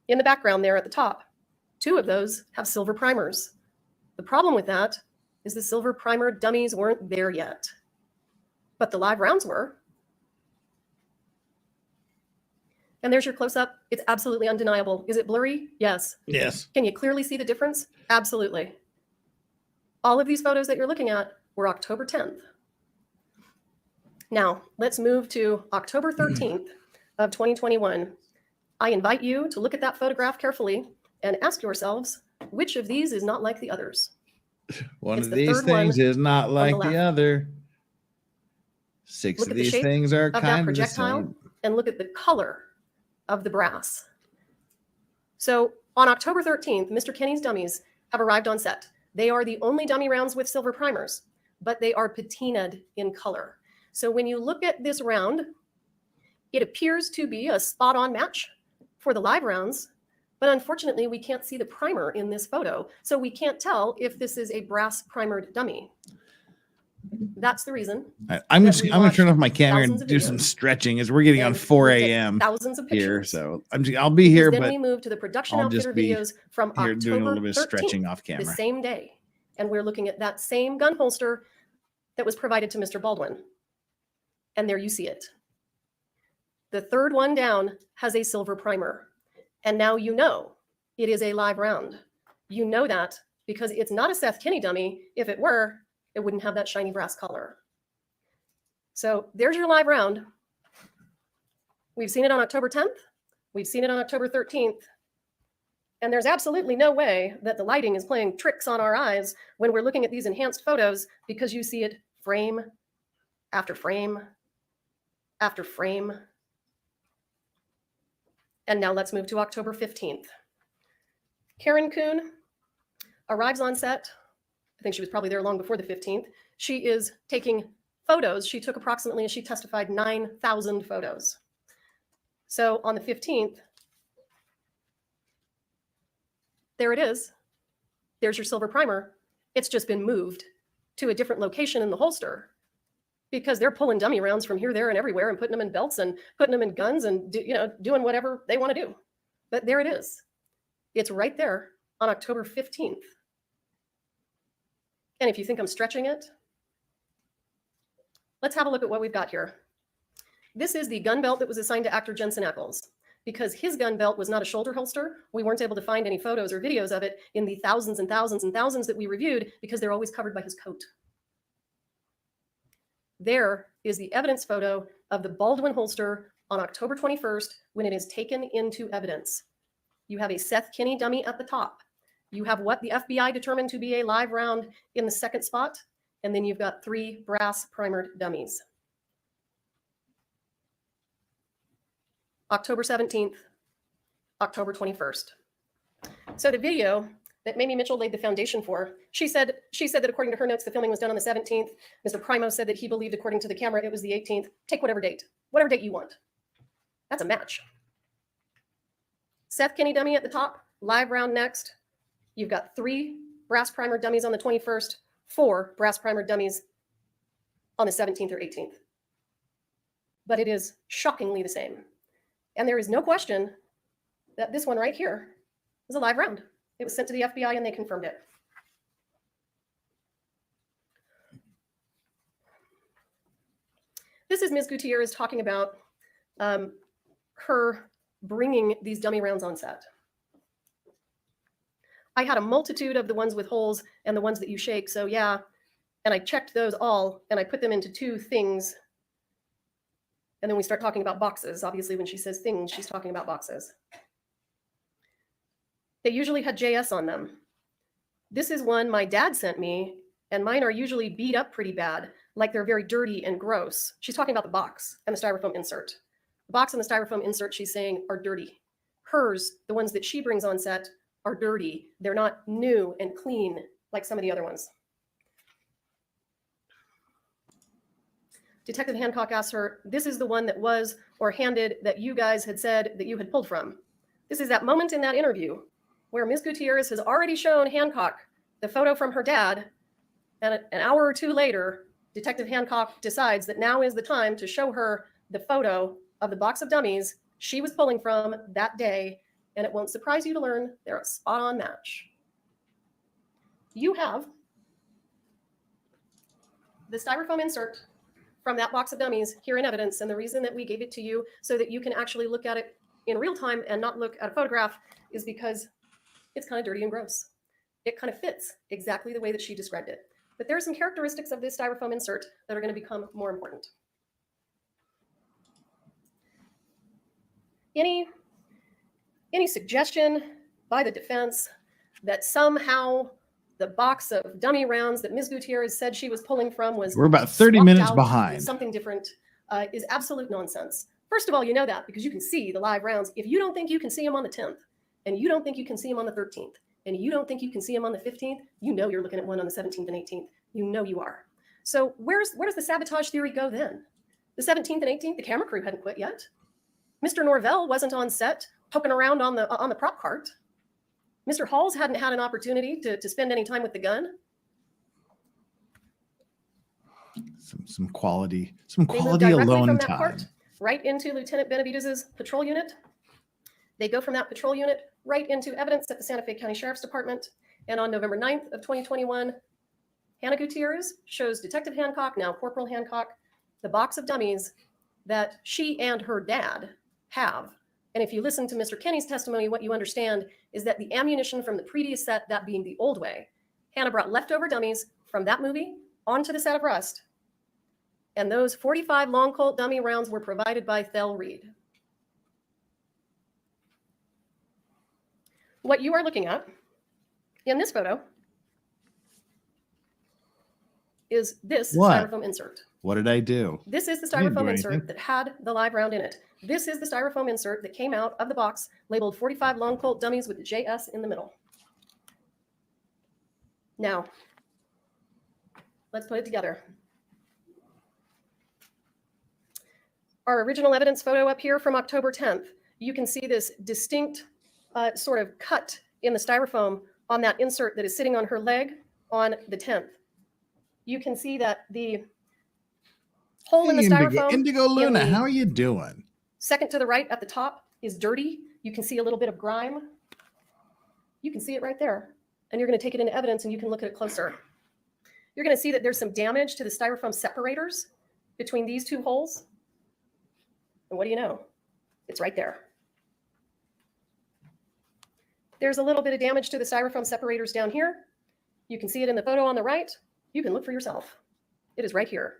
in the background there at the top. 2 of those have silver primers. The problem with that is the silver primer dummies weren't there yet, but the live rounds were. And there's your close-up. It's absolutely undeniable. Is it blurry? Yes. Yes. Can you clearly see the difference? Absolutely. All of these photos that you're looking at were October 10th. Now, let's move to October 13th of 2021. I invite you to look at that photograph carefully and ask yourselves, which of these is not like the others? One of these things is not like the other. 6 of these things are kind of the same. And look at the color of the brass. So on October 13th, Mr. Kenny's dummies have arrived on set. They are the only dummy rounds with silver primers, but they are patinaed in color. So when you look at this round, it appears to be a spot-on match for the live rounds, but unfortunately we can't see the primer in this photo. So we can't tell if this is a brass primered dummy. That's the reason. I'm going to turn off my camera and do some stretching as we're getting on 4 a.m. Thousands of pictures. here. So I'll be here, then but we move to the production I'll outfitter just be videos from here October doing a little bit of 13th, stretching off camera. the same day. And we're looking at that same gun holster that was provided to Mr. Baldwin. And there you see it. The third one down has a silver primer. And now you know it is a live round. You know that because it's not a Seth Kinney dummy. If it were, it wouldn't have that shiny brass color. So there's your live round. We've seen it on October 10th. We've seen it on October 13th. And there's absolutely no way that the lighting is playing tricks on our eyes when we're looking at these enhanced photos, because you see it frame after frame after frame. And now let's move to October 15th. Karen Kuhn arrives on set. I think she was probably there long before the 15th. She is taking photos. She took approximately, as she testified, 9,000 photos. So on the 15th, there it is. There's your silver primer. It's just been moved to a different location in the holster because they're pulling dummy rounds from here, there, and everywhere and putting them in belts and putting them in guns and doing whatever they want to do. But there it is. It's right there on October 15th. And if you think I'm stretching it, let's have a look at what we've got here. This is the gun belt that was assigned to actor Jensen Ackles. Because his gun belt was not a shoulder holster, we weren't able to find any photos or videos of it in the thousands and thousands and thousands that we reviewed because they're always covered by his coat. There is the evidence photo of the Baldwin holster on October 21st when it is taken into evidence. You have a Seth Kinney dummy at the top. You have what the FBI determined to be a live round in the second spot, and then you've got 3 brass primered dummies. October 17th, October 21st. So the video that Mamie Mitchell laid the foundation for, she said that according to her notes, the filming was done on the 17th. Mr. Primo said that he believed, according to the camera, it was the 18th. Take whatever date you want. That's a match. Seth Kinney dummy at the top, live round next. You've got 3 brass primer dummies on the 21st, 4 brass primer dummies on the 17th or 18th. But it is shockingly the same. And there is no question that this one right here is a live round. It was sent to the FBI and they confirmed it. This is Ms. Gutierrez talking about her bringing these dummy rounds on set. I had a multitude of the ones with holes and the ones that you shake. So yeah, and I checked those all and I put them into 2 things. And then we start talking about boxes. Obviously, when she says things, she's talking about boxes. They usually had JS on them. This is one my dad sent me, and mine are usually beat up pretty bad, like they're very dirty and gross. She's talking about the box and the styrofoam insert. The box and the styrofoam insert, she's saying, are dirty. Hers, the ones that she brings on set, are dirty. They're not new and clean like some of the other ones. Detective Hancock asks her, this is the one that was or handed that you guys had said that you had pulled from. This is that moment in that interview where Ms. Gutierrez has already shown Hancock the photo from her dad And an hour or two later, Detective Hancock decides that now is the time to show her the photo of the box of dummies she was pulling from that day. And it won't surprise you to learn they're a spot-on match. You have the styrofoam insert from that box of dummies here in evidence. And the reason that we gave it to you so that you can actually look at it in real time and not look at a photograph is because it's kind of dirty and gross. It kind of fits exactly the way that she described it. But there are some characteristics of this styrofoam insert that are going to become more important. Any suggestion by the defense that somehow the box of dummy rounds that Ms. Gutierrez said she was pulling from was We're about 30 swapped minutes out behind. with something different is absolute nonsense. First of all, you know that because you can see the live rounds. If you don't think you can see them on the 10th, and you don't think you can see them on the 13th, and you don't think you can see them on the 15th, you know you're looking at one on the 17th and 18th. You know you are. So where does the sabotage theory go then? The 17th and 18th, the camera crew hadn't quit yet. Mr. Norvell wasn't on set poking around on the prop cart. Mr. Halls hadn't had an opportunity to spend any time with the gun. Some quality They moved directly alone from that time. cart right into Lieutenant Benavidez's patrol unit. They go from that patrol unit right into evidence at the Santa Fe County Sheriff's Department. And on November 9th of 2021, Hannah Gutierrez shows Detective Hancock, now Corporal Hancock, the box of dummies that she and her dad have. And if you listen to Mr. Kenny's testimony, what you understand is that the ammunition from the previous set, that being the old way, Hannah brought leftover dummies from that movie onto the set of Rust. And those 45 long Colt dummy rounds were provided by Thel Reed. What you are looking at in this photo is this styrofoam insert. What did I do? This is the I didn't do styrofoam insert anything. that had the live round in it. This is the styrofoam insert that came out of the box labeled 45 long Colt dummies with the JS in the middle. Now, let's put it together. Our original evidence photo up here from October 10th, you can see this distinct sort of cut in the styrofoam on that insert that is sitting on her leg on the 10th. You can see that the hole in the styrofoam. Indigo Luna, how are you doing? Second to the right at the top is dirty. You can see a little bit of grime. You can see it right there. And you're going to take it into evidence and you can look at it closer. You're going to see that there's some damage to the styrofoam separators between these two holes. And what do you know? It's right there. There's a little bit of damage to the styrofoam separators down here. You can see it in the photo on the right. You can look for yourself. It is right here.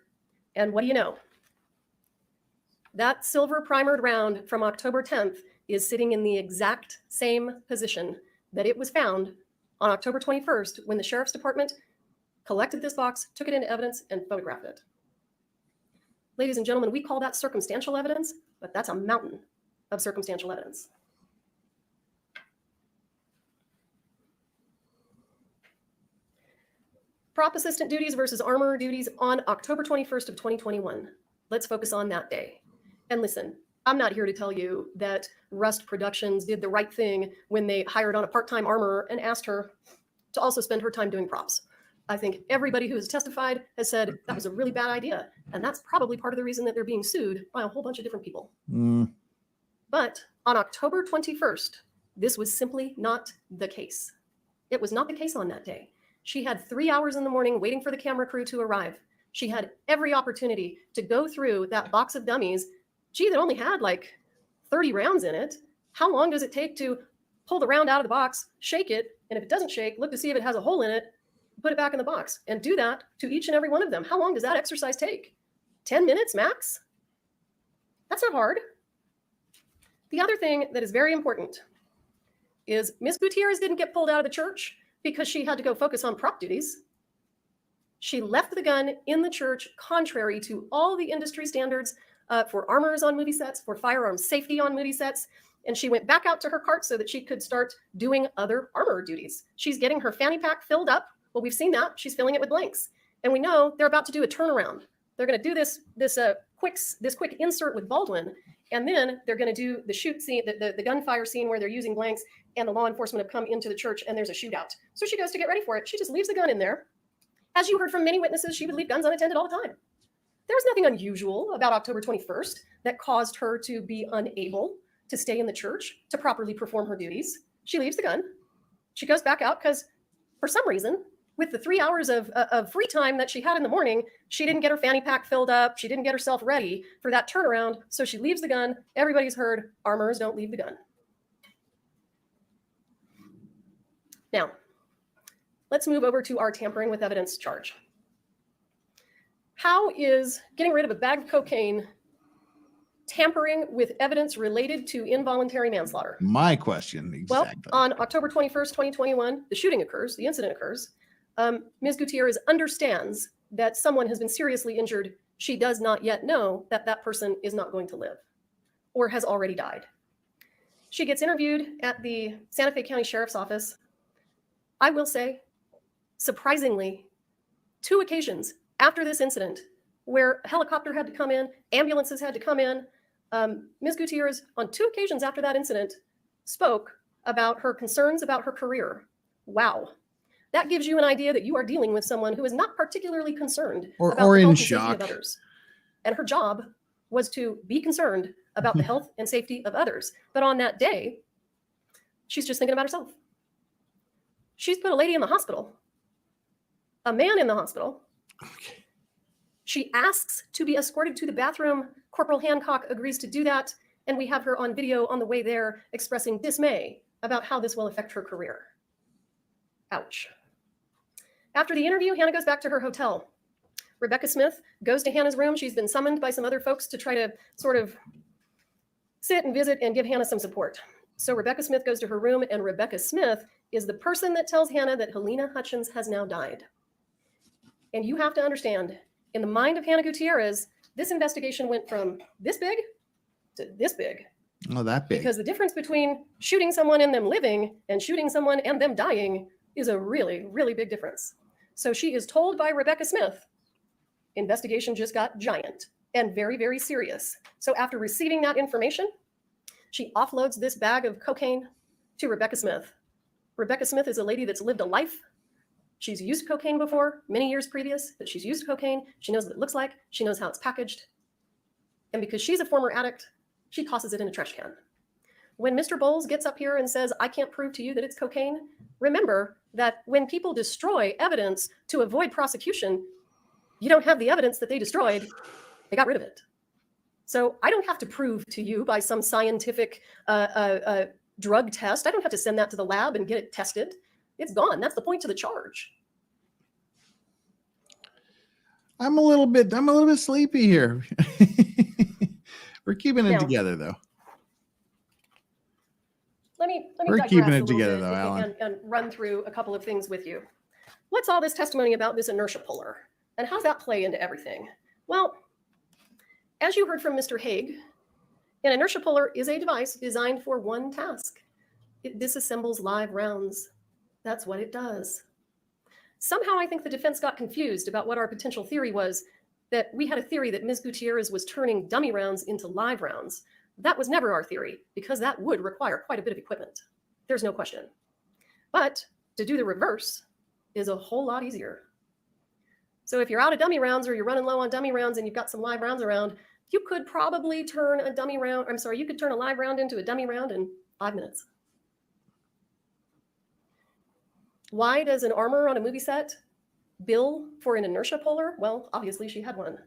And what do you know? That silver primered round from October 10th is sitting in the exact same position that it was found on October 21st when the Sheriff's Department collected this box, took it into evidence, and photographed it. Ladies and gentlemen, we call that circumstantial evidence, but that's a mountain of circumstantial evidence. Prop assistant duties versus armorer duties on October 21st of 2021. Let's focus on that day. And listen, I'm not here to tell you that Rust Productions did the right thing when they hired on a part-time armorer and asked her to also spend her time doing props. I think everybody who has testified has said that was a really bad idea. And that's probably part of the reason that they're being sued by a whole bunch of different people. But on October 21st, this was simply not the case. It was not the case on that day. She had 3 hours in the morning waiting for the camera crew to arrive. She had every opportunity to go through that box of dummies. Gee, that only had like 30 rounds in it. How long does it take to pull the round out of the box, shake it, and if it doesn't shake, look to see if it has a hole in it, put it back in the box, and do that to each and every one of them? How long does that exercise take? 10 minutes max? That's not hard. The other thing that is very important is Ms. Gutierrez didn't get pulled out of the church because she had to go focus on prop duties. She left the gun in the church contrary to all the industry standards for armorers on movie sets, for firearms safety on movie sets, and she went back out to her cart so that she could start doing other armorer duties. She's getting her fanny pack filled up. Well, we've seen that. She's filling it with blanks. And we know they're about to do a turnaround. They're going to do this quick insert with Baldwin, and then they're going to do the shoot scene, the gunfire scene where they're using blanks, and the law enforcement have come into the church and there's a shootout. So she goes to get ready for it. She just leaves the gun in there. As you heard from many witnesses, she would leave guns unattended all the time. There's nothing unusual about October 21st that caused her to be unable to stay in the church to properly perform her duties. She leaves the gun. She goes back out because for some reason, with the 3 hours of free time that she had in the morning, she didn't get her fanny pack filled up. She didn't get herself ready for that turnaround. So she leaves the gun. Everybody's heard armorers don't leave the gun. Now, let's move over to our tampering with evidence charge. How is getting rid of a bag of cocaine tampering with evidence related to involuntary manslaughter? My question, exactly. Well, on October 21st, 2021, the shooting occurs, the incident occurs. Ms. Gutierrez understands that someone has been seriously injured. She does not yet know that that person is not going to live or has already died. She gets interviewed at the Santa Fe County Sheriff's Office. I will say, surprisingly, 2 occasions after this incident where a helicopter had to come in, ambulances had to come in, Ms. Gutierrez, on 2 occasions after that incident, spoke about her concerns about her career. Wow. That gives you an idea that you are dealing with someone who is not particularly concerned about the health and safety of others. And her job was to be concerned about the health and safety of others. But on that day, she's just thinking about herself. She's put a lady in the hospital, a man in the hospital. Okay. She asks to be escorted to the bathroom. Corporal Hancock agrees to do that. And we have her on video on the way there expressing dismay about how this will affect her career. Ouch. After the interview, Hannah goes back to her hotel. Rebecca Smith goes to Hannah's room. She's been summoned by some other folks to try to sort of sit and visit and give Hannah some support. So Rebecca Smith goes to her room, and Rebecca Smith is the person that tells Hannah that Halyna Hutchins has now died. And you have to understand, in the mind of Hannah Gutierrez, this investigation went from this big to this big. Oh, that big. Because the difference between shooting someone and them living and shooting someone and them dying is a really, really big difference. So she is told by Rebecca Smith, investigation just got giant and very, very serious. So after receiving that information, she offloads this bag of cocaine to Rebecca Smith. Rebecca Smith is a lady that's lived a life. She's used cocaine before, many years previous, but she's used cocaine. She knows what it looks like. She knows how it's packaged. And because she's a former addict, she tosses it in a trash can. When Mr. Bowles gets up here and says, I can't prove to you that it's cocaine, remember that when people destroy evidence to avoid prosecution, you don't have the evidence that they destroyed. They got rid of it. So I don't have to prove to you by some scientific drug test. I don't have to send that to the lab and get it tested. It's gone. That's the point to the charge. I'm a little bit sleepy here. We're keeping it together, though. Let me We're keeping it together, though, Alan. And run through a couple of things with you. What's all this testimony about this inertia puller? And how does that play into everything? Well, as you heard from Mr. Haig, an inertia puller is a device designed for one task. It disassembles live rounds. That's what it does. Somehow I think the defense got confused about what our potential theory was, that we had a theory that Ms. Gutierrez was turning dummy rounds into live rounds. That was never our theory, because that would require quite a bit of equipment. There's no question. But to do the reverse is a whole lot easier. So if you're out of dummy rounds or you're running low on dummy rounds and you've got some live rounds around, you could probably turn a dummy round, you could turn a live round into a dummy round in 5 minutes. Why does an armorer on a movie set bill for an inertia puller? Well, obviously she had one.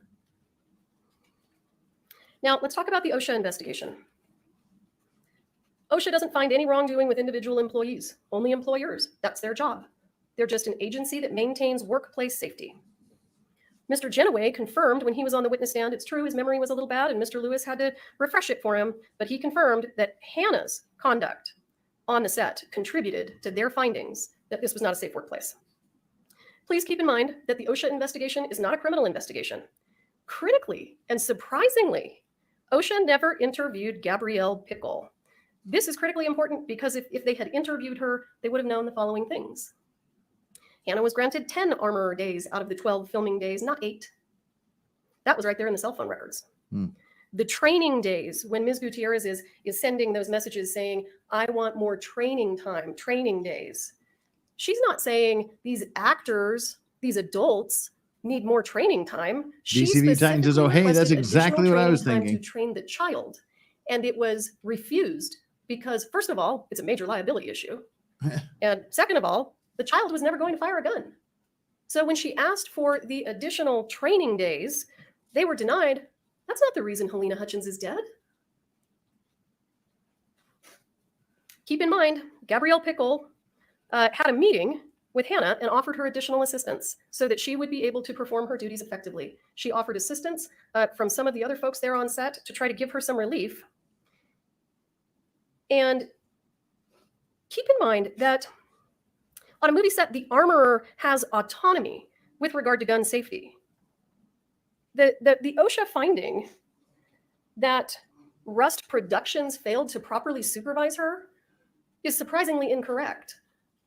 Now, let's talk about the OSHA investigation. OSHA doesn't find any wrongdoing with individual employees, only employers. That's their job. They're just an agency that maintains workplace safety. Mr. Genoway confirmed when he was on the witness stand, it's true, his memory was a little bad and Mr. Lewis had to refresh it for him, but he confirmed that Hannah's conduct on the set contributed to their findings that this was not a safe workplace. Please keep in mind that the OSHA investigation is not a criminal investigation. Critically and surprisingly, OSHA never interviewed Gabrielle Pickle. This is critically important because if they had interviewed her, they would have known the following things. Hannah was granted 10 armorer days out of the 12 filming days, not 8. That was right there in the cell phone records. The training days, when Ms. Gutierrez is sending those messages saying, I want more training time, training days. She's not saying these actors these adults need more training time. She DCV Titan says, specifically oh, hey, that's requested exactly additional what I training was time thinking. to train the child. And it was refused because, first of all, it's a major liability issue. And second of all, the child was never going to fire a gun. So when she asked for the additional training days, they were denied. That's not the reason Halyna Hutchins is dead. Keep in mind, Gabrielle Pickle had a meeting with Hannah and offered her additional assistance so that she would be able to perform her duties effectively. She offered assistance from some of the other folks there on set to try to give her some relief. And keep in mind that on a movie set, the armorer has autonomy with regard to gun safety. The OSHA finding that Rust Productions failed to properly supervise her is surprisingly incorrect,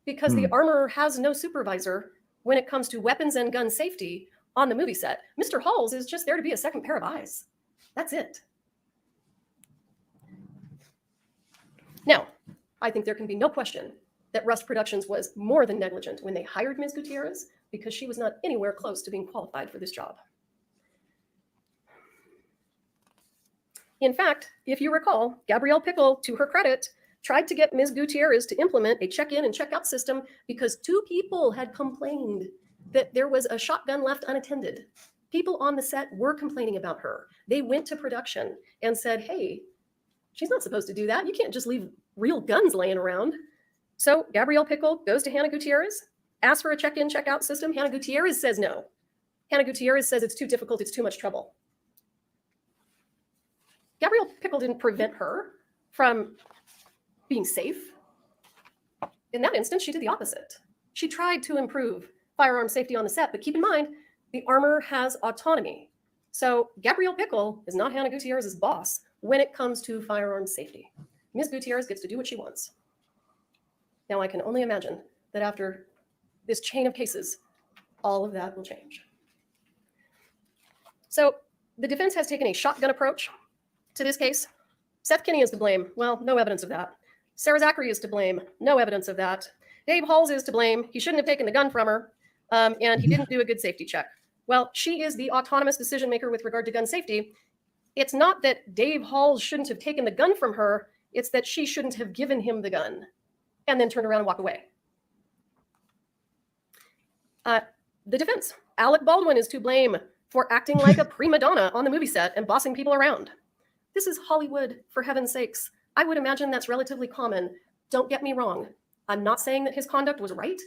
because the armorer has no supervisor when it comes to weapons and gun safety on the movie set. Mr. Halls is just there to be a second pair of eyes. That's it. Now, I think there can be no question that Rust Productions was more than negligent when they hired Ms. Gutierrez, because she was not anywhere close to being qualified for this job. In fact, if you recall, Gabrielle Pickle, to her credit, tried to get Ms. Gutierrez to implement a check-in and check-out system because 2 people had complained that there was a shotgun left unattended. People on the set were complaining about her. They went to production and said, hey, she's not supposed to do that. You can't just leave real guns laying around. So Gabrielle Pickle goes to Hannah Gutierrez, asks for a check-in, check-out system. Hannah Gutierrez says no. Hannah Gutierrez says it's too difficult, it's too much trouble. Gabrielle Pickle didn't prevent her from being safe. In that instance, she did the opposite. She tried to improve firearm safety on the set, but keep in mind, the armorer has autonomy. So Gabrielle Pickle is not Hannah Gutierrez's boss when it comes to firearm safety. Ms. Gutierrez gets to do what she wants. Now, I can only imagine that after this chain of cases, all of that will change. So the defense has taken a shotgun approach to this case. Seth Kinney is to blame. Well, no evidence of that. Sarah Zachary is to blame. No evidence of that. Dave Halls is to blame. He shouldn't have taken the gun from her, and he didn't do a good safety check. Well, she is the autonomous decision maker with regard to gun safety. It's not that Dave Halls shouldn't have taken the gun from her. It's that she shouldn't have given him the gun and then turned around and walked away. The defense, Alec Baldwin is to blame for acting like a prima donna on the movie set and bossing people around. This is Hollywood, for heaven's sakes. I would imagine that's relatively common. Don't get me wrong. I'm not saying that his conduct was right.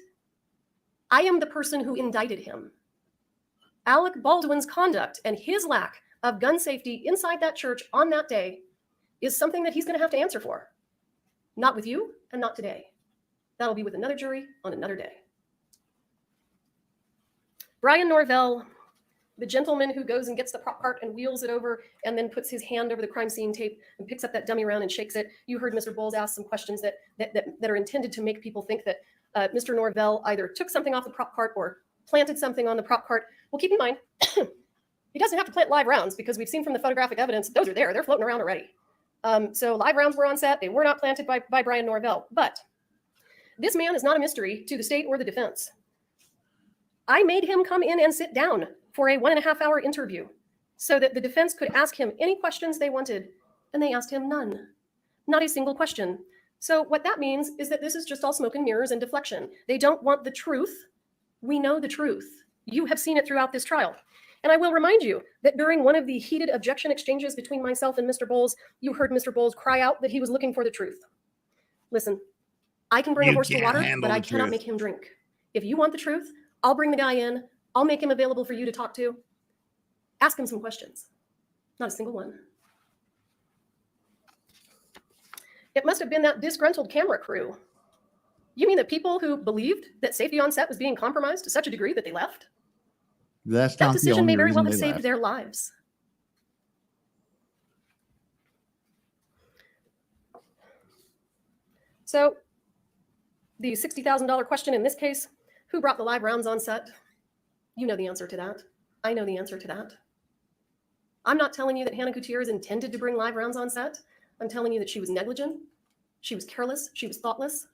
I am the person who indicted him. Alec Baldwin's conduct and his lack of gun safety inside that church on that day is something that he's going to have to answer for. Not with you and not today. That'll be with another jury on another day. Brian Norvell, the gentleman who goes and gets the prop cart and wheels it over and then puts his hand over the crime scene tape and picks up that dummy round and shakes it. You heard Mr. Bowles ask some questions that are intended to make people think that Mr. Norvell either took something off the prop cart or planted something on the prop cart. Well, keep in mind, he doesn't have to plant live rounds, because we've seen from the photographic evidence, those are there. They're floating around already. So live rounds were on set. They were not planted by Brian Norvell. But this man is not a mystery to the state or the defense. I made him come in and sit down for a 1.5-hour interview so that the defense could ask him any questions they wanted, and they asked him none. Not a single question. So what that means is that this is just all smoke and mirrors and deflection. They don't want the truth. We know the truth. You have seen it throughout this trial. And I will remind you that during one of the heated objection exchanges between myself and Mr. Bowles, you heard Mr. Bowles cry out that he was looking for the truth. Listen, I can bring a horse to water, but I cannot make him drink. If you want the truth, I'll bring the guy in. I'll make him available for you to talk to. Ask him some questions. Not a single one. It must have been that disgruntled camera crew. You mean the people who believed that safety on set was being compromised to such a degree that they left? That's that not the decision only may very well have reason they saved left. their lives. So the $60,000 question in this case, who brought the live rounds on set? You know the answer to that. I know the answer to that. I'm not telling you that Hannah Gutierrez intended to bring live rounds on set. I'm telling you that she was negligent. She was careless. She was thoughtless.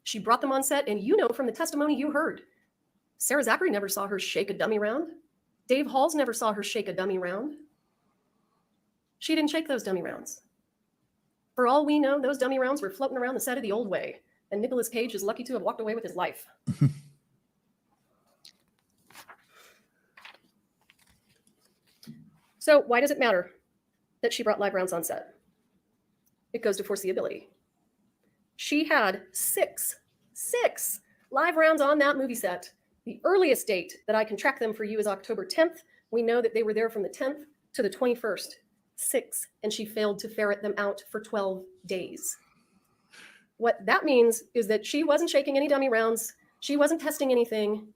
She brought them on set, and you know from the testimony you heard, Sarah Zachary never saw her shake a dummy round. Dave Halls never saw her shake a dummy round. She didn't shake those dummy rounds. For all we know, those dummy rounds were floating around the set of The Old Way, and Nicolas Cage is lucky to have walked away with his life. So why does it matter that she brought live rounds on set? It goes to foreseeability. She had six live rounds on that movie set. The earliest date that I can track them for you is October 10th. We know that they were there from the 10th to the 21st. 6, and she failed to ferret them out for 12 days. What that means is that she wasn't shaking any dummy rounds. She wasn't testing anything.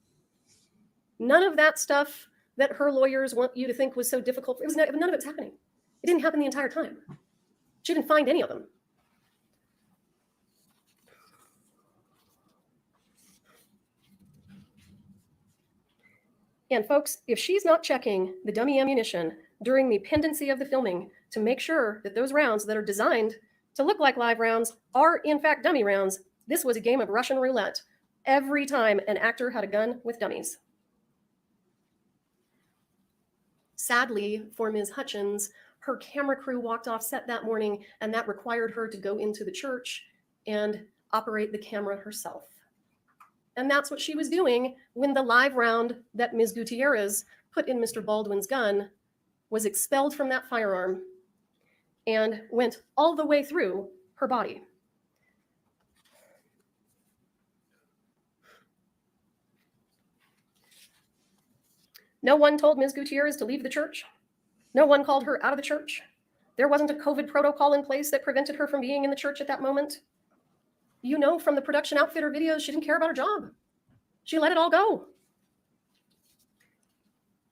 None of that stuff that her lawyers want you to think was so difficult. None of it was happening. It didn't happen the entire time. She didn't find any of them. And folks, if she's not checking the dummy ammunition during the pendency of the filming to make sure that those rounds that are designed to look like live rounds are in fact dummy rounds, this was a game of Russian roulette every time an actor had a gun with dummies. Sadly for Ms. Hutchins, her camera crew walked off set that morning, and that required her to go into the church and operate the camera herself. And that's what she was doing when the live round that Ms. Gutierrez put in Mr. Baldwin's gun was expelled from that firearm and went all the way through her body. No one told Ms. Gutierrez to leave the church. No one called her out of the church. There wasn't a COVID protocol in place that prevented her from being in the church at that moment. You know from the production outfitter videos, she didn't care about her job. She let it all go.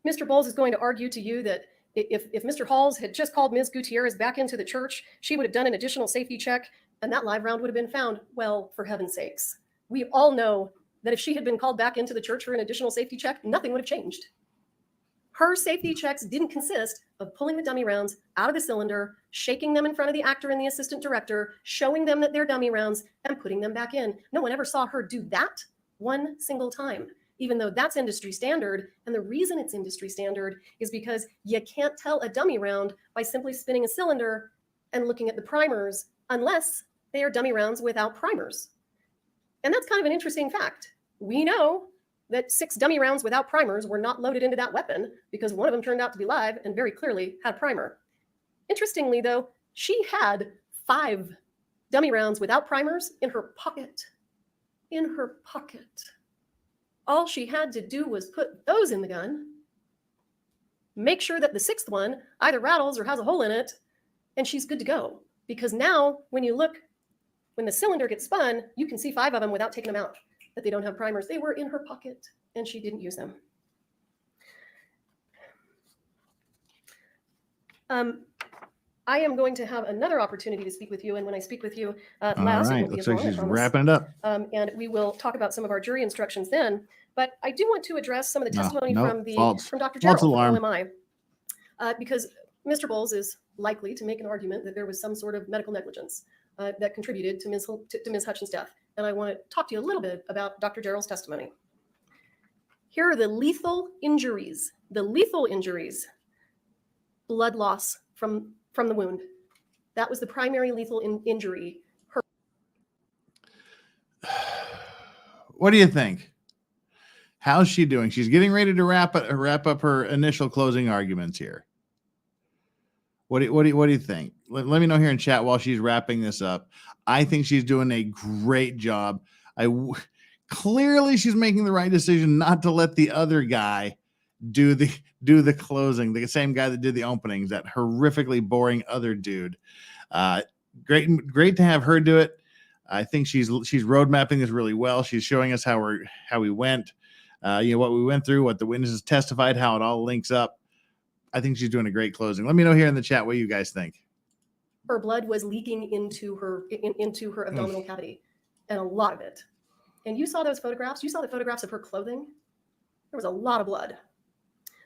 Mr. Bowles is going to argue to you that if Mr. Halls had just called Ms. Gutierrez back into the church, she would have done an additional safety check and that live round would have been found. Well, for heaven's sakes. We all know that if she had been called back into the church for an additional safety check, nothing would have changed. Her safety checks didn't consist of pulling the dummy rounds out of the cylinder, shaking them in front of the actor and the assistant director, showing them that they're dummy rounds, and putting them back in. No one ever saw her do that one single time, even though that's industry standard. And the reason it's industry standard is because you can't tell a dummy round by simply spinning a cylinder and looking at the primers unless they are dummy rounds without primers. And that's kind of an interesting fact. We know that 6 dummy rounds without primers were not loaded into that weapon because one of them turned out to be live and very clearly had a primer. Interestingly, though, she had 5 dummy rounds without primers in her pocket. In her pocket. All she had to do was put those in the gun, make sure that the 6th one either rattles or has a hole in it, and she's good to go. Because now, when the cylinder gets spun, you can see 5 of them without taking them out. That they don't have primers. They were in her pocket and she didn't use them. I am going to have another opportunity to speak with you. And when I speak with you last, all right, looks like she's wrapping it up. And we will talk about some of our jury instructions then. But I do want to address some of the testimony from Dr. Gerald from OMI. Because Mr. Bowles is likely to make an argument that there was some sort of medical negligence that contributed to Ms. Hutchins' death. And I want to talk to you a little bit about Dr. Gerald's testimony. Here are the lethal injuries. The lethal injuries, blood loss from the wound. That was the primary lethal injury. What do you think? How's she doing? She's getting ready to wrap up her initial closing arguments here. What do you think? Let me know here in chat while she's wrapping this up. I think she's doing a great job. Clearly she's making the right decision not to let the other guy do the closing, the same guy that did the openings, that horrifically boring other dude. Great to have her do it. I think she's road mapping this really well. She's showing us how we went, what we went through, what the witnesses testified, how it all links up. I think she's doing a great closing. Let me know here in the chat what you guys think. Her blood was leaking into her abdominal cavity, and a lot of it. And you saw those photographs. You saw the photographs of her clothing. There was a lot of blood.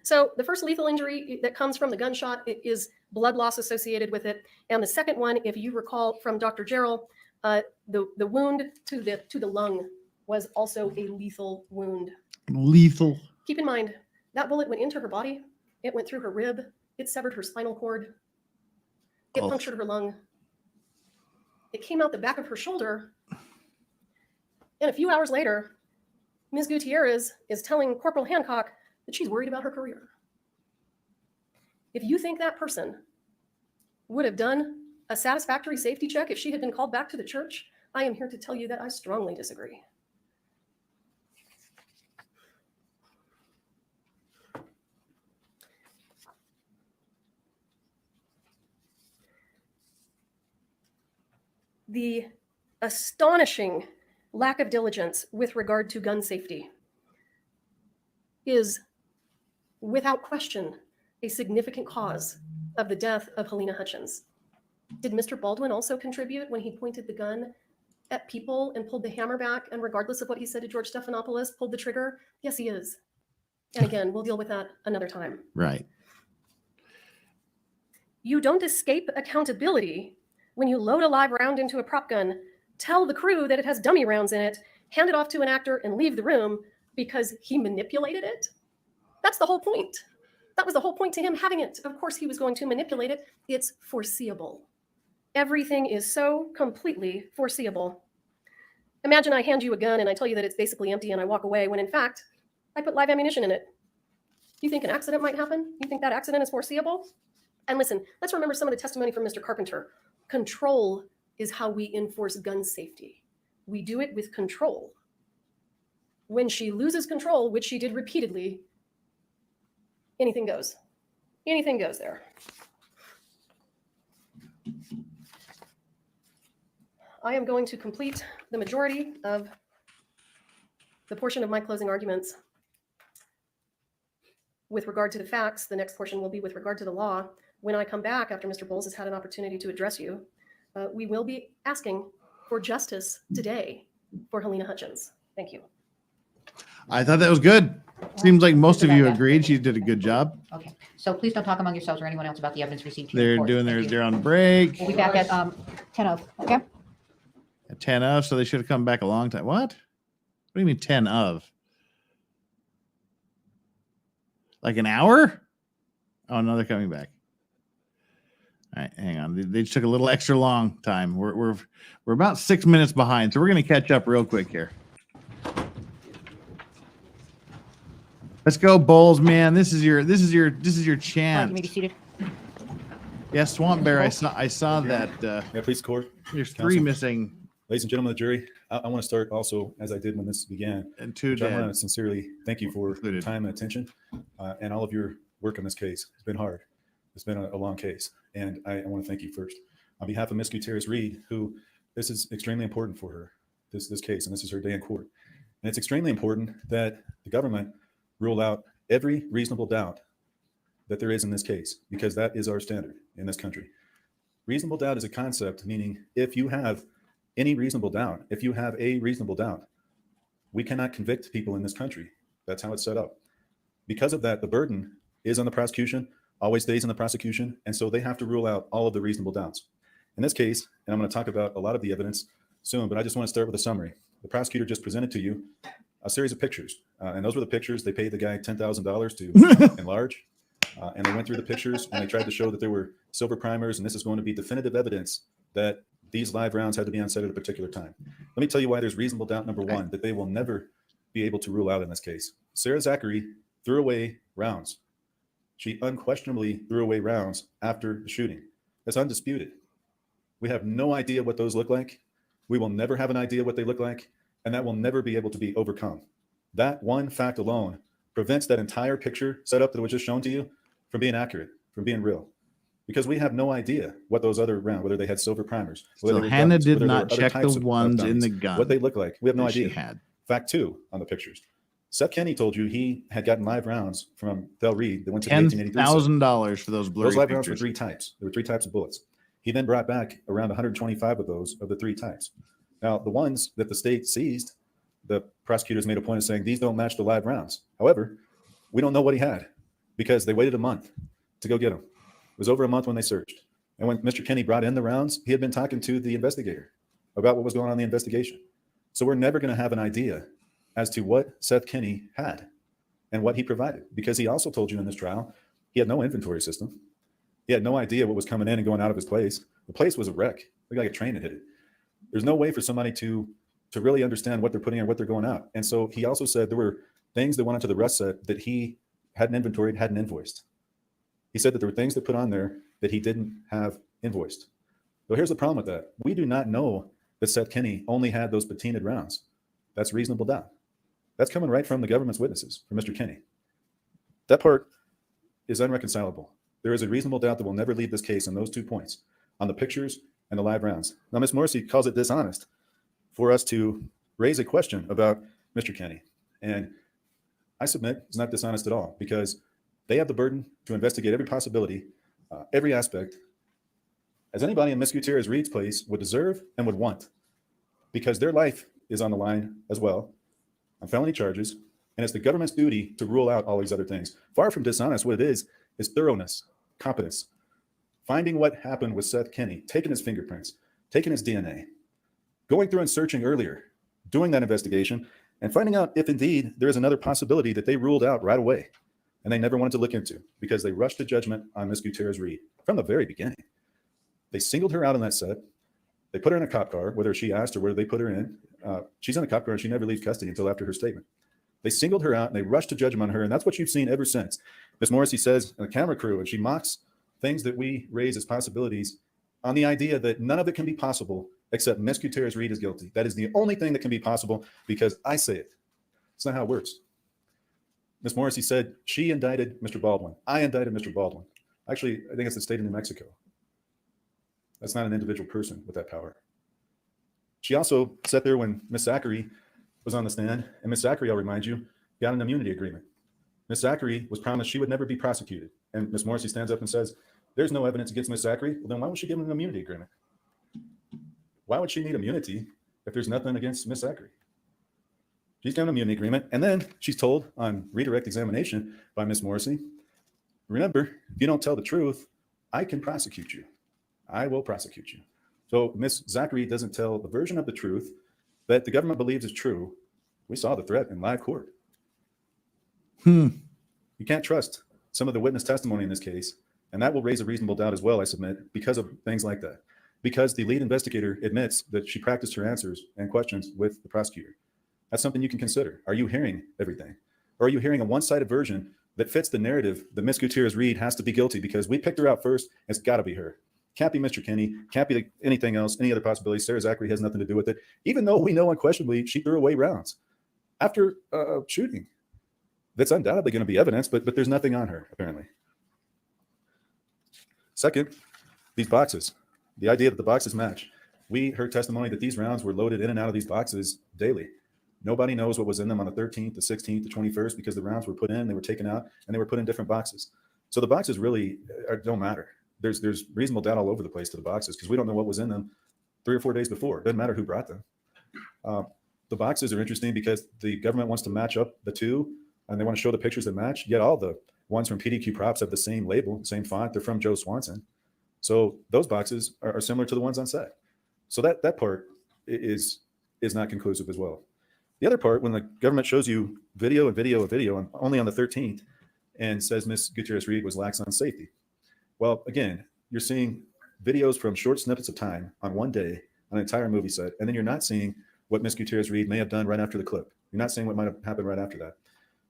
So the first lethal injury that comes from the gunshot is blood loss associated with it. And the second one, if you recall from Dr. Gerald, the wound to the lung was also a lethal wound. Lethal. Keep in mind, that bullet went into her body. It went through her rib. It severed her spinal cord. It punctured her lung. It came out the back of her shoulder. And a few hours later, Ms. Gutierrez is telling Corporal Hancock that she's worried about her career. If you think that person would have done a satisfactory safety check if she had been called back to the church, I am here to tell you that I strongly disagree. The astonishing lack of diligence with regard to gun safety is, without question, a significant cause of the death of Halyna Hutchins. Did Mr. Baldwin also contribute when he pointed the gun at people and pulled the hammer back, and regardless of what he said to George Stephanopoulos, pulled the trigger? Yes, he is. And again, we'll deal with that another time. Right. You don't escape accountability when you load a live round into a prop gun, tell the crew that it has dummy rounds in it, hand it off to an actor, and leave the room because he manipulated it. That's the whole point. That was the whole point to him having it. Of course, he was going to manipulate it. It's foreseeable. Everything is so completely foreseeable. Imagine I hand you a gun and I tell you that it's basically empty and I walk away when in fact, I put live ammunition in it. You think an accident might happen? You think that accident is foreseeable? And listen, let's remember some of the testimony from Mr. Carpenter. Control is how we enforce gun safety. We do it with control. When she loses control, which she did repeatedly, anything goes. Anything goes there. I am going to complete the majority of the portion of my closing arguments with regard to the facts. The next portion will be with regard to the law. When I come back after Mr. Bowles has had an opportunity to address you, we will be asking for justice today for Halyna Hutchins. Thank you. I thought that was good. Seems like most of you agreed. She did a good job. Okay. So please don't talk among yourselves or anyone else about the evidence received. They're doing they're on break. We'll be back at 10:00. Okay. At 10 of, so they should have come back a long time. What? What do you mean 10 of? Like an hour? Oh no, they're coming back. All right, hang on. They just took a little extra long time. We're about 6 minutes behind, so we're gonna catch up real quick here. Let's go, Bowles, man. This is your chance. You may be seated. Yeah, Swamp Bear. I saw that. Yeah, please, court. There's three missing. Ladies and gentlemen of the jury, I want to start also, as I did when this began. And two I want dead. to sincerely thank you for your time and attention and all of your work on this case. It's been hard. It's been a long case. And I want to thank you first. On behalf of Ms. Gutierrez-Reed, who this is extremely important for her, this case, and this is her day in court. And it's extremely important that the government rule out every reasonable doubt that there is in this case, because that is our standard in this country. Reasonable doubt is a concept, meaning if you have any reasonable doubt, if you have a reasonable doubt, we cannot convict people in this country. That's how it's set up. Because of that, the burden is on the prosecution, always stays in the prosecution, and so they have to rule out all of the reasonable doubts. In this case, and I'm going to talk about a lot of the evidence soon, but I just want to start with a summary. The prosecutor just presented to you a series of pictures, and those were the pictures. They paid the guy $10,000 to enlarge, and they went through the pictures, and they tried to show that there were silver primers, and this is going to be definitive evidence that these live rounds had to be on set at a particular time. Let me tell you why there's reasonable doubt, number one, that they will never be able to rule out in this case. Sarah Zachary threw away rounds. She unquestionably threw away rounds after the shooting. That's undisputed. We have no idea what those look like. We will never have an idea what they look like, and that will never be able to be overcome. That one fact alone prevents that entire picture setup that was just shown to you from being accurate, from being real. Because we have no idea what those other rounds, whether they had silver primers. So Hannah did not check the ones in the gun. What they look like. We have no idea. She had. Fact two on the pictures. Seth Kenny told you he had gotten live rounds from Del Reed that went to the 1883. $10,000 for those blurry Those live pictures. rounds were three types. There were three types of bullets. He then brought back around 125 of those of the three types. Now, the ones that the state seized, the prosecutors made a point of saying these don't match the live rounds. However, we don't know what he had because they waited a month to go get them. It was over a month when they searched. And when Mr. Kenny brought in the rounds, he had been talking to the investigator about what was going on in the investigation. So we're never going to have an idea as to what Seth Kinney had and what he provided, because he also told you in this trial he had no inventory system. He had no idea what was coming in and going out of his place. The place was a wreck. It looked like a train had hit it. There's no way for somebody to really understand what they're putting in, what they're going out. And so he also said there were things that went into the rest set that he hadn't inventoried, hadn't invoiced. He said that there were things that put on there that he didn't have invoiced. So here's the problem with that. We do not know that Seth Kinney only had those patinaed rounds. That's reasonable doubt. That's coming right from the government's witnesses, from Mr. Kinney. That part is unreconcilable. There is a reasonable doubt that we'll never leave this case on those 2 points, on the pictures and the live rounds. Now, Ms. Morrissey calls it dishonest for us to raise a question about Mr. Kinney. And I submit it's not dishonest at all, because they have the burden to investigate every possibility, every aspect, as anybody in Ms. Gutierrez Reed's place would deserve and would want, because their life is on the line as well on felony charges, and it's the government's duty to rule out all these other things. Far from dishonest, what it is thoroughness, competence, finding what happened with Seth Kinney, taking his fingerprints, taking his DNA, going through and searching earlier, doing that investigation, and finding out if indeed there is another possibility that they ruled out right away and they never wanted to look into, because they rushed to judgment on Ms. Gutierrez Reed from the very beginning. They singled her out on that set. They put her in a cop car, whether she asked or whether they put her in. She's in a cop car and she never leaves custody until after her statement. They singled her out and they rushed to judgment on her, and that's what you've seen ever since. Ms. Morrissey says, and the camera crew, and she mocks things that we raise as possibilities on the idea that none of it can be possible except Ms. Gutierrez Reed is guilty. That is the only thing that can be possible because I say it. It's not how it works. Ms. Morrissey said she indicted Mr. Baldwin. I indicted Mr. Baldwin. Actually, I think it's the state of New Mexico. That's not an individual person with that power. She also sat there when Ms. Zachary was on the stand, and Ms. Zachary, I'll remind you, got an immunity agreement. Ms. Zachary was promised she would never be prosecuted. And Ms. Morrissey stands up and says, there's no evidence against Ms. Zachary. Well, then why would she give an immunity agreement? Why would she need immunity if there's nothing against Ms. Zachary? She's got an immunity agreement. And then she's told on redirect examination by Ms. Morrissey, remember, if you don't tell the truth, I can prosecute you. I will prosecute you. So Ms. Zachary doesn't tell the version of the truth that the government believes is true. We saw the threat in live court. You can't trust some of the witness testimony in this case, and that will raise a reasonable doubt as well, I submit, because of things like that. Because the lead investigator admits that she practiced her answers and questions with the prosecutor. That's something you can consider. Are you hearing everything? Or are you hearing a one-sided version that fits the narrative that Ms. Gutierrez Reed has to be guilty because we picked her out first, and it's got to be her. Can't be Mr. Kinney, can't be anything else, any other possibility. Sarah Zachary has nothing to do with it, even though we know unquestionably she threw away rounds after shooting. That's undoubtedly going to be evidence, but there's nothing on her, apparently. Second, these boxes, the idea that the boxes match. We heard testimony that these rounds were loaded in and out of these boxes daily. Nobody knows what was in them on the 13th, the 16th, the 21st, because the rounds were put in, they were taken out, and they were put in different boxes. So the boxes really don't matter. There's reasonable doubt all over the place to the boxes because we don't know what was in them 3 or 4 days before. It doesn't matter who brought them. The boxes are interesting because the government wants to match up the two, and they want to show the pictures that match, yet all the ones from PDQ Props have the same label, same font. They're from Joe Swanson. So those boxes are similar to the ones on set. So that part is not conclusive as well. The other part, when the government shows you video and video and video, and only on the 13th, and says Ms. Gutierrez Reed was lax on safety. Well, again, you're seeing videos from short snippets of time on one day on an entire movie set, and then you're not seeing what Ms. Gutierrez Reed may have done right after the clip. You're not seeing what might have happened right after that.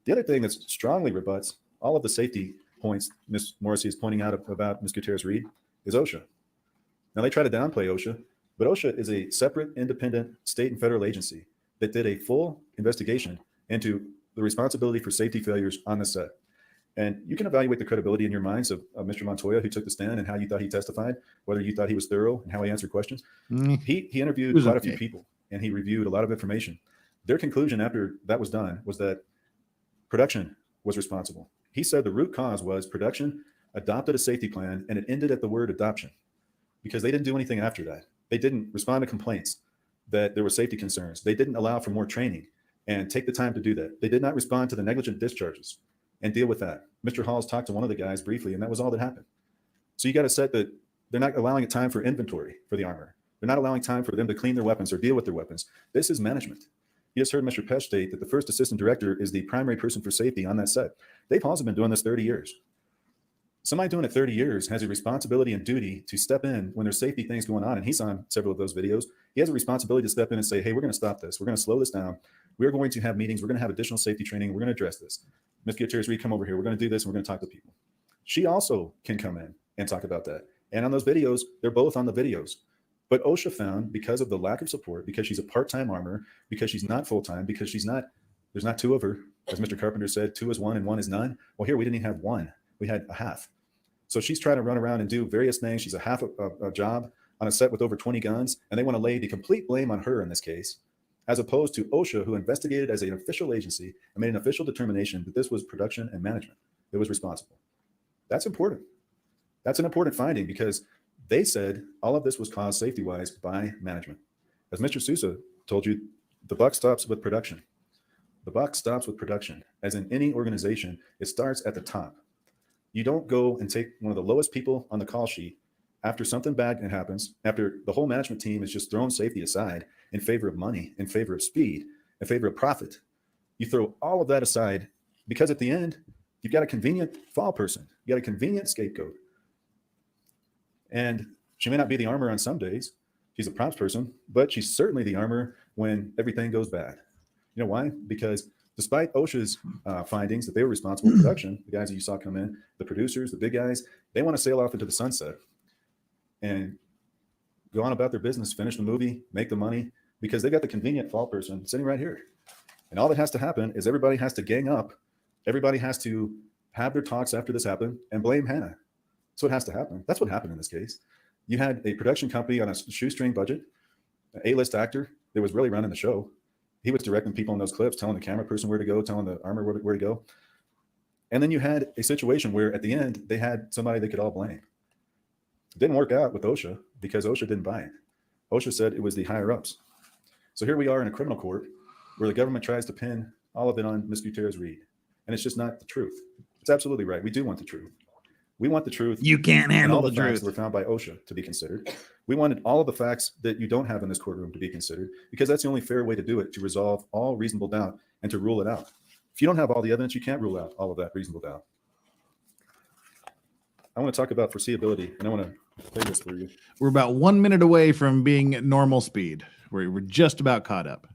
The other thing that strongly rebuts all of the safety points Ms. Morrissey is pointing out about Ms. Gutierrez Reed is OSHA. Now, they try to downplay OSHA, but OSHA is a separate, independent state and federal agency that did a full investigation into the responsibility for safety failures on the set. And you can evaluate the credibility in your minds of Mr. Montoya, who took the stand, and how you thought he testified, whether you thought he was thorough and how he answered questions. He interviewed quite a few people, and he reviewed a lot of information. Their conclusion after that was done was that production was responsible. He said the root cause was production adopted a safety plan, and it ended at the word adoption because they didn't do anything after that. They didn't respond to complaints that there were safety concerns. They didn't allow for more training and take the time to do that. They did not respond to the negligent discharges and deal with that. Mr. Halls talked to one of the guys briefly, and that was all that happened. So you got to set that they're not allowing a time for inventory for the armor. They're not allowing time for them to clean their weapons or deal with their weapons. This is management. You just heard Mr. Pesh state that the first assistant director is the primary person for safety on that set. Dave Hall's been doing this 30 years. Somebody doing it 30 years has a responsibility and duty to step in when there's safety things going on. And he's on several of those videos. He has a responsibility to step in and say, hey, we're going to stop this. We're going to slow this down. We're going to have meetings. We're going to have additional safety training. We're going to address this. Ms. Gutierrez, Reed, come over here. We're going to do this. And we're going to talk to people. She also can come in and talk about that. And on those videos, they're both on the videos. But OSHA found, because of the lack of support, because she's a part-time armor, because she's not full-time, because there's not two of her. As Mr. Carpenter said, 2 is 1 and 1 is none. Well, here we didn't even have 1. We had a half. So she's trying to run around and do various things. She's a half a job on a set with over 20 guns, and they want to lay the complete blame on her in this case, as opposed to OSHA, who investigated as an official agency and made an official determination that this was production and management. It was responsible. That's important. That's an important finding because they said all of this was caused safety-wise by management. As Mr. Sousa told you, the buck stops with production. The buck stops with production. As in any organization, it starts at the top. You don't go and take one of the lowest people on the call sheet after something bad happens, after the whole management team has just thrown safety aside in favor of money, in favor of speed, in favor of profit. You throw all of that aside because at the end, you've got a convenient fall person. You got a convenient scapegoat. And she may not be the armor on some days. She's a props person, but she's certainly the armor when everything goes bad. You know why? Because despite OSHA's findings that they were responsible for production, the guys that you saw come in, the producers, the big guys, they want to sail off into the sunset and go on about their business, finish the movie, make the money, because they got the convenient fall person sitting right here. And all that has to happen is everybody has to gang up. Everybody has to have their talks after this happened and blame Hannah. That's what has to happen. That's what happened in this case. You had a production company on a shoestring budget, an A-list actor that was really running the show. He was directing people in those clips, telling the camera person where to go, telling the armor where to go. And then you had a situation where at the end, they had somebody they could all blame. It didn't work out with OSHA because OSHA didn't buy it. OSHA said it was the higher ups. So here we are in a criminal court where the government tries to pin all of it on Ms. Gutierrez Reed. And it's just not the truth. It's absolutely right. We do want the truth. We want the truth. You can't handle all the facts truth. that were found by OSHA to be considered. We wanted all of the facts that you don't have in this courtroom to be considered because that's the only fair way to do it, to resolve all reasonable doubt and to rule it out. If you don't have all the evidence, you can't rule out all of that reasonable doubt. I want to talk about foreseeability, and I want to play this for you. We're about 1 minute away from being at normal speed. We're just about caught up.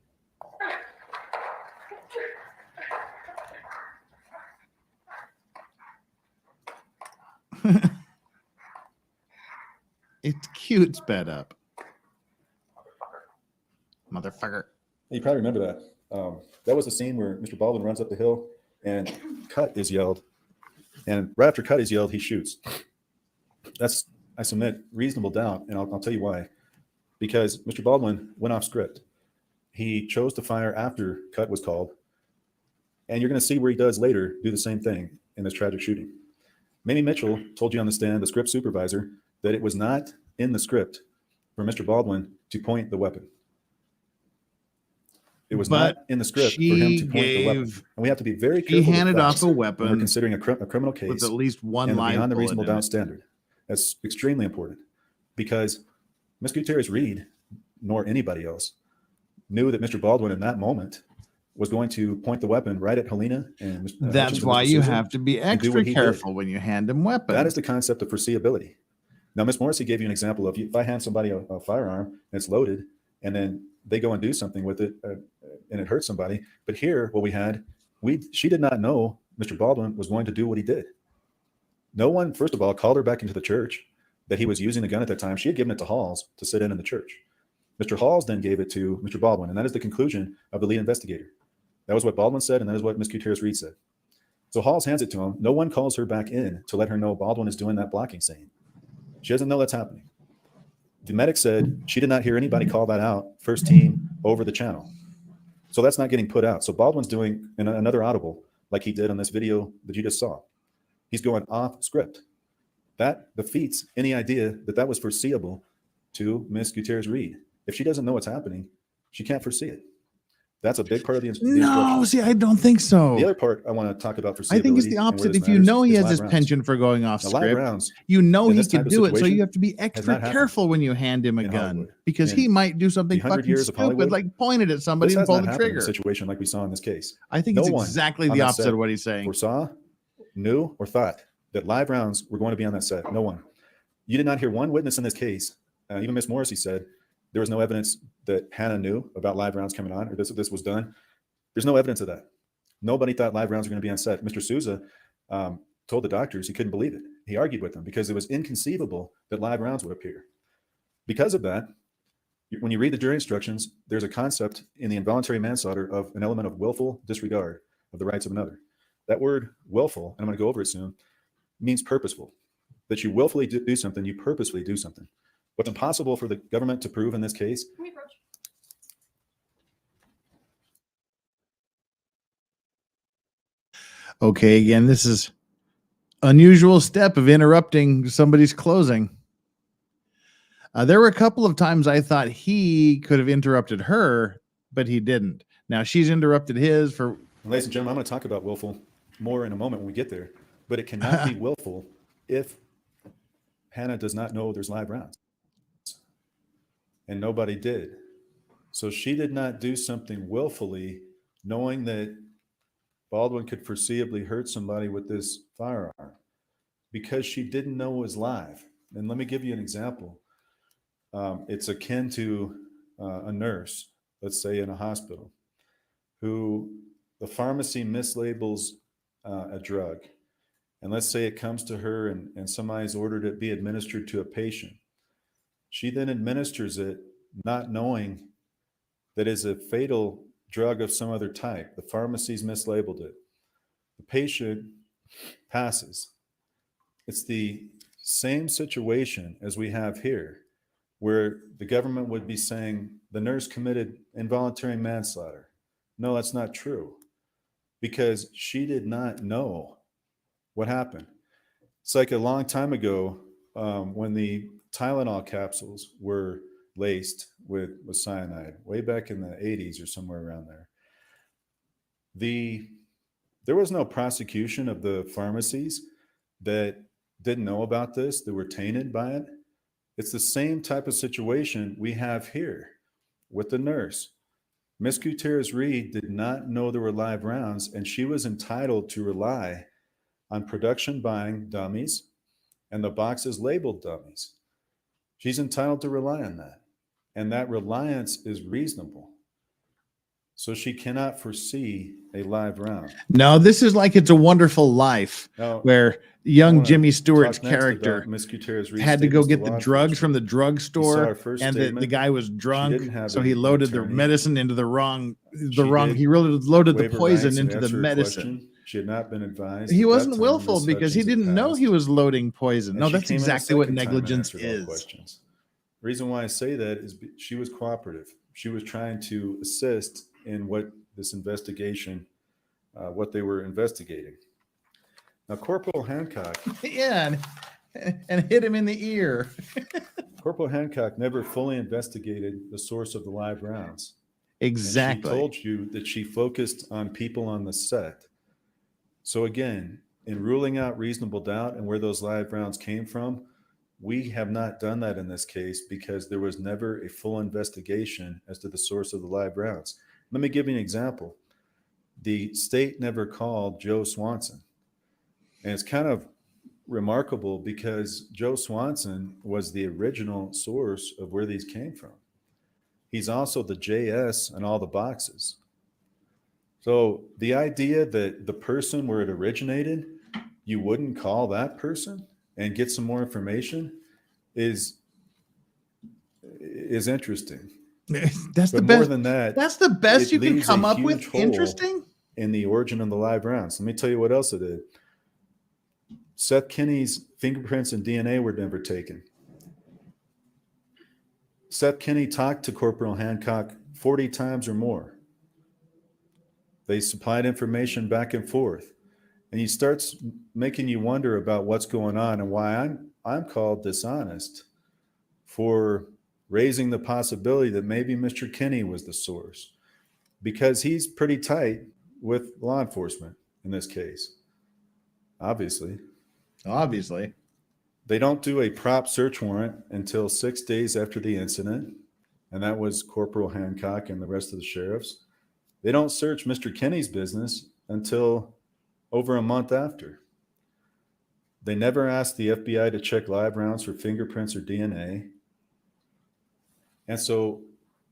It's cute sped up. Motherfucker. You probably remember that. That was the scene where Mr. Baldwin runs up the hill and cut is yelled. And right after cut is yelled, he shoots. That's, I submit, reasonable doubt. And I'll tell you why. Because Mr. Baldwin went off script. He chose to fire after cut was called. And you're going to see where he does later do the same thing in this tragic shooting. Mamie Mitchell told you on the stand, the script supervisor, that it was not in the script for Mr. Baldwin to point the weapon. It was not in the script for him to point the weapon. And we have to be very careful. He handed off a weapon when we're considering a criminal case with at least one and live beyond the bullet reasonable in doubt it. standard. That's extremely important because Ms. Gutierrez Reed, nor anybody else, knew that Mr. Baldwin in that moment was going to point the weapon right at Halyna and Mr. That's Hutchins and why Mr. you Sousa have to be and do extra what he did. careful when you hand him weapons. That is the concept of foreseeability. Now, Ms. Morrissey gave you an example of if I hand somebody a firearm and it's loaded and then they go and do something with it and it hurts somebody. But here, what we had, she did not know Mr. Baldwin was going to do what he did. No one, first of all, called her back into the church that he was using the gun at that time. She had given it to Halls to sit in the church. Mr. Halls then gave it to Mr. Baldwin, and that is the conclusion of the lead investigator. That was what Baldwin said, and that is what Ms. Gutierrez Reed said. So Halls hands it to him. No one calls her back in to let her know Baldwin is doing that blocking scene. She doesn't know that's happening. The medic said she did not hear anybody call that out, first team, over the channel. So that's not getting put out. So Baldwin's doing another audible like he did on this video that you just saw. He's going off script. That defeats any idea that that was foreseeable to Ms. Gutierrez Reed. If she doesn't know what's happening, she can't foresee it. That's a big part of the No, instruction. see, I don't think so. The other part I want to talk about for I think it's the foreseeability and where opposite. this If you matters know he is has live his rounds. penchant for going off Now, live script, rounds you know in he this type could of do it, so situation you have to be has extra not happened careful when you hand him a in gun Hollywood. because In he might do something the 100 fucking years of stupid, Hollywood, like point it at somebody this and has pull not the happened in a trigger. situation like we saw in this case. I think No it's one exactly on the that opposite set of what he's saying. foresaw, knew, or thought that live rounds were going to be on that set. No one. You did not hear one witness in this case. Even Miss Morrissey said there was no evidence that Hannah knew about live rounds coming on or this was done. There's no evidence of that. Nobody thought live rounds were going to be on set. Mr. Souza told the doctors he couldn't believe it. He argued with them because it was inconceivable that live rounds would appear. Because of that, when you read the jury instructions, there's a concept in the involuntary manslaughter of an element of willful disregard of the rights of another. That word willful, and I'm going to go over it soon, means purposeful. That you willfully do something, you purposefully do something. What's impossible for the government to prove in this case Okay, again, this is unusual step of interrupting somebody's closing. There were a couple of times I thought he could have interrupted her, but he didn't. Now she's interrupted his for. Ladies and gentlemen, I'm going to talk about willful more in a moment when we get there, but it cannot be willful if Hannah does not know there's live rounds. And nobody did. So she did not do something willfully, knowing that Baldwin could foreseeably hurt somebody with this firearm because she didn't know it was live. And let me give you an example. It's akin to a nurse, let's say in a hospital, who the pharmacy mislabels a drug. And let's say it comes to her and somebody's ordered it be administered to a patient. She then administers it not knowing that it's a fatal drug of some other type. The pharmacy's mislabeled it. The patient passes. It's the same situation as we have here, where the government would be saying the nurse committed involuntary manslaughter. No, that's not true, because she did not know what happened. It's like a long time ago when the Tylenol capsules were laced with cyanide, way back in the 80s or somewhere around there. There was no prosecution of the pharmacies that didn't know about this, that were tainted by it. It's the same type of situation we have here with the nurse. Miss Gutierrez Reed did not know there were live rounds, and she was entitled to rely on production buying dummies and the boxes labeled dummies. She's entitled to rely on that. And that reliance is reasonable. So she cannot foresee a live round. No, this is like It's a Wonderful Life, Now, where young Jimmy Stewart's character had to go get the drugs from the drugstore, and the guy was drunk, so he loaded the medicine into the wrong. He loaded the poison into the medicine. She had not been advised. He wasn't willful because he didn't know he was loading poison. No, that's exactly what negligence is. The reason why I say that is she was cooperative. She was trying to assist in what this investigation, what they were investigating. Now, Corporal Hancock. Yeah, and hit him in the ear. Corporal Hancock never fully investigated the source of the live rounds. Exactly. And she told you that she focused on people on the set. So again, in ruling out reasonable doubt and where those live rounds came from, we have not done that in this case because there was never a full investigation as to the source of the live rounds. Let me give you an example. The state never called Joe Swanson. And it's kind of remarkable because Joe Swanson was the original source of where these came from. He's also the JS in all the boxes. So the idea that the person where it originated, you wouldn't call that person and get some more information is interesting. That's but the best. More than that, that's the best you can come up with. hole Interesting. In the origin of the live rounds. Let me tell you what else it did. Seth Kinney's fingerprints and DNA were never taken. Seth Kinney talked to Corporal Hancock 40 times or more. They supplied information back and forth. And he starts making you wonder about what's going on and why I'm called dishonest for raising the possibility that maybe Mr. Kinney was the source. because he's pretty tight with law enforcement in this case. Obviously. They don't do a prop search warrant until 6 days after the incident, and that was Corporal Hancock and the rest of the sheriffs. They don't search Mr. Kinney's business until over a month after. They never asked the FBI to check live rounds for fingerprints or DNA. And so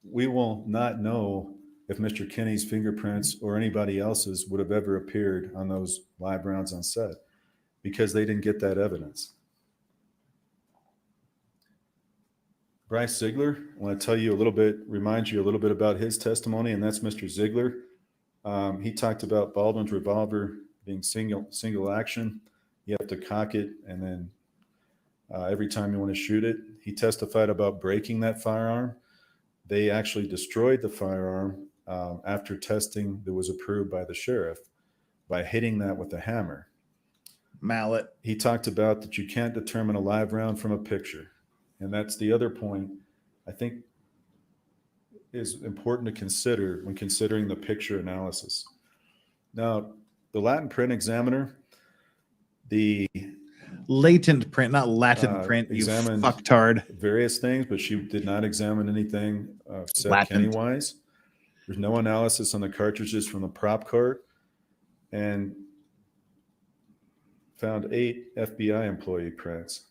we will not know if Mr. Kinney's fingerprints or anybody else's would have ever appeared on those live rounds on set because they didn't get that evidence. Bryce Ziegler, I want to tell you a little bit, remind you a little bit about his testimony, and that's Mr. Ziegler. He talked about Baldwin's revolver being single action. You have to cock it, and then every time you want to shoot it. He testified about breaking that firearm. They actually destroyed the firearm after testing that was approved by the sheriff by hitting that with a hammer. Mallet. He talked about that you can't determine a live round from a picture. And that's the other point I think is important to consider when considering the picture analysis. Now, the Latin print examiner, the latent print, not Latin print, you fucktard. Various things, but she did not examine anything Seth Kenny-wise. There's no analysis on the cartridges from the prop cart, and found 8 FBI employee prints.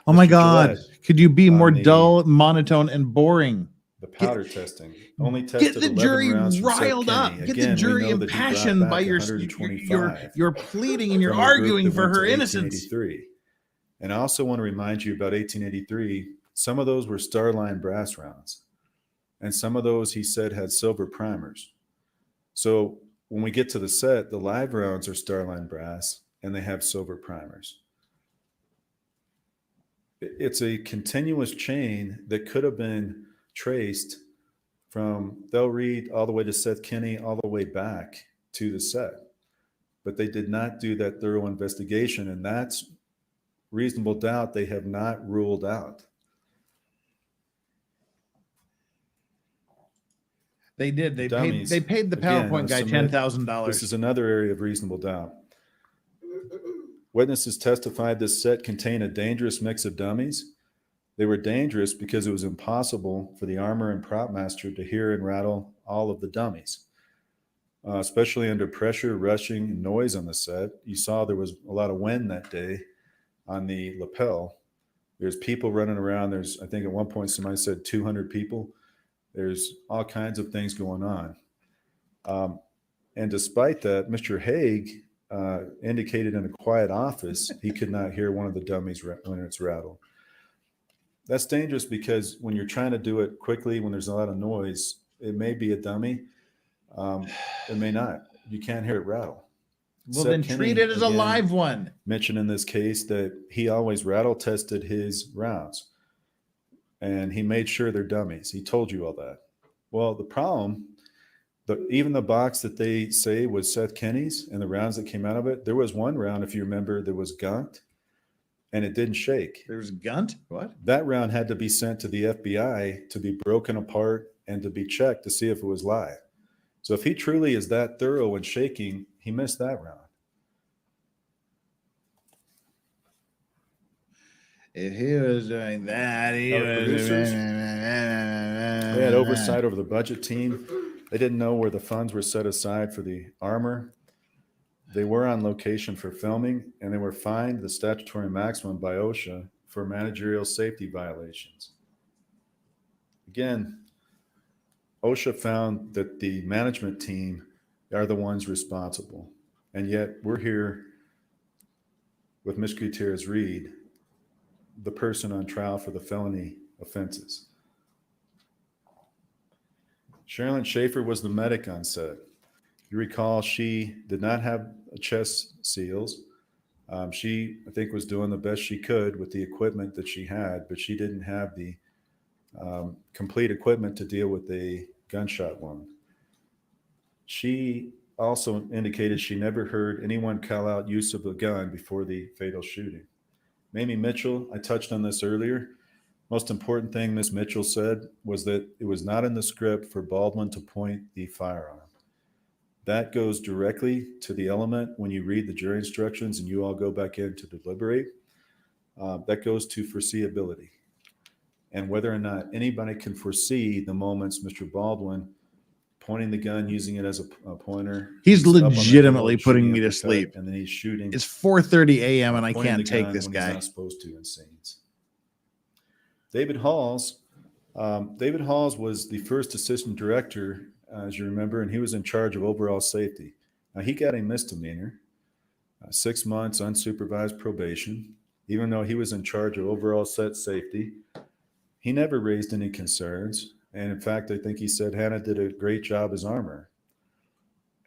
Oh my God. Could you be more dull, monotone, and boring? The powder testing. Only tested get the 11 jury rounds from riled Seth up. Kenny. Get Again, the jury we know that he brought impassioned back by your 125 you're pleading and you're from a group arguing that for went to her innocence. 1883. And I also want to remind you about 1883. Some of those were Starline brass rounds. And some of those, he said, had silver primers. So when we get to the set, the live rounds are Starline brass and they have silver primers. It's a continuous chain that could have been traced from Del Reed all the way to Seth Kenny, all the way back to the set. But they did not do that thorough investigation, and that's reasonable doubt they have not ruled out. They did. They Dummies. paid the PowerPoint guy $10,000. This is another area of reasonable doubt. Witnesses testified this set contained a dangerous mix of dummies. They were dangerous because it was impossible for the armor and prop master to hear and rattle all of the dummies, especially under pressure, rushing, and noise on the set. You saw there was a lot of wind that day on the lapel. There's people running around. There's, I think at one point somebody said 200 people. There's all kinds of things going on. And despite that, Mr. Haig indicated in a quiet office he could not hear one of the dummies when it's rattled. That's dangerous because when you're trying to do it quickly, when there's a lot of noise, it may be a dummy. It may not. You can't hear it rattle. Well, then treat it as a live one. Mentioned in this case that he always rattle tested his rounds and he made sure they're dummies. He told you all that. Well, the problem, even the box that they say was Seth Kenny's and the rounds that came out of it, there was one round, if you remember, that was gunked and it didn't shake. There was gunt? What? That round had to be sent to the FBI to be broken apart and to be checked to see if it was live. So if he truly is that thorough and shaking, he missed that round. If he was doing that, he was. They had oversight over the budget team. They didn't know where the funds were set aside for the armor. They were on location for filming, and they were fined the statutory maximum by OSHA for managerial safety violations. Again, OSHA found that the management team are the ones responsible. And yet we're here with Ms. Gutierrez Reed, the person on trial for the felony offenses. Sherilyn Schaefer was the medic on set. You recall she did not have chest seals. She, I think, was doing the best she could with the equipment that she had, but she didn't have the complete equipment to deal with a gunshot wound. She also indicated she never heard anyone call out use of a gun before the fatal shooting. Mamie Mitchell, I touched on this earlier. Most important thing Ms. Mitchell said was that it was not in the script for Baldwin to point the firearm. That goes directly to the element when you read the jury instructions and you all go back in to deliberate. That goes to foreseeability and whether or not anybody can foresee the moments Mr. Baldwin pointing the gun, using it as a pointer. He's up on the legitimately hill, putting shooting me to uppercut, sleep. and then he's shooting. It's 4:30 a.m. and I pointing can't the take gun this when he's guy. not supposed to in scenes. David Halls was the first assistant director, as you remember, and he was in charge of overall safety. Now, he got a misdemeanor, 6 months unsupervised probation, even though he was in charge of overall set safety. He never raised any concerns. And in fact, I think he said Hannah did a great job as armor.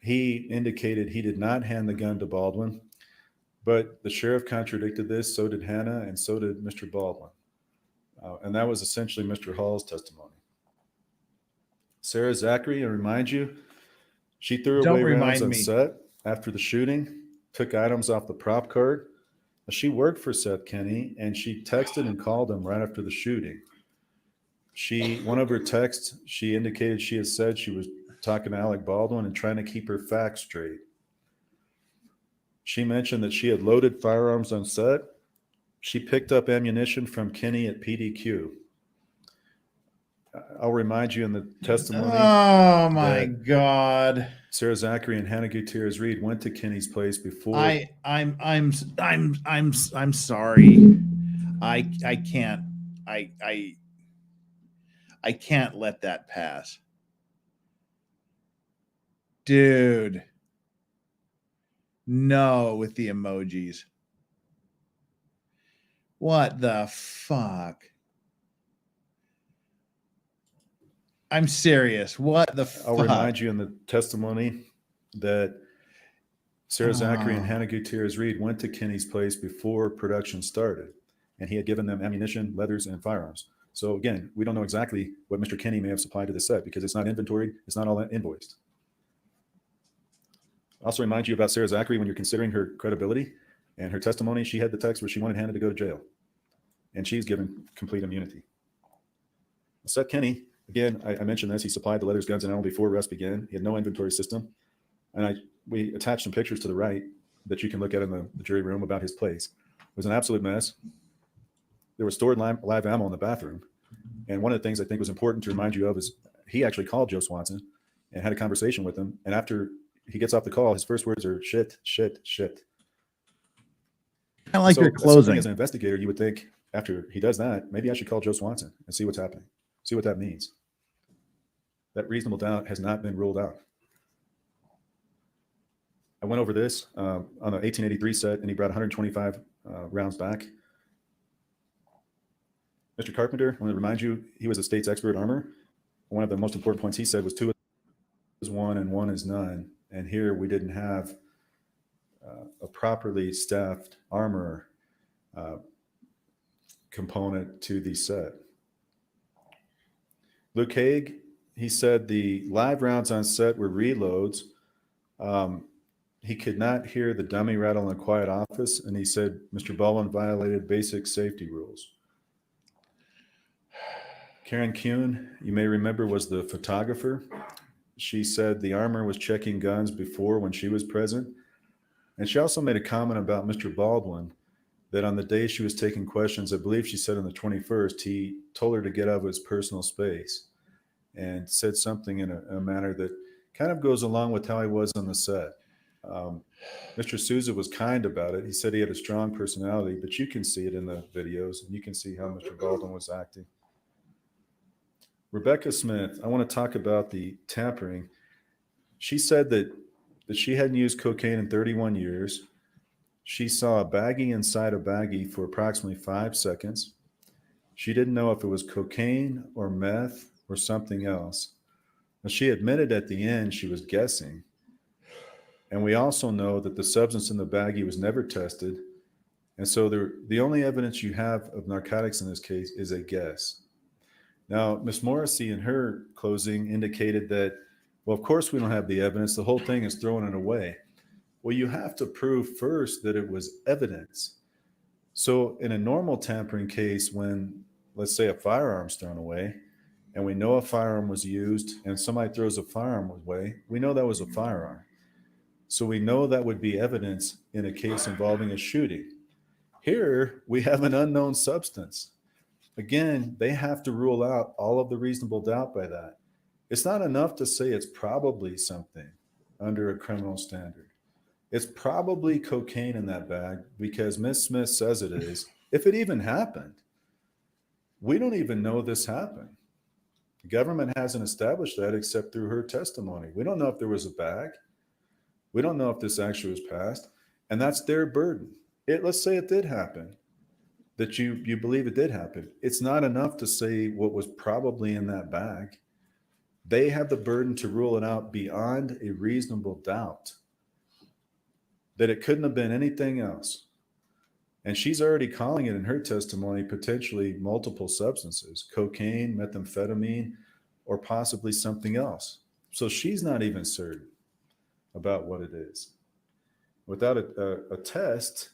He indicated he did not hand the gun to Baldwin, but the sheriff contradicted this. So did Hannah, and so did Mr. Baldwin. And that was essentially Mr. Hall's testimony. Sarah Zachary, I remind you, she threw away rounds on set after the shooting, took items off the prop card. She worked for Seth Kenney, and she texted and called him right after the shooting. One of her texts, she indicated she had said she was talking to Alec Baldwin and trying to keep her facts straight. She mentioned that she had loaded firearms on set. She picked up ammunition from Kenney at PDQ. I'll remind you in the testimony. Oh my God. Sarah Zachary and Hannah Gutierrez Reed went to Kenney's place before. I'm sorry. I can't let that pass. Dude. No, with the emojis. What the fuck? I'm serious. What the fuck? I'll remind you in the testimony that Sarah Zachary and Hannah Gutierrez Reed went to Kenney's place before production started, and he had given them ammunition, leathers, and firearms. So again, we don't know exactly what Mr. Kenney may have supplied to the set because it's not inventoried. It's not all invoiced. Also remind you about Sarah Zachary when you're considering her credibility and her testimony. She had the text where she wanted Hannah to go to jail, and she's given complete immunity. Seth Kenney, again, I mentioned this. He supplied the leathers, guns, and ammo before arrest began. He had no inventory system. And we attached some pictures to the right that you can look at in the jury room about his place. It was an absolute mess. There was stored live ammo in the bathroom. And one of the things I think was important to remind you of is he actually called Joe Swanson and had a conversation with him. And after he gets off the call, his first words are shit, shit, shit. I like your closing. As an investigator, you would think after he does that, maybe I should call Joe Swanson and see what's happening, see what that means. That reasonable doubt has not been ruled out. I went over this on an 1883 set, and he brought 125 rounds back. Mr. Carpenter, I want to remind you, he was a state's expert armor. One of the most important points he said was 2 is 1 and 1 is none. And here we didn't have a properly staffed armor component to the set. Luke Haig, he said the live rounds on set were reloads. He could not hear the dummy rattle in a quiet office, and he said Mr. Baldwin violated basic safety rules. Karen Kuhn, you may remember, was the photographer. She said the armor was checking guns before when she was present. And she also made a comment about Mr. Baldwin that on the day she was taking questions, I believe she said on the 21st, he told her to get out of his personal space and said something in a manner that kind of goes along with how he was on the set. Mr. Souza was kind about it. He said he had a strong personality, but you can see it in the videos and you can see how Mr. Baldwin was acting. Rebecca Smith, I want to talk about the tampering. She said that she hadn't used cocaine in 31 years. She saw a baggie inside a baggie for approximately 5 seconds. She didn't know if it was cocaine or meth or something else. Now, she admitted at the end she was guessing. And we also know that the substance in the baggie was never tested. And so the only evidence you have of narcotics in this case is a guess. Now, Ms. Morrissey in her closing indicated that, well, of course we don't have the evidence. The whole thing is throwing it away. Well, you have to prove first that it was evidence. So in a normal tampering case, when let's say a firearm's thrown away, and we know a firearm was used, and somebody throws a firearm away, we know that was a firearm. So we know that would be evidence in a case involving a shooting. Here, we have an unknown substance. Again, they have to rule out all of the reasonable doubt by that. It's not enough to say it's probably something under a criminal standard. It's probably cocaine in that bag because Miss Smith says it is. If it even happened, we don't even know this happened. The government hasn't established that except through her testimony. We don't know if there was a bag. We don't know if this actually was passed, and that's their burden. Let's say it did happen, that you believe it did happen. It's not enough to say what was probably in that bag. They have the burden to rule it out beyond a reasonable doubt that it couldn't have been anything else. And she's already calling it in her testimony potentially multiple substances, cocaine, methamphetamine, or possibly something else. So she's not even certain about what it is. Without a test,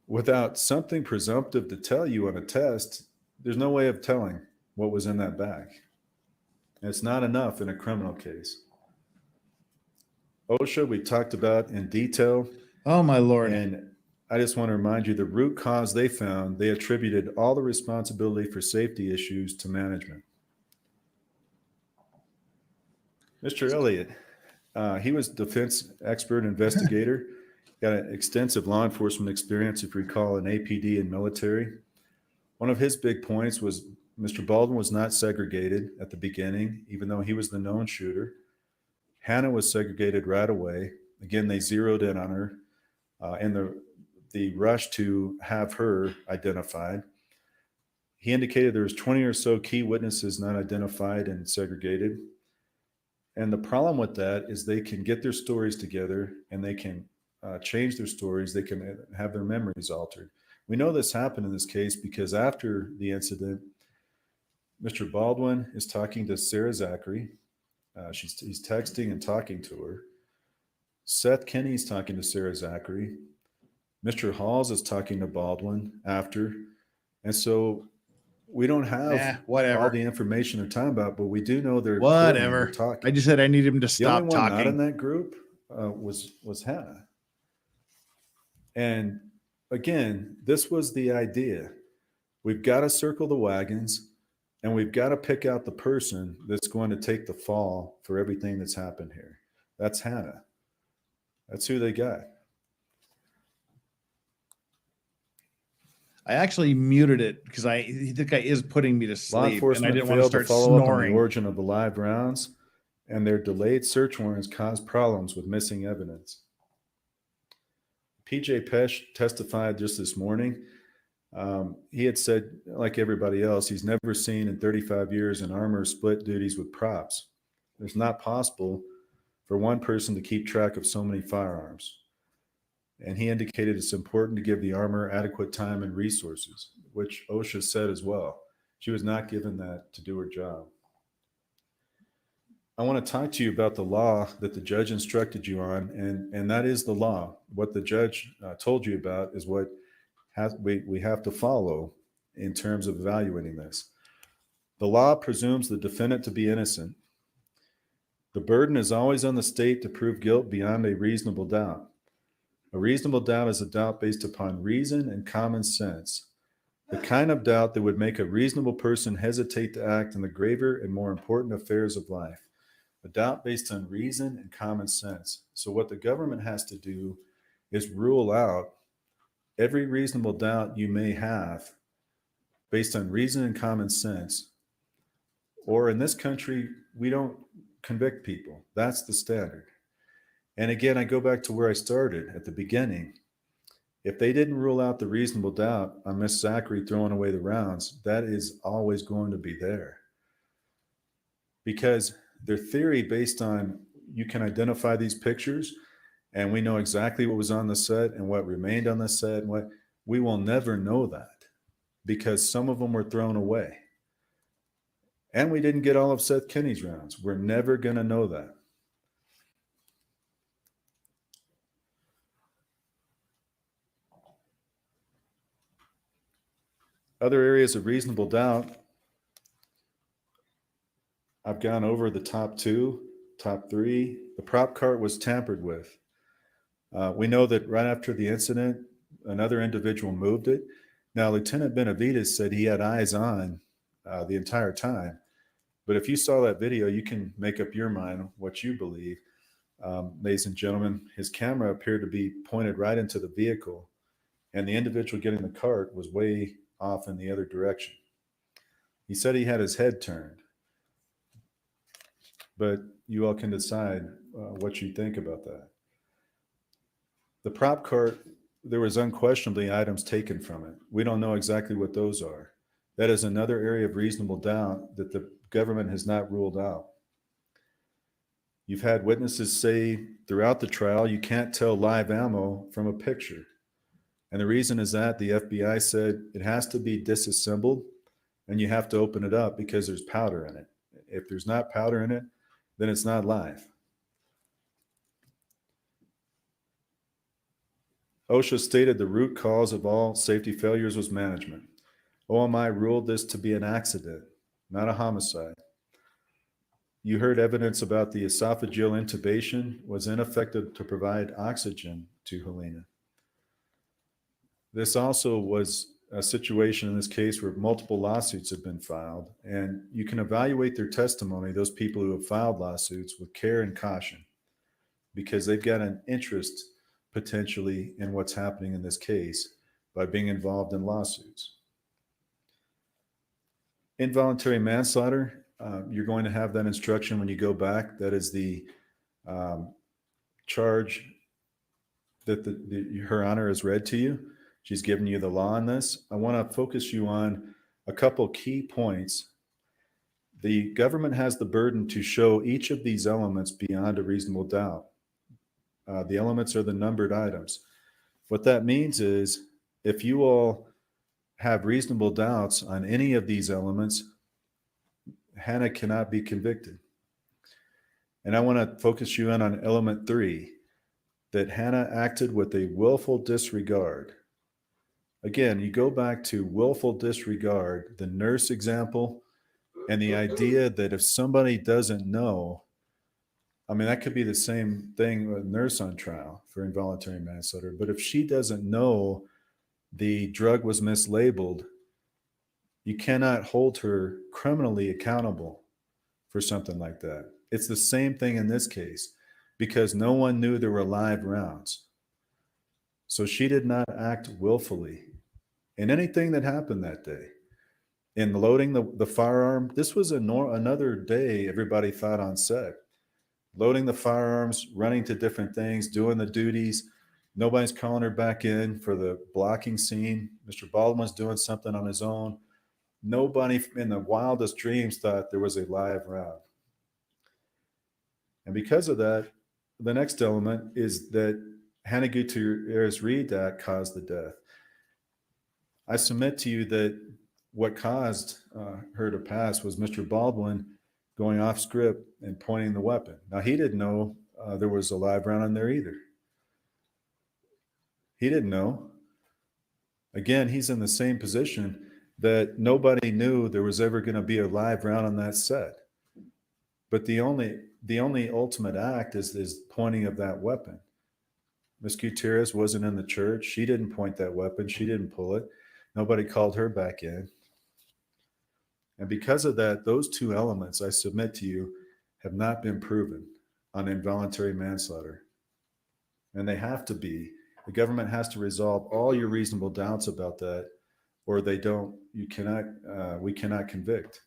without something presumptive to tell you on a test, there's no way of telling what was in that bag. And it's not enough in a criminal case. OSHA, we talked about in detail. Oh, my Lord. And I just want to remind you, the root cause they found, they attributed all the responsibility for safety issues to management. Mr. Elliott, he was defense expert investigator, got an extensive law enforcement experience, if you recall, in APD and military. One of his big points was Mr. Baldwin was not segregated at the beginning, even though he was the known shooter. Hannah was segregated right away. Again, they zeroed in on her in the rush to have her identified. He indicated there was 20 or so key witnesses not identified and segregated. And the problem with that is they can get their stories together and they can change their stories. They can have their memories altered. We know this happened in this case because after the incident, Mr. Baldwin is talking to Sarah Zachary. He's texting and talking to her. Seth Kinney's talking to Sarah Zachary. Mr. Halls is talking to Baldwin after. And so we don't have all the information they're talking about, but we do know they're talking. I just said I need him to stop the only one talking. Not in that group was Hannah. And again, this was the idea. We've got to circle the wagons and we've got to pick out the person that's going to take the fall for everything that's happened here. That's Hannah. That's who they got. I actually muted it because the guy is putting me to sleep. Law enforcement and I didn't want to start follow up on snoring. the origin of the live rounds, and their delayed search warrants caused problems with missing evidence. PJ Pesh testified just this morning. He had said, like everybody else, he's never seen in 35 years an armor split duties with props. It's not possible for one person to keep track of so many firearms. And he indicated it's important to give the armor adequate time and resources, which OSHA said as well. She was not given that to do her job. I want to talk to you about the law that the judge instructed you on, and that is the law. What the judge told you about is what we have to follow in terms of evaluating this. The law presumes the defendant to be innocent. The burden is always on the state to prove guilt beyond a reasonable doubt. A reasonable doubt is a doubt based upon reason and common sense, the kind of doubt that would make a reasonable person hesitate to act in the graver and more important affairs of life. A doubt based on reason and common sense. So what the government has to do is rule out every reasonable doubt you may have based on reason and common sense. Or in this country, we don't convict people. That's the standard. And again, I go back to where I started at the beginning. If they didn't rule out the reasonable doubt on Miss Zachary throwing away the rounds, that is always going to be there. Because their theory based on you can identify these pictures and we know exactly what was on the set and what remained on the set, and what we will never know that because some of them were thrown away. And we didn't get all of Seth Kinney's rounds. We're never going to know that. Other areas of reasonable doubt, I've gone over the top two, top three. The prop cart was tampered with. We know that right after the incident, another individual moved it. Now, Lieutenant Benavides said he had eyes on the entire time. But if you saw that video, you can make up your mind what you believe. Ladies and gentlemen, his camera appeared to be pointed right into the vehicle, and the individual getting the cart was way off in the other direction. He said he had his head turned. But you all can decide what you think about that. The prop cart, there was unquestionably items taken from it. We don't know exactly what those are. That is another area of reasonable doubt that the government has not ruled out. You've had witnesses say throughout the trial, you can't tell live ammo from a picture. And the reason is that the FBI said it has to be disassembled and you have to open it up because there's powder in it. If there's not powder in it, then it's not live. OSHA stated the root cause of all safety failures was management. OMI ruled this to be an accident, not a homicide. You heard evidence about the esophageal intubation was ineffective to provide oxygen to Halyna. This also was a situation in this case where multiple lawsuits have been filed, and you can evaluate their testimony, those people who have filed lawsuits, with care and caution, because they've got an interest potentially in what's happening in this case by being involved in lawsuits. Involuntary manslaughter, you're going to have that instruction when you go back. That is the charge that Her Honor has read to you. She's given you the law on this. I want to focus you on a couple key points. The government has the burden to show each of these elements beyond a reasonable doubt. The elements are the numbered items. What that means is if you all have reasonable doubts on any of these elements, Hannah cannot be convicted. And I want to focus you in on element 3, that Hannah acted with a willful disregard. Again, you go back to willful disregard, the nurse example, and the idea that if somebody doesn't know, I mean, that could be the same thing with a nurse on trial for involuntary manslaughter, but if she doesn't know the drug was mislabeled, you cannot hold her criminally accountable for something like that. It's the same thing in this case, because no one knew there were live rounds. So she did not act willfully in anything that happened that day. In loading the firearm, this was another day everybody thought on set. Loading the firearms, running to different things, doing the duties. Nobody's calling her back in for the blocking scene. Mr. Baldwin's doing something on his own. Nobody in the wildest dreams thought there was a live round. And because of that, the next element is that Hannah Gutierrez Reed that caused the death. I submit to you that what caused her to pass was Mr. Baldwin going off script and pointing the weapon. Now, he didn't know there was a live round in there either. He didn't know. Again, he's in the same position that nobody knew there was ever going to be a live round on that set. But the only ultimate act is pointing of that weapon. Miss Gutierrez wasn't in the church. She didn't point that weapon. She didn't pull it. Nobody called her back in. And because of that, those two elements, I submit to you, have not been proven on involuntary manslaughter. And they have to be. The government has to resolve all your reasonable doubts about that, or we cannot convict.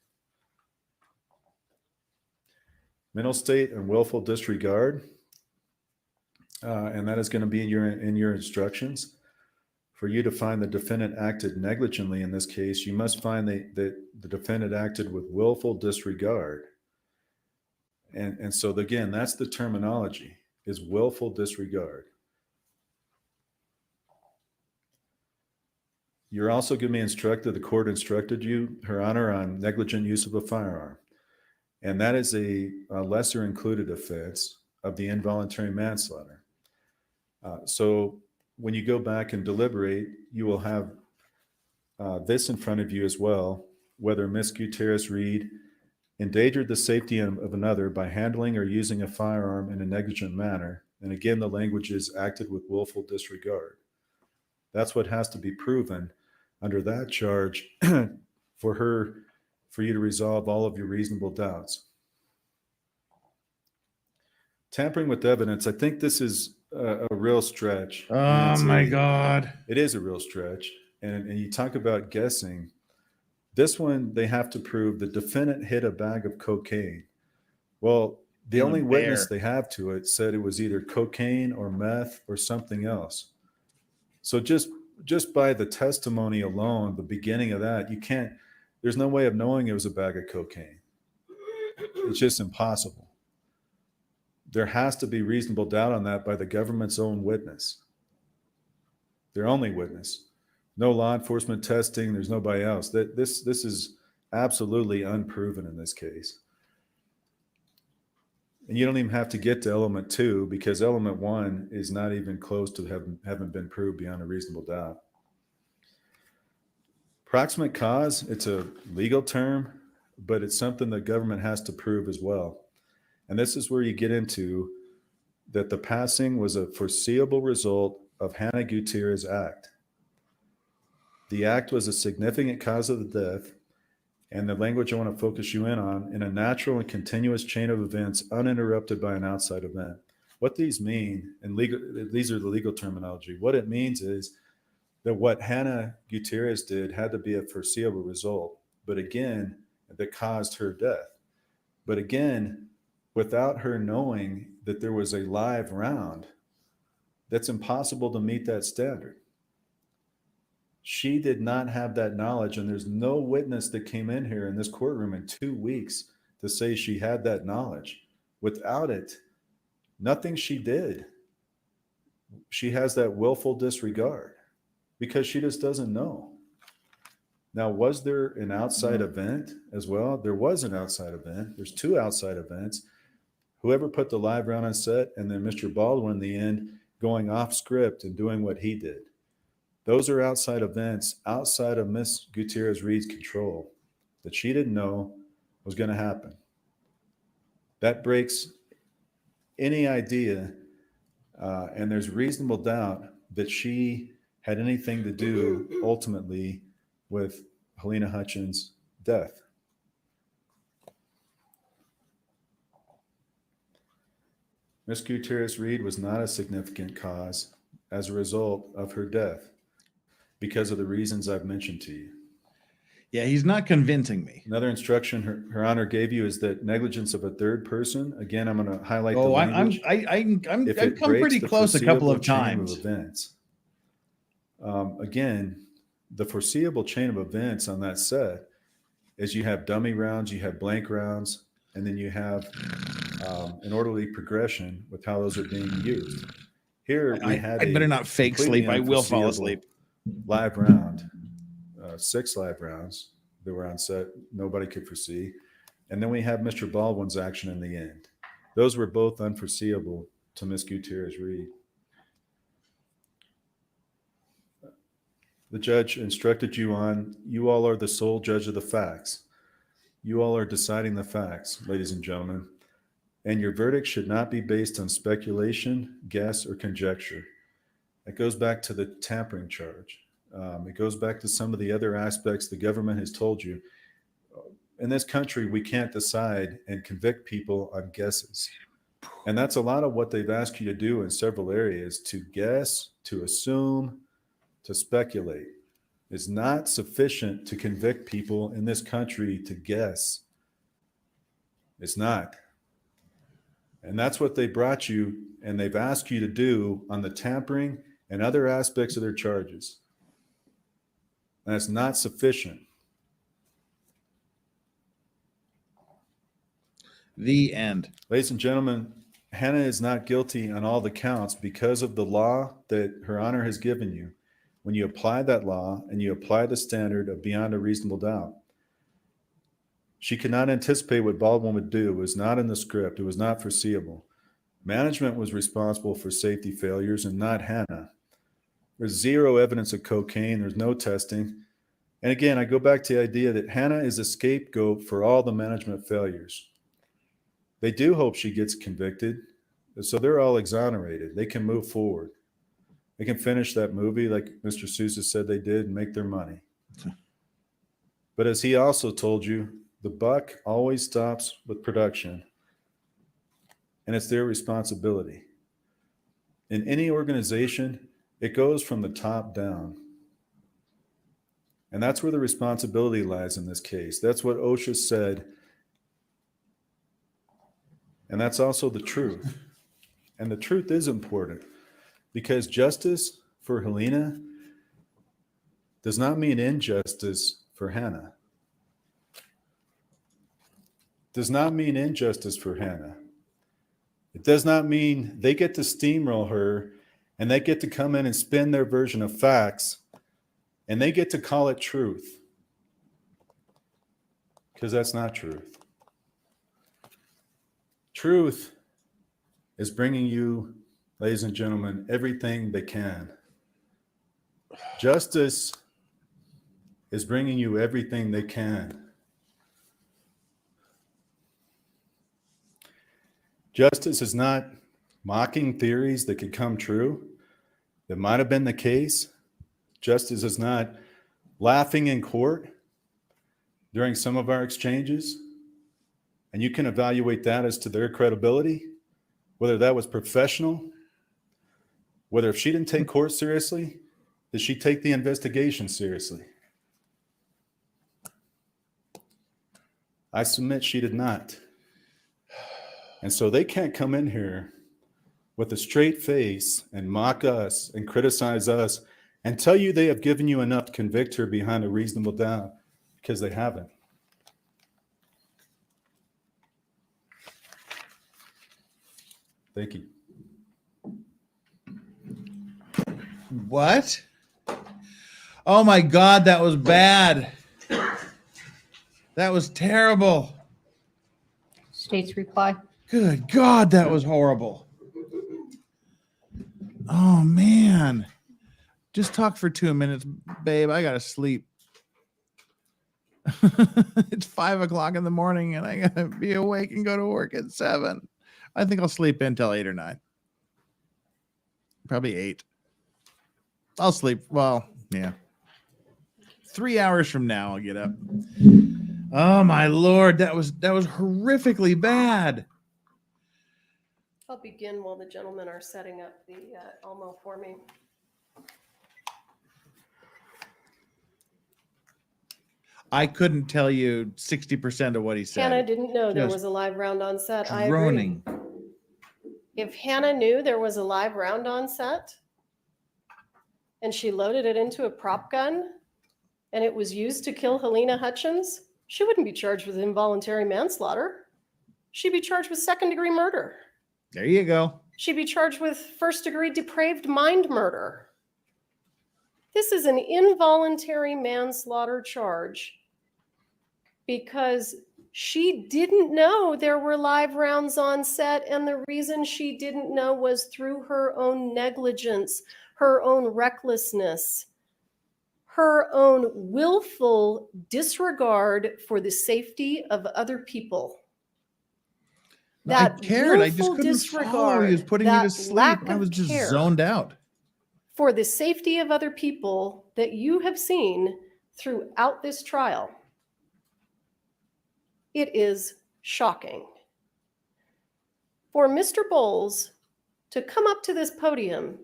Mental state and willful disregard, and that is going to be in your instructions. For you to find the defendant acted negligently in this case, you must find that the defendant acted with willful disregard. And so again, that's the terminology, is willful disregard. You're also going to be instructed, the court instructed you, Her Honor, on negligent use of a firearm. And that is a lesser included offense of the involuntary manslaughter. So when you go back and deliberate, you will have this in front of you as well, whether Ms. Gutierrez Reed endangered the safety of another by handling or using a firearm in a negligent manner. And again, the language is acted with willful disregard. That's what has to be proven under that charge for you to resolve all of your reasonable doubts. Tampering with evidence, I think this is a real stretch. Oh my God. It is a real stretch. And you talk about guessing. This one, they have to prove the defendant hid a bag of cocaine. Well, the only witness they have to it said it was either cocaine or meth or something else. So just by the testimony alone, the beginning of that, there's no way of knowing it was a bag of cocaine. It's just impossible. There has to be reasonable doubt on that by the government's own witness. Their only witness. No law enforcement testing. There's nobody else. This is absolutely unproven in this case. And you don't even have to get to element 2 because element 1 is not even close to having been proved beyond a reasonable doubt. Proximate cause, it's a legal term, but it's something the government has to prove as well. And this is where you get into that the passing was a foreseeable result of Halyna Gutierrez's act. The act was a significant cause of the death, and the language I want to focus you in a natural and continuous chain of events uninterrupted by an outside event. What these mean, and these are the legal terminology, what it means is that what Halyna Gutierrez did had to be a foreseeable result, but again, that caused her death. But again, without her knowing that there was a live round, that's impossible to meet that standard. She did not have that knowledge, and there's no witness that came in here in this courtroom in 2 weeks to say she had that knowledge. Without it, nothing she did. She has that willful disregard because she just doesn't know. Now, was there an outside event as well? There was an outside event. There's 2 outside events. Whoever put the live round on set, and then Mr. Baldwin in the end going off script and doing what he did. Those are outside events outside of Miss Gutierrez Reed's control that she didn't know was going to happen. That breaks any idea, and there's reasonable doubt that she had anything to do ultimately with Halyna Hutchins' death. Miss Gutierrez Reed was not a significant cause as a result of her death because of the reasons I've mentioned to you. Yeah, he's not convincing me. Another instruction Her Honor gave you is that negligence of a third person. Again, I'm going to highlight the language. I've come pretty close a couple of times. Events. Again, the foreseeable chain of events on that set is you have dummy rounds, you have blank rounds, and then you have an orderly progression with how those are being used. Here we had I better not fake sleep. I will fall asleep. Live round, 6 live rounds that were on set. Nobody could foresee. And then we have Mr. Baldwin's action in the end. Those were both unforeseeable to Miss Gutierrez Reed. The judge instructed you all are the sole judge of the facts. You all are deciding the facts, ladies and gentlemen. And your verdict should not be based on speculation, guess, or conjecture. It goes back to the tampering charge. It goes back to some of the other aspects the government has told you. In this country, we can't decide and convict people on guesses. And that's a lot of what they've asked you to do in several areas, to guess, to assume, to speculate. It's not sufficient to convict people in this country to guess. It's not. And that's what they brought you and they've asked you to do on the tampering and other aspects of their charges. And it's not sufficient. The end. Ladies and gentlemen, Hannah is not guilty on all the counts because of the law that Her Honor has given you. When you apply that law and you apply the standard of beyond a reasonable doubt, she could not anticipate what Baldwin would do. It was not in the script. It was not foreseeable. Management was responsible for safety failures and not Hannah. There's zero evidence of cocaine. There's no testing. And again, I go back to the idea that Hannah is a scapegoat for all the management failures. They do hope she gets convicted, so they're all exonerated. They can move forward. They can finish that movie like Mr. Sousa said they did and make their money. But as he also told you, the buck always stops with production, and it's their responsibility. In any organization, it goes from the top down. And that's where the responsibility lies in this case. That's what OSHA said. And that's also the truth. And the truth is important because justice for Halyna does not mean injustice for Hannah. Does not mean injustice for Hannah. It does not mean they get to steamroll her and they get to come in and spin their version of facts and they get to call it truth. Because that's not truth. Truth is bringing you, ladies and gentlemen, everything they can. Justice is bringing you everything they can. Justice is not mocking theories that could come true, that might have been the case. Justice is not laughing in court during some of our exchanges. And you can evaluate that as to their credibility, whether that was professional, whether if she didn't take court seriously, did she take the investigation seriously? I submit she did not. And so they can't come in here with a straight face and mock us and criticize us and tell you they have given you enough to convict her behind a reasonable doubt, because they haven't. Thank you. What? Oh my God, that was bad. That was terrible. State's reply. Good God, that was horrible. Oh man. Just talk for 2 minutes, babe. I gotta sleep. It's 5 o'clock in the morning and I gotta be awake and go to work at 7. I think I'll sleep until 8 or 9. Probably 8. I'll sleep. Well, yeah. 3 hours from now, I'll get up. Oh my Lord, that was horrifically bad. I'll begin while the gentlemen are setting up the Elmo for me. I couldn't tell you 60% of what he said. Hannah didn't know there Just was a live round on set. droning. I agree. If Hannah knew there was a live round on set and she loaded it into a prop gun and it was used to kill Halyna Hutchins, she wouldn't be charged with involuntary manslaughter. She'd be charged with second-degree murder. There you go. She'd be charged with first-degree depraved mind murder. This is an involuntary manslaughter charge because she didn't know there were live rounds on set, and the reason she didn't know was through her own negligence, her own recklessness, her own willful disregard for the safety of other people. I cared. I just couldn't follow. He was putting me to sleep. I was just zoned out. For the safety of other people that you have seen throughout this trial, it is shocking. For Mr. Bowles to come up to this podium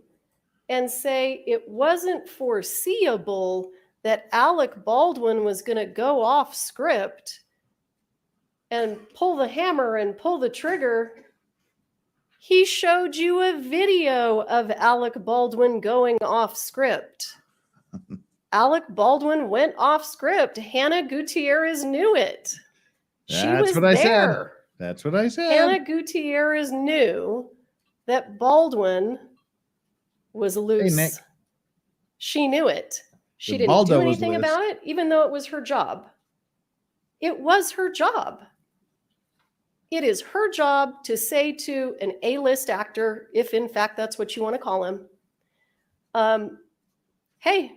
and say it wasn't foreseeable that Alec Baldwin was going to go off script and pull the hammer and pull the trigger. He showed you a video of Alec Baldwin going off script. Alec Baldwin went off script. Hannah Gutierrez knew it. That's what I said. That's what I said. Hannah Gutierrez knew that Baldwin was loose. Hey, Nick. She knew it. She The didn't Baldo do was anything loose. about it, even though it was her job. It was her job. It is her job to say to an A-list actor, if in fact that's what you want to call him, hey,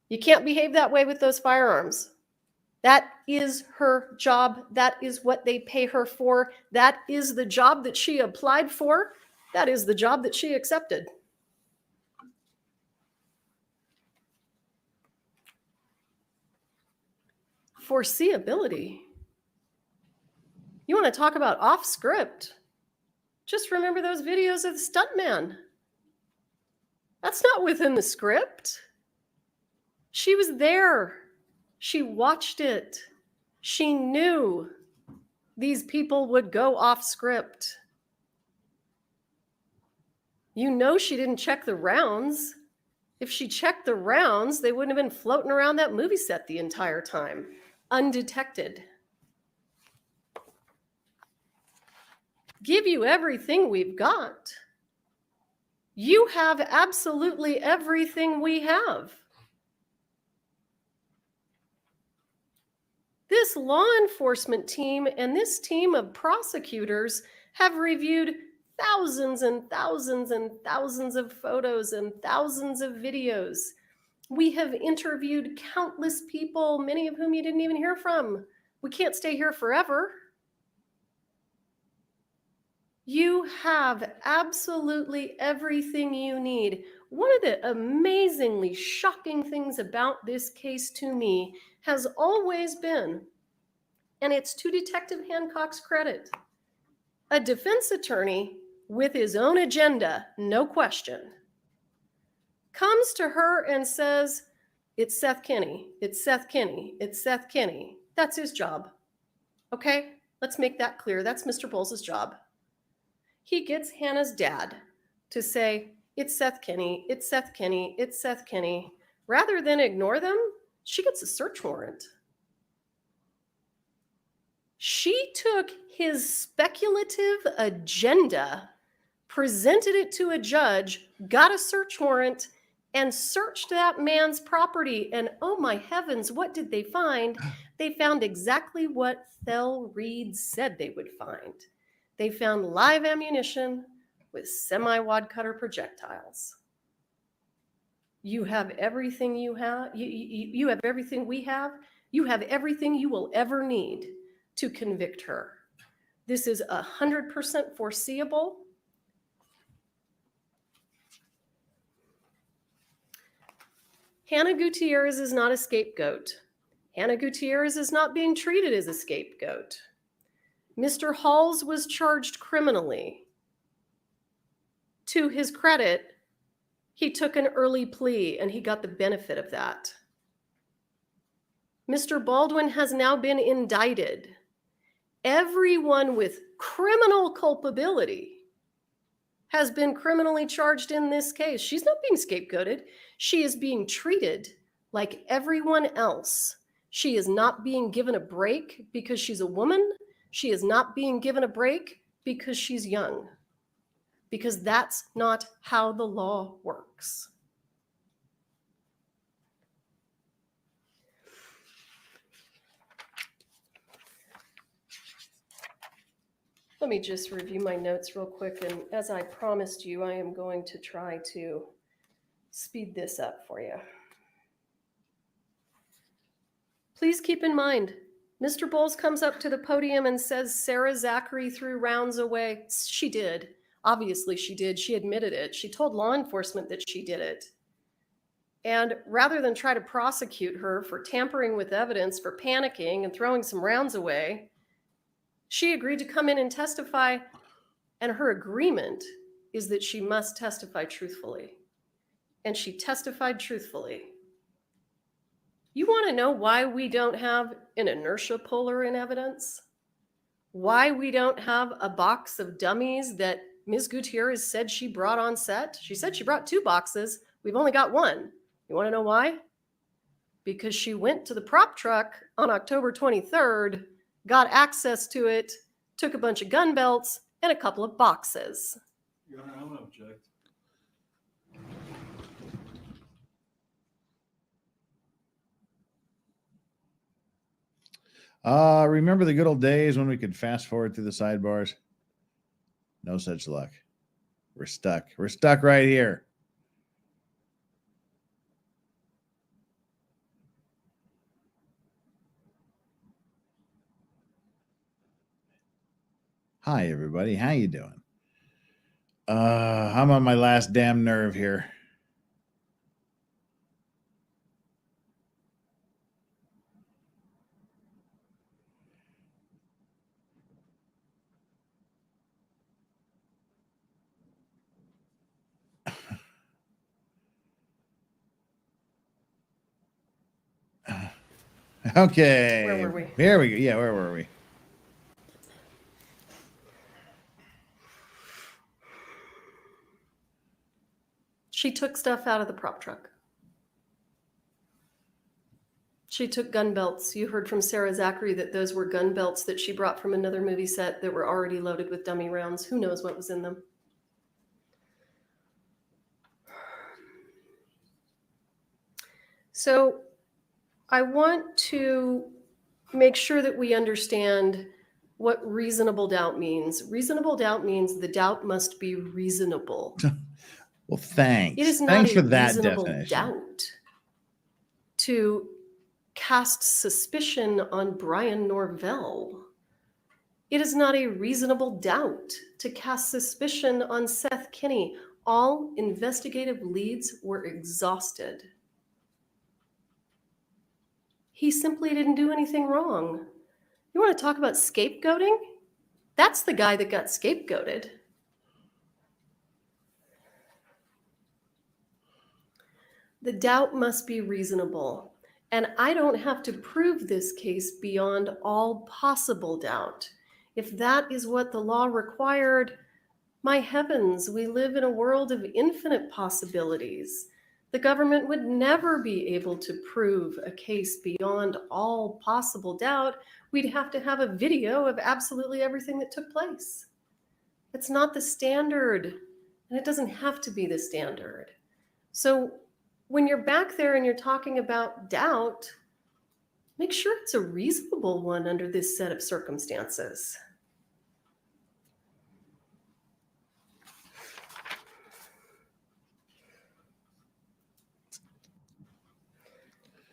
You can't behave that way with those firearms. That is her job. That is what they pay her for. That is the job that she applied for. That is the job that she accepted. Foreseeability. You want to talk about off script? Just remember those videos of the stuntman. That's not within the script. She was there. She watched it. She knew these people would go off script. You know she didn't check the rounds. If she checked the rounds, they wouldn't have been floating around that movie set the entire time, undetected. Give you everything we've got. You have absolutely everything we have. This law enforcement team and this team of prosecutors have reviewed thousands and thousands and thousands of photos and thousands of videos. We have interviewed countless people, many of whom you didn't even hear from. We can't stay here forever. You have absolutely everything you need. One of the amazingly shocking things about this case to me has always been, and it's to Detective Hancock's credit, a defense attorney with his own agenda, no question, comes to her and says, it's Seth Kenney, it's Seth Kenney, it's Seth Kenney. That's his job. Okay, let's make that clear. That's Mr. Bowles' job. He gets Hannah's dad to say, it's Seth Kenney, it's Seth Kenney, it's Seth Kenney. Rather than ignore them, she gets a search warrant. She took his speculative agenda, presented it to a judge, got a search warrant, and searched that man's property. And oh my heavens, what did they find? They found exactly what Thel Reed said they would find. They found live ammunition with semi-wad cutter projectiles. You have everything you have. You have everything we have. You have everything you will ever need to convict her. This is 100% foreseeable. Hannah Gutierrez is not a scapegoat. Hannah Gutierrez is not being treated as a scapegoat. Mr. Halls was charged criminally. To his credit, he took an early plea and he got the benefit of that. Mr. Baldwin has now been indicted. Everyone with criminal culpability has been criminally charged in this case. She's not being scapegoated. She is being treated like everyone else. She is not being given a break because she's a woman. She is not being given a break because she's young. Because that's not how the law works. Let me just review my notes real quick. And as I promised you, I am going to try to speed this up for you. Please keep in mind, Mr. Bowles comes up to the podium and says Sarah Zachary threw rounds away. She did. Obviously she did. She admitted it. She told law enforcement that she did it. And rather than try to prosecute her for tampering with evidence, for panicking and throwing some rounds away, she agreed to come in and testify, and her agreement is that she must testify truthfully. And she testified truthfully. You want to know why we don't have an inertia puller in evidence? Why we don't have a box of dummies that Ms. Gutierrez said she brought on set? She said she brought 2 boxes. We've only got 1. You want to know why? Because she went to the prop truck on October 23rd, got access to it, took a bunch of gun belts and a couple of boxes. Your Honor, I want to object. Remember the good old days when we could fast forward through the sidebars? No such luck. We're stuck. We're stuck right here. Hi, everybody. How you doing? I'm on my last damn nerve here. Okay. Where were we? There we go. Yeah, where were we? She took stuff out of the prop truck. She took gun belts. You heard from Sarah Zachary that those were gun belts that she brought from another movie set that were already loaded with dummy rounds. Who knows what was in them? So I want to make sure that we understand what reasonable doubt means. Reasonable doubt means the doubt must be reasonable. Well, thanks. It is not Thanks a for that reasonable definition. doubt to cast suspicion on Brian Norvell. It is not a reasonable doubt to cast suspicion on Seth Kinney. All investigative leads were exhausted. He simply didn't do anything wrong. You want to talk about scapegoating? That's the guy that got scapegoated. The doubt must be reasonable. And I don't have to prove this case beyond all possible doubt. If that is what the law required, my heavens, we live in a world of infinite possibilities. The government would never be able to prove a case beyond all possible doubt. We'd have to have a video of absolutely everything that took place. It's not the standard, and it doesn't have to be the standard. So when you're back there and you're talking about doubt, make sure it's a reasonable one under this set of circumstances.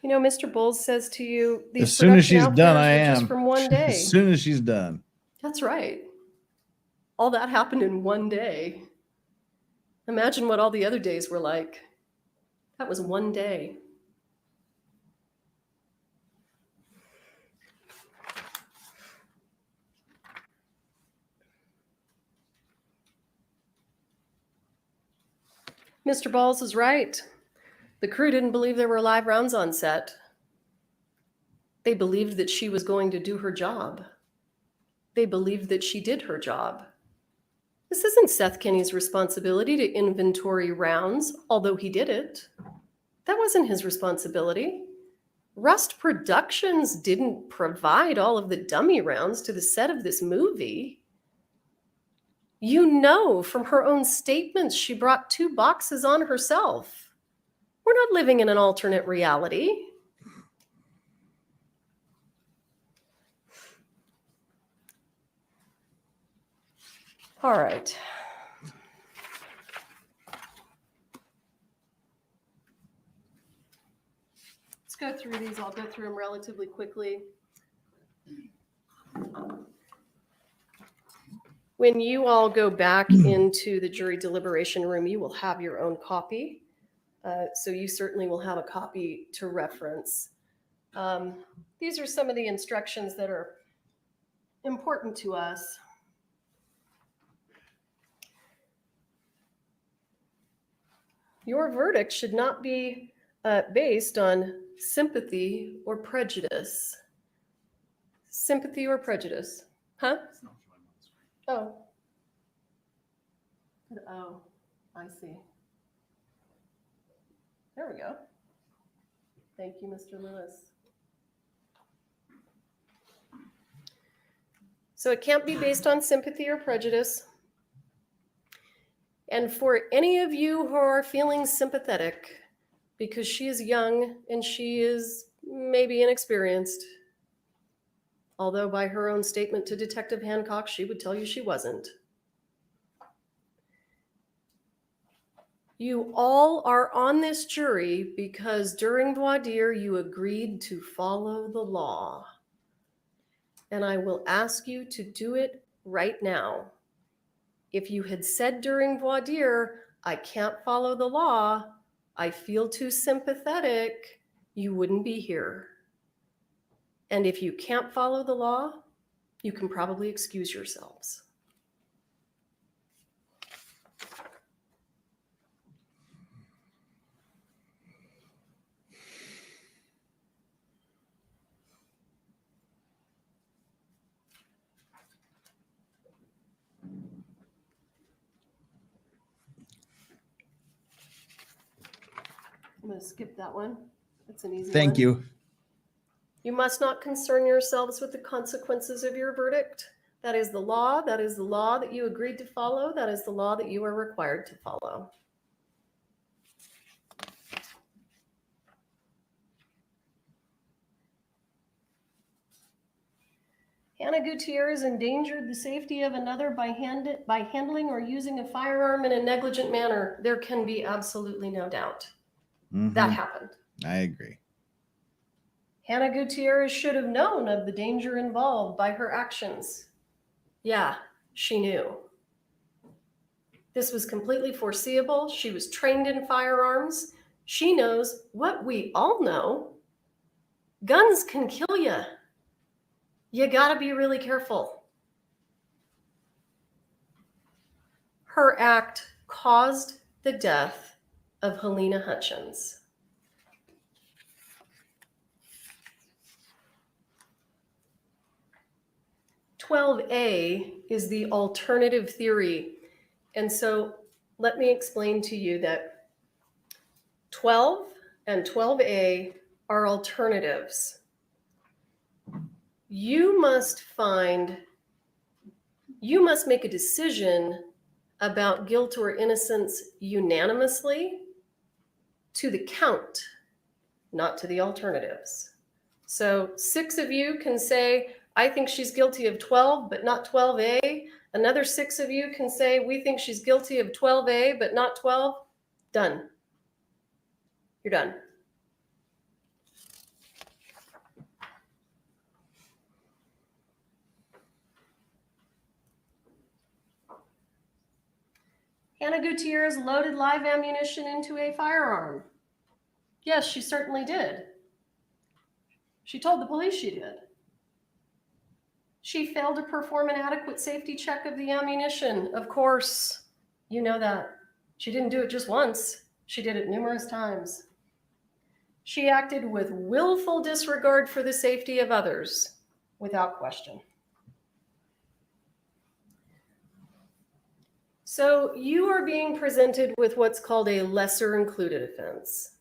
You know, Mr. Bowles says to you, these As soon as she's production done, outfitters I were am. just from one day. As soon as she's done. That's right. All that happened in one day. Imagine what all the other days were like. That was one day. Mr. Balls is right. The crew didn't believe there were live rounds on set. They believed that she was going to do her job. They believed that she did her job. This isn't Seth Kinney's responsibility to inventory rounds, although he did it. That wasn't his responsibility. Rust Productions didn't provide all of the dummy rounds to the set of this movie. You know from her own statements she brought 2 boxes on herself. We're not living in an alternate reality. All right. Let's go through these. I'll go through them relatively quickly. When you all go back into the jury deliberation room, you will have your own copy. So you certainly will have a copy to reference. These are some of the instructions that are important to us. Your verdict should not be based on sympathy or prejudice. Sympathy or prejudice? Huh? Oh. Oh, I see. There we go. Thank you, Mr. Lewis. So it can't be based on sympathy or prejudice. And for any of you who are feeling sympathetic because she is young and she is maybe inexperienced, although by her own statement to Detective Hancock, she would tell you she wasn't. You all are on this jury because during voir dire you agreed to follow the law. And I will ask you to do it right now, if you had said during voir dire, I can't follow the law, I feel too sympathetic, you wouldn't be here. And if you can't follow the law, you can probably excuse yourselves. I'm going to skip that one. That's an easy one. Thank you. You must not concern yourselves with the consequences of your verdict. That is the law. That is the law that you agreed to follow. That is the law that you are required to follow. Hannah Gutierrez endangered the safety of another by handling or using a firearm in a negligent manner. There can be absolutely no doubt. That happened. I agree. Hannah Gutierrez should have known of the danger involved by her actions. Yeah, she knew. This was completely foreseeable. She was trained in firearms. She knows what we all know. Guns can kill you. You gotta be really careful. Her act caused the death of Halyna Hutchins. (12A) is the alternative theory. And so let me explain to you that 12 and 12A are alternatives. You must make a decision about guilt or innocence unanimously to the count, not to the alternatives. So 6 of you can say, I think she's guilty of 12, but not 12A. Another 6 of you can say, we think she's guilty of 12A, but not 12. Done. You're done. Hannah Gutierrez loaded live ammunition into a firearm. Yes, she certainly did. She told the police she did. She failed to perform an adequate safety check of the ammunition. Of course, you know that. She didn't do it just once. She did it numerous times. She acted with willful disregard for the safety of others, without question. So you are being presented with what's called a lesser included offense.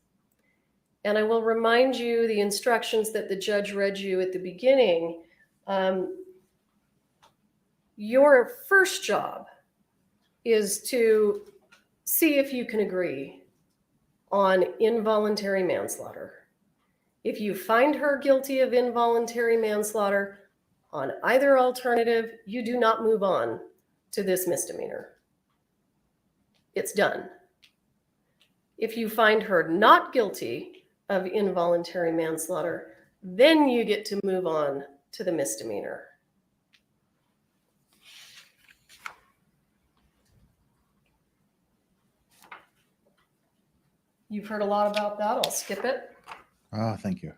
And I will remind you the instructions that the judge read you at the beginning. Your first job is to see if you can agree on involuntary manslaughter. If you find her guilty of involuntary manslaughter on either alternative, you do not move on to this misdemeanor. It's done. If you find her not guilty of involuntary manslaughter, then you get to move on to the misdemeanor. You've heard a lot about that. I'll skip it. Oh, thank you.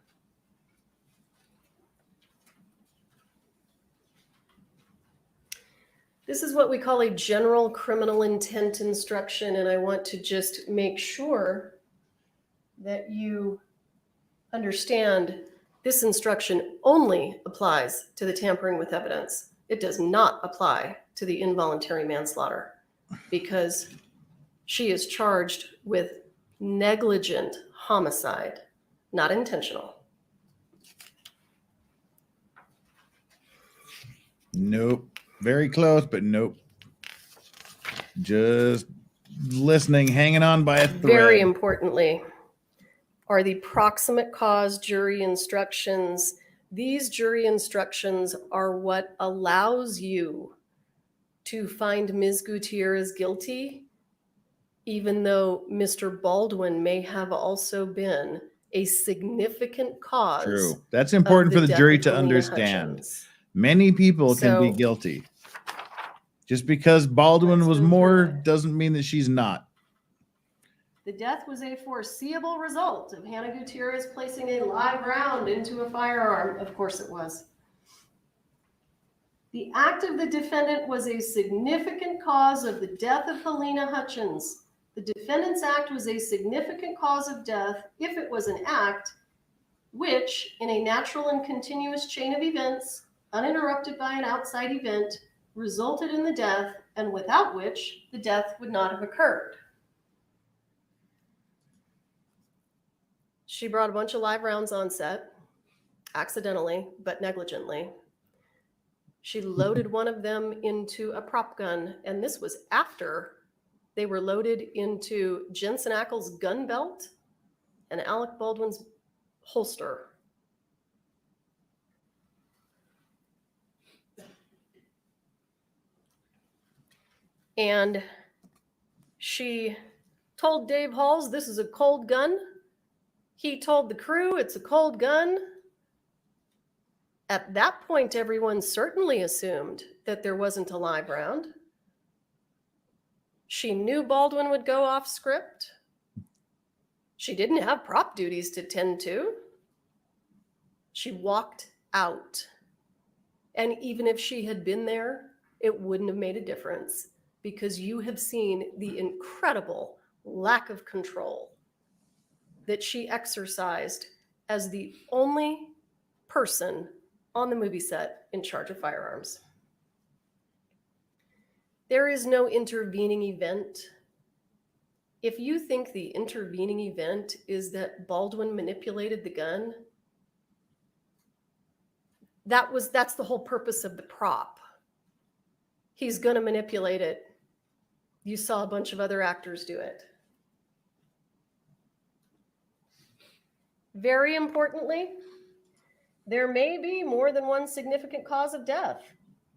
This is what we call a general criminal intent instruction, and I want to just make sure that you understand this instruction only applies to the tampering with evidence. It does not apply to the involuntary manslaughter because she is charged with negligent homicide, not intentional. Nope. Very close, but nope. Just listening, hanging on by a thread. Very importantly are the proximate cause jury instructions. These jury instructions are what allows you to find Ms. Gutierrez guilty, even though Mr. Baldwin may have also been a significant cause. True. That's important for the jury to understand. Many people can be guilty. Just because Baldwin Let's was go more through it. doesn't mean that she's not. The death was a foreseeable result of Hannah Gutierrez placing a live round into a firearm. Of course it was. The act of the defendant was a significant cause of the death of Halyna Hutchins. The defendant's act was a significant cause of death if it was an act which, in a natural and continuous chain of events, uninterrupted by an outside event, resulted in the death, and without which the death would not have occurred. She brought a bunch of live rounds on set, accidentally, but negligently. She loaded one of them into a prop gun, and this was after they were loaded into Jensen Ackles' gun belt and Alec Baldwin's holster. And she told Dave Halls, this is a cold gun. He told the crew, it's a cold gun. At that point, everyone certainly assumed that there wasn't a live round. She knew Baldwin would go off script. She didn't have prop duties to tend to. She walked out. And even if she had been there, it wouldn't have made a difference, because you have seen the incredible lack of control that she exercised as the only person on the movie set in charge of firearms. There is no intervening event. If you think the intervening event is that Baldwin manipulated the gun, that's the whole purpose of the prop. He's going to manipulate it. You saw a bunch of other actors do it. Very importantly, there may be more than one significant cause of death.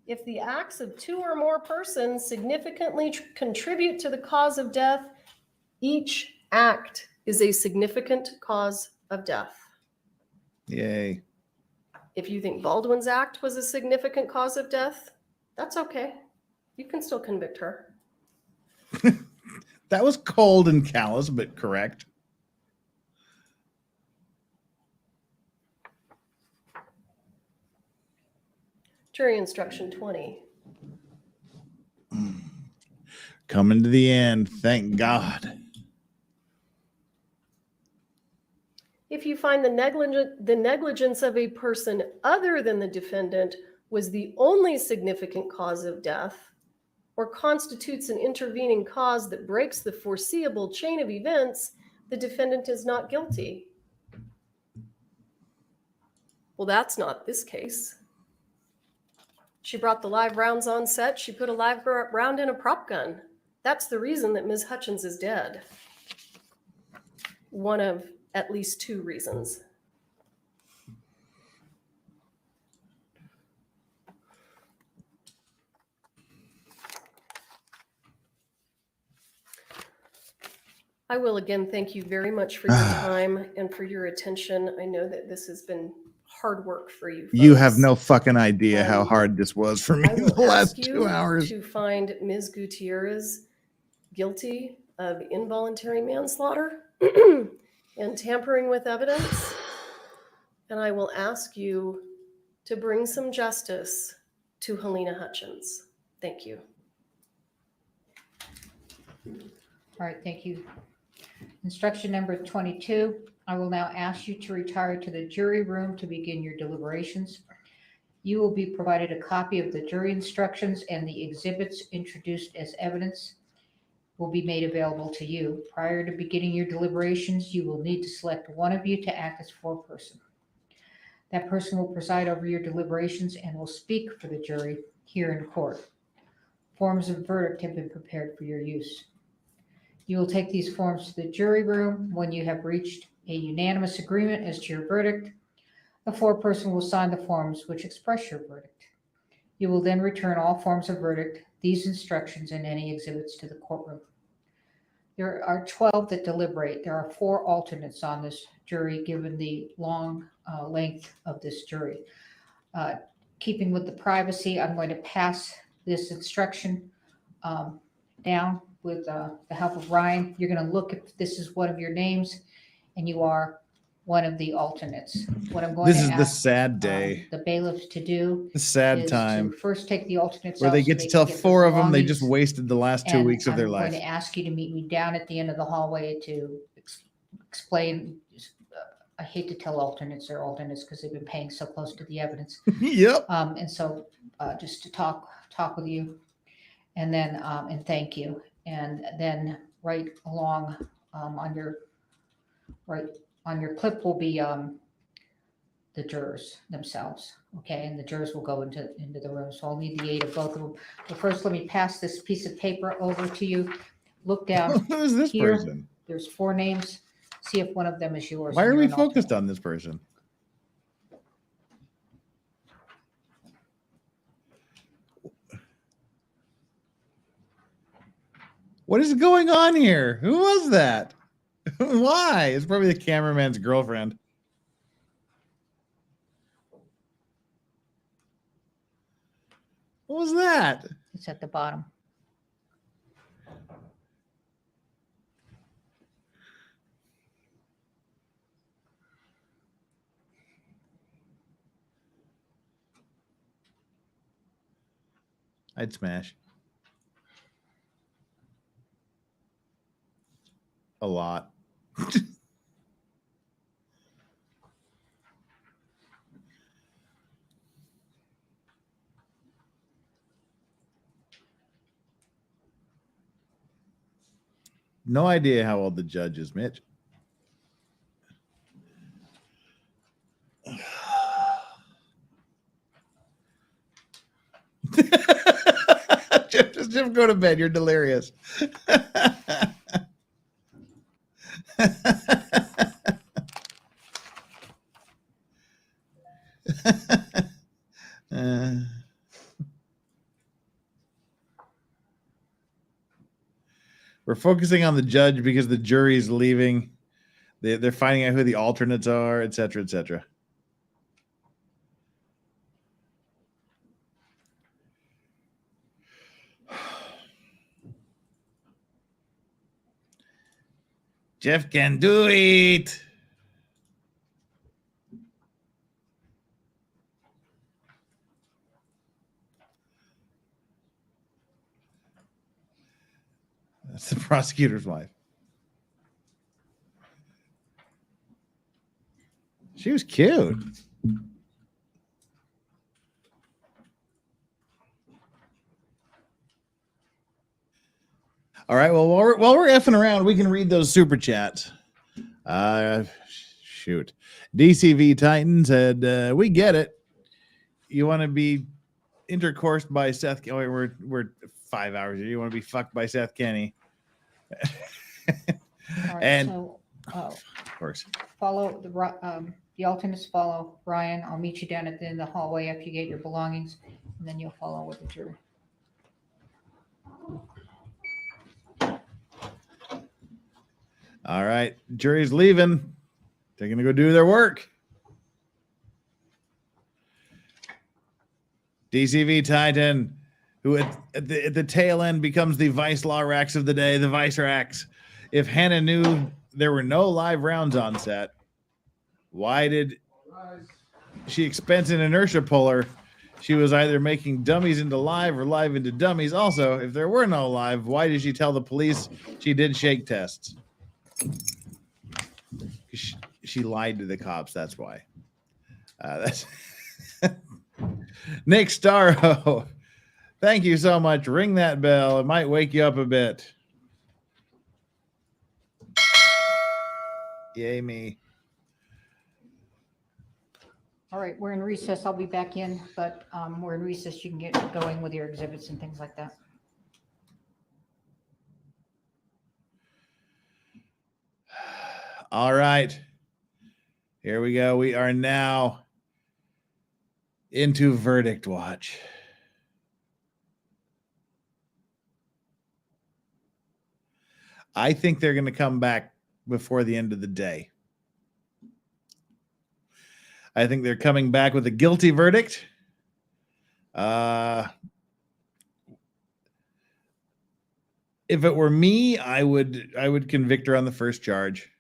If the acts of two or more persons significantly contribute to the cause of death, each act is a significant cause of death. Yay. If you think Baldwin's act was a significant cause of death, that's okay. You can still convict her. That was cold and callous, but correct. Jury instruction 20. Coming to the end, thank God. If you find the negligence of a person other than the defendant was the only significant cause of death, or constitutes an intervening cause that breaks the foreseeable chain of events, the defendant is not guilty. Well, that's not this case. She brought the live rounds on set. She put a live round in a prop gun. That's the reason that Ms. Hutchins is dead. One of at least two reasons. I will again thank you very much for your time and for your attention. I know that this has been hard work for you folks. You have no fucking idea how hard this was for me in the last 2 hours. To find Ms. Gutierrez guilty of involuntary manslaughter and tampering with evidence. And I will ask you to bring some justice to Halyna Hutchins. Thank you. All right, thank you. Instruction number 22. I will now ask you to retire to the jury room to begin your deliberations. You will be provided a copy of the jury instructions, and the exhibits introduced as evidence will be made available to you. Prior to beginning your deliberations, you will need to select one of you to act as foreperson. That person will preside over your deliberations and will speak for the jury here in court. Forms of verdict have been prepared for your use. You will take these forms to the jury room. When you have reached a unanimous agreement as to your verdict, a foreperson will sign the forms which express your verdict. You will then return all forms of verdict, these instructions, and any exhibits to the courtroom. There are 12 that deliberate. There are 4 alternates on this jury, given the long length of this jury. Keeping with the privacy, I'm going to pass this instruction down with the help of Ryan. You're going to look if this is one of your names and you are one of the alternates. What I'm going This to is the ask sad day. the bailiffs to do The sad is time. to first take the alternates Where out they so get to can tell get their 4 of them they just belongings. wasted the last 2 And weeks of their I'm life. going to ask you to meet me down at the end of the hallway to explain. I hate to tell alternates they're alternates because they've been paying so close to the evidence. Yep. And so just to talk with you, and then and thank you, and then right along on your clip will be the jurors themselves. Okay, and the jurors will go into the room. So I'll need the aid of both of them. But first, let me pass this piece of paper over to you. Look down. Who is this here. person? There's 4 names. See if one of them is yours. Why and are you're we an alternate. focused on this person? What is going on here? Who was that? Why? It's probably the cameraman's girlfriend. What was that? It's at the bottom. I'd smash. A lot. No idea how old the judge is, Mitch. Just go to bed. You're delirious. We're focusing on the judge because the jury is leaving. They're finding out who the alternates are, et cetera, et cetera. Jeff can do it. That's the prosecutor's wife. She was cute. All right. Well, while we're effing around, we can read those super chats. Shoot. DCV Titan said, "We get it. You want to be intercoursed by Seth? Oh, wait, we're 5 hours here. You want to be fucked by Seth Kenny?" Right, and so, of course, follow the alternates. Follow Ryan. I'll meet you down at the end of the hallway after you get your belongings, and then you'll follow with the jury. All right, jury's leaving. They're gonna go do their work. DCV Titan, who at the tail end becomes the vice law racks of the day, the vice racks. If Hannah knew there were no live rounds on set, why did she expense an inertia puller? She was either making dummies into live or live into dummies. Also, if there were no live, why did she tell the police she did shake tests? She lied to the cops. That's why. That's Nick Starro. Thank you so much. Ring that bell. It might wake you up a bit. Yay me. All right, we're in recess. I'll be back in, but we're in recess. You can get going with your exhibits and things like that. All right. Here we go. We are now into verdict watch. I think they're going to come back before the end of the day. I think they're coming back with a guilty verdict. If it were me, I would convict her on the first charge.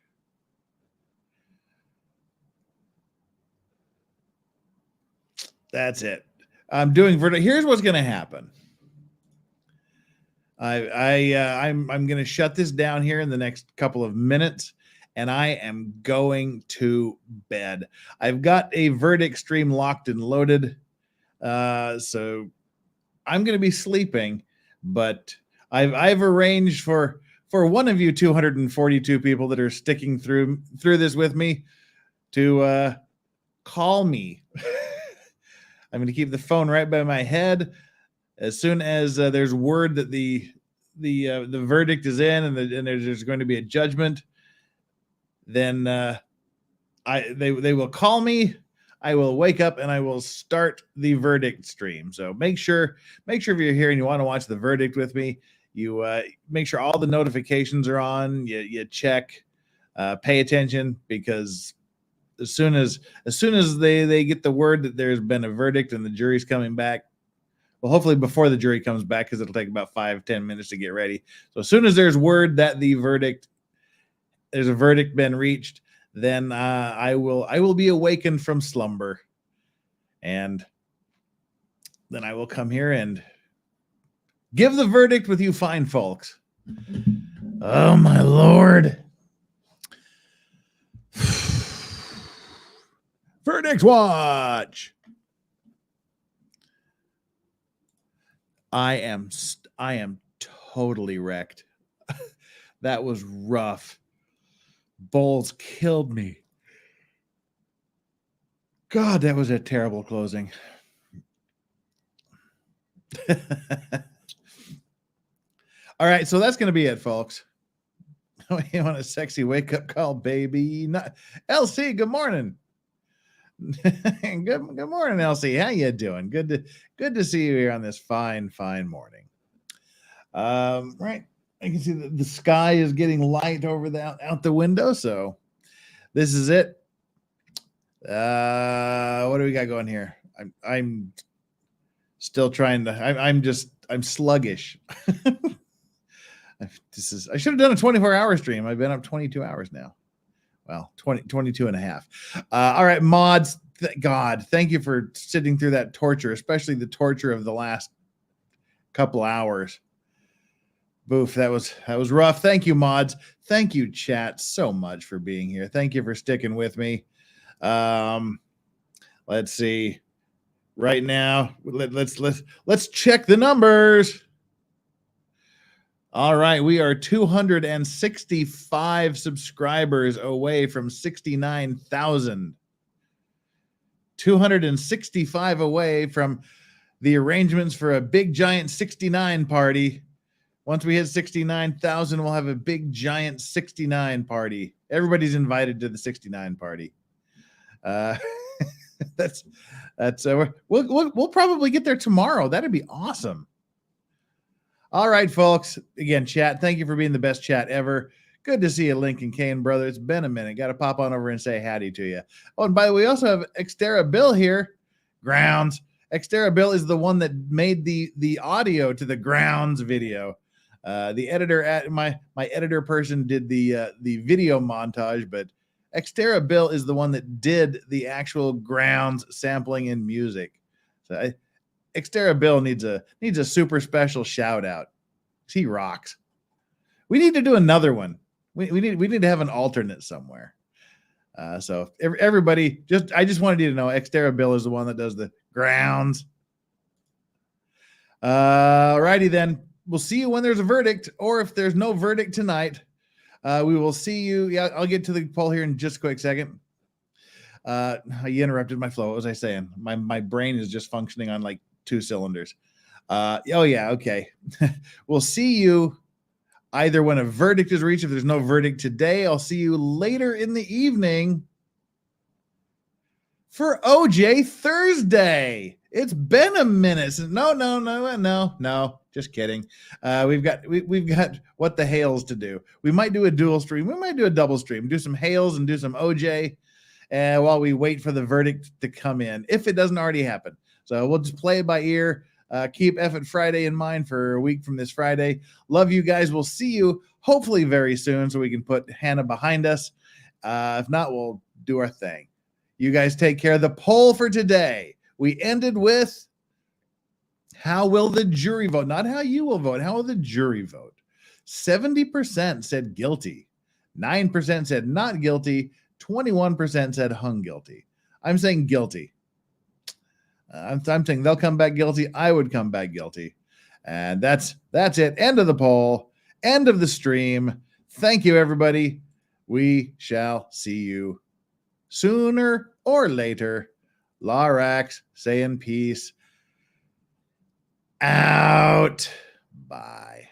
That's it. I'm doing verdict. Here's what's going to happen. I'm going to shut this down here in the next couple of minutes, and I am going to bed. I've got a verdict stream locked and loaded, so I'm going to be sleeping. But I've arranged for one of you 242 people that are sticking through this with me to call me. I'm going to keep the phone right by my head. As soon as there's word that the verdict is in and there's going to be a judgment, then they will call me. I will wake up and I will start the verdict stream. So make sure if you're here and you want to watch the verdict with me, you make sure all the notifications are on. You check, pay attention, because as soon as they get the word that there's been a verdict and the jury's coming back, well, hopefully before the jury comes back, because it'll take about 5-10 minutes to get ready. So as soon as there's word that there's a verdict been reached, then I will be awakened from slumber, and then I will come here and give the verdict with you fine folks. Oh my Lord. Verdict watch. I am totally wrecked. That was rough. Bowles killed me. God, that was a terrible closing. All right, so that's going to be it, folks. You want a sexy wake-up call, baby? LC, good morning. Good morning, LC. How you doing? Good to see you here on this fine morning. Right, I can see that the sky is getting light over out the window, so this is it. What do we got going here? I'm still trying to. I'm sluggish. I should have done a 24-hour stream. I've been up 22 hours now. Well, 22 and a half. All right, mods. God, thank you for sitting through that torture, especially the torture of the last couple hours. Boof, that was rough. Thank you, mods. Thank you, chat, so much for being here. Thank you for sticking with me. Let's see. Right now, let's check the numbers. All right, we are 265 subscribers away from 69,000. 265 away from the arrangements for a big giant 69 party. Once we hit 69,000, we'll have a big giant 69 party. Everybody's invited to the 69 party. We'll probably get there tomorrow. That'd be awesome. All right, folks. Again, chat, thank you for being the best chat ever. Good to see you, Lincoln Kane, brother. It's been a minute. Got to pop on over and say howdy to you. Oh, and by the way, we also have Xterra Bill here. Grounds. Xterra Bill is the one that made the audio to the Grounds video. The editor my editor person did the video montage, but Xterra Bill is the one that did the actual Grounds sampling and music. So Xterra Bill needs a super special shout out. He rocks. We need to do another one. We need to have an alternate somewhere. So everybody, I just wanted you to know Xterra Bill is the one that does the Grounds. Alrighty then. We'll see you when there's a verdict, or if there's no verdict tonight, we will see you. Yeah, I'll get to the poll here in just a quick second. You interrupted my flow. What was I saying? My brain is just functioning on like 2 cylinders. Oh yeah, okay. We'll see you either when a verdict is reached. If there's no verdict today, I'll see you later in the evening for OJ Thursday. It's been a minute. No. Just kidding. We've got what the Hales to do. We might do a dual stream. We might do a double stream. Do some Hales and do some OJ, while we wait for the verdict to come in, if it doesn't already happen. So we'll just play it by ear. Keep Effort Friday in mind for a week from this Friday. Love you guys. We'll see you hopefully very soon so we can put Hannah behind us. If not, we'll do our thing. You guys take care. The poll for today, we ended with how will the jury vote? Not how you will vote. How will the jury vote? 70% said guilty. 9% said not guilty. 21% said hung guilty. I'm saying guilty. I'm saying they'll come back guilty. I would come back guilty. And that's it. End of the poll. End of the stream. Thank you, everybody. We shall see you sooner or later. Lorax saying peace out. Bye.